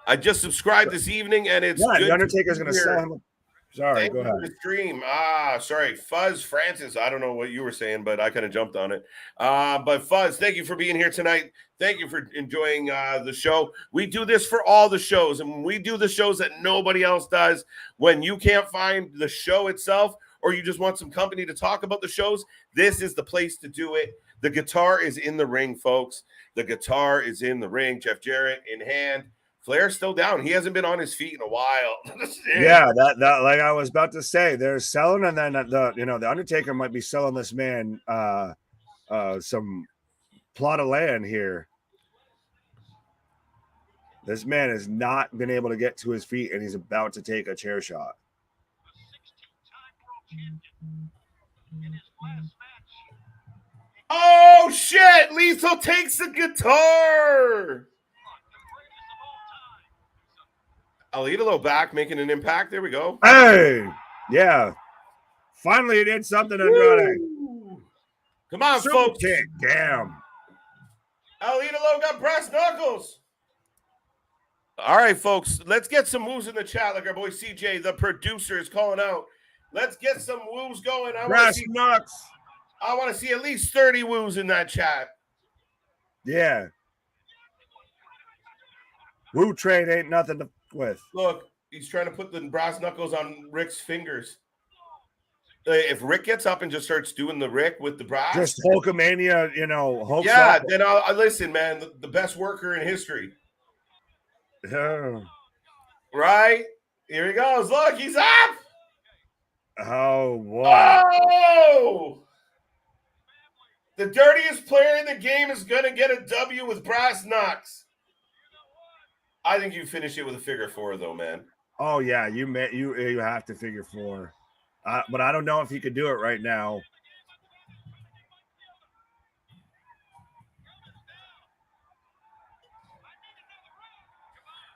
I just subscribed this evening, and it's good. The Undertaker's gonna sell him. Sorry, go ahead. The stream. Sorry, Fuzz Francis. I don't know what you were saying, but I kind of jumped on it. But Fuzz, thank you for being here tonight. Thank you for enjoying the show. We do this for all the shows, and we do the shows that nobody else does. When you can't find the show itself, or you just want some company to talk about the shows, this is the place to do it. The guitar is in the ring, folks. The guitar is in the ring. Jeff Jarrett in hand. Flair's still down. He hasn't been on his feet in a while. Yeah, that like I was about to say, they're selling, and then the Undertaker might be selling this man some plot of land here. This man has not been able to get to his feet, and he's about to take a chair shot. Oh shit! Lethal takes the guitar. Idolo back, making an impact. There we go. Hey, yeah. Finally, he did something, Andrade. Come on, super folks. Kick. Damn. Idolo got brass knuckles. All right, folks. Let's get some moves in the chat, like our boy CJ, the producer, is calling out. Let's get some woos going. Brass knucks. I want to see at least 30 woos in that chat. Yeah. Woo train ain't nothing to with. Look, He's trying to put the brass knuckles on Ric's fingers. If Ric gets up and just starts doing the Ric with the brass, just Hulkamania, you know, Hulk. Yeah, then I'll listen, man. The best worker in history. Yeah. Right? Here he goes. Look, he's up. Oh, wow. Oh! The dirtiest player in the game is going to get a W with brass knucks. I think you finish it with a figure 4, though, man. Oh, yeah. You have to figure 4. But I don't know if he could do it right now.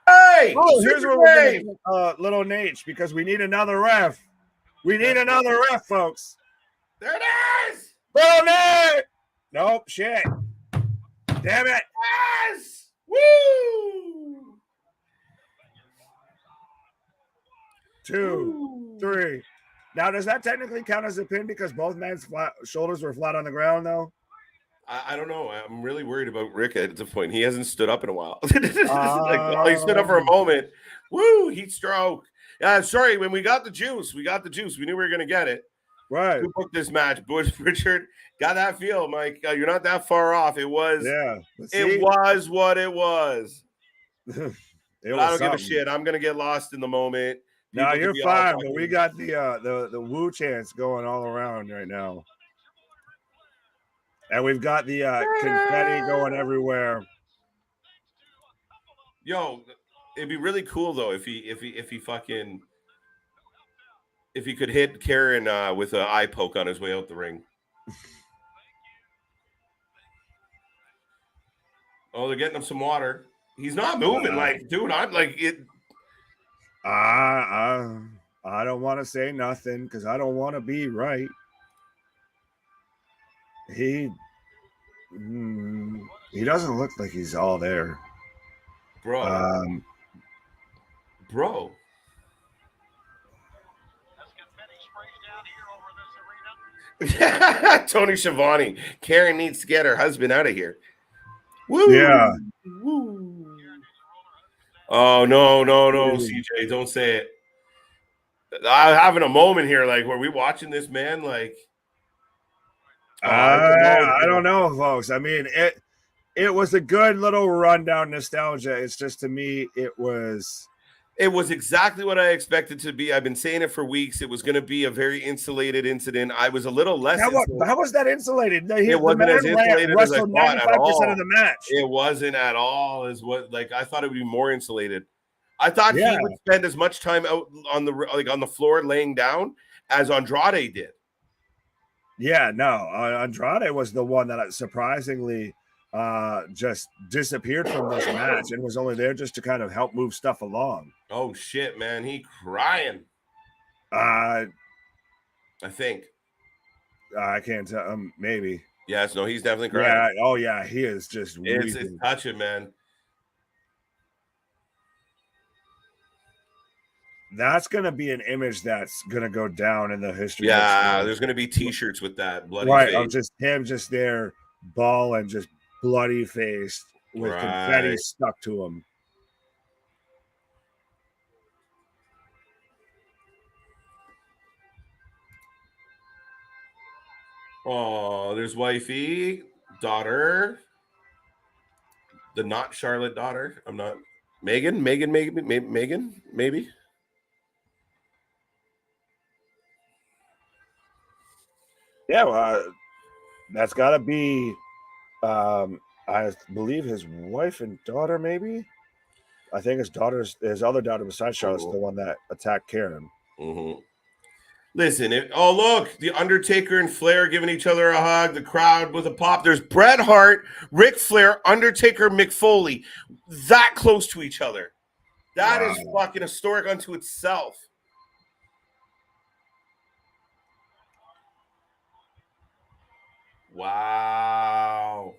Hey! Oh, here's where we're going to little Nate, because we need another ref. We need another ref, folks. There it is! Little Nate! Nope, shit. Damn it. Yes! Woo! 2, 3. Now, does that technically count as a pin because both men's shoulders were flat on the ground, though? I don't know. I'm really worried about Ric at this point. He hasn't stood up in a while. He stood up for a moment. Woo! Heat stroke. Sorry, when we got the juice. We knew we were going to get it. Right. Who booked this match? Bush Richard got that feel, Mike. You're not that far off. It was. Yeah. It was what it was. I don't give a shit. I'm going to get lost in the moment. No, you're fine, but we got the woo chants going all around right now. And we've got the confetti going everywhere. Yo, it'd be really cool though if he could hit Karen with an eye poke on his way out the ring. Oh, they're getting him some water. He's not moving. Like, dude, I'm like it. I don't want to say nothing because I don't want to be right. He doesn't look like he's all there, bro. Bro. Tony Schiavone. Karen needs to get her husband out of here. Woo! Yeah. Woo. Oh no, CJ, don't say it. I'm having a moment here. Like, were we watching this man? Like, I don't know, folks. I mean, it was a good little rundown nostalgia. It's just, to me, it was exactly what I expected to be. I've been saying it for weeks. It was going to be a very insulated incident. I was a little less. How was that insulated? It wasn't as insulated as I thought at all. Of the match. It wasn't at all as what, like, I thought it would be more insulated. I thought he would spend as much time out on the floor laying down as Andrade did. Yeah, no, Andrade was the one that surprisingly just disappeared from this match and was only there just to kind of help move stuff along. Oh shit, man, he crying. I think. I can't tell. Maybe. Yes, no, he's definitely crying. Yeah. Oh yeah, he is just. It's touching, man. That's going to be an image that's going to go down in the history. Yeah, there's going to be T-shirts with that bloody face. Of just him just there, bawling, just bloody faced with confetti stuck to him. Oh, there's wifey, daughter, the not Charlotte daughter. I'm not Megan, maybe. Yeah, well, that's got to be, I believe, his wife and daughter, maybe. I think his other daughter besides Charlotte's the one that attacked Karen. Mm-hmm. Listen, look, the Undertaker and Flair giving each other a hug, the crowd with a pop. There's Bret Hart, Ric Flair, Undertaker, Mick Foley, that close to each other. That is fucking historic unto itself. Wow.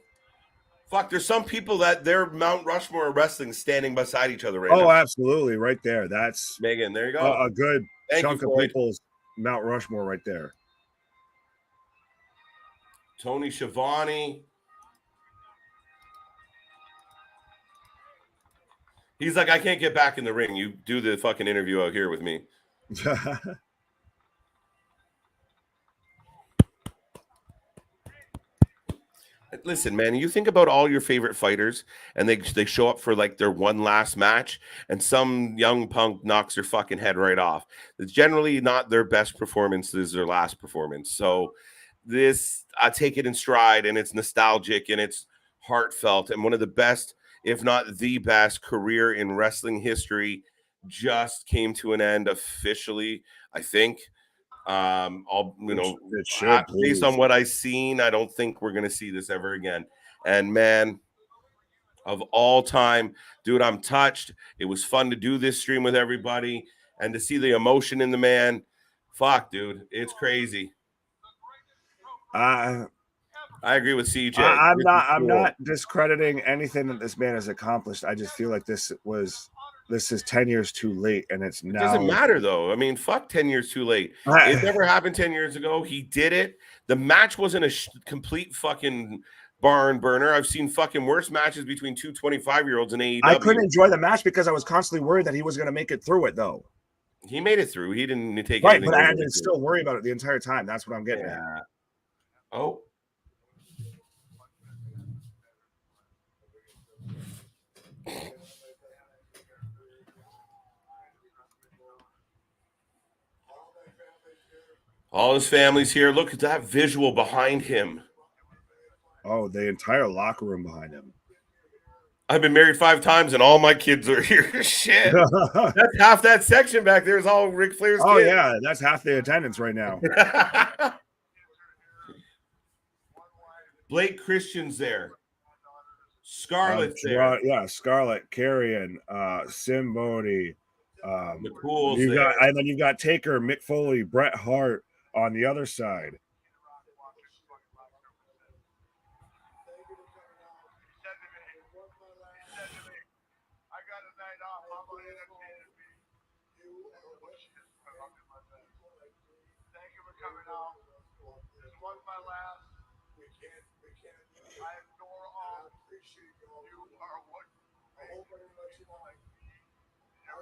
Fuck, there's some people that they're Mount Rushmore of wrestling standing beside each other right now. Oh, absolutely. Right there. That's Megan. There you go. A good chunk of people's Mount Rushmore right there. Tony Schiavone. He's like, I can't get back in the ring. You do the fucking interview out here with me. Listen, man, you think about all your favorite fighters and they show up for like their one last match and some young punk knocks their fucking head right off. It's generally not their best performance. This is their last performance. So this, I take it in stride, and it's nostalgic and it's heartfelt, and one of the best, if not the best, career in wrestling history just came to an end officially, I think. I'll, it should, based on what I've seen, I don't think we're gonna see this ever again. And man, of all time, dude, I'm touched. It was fun to do this stream with everybody and to see the emotion in the man. Fuck, dude, it's crazy. I agree with CJ. I'm not discrediting anything that this man has accomplished. I just feel like this is 10 years too late, and it's now. It doesn't matter though. I mean, fuck 10 years too late. It never happened 10 years ago. He did it. The match wasn't a complete fucking barn burner. I've seen fucking worse matches between two 25-year-olds in AEW. I couldn't enjoy the match because I was constantly worried that he was going to make it through it, though. He made it through. He didn't take right, but I had to still worry about it the entire time. That's what I'm getting at. Oh. All his family's here. Look at that visual behind him. Oh, the entire locker room behind him. I've been married 5 times, and all my kids are here. Shit. That's half that section back there is all RIC Flair's kids. Oh, yeah. That's half the attendance right now. Blake Christian's there. Scarlett's there. Yeah, Scarlett, Carrion, Simbody. McCool's and then you've got Taker, Mick Foley, Bret Hart on the other side.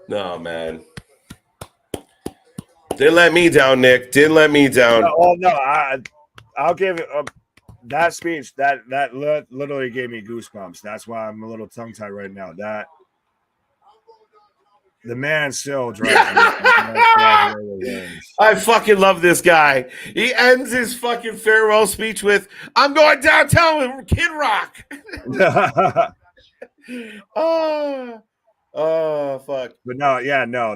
No, man. Didn't let me down, Nick. Didn't let me down. I'll give it that speech. That literally gave me goosebumps. That's why I'm a little tongue tied right now. That the man still drives me. I fucking love this guy. He ends his fucking farewell speech with, "I'm going downtown with Kid Rock." Oh fuck! But no,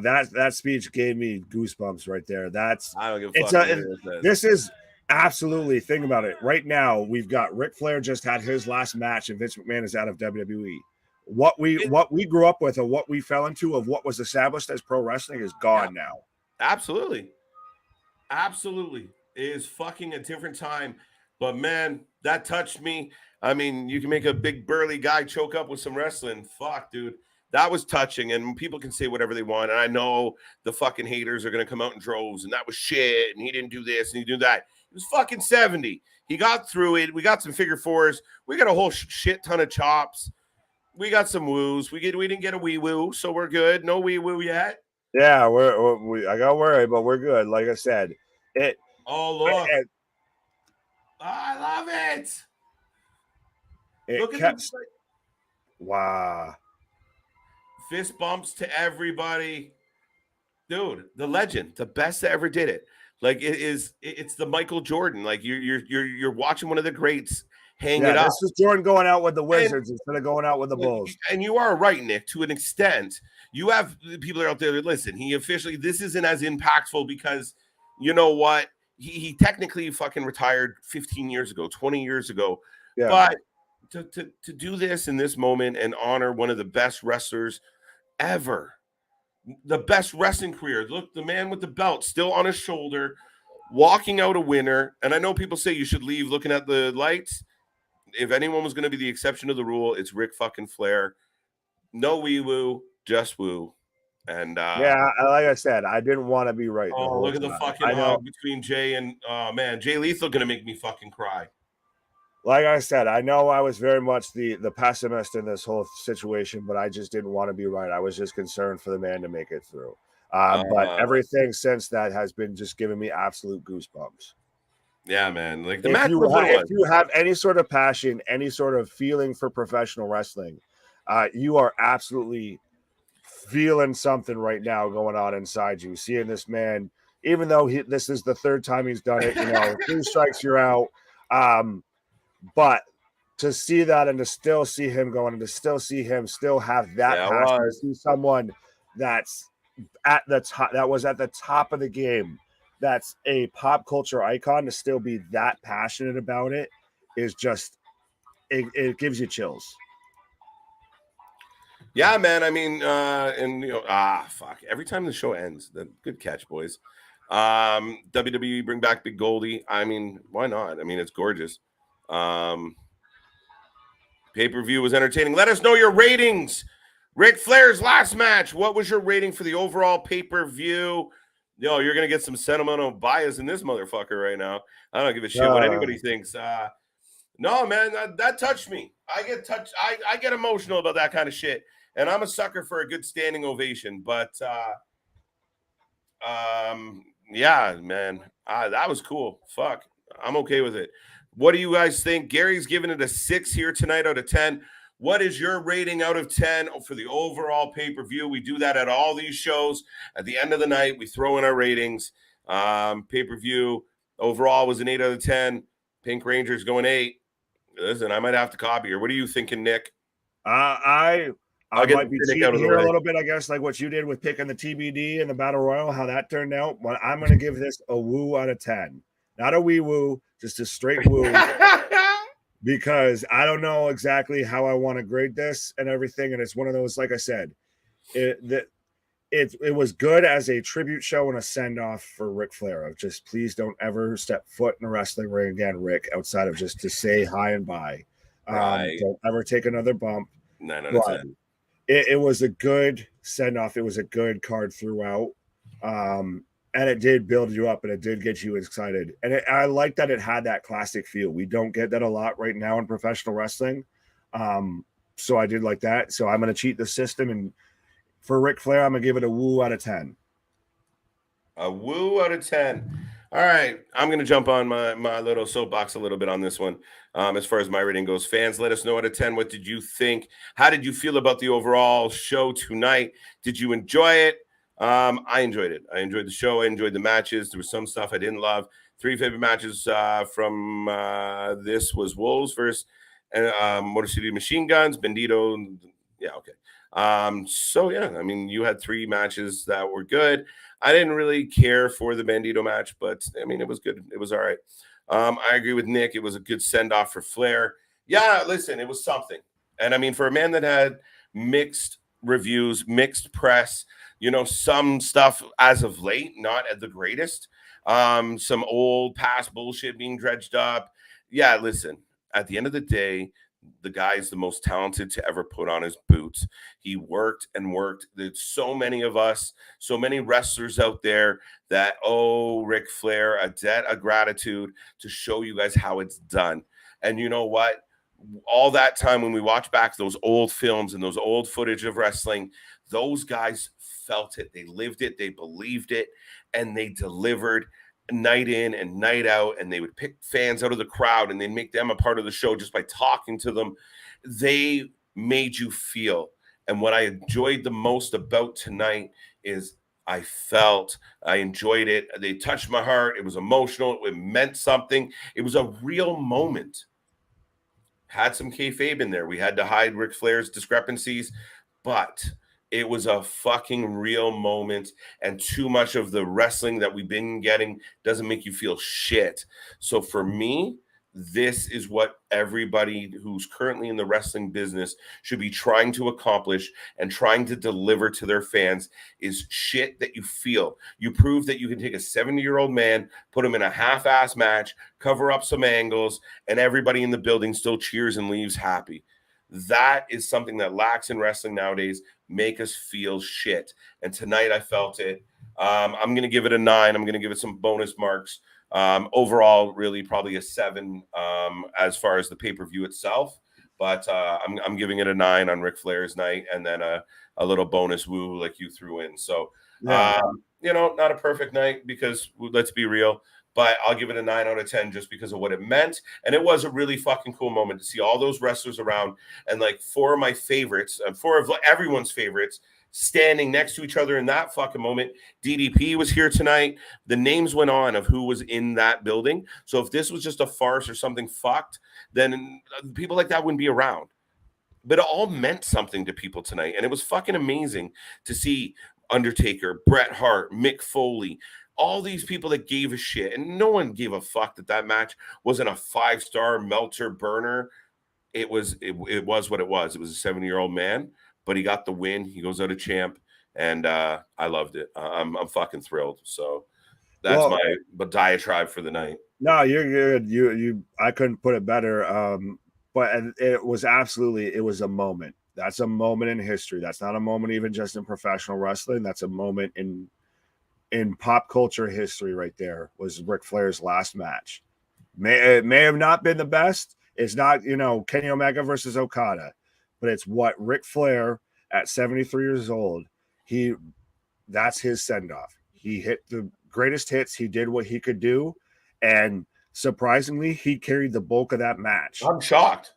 that speech gave me goosebumps right there. I don't give a fuck. This is absolutely, think about it. Right now, we've got Ric Flair just had his last match, and Vince McMahon is out of WWE. What we grew up with, or what we fell into, of what was established as pro wrestling, is gone now. Absolutely, it is fucking a different time. But man, that touched me. I mean, you can make a big burly guy choke up with some wrestling. Fuck, dude. That was touching, and people can say whatever they want. And I know the fucking haters are going to come out in droves, and that was shit, and he didn't do this, and he did that. He was fucking 70. He got through it. We got some figure fours. We got a whole shit ton of chops. We got some woos. We didn't get a wee woo, so we're good. No wee woo yet. Yeah, I got worried, but we're good. Like I said, Oh, look. I love it. Look at this. Wow. Fist bumps to everybody. Dude, the legend, the best that ever did it. Like it's the Michael Jordan. Like you're watching one of the greats hang it up. This is Jordan going out with the Wizards instead of going out with the Bulls. And you are right, Nick, to an extent. You have people out there that listen, this isn't as impactful because you know what? He technically fucking retired 15 years ago, 20 years ago. Yeah. But to do this in this moment and honor one of the best wrestlers ever, the best wrestling career. Look, the man with the belt still on his shoulder, walking out a winner. And I know people say you should leave looking at the lights. If anyone was going to be the exception to the rule, it's Ric fucking Flair. No wee woo, just woo. And like I said, I didn't want to be right. Oh, look at the fucking hug between Jay and man, Jay Lethal gonna make me fucking cry. like I said, I know I was very much the pessimist in this whole situation, but I just didn't want to be right. I was just concerned for the man to make it through. But everything since that has been just giving me absolute goosebumps. Yeah, man. Like the match was if you have any sort of passion, any sort of feeling for professional wrestling, you are absolutely feeling something right now going on inside you. Seeing this man, even though this is the third time he's done it, 3 strikes, you're out. But to see that and to still see him going and to still see him still have that passion, to see someone that's at the top, that was at the top of the game, that's a pop culture icon, to still be that passionate about it is just, it gives you chills. Yeah, man. I mean, fuck. Every time the show ends, good catch, boys. WWE bring back Big Goldie. I mean, why not? I mean, it's gorgeous. Pay-per-view was entertaining. Let us know your ratings. RIC Flair's last match. What was your rating for the overall pay-per-view? Yo, you're gonna get some sentimental bias in this motherfucker right now. I don't give a shit what anybody thinks. No, man, that touched me. I get touched. I get emotional about that kind of shit, and I'm a sucker for a good standing ovation. But yeah, man, that was cool. Fuck, I'm okay with it. What do you guys think? Gary's giving it a 6 here tonight out of 10. What is your rating out of 10 for the overall pay-per-view? We do that at all these shows. At the end of the night, we throw in our ratings. Pay-per-view overall was an 8 out of 10. Pink Ranger's going 8. Listen, I might have to copy her. What are you thinking, Nick? I might be cheating here a little bit, I guess, like what you did with picking the TBD and the Battle Royal, how that turned out. But I'm going to give this a woo out of 10. Not a wee woo, just a straight woo. Because I don't know exactly how I want to grade this and everything. And it's one of those, like I said, it was good as a tribute show and a send-off for Ric Flair. Of just, please don't ever step foot in a wrestling ring again, Rick, outside of just to say hi and bye. Right. Don't ever take another bump. No. It was a good send-off. It was a good card throughout. And it did build you up and it did get you excited. And I like that it had that classic feel. We don't get that a lot right now in professional wrestling. So I did like that. So I'm going to cheat the system. And for Ric Flair, I'm going to give it a woo out of 10. A woo out of 10. All right. I'm going to jump on my little soapbox a little bit on this one. As far as my rating goes, fans, let us know out of 10. What did you think? How did you feel about the overall show tonight? Did you enjoy it? I enjoyed it. I enjoyed the show. I enjoyed the matches. There was some stuff I didn't love. 3 favorite matches from this was Wolves versus Motor City Machine Guns, Bandito. Yeah, okay. So, yeah, I mean, you had 3 matches that were good. I didn't really care for the Bandito match, but, I mean, it was good. It was all right. I agree with Nick. It was a good send-off for Flair. Yeah, listen, it was something. And, I mean, for a man that had mixed reviews, mixed press, some stuff as of late, not at the greatest. Some old past bullshit being dredged up. Yeah, listen, at the end of the day, the guy is the most talented to ever put on his boots. He worked and worked. There's so many of us, so many wrestlers out there that owe Ric Flair a debt of gratitude to show you guys how it's done. And you know what? All that time when we watch back those old films and those old footage of wrestling, those guys felt it. They lived it. They believed it. And they delivered night in and night out. And they would pick fans out of the crowd and they'd make them a part of the show just by talking to them. They made you feel. And what I enjoyed the most about tonight is I enjoyed it. They touched my heart. It was emotional. It meant something. It was a real moment. Had some kayfabe in there. We had to hide Ric Flair's discrepancies, but it was a fucking real moment, and too much of the wrestling that we've been getting doesn't make you feel shit. So for me, this is what everybody who's currently in the wrestling business should be trying to accomplish and trying to deliver to their fans is shit that you feel. You prove that you can take a 70-year-old man, put him in a half-ass match, cover up some angles, and everybody in the building still cheers and leaves happy. That is something that lacks in wrestling nowadays. Make us feel shit. And tonight I felt it. I'm going to give it a 9. I'm going to give it some bonus marks. Overall, really probably a 7 as far as the pay-per-view itself. But I'm giving it a 9 on Ric Flair's night, and then a little bonus woo like you threw in. So, not a perfect night because let's be real, but I'll give it a 9 out of 10 just because of what it meant. And it was a really fucking cool moment to see all those wrestlers around and like 4 of my favorites, 4 of everyone's favorites standing next to each other in that fucking moment. DDP was here tonight. The names went on of who was in that building. So if this was just a farce or something fucked, then people like that wouldn't be around. But it all meant something to people tonight. And it was fucking amazing to see Undertaker, Bret Hart, Mick Foley, all these people that gave a shit. And no one gave a fuck that match wasn't a 5-star Meltzer burner. It was what it was. It was a 70-year-old man, but he got the win. He goes out a champ, and I loved it. I'm fucking thrilled. So that's my diatribe for the night. No, you're good. You I couldn't put it better. But it was a moment. That's a moment in history. That's not a moment even just in professional wrestling. That's a moment in pop culture history right there. Was Ric Flair's last match. It may have not been the best. It's not, Kenny Omega versus Okada, but it's what Ric Flair at 73 years old, that's his send-off. He hit the greatest hits. He did what he could do, and surprisingly, he carried the bulk of that match. I'm shocked.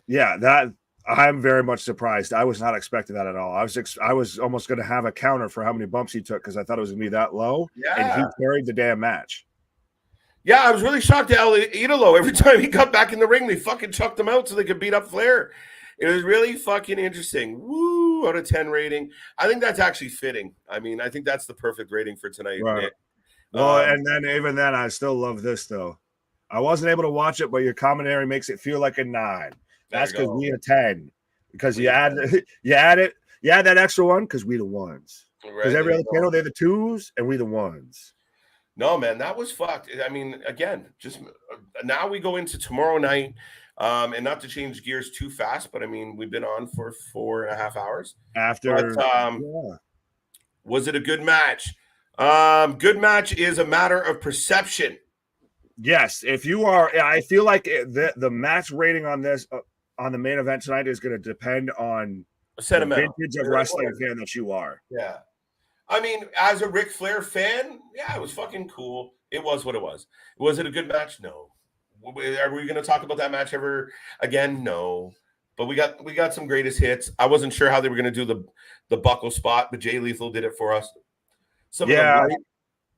Yeah, I'm very much surprised. I was not expecting that at all. I was almost going to have a counter for how many bumps he took because I thought it was going to be that low, and he carried the damn match. Yeah, I was really shocked at Idolo. Every time he got back in the ring, they fucking chucked him out so they could beat up Flair. It was really fucking interesting. Woo, out of 10 rating. I think that's actually fitting. I mean, I think that's the perfect rating for tonight. Right. Well, and then even then, I still love this though. I wasn't able to watch it, but your commentary makes it feel like a 9. That's because we a 10. Because you add that extra one because we the ones. Because every other channel they're the 2s and we the 1s. No, man, that was fucked. I mean, again, just now we go into tomorrow night, and not to change gears too fast, but I mean, we've been on for 4.5 hours. Was it a good match? Good match is a matter of perception. Yes, if you are, I feel like the match rating on this on the main event tonight is going to depend on the vintage of wrestling fan that you are. Yeah. I mean, as a Ric Flair fan, yeah, it was fucking cool. It was what it was. Was it a good match? No. Are we going to talk about that match ever again? No. But we got some greatest hits. I wasn't sure how they were going to do the buckle spot, but Jay Lethal did it for us. Some of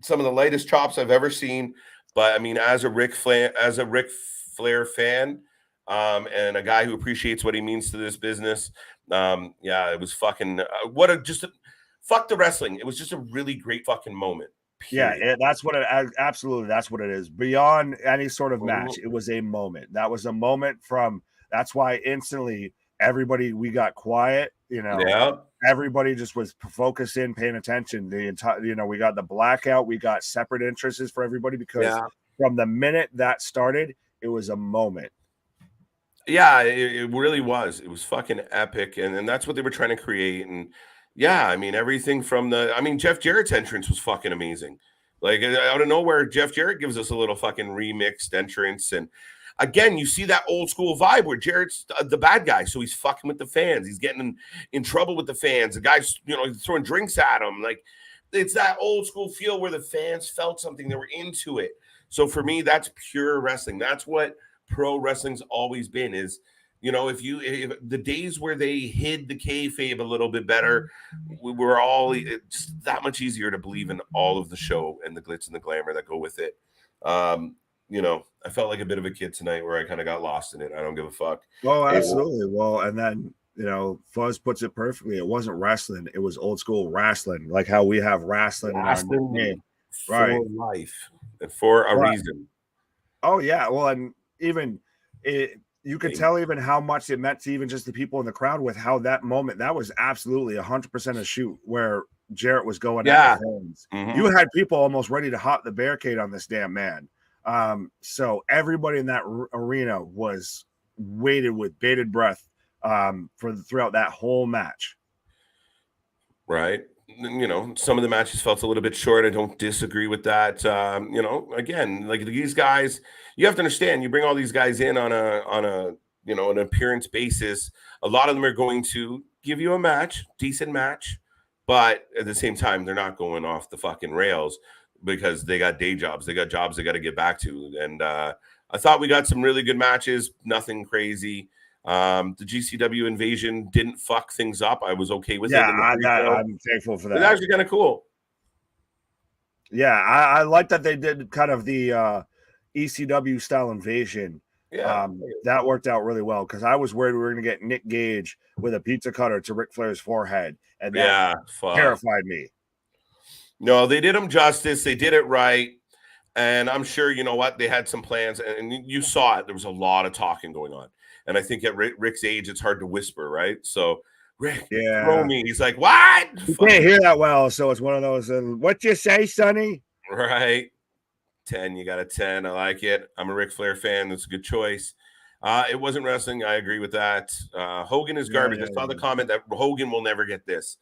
the lightest chops I've ever seen. But I mean, as a Ric Flair fan, and a guy who appreciates what he means to this business, it was fucking fuck the wrestling. It was just a really great fucking moment. Period. Yeah, that's what it is. Beyond any sort of match, it was a moment. That was a moment that's why instantly we got quiet, everybody just was focused in, paying attention. The entire, we got the blackout, we got separate entrances for everybody because from the minute that started, it was a moment. Yeah, it really was. It was fucking epic, and that's what they were trying to create. And yeah, I mean, everything from Jeff Jarrett's entrance was fucking amazing. Like out of nowhere, Jeff Jarrett gives us a little fucking remixed entrance, and again, you see that old school vibe where Jarrett's the bad guy, so he's fucking with the fans. He's getting in trouble with the fans. The guy's throwing drinks at him. Like it's that old school feel where the fans felt something, they were into it. So for me, that's pure wrestling. That's what pro wrestling's always been. Is if the days where they hid the kayfabe a little bit better, we were all just that much easier to believe in all of the show and the glitz and the glamour that go with it. I felt like a bit of a kid tonight where I kind of got lost in it. I don't give a fuck. Well, absolutely. Well, and then, Fuzz puts it perfectly. It wasn't wrestling. It was old school wrestling, like how we have wrestling in our name. For life and for a reason. Oh, yeah. Well, and even you could tell even how much it meant to even just the people in the crowd with how that moment, that was absolutely 100% a shoot where Jarrett was going at the hands. Mm-hmm. You had people almost ready to hop the barricade on this damn man. So everybody in that arena was waited with bated breath throughout that whole match. Right. you know, some of the matches felt a little bit short. I don't disagree with that. You know, again, like these guys, you have to understand, you bring all these guys in on a you know, an appearance basis. A lot of them are going to give you a match, decent match, but at the same time, they're not going off the fucking rails because they got day jobs, they got jobs they got to get back to. And I thought we got some really good matches, nothing crazy. The GCW invasion didn't fuck things up. I was okay with it. I'm thankful for that. It's actually kind of cool. Yeah, I like that they did kind of the ECW style invasion. Yeah, that worked out really well because I was worried we were going to get Nick Gage with a pizza cutter to Ric Flair's forehead, and that terrified me. No, they did him justice. They did it right. And I'm sure, you know what, they had some plans, and you saw it. There was a lot of talking going on. And I think at Rick's age, it's hard to whisper, right? So, Rick, throw me. He's like, what? You can't hear that well, so it's one of those, what you say, Sonny? Right. 10, you got a 10. I like it. I'm a Ric Flair fan. That's a good choice. It wasn't wrestling. I agree with that. Hogan is garbage. I saw the comment that Hogan will never get this.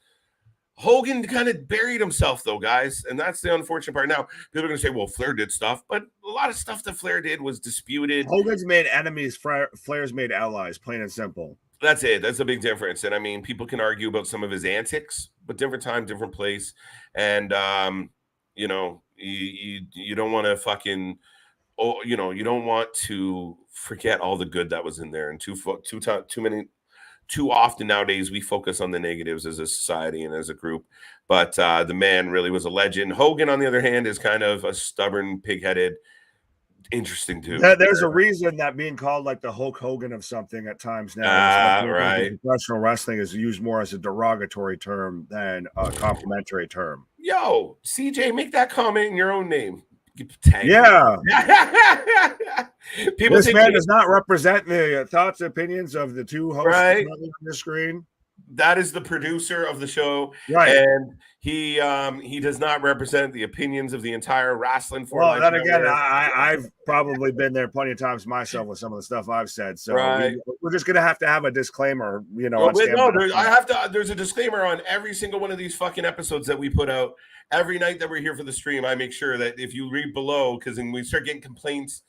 Hogan kind of buried himself, though, guys, and that's the unfortunate part. Now, people are going to say, well, Flair did stuff, but a lot of stuff that Flair did was disputed. Hogan's made enemies, Flair's made allies, plain and simple. That's it. That's a big difference. And, I mean, people can argue about some of his antics, but different time, different place. And, you know, you don't want to fucking – you know, you don't want to forget all the good that was in there. And too often nowadays we focus on the negatives as a society and as a group, but the man really was a legend. Hogan, on the other hand, is kind of a stubborn, pig-headed, interesting dude. There's a reason that being called like the Hulk Hogan of something at times now. Right. Professional wrestling is used more as a derogatory term than a complimentary term. Yo, CJ, make that comment in your own name. Yeah. This man does not represent the thoughts and opinions of the two hosts on the screen. That is the producer of the show, right? And he does not represent the opinions of the entire Wrasslin. Well, then again, I've probably been there plenty of times myself with some of the stuff I've said. So we're just gonna have to have a disclaimer, you know. There's a disclaimer on every single one of these fucking episodes that we put out. Every night that we're here for the stream, I make sure that if you read below, because when we start getting complaints,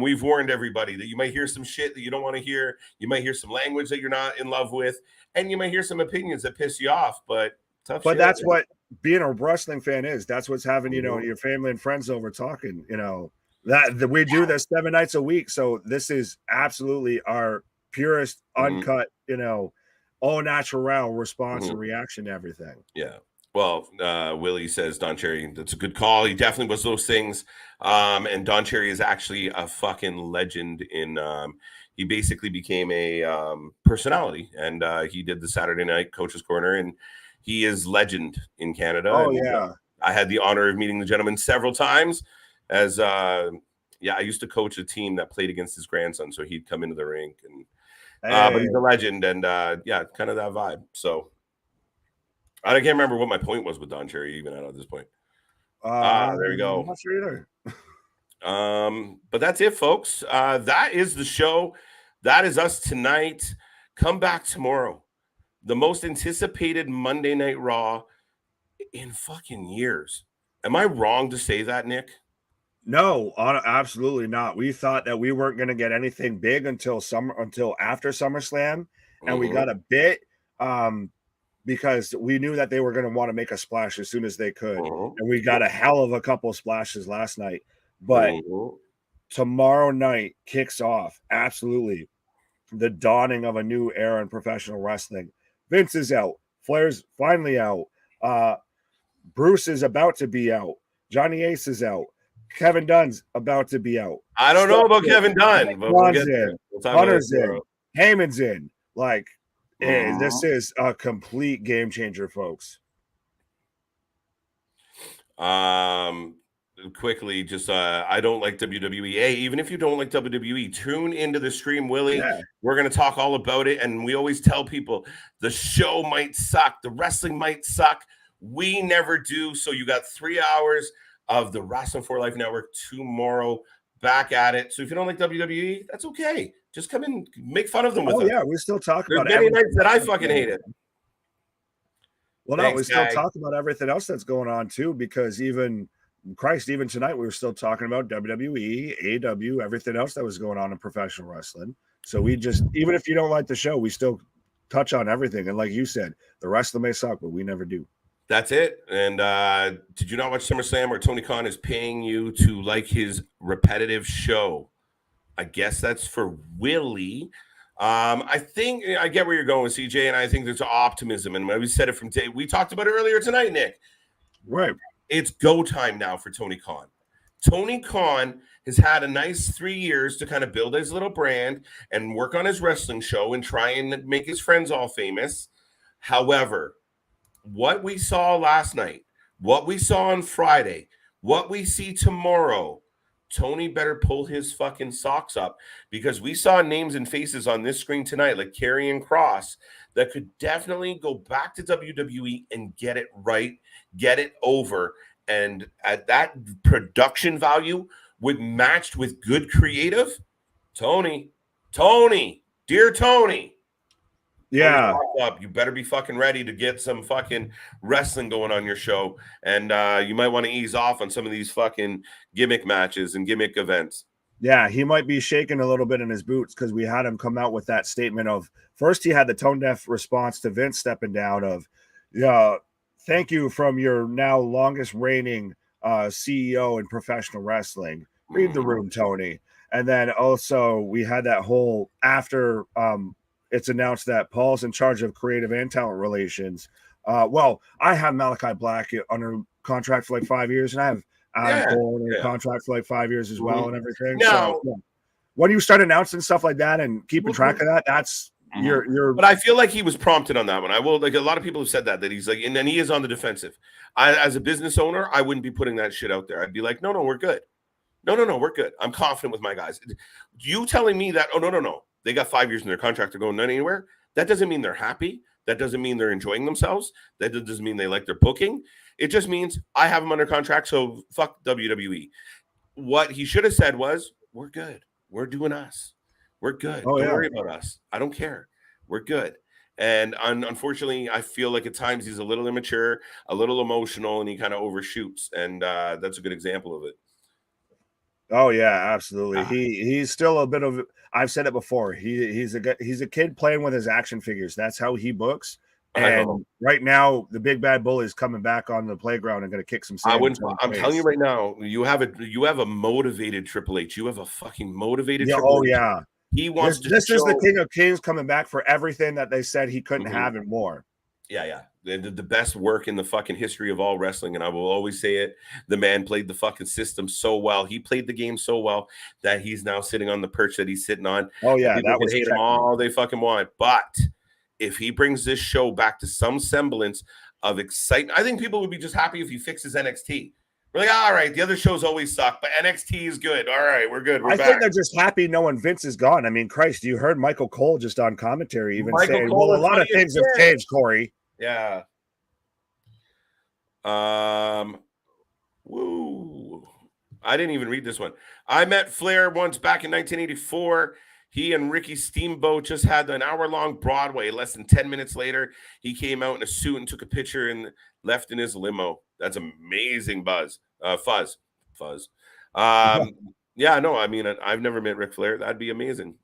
we've warned everybody that you might hear some shit that you don't want to hear. You might hear some language that you're not in love with, and you might hear some opinions that piss you off. But that's what being a wrestling fan is. That's what's having, you know, your family and friends over talking. You know, that we do this 7 nights a week. So this is absolutely our purest, uncut, you know, all natural response and reaction to everything. Yeah. Well, Willie says Don Cherry, that's a good call. He definitely was those things. And Don Cherry is actually a fucking legend in he basically became a personality, and he did the Saturday Night Coach's Corner, and he is legend in Canada. Oh, and, yeah. I had the honor of meeting the gentleman several times as I used to coach a team that played against his grandson, so he'd come into the rink and but he's a legend, and kind of that vibe. So I can't remember what my point was with Don Cherry even at this point. There you go. I'm not sure either. But that's it, folks. That is the show. That is us tonight. Come back tomorrow. The most anticipated Monday Night Raw in fucking years. Am I wrong to say that, Nick? No, absolutely not. We thought that we weren't going to get anything big until after SummerSlam, and we got a bit. Because we knew that they were going to want to make a splash as soon as they could. And we got a hell of a couple of splashes last night. But tomorrow night kicks off, absolutely, the dawning of a new era in professional wrestling. Vince is out. Flair's finally out. Bruce is about to be out. Johnny Ace is out. Kevin Dunn's about to be out. I don't know about Kevin Dunn. Hunter's in. Heyman's in. Like, this is a complete game changer, folks. Quickly, just I don't like WWE. Hey, even if you don't like WWE, tune into the stream, Willie. Yeah. We're going to talk all about it. And we always tell people the show might suck. The wrestling might suck. We never do. So you got 3 hours of the Wrestling for Life Network tomorrow. Back at it. So if you don't like WWE, that's okay. Just come and make fun of them with us. Yeah, we still talk about it. There's many nights that I fucking hate it. Well, no, we still talk about everything else that's going on too, because even tonight we were still talking about WWE, AEW, everything else that was going on in professional wrestling. So we just, even if you don't like the show, we still touch on everything. And like you said, the wrestling may suck, but we never do. That's it. And did you not watch SummerSlam where Tony Khan is paying you to like his repetitive show? I guess that's for Willie. I think I get where you're going with CJ, and I think there's optimism. And we said it from day. We talked about it earlier tonight, Nick. Right. It's go time now for Tony Khan. Tony Khan has had a nice 3 years to kind of build his little brand and work on his wrestling show and try and make his friends all famous. However, what we saw last night, what we saw on Friday, what we see tomorrow, Tony better pull his fucking socks up, because we saw names and faces on this screen tonight like Kerry and Kross that could definitely go back to WWE and get it right, get it over. And at that production value with matched with good creative, Tony, dear Tony. Yeah, up. You better be fucking ready to get some fucking wrestling going on your show, and you might want to ease off on some of these fucking gimmick matches and gimmick events. Yeah, he might be shaking a little bit in his boots, because we had him come out with that statement of, first he had the tone deaf response to Vince stepping down of, thank you from your now longest reigning CEO in professional wrestling. Read the room, Tony. And then also we had that whole after it's announced that Paul's in charge of creative and talent relations. Well, I have Malachi Black under contract for like 5 years, and I have Adam Cole under contract for like 5 years as well, and everything. Now, so when you start announcing stuff like that and keeping track of that, that's you're. But I feel like he was prompted on that one. I will, like, a lot of people have said that he's like, and then he is on the defensive. As a business owner, I wouldn't be putting that shit out there. I'd be like, no, we're good. No, we're good. I'm confident with my guys. You telling me that? Oh, no. They got 5 years in their contract. They're going anywhere. That doesn't mean they're happy. That doesn't mean they're enjoying themselves. That doesn't mean they like their booking. It just means I have them under contract, so fuck WWE. What he should have said was, we're good. We're doing us. We're good. Don't worry about us. I don't care. We're good. And unfortunately, I feel like at times he's a little immature, a little emotional, and he kind of overshoots. And that's a good example of it. Oh yeah, absolutely. He's still a bit of. I've said it before. He's a kid playing with his action figures. That's how he books. And right now, the big bad bully is coming back on the playground and going to kick some. I'm telling you right now, you have a motivated Triple H. You have a fucking motivated. Triple H. Yeah. He wants to. This is the King of Kings coming back for everything that they said he couldn't have and more. Yeah. They did the best work in the fucking history of all wrestling, and I will always say it. The man played the fucking system so well. He played the game so well that he's now sitting on the perch that he's sitting on. Oh yeah, that was hate him all they fucking want. But if he brings this show back to some semblance of excitement, I think people would be just happy if he fixes NXT. We're like, all right, the other shows always suck, but NXT is good. All right, we're good. I think they're just happy knowing Vince is gone. I mean, Christ, you heard Michael Cole just on commentary saying, well, a lot of things have changed, Corey. Yeah. Woo. I didn't even read this one. I met Flair once back in 1984. He and Ricky Steamboat just had an hour-long Broadway. Less than 10 minutes later, he came out in a suit and took a picture and left in his limo. That's amazing, fuzz. Yeah, no, I mean, I've never met Ric Flair. That'd be amazing.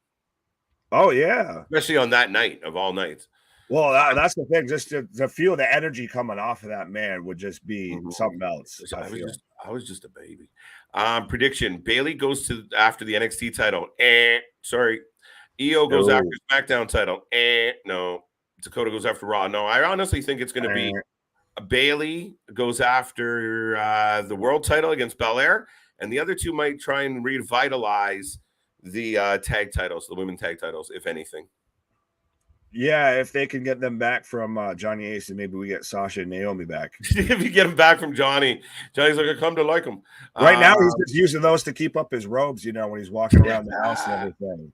Oh, yeah. Especially on that night of all nights. Well, that's the thing. Just to feel the energy coming off of that man would just be something else. I was just a baby. Prediction: Bayley goes to after the NXT title. Sorry. EO goes after SmackDown title. No. Dakota goes after Raw. No, I honestly think it's going to be Bayley goes after the world title against Belair, and the other two might try and revitalize the tag titles, the women tag titles, if anything. Yeah, if they can get them back from Johnny Ace, and maybe we get Sasha and Naomi back. If you get them back from Johnny's like, I come to like him. Right now, he's just using those to keep up his robes, when he's walking around the house and everything.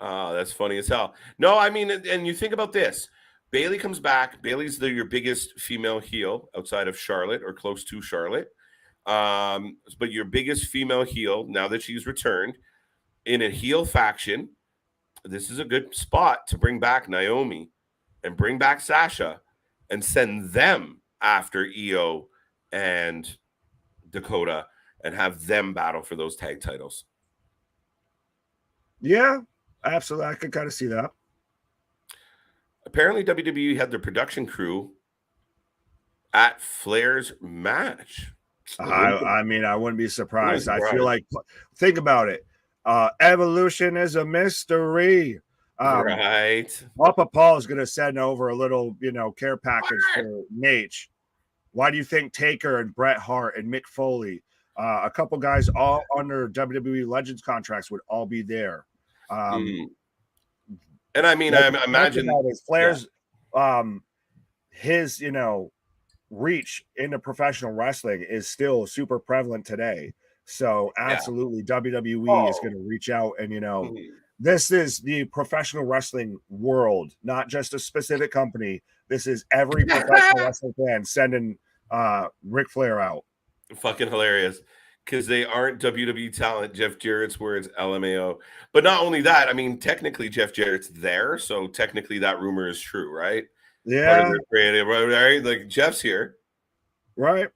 That's funny as hell. No, I mean, and you think about this. Bayley comes back. Bayley's your biggest female heel outside of Charlotte or close to Charlotte. But your biggest female heel, now that she's returned in a heel faction, this is a good spot to bring back Naomi and bring back Sasha and send them after Io and Dakota and have them battle for those tag titles. Yeah, absolutely. I could kind of see that. Apparently, WWE had their production crew at Flair's match. I mean, I wouldn't be surprised. I feel like, think about it. Evolution is a mystery. Right. Papa Paul is going to send over a little, care package for Nate. Why do you think Taker and Bret Hart and Mick Foley, a couple guys all under WWE Legends contracts, would all be there? And I mean, I imagine Flair's, his, reach into professional wrestling is still super prevalent today. So absolutely, WWE is going to reach out and, this is the professional wrestling world, not just a specific company. This is every professional wrestling fan sending Ric Flair out. Fucking hilarious. Because they aren't WWE talent. Jeff Jarrett's words, LMAO. But not only that, I mean, technically Jeff Jarrett's there. So technically that rumor is true, right? Yeah. Creative, right? Like Jeff's here. Right.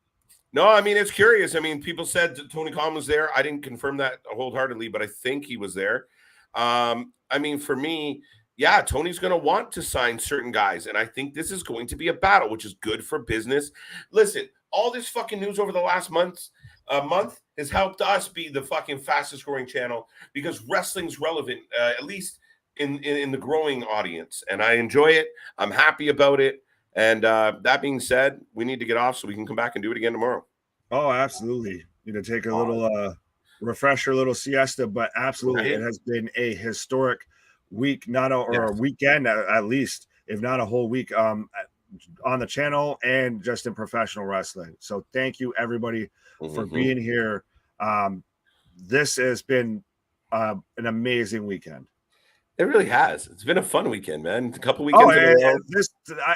No, I mean, it's curious. I mean, people said Tony Khan was there. I didn't confirm that wholeheartedly, but I think he was there. I mean, for me, yeah, Tony's going to want to sign certain guys. And I think this is going to be a battle, which is good for business. Listen, all this fucking news over the last month has helped us be the fucking fastest growing channel because wrestling's relevant, at least in the growing audience. And I enjoy it. I'm happy about it. And that being said, we need to get off so we can come back and do it again tomorrow. Oh, absolutely. Take a little refresher, little siesta, but absolutely, It has been a historic week, a weekend at least, if not a whole week, on the channel and just in professional wrestling. So thank you everybody for being here. This has been an amazing weekend. It really has. It's been a fun weekend, man. A couple weekends.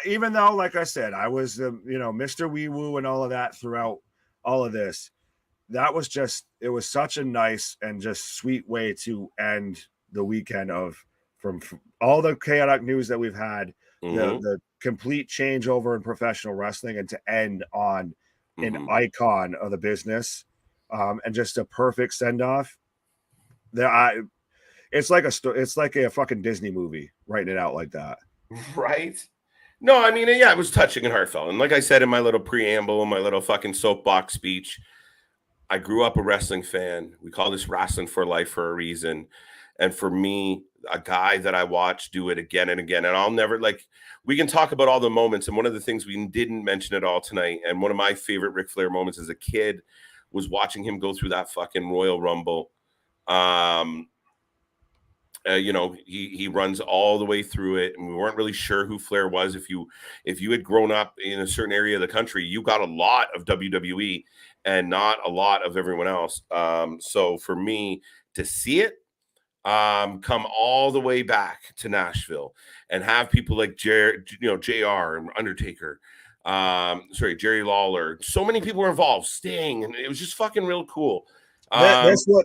Even though, like I said, I was Mr. Wee Woo and all of that throughout all of this. That was it was such a nice and just sweet way to end the weekend from all the chaotic news that we've had, the complete changeover in professional wrestling, and to end on an icon of the business, and just a perfect send-off. It's like a fucking Disney movie writing it out like that. Right. No, I mean, yeah, it was touching and heartfelt. And like I said in my little preamble, my little fucking soapbox speech, I grew up a wrestling fan. We call this wrestling for life for a reason. And for me, a guy that I watch do it again and again. And I'll never, we can talk about all the moments. And one of the things we didn't mention at all tonight, and one of my favorite Ric Flair moments as a kid, was watching him go through that fucking Royal Rumble. He runs all the way through it, and we weren't really sure who Flair was. If you had grown up in a certain area of the country, you got a lot of WWE and not a lot of everyone else. So for me to see it come all the way back to Nashville and have people like JR and Undertaker, Jerry Lawler, so many people were involved, Sting, and it was just fucking real cool.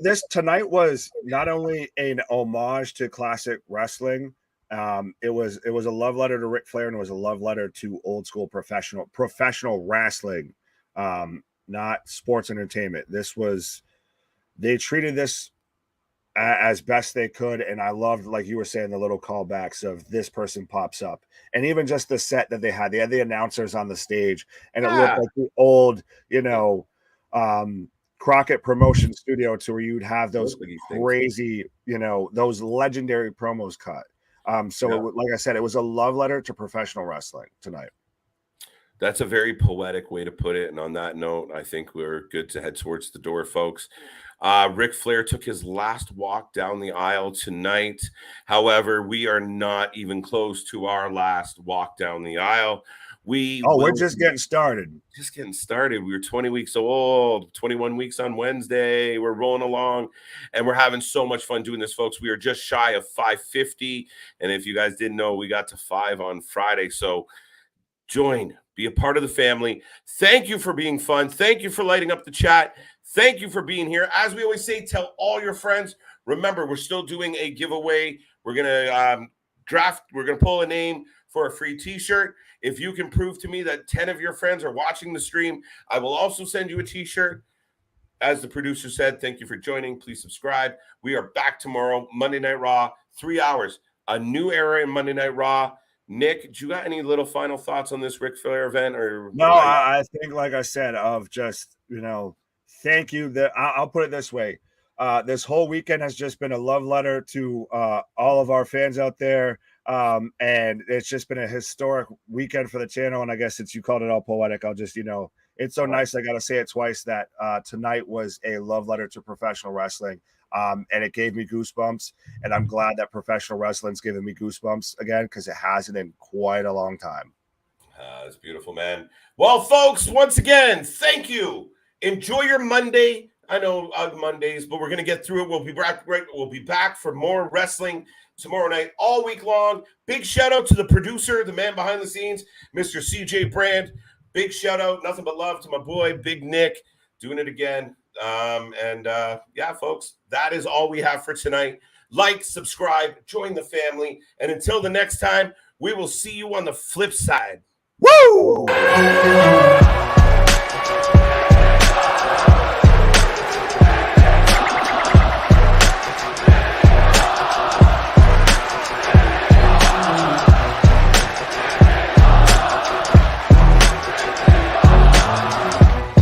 This tonight was not only an homage to classic wrestling, it was a love letter to Ric Flair, and it was a love letter to old school professional wrestling, not sports entertainment. They treated this as best they could, and I loved, like you were saying, the little callbacks of this person pops up, and even just the set that they had the announcers on the stage, and it looked like the old Crockett promotion studio, to where you'd have those crazy, those legendary promos cut. Like I said, it was a love letter to professional wrestling tonight. That's a very poetic way to put it. And on that note, I think we're good to head towards the door, folks. Ric Flair took his last walk down the aisle tonight. However, we are not even close to our last walk down the aisle. We're just getting started. Just getting started. We were 20 weeks old, 21 weeks on Wednesday. We're rolling along, and we're having so much fun doing this, folks. We are just shy of 550. And if you guys didn't know, we got to 5 on Friday. So join, be a part of the family. Thank you for being fun. Thank you for lighting up the chat. Thank you for being here. As we always say, tell all your friends. Remember, we're still doing a giveaway. We're going to draft. We're going to pull a name for a free t-shirt. If you can prove to me that 10 of your friends are watching the stream, I will also send you a t-shirt. As the producer said, thank you for joining. Please subscribe. We are back tomorrow, Monday Night Raw, 3 hours. A new era in Monday Night Raw. Nick, do you got any little final thoughts on this Ric Flair event? Or no, I think, like I said, of just, thank you. I'll put it this way. This whole weekend has just been a love letter to all of our fans out there. And it's just been a historic weekend for the channel. And I guess since you called it all poetic, I'll just, it's so nice. I got to say it twice that tonight was a love letter to professional wrestling. And it gave me goosebumps. And I'm glad that professional wrestling's giving me goosebumps again, because it hasn't in quite a long time. That's beautiful, man. Well, folks, once again, thank you. Enjoy your Monday. I know Mondays, but we're going to get through it. We'll be back for more wrestling tomorrow night, all week long. Big shout out to the producer, the man behind the scenes, Mr. CJ Brand. Big shout out, nothing but love to my boy, Big Nick, doing it again. Yeah, folks, that is all we have for tonight. Like, subscribe, join the family. And until the next time, we will see you on the flip side. Woo!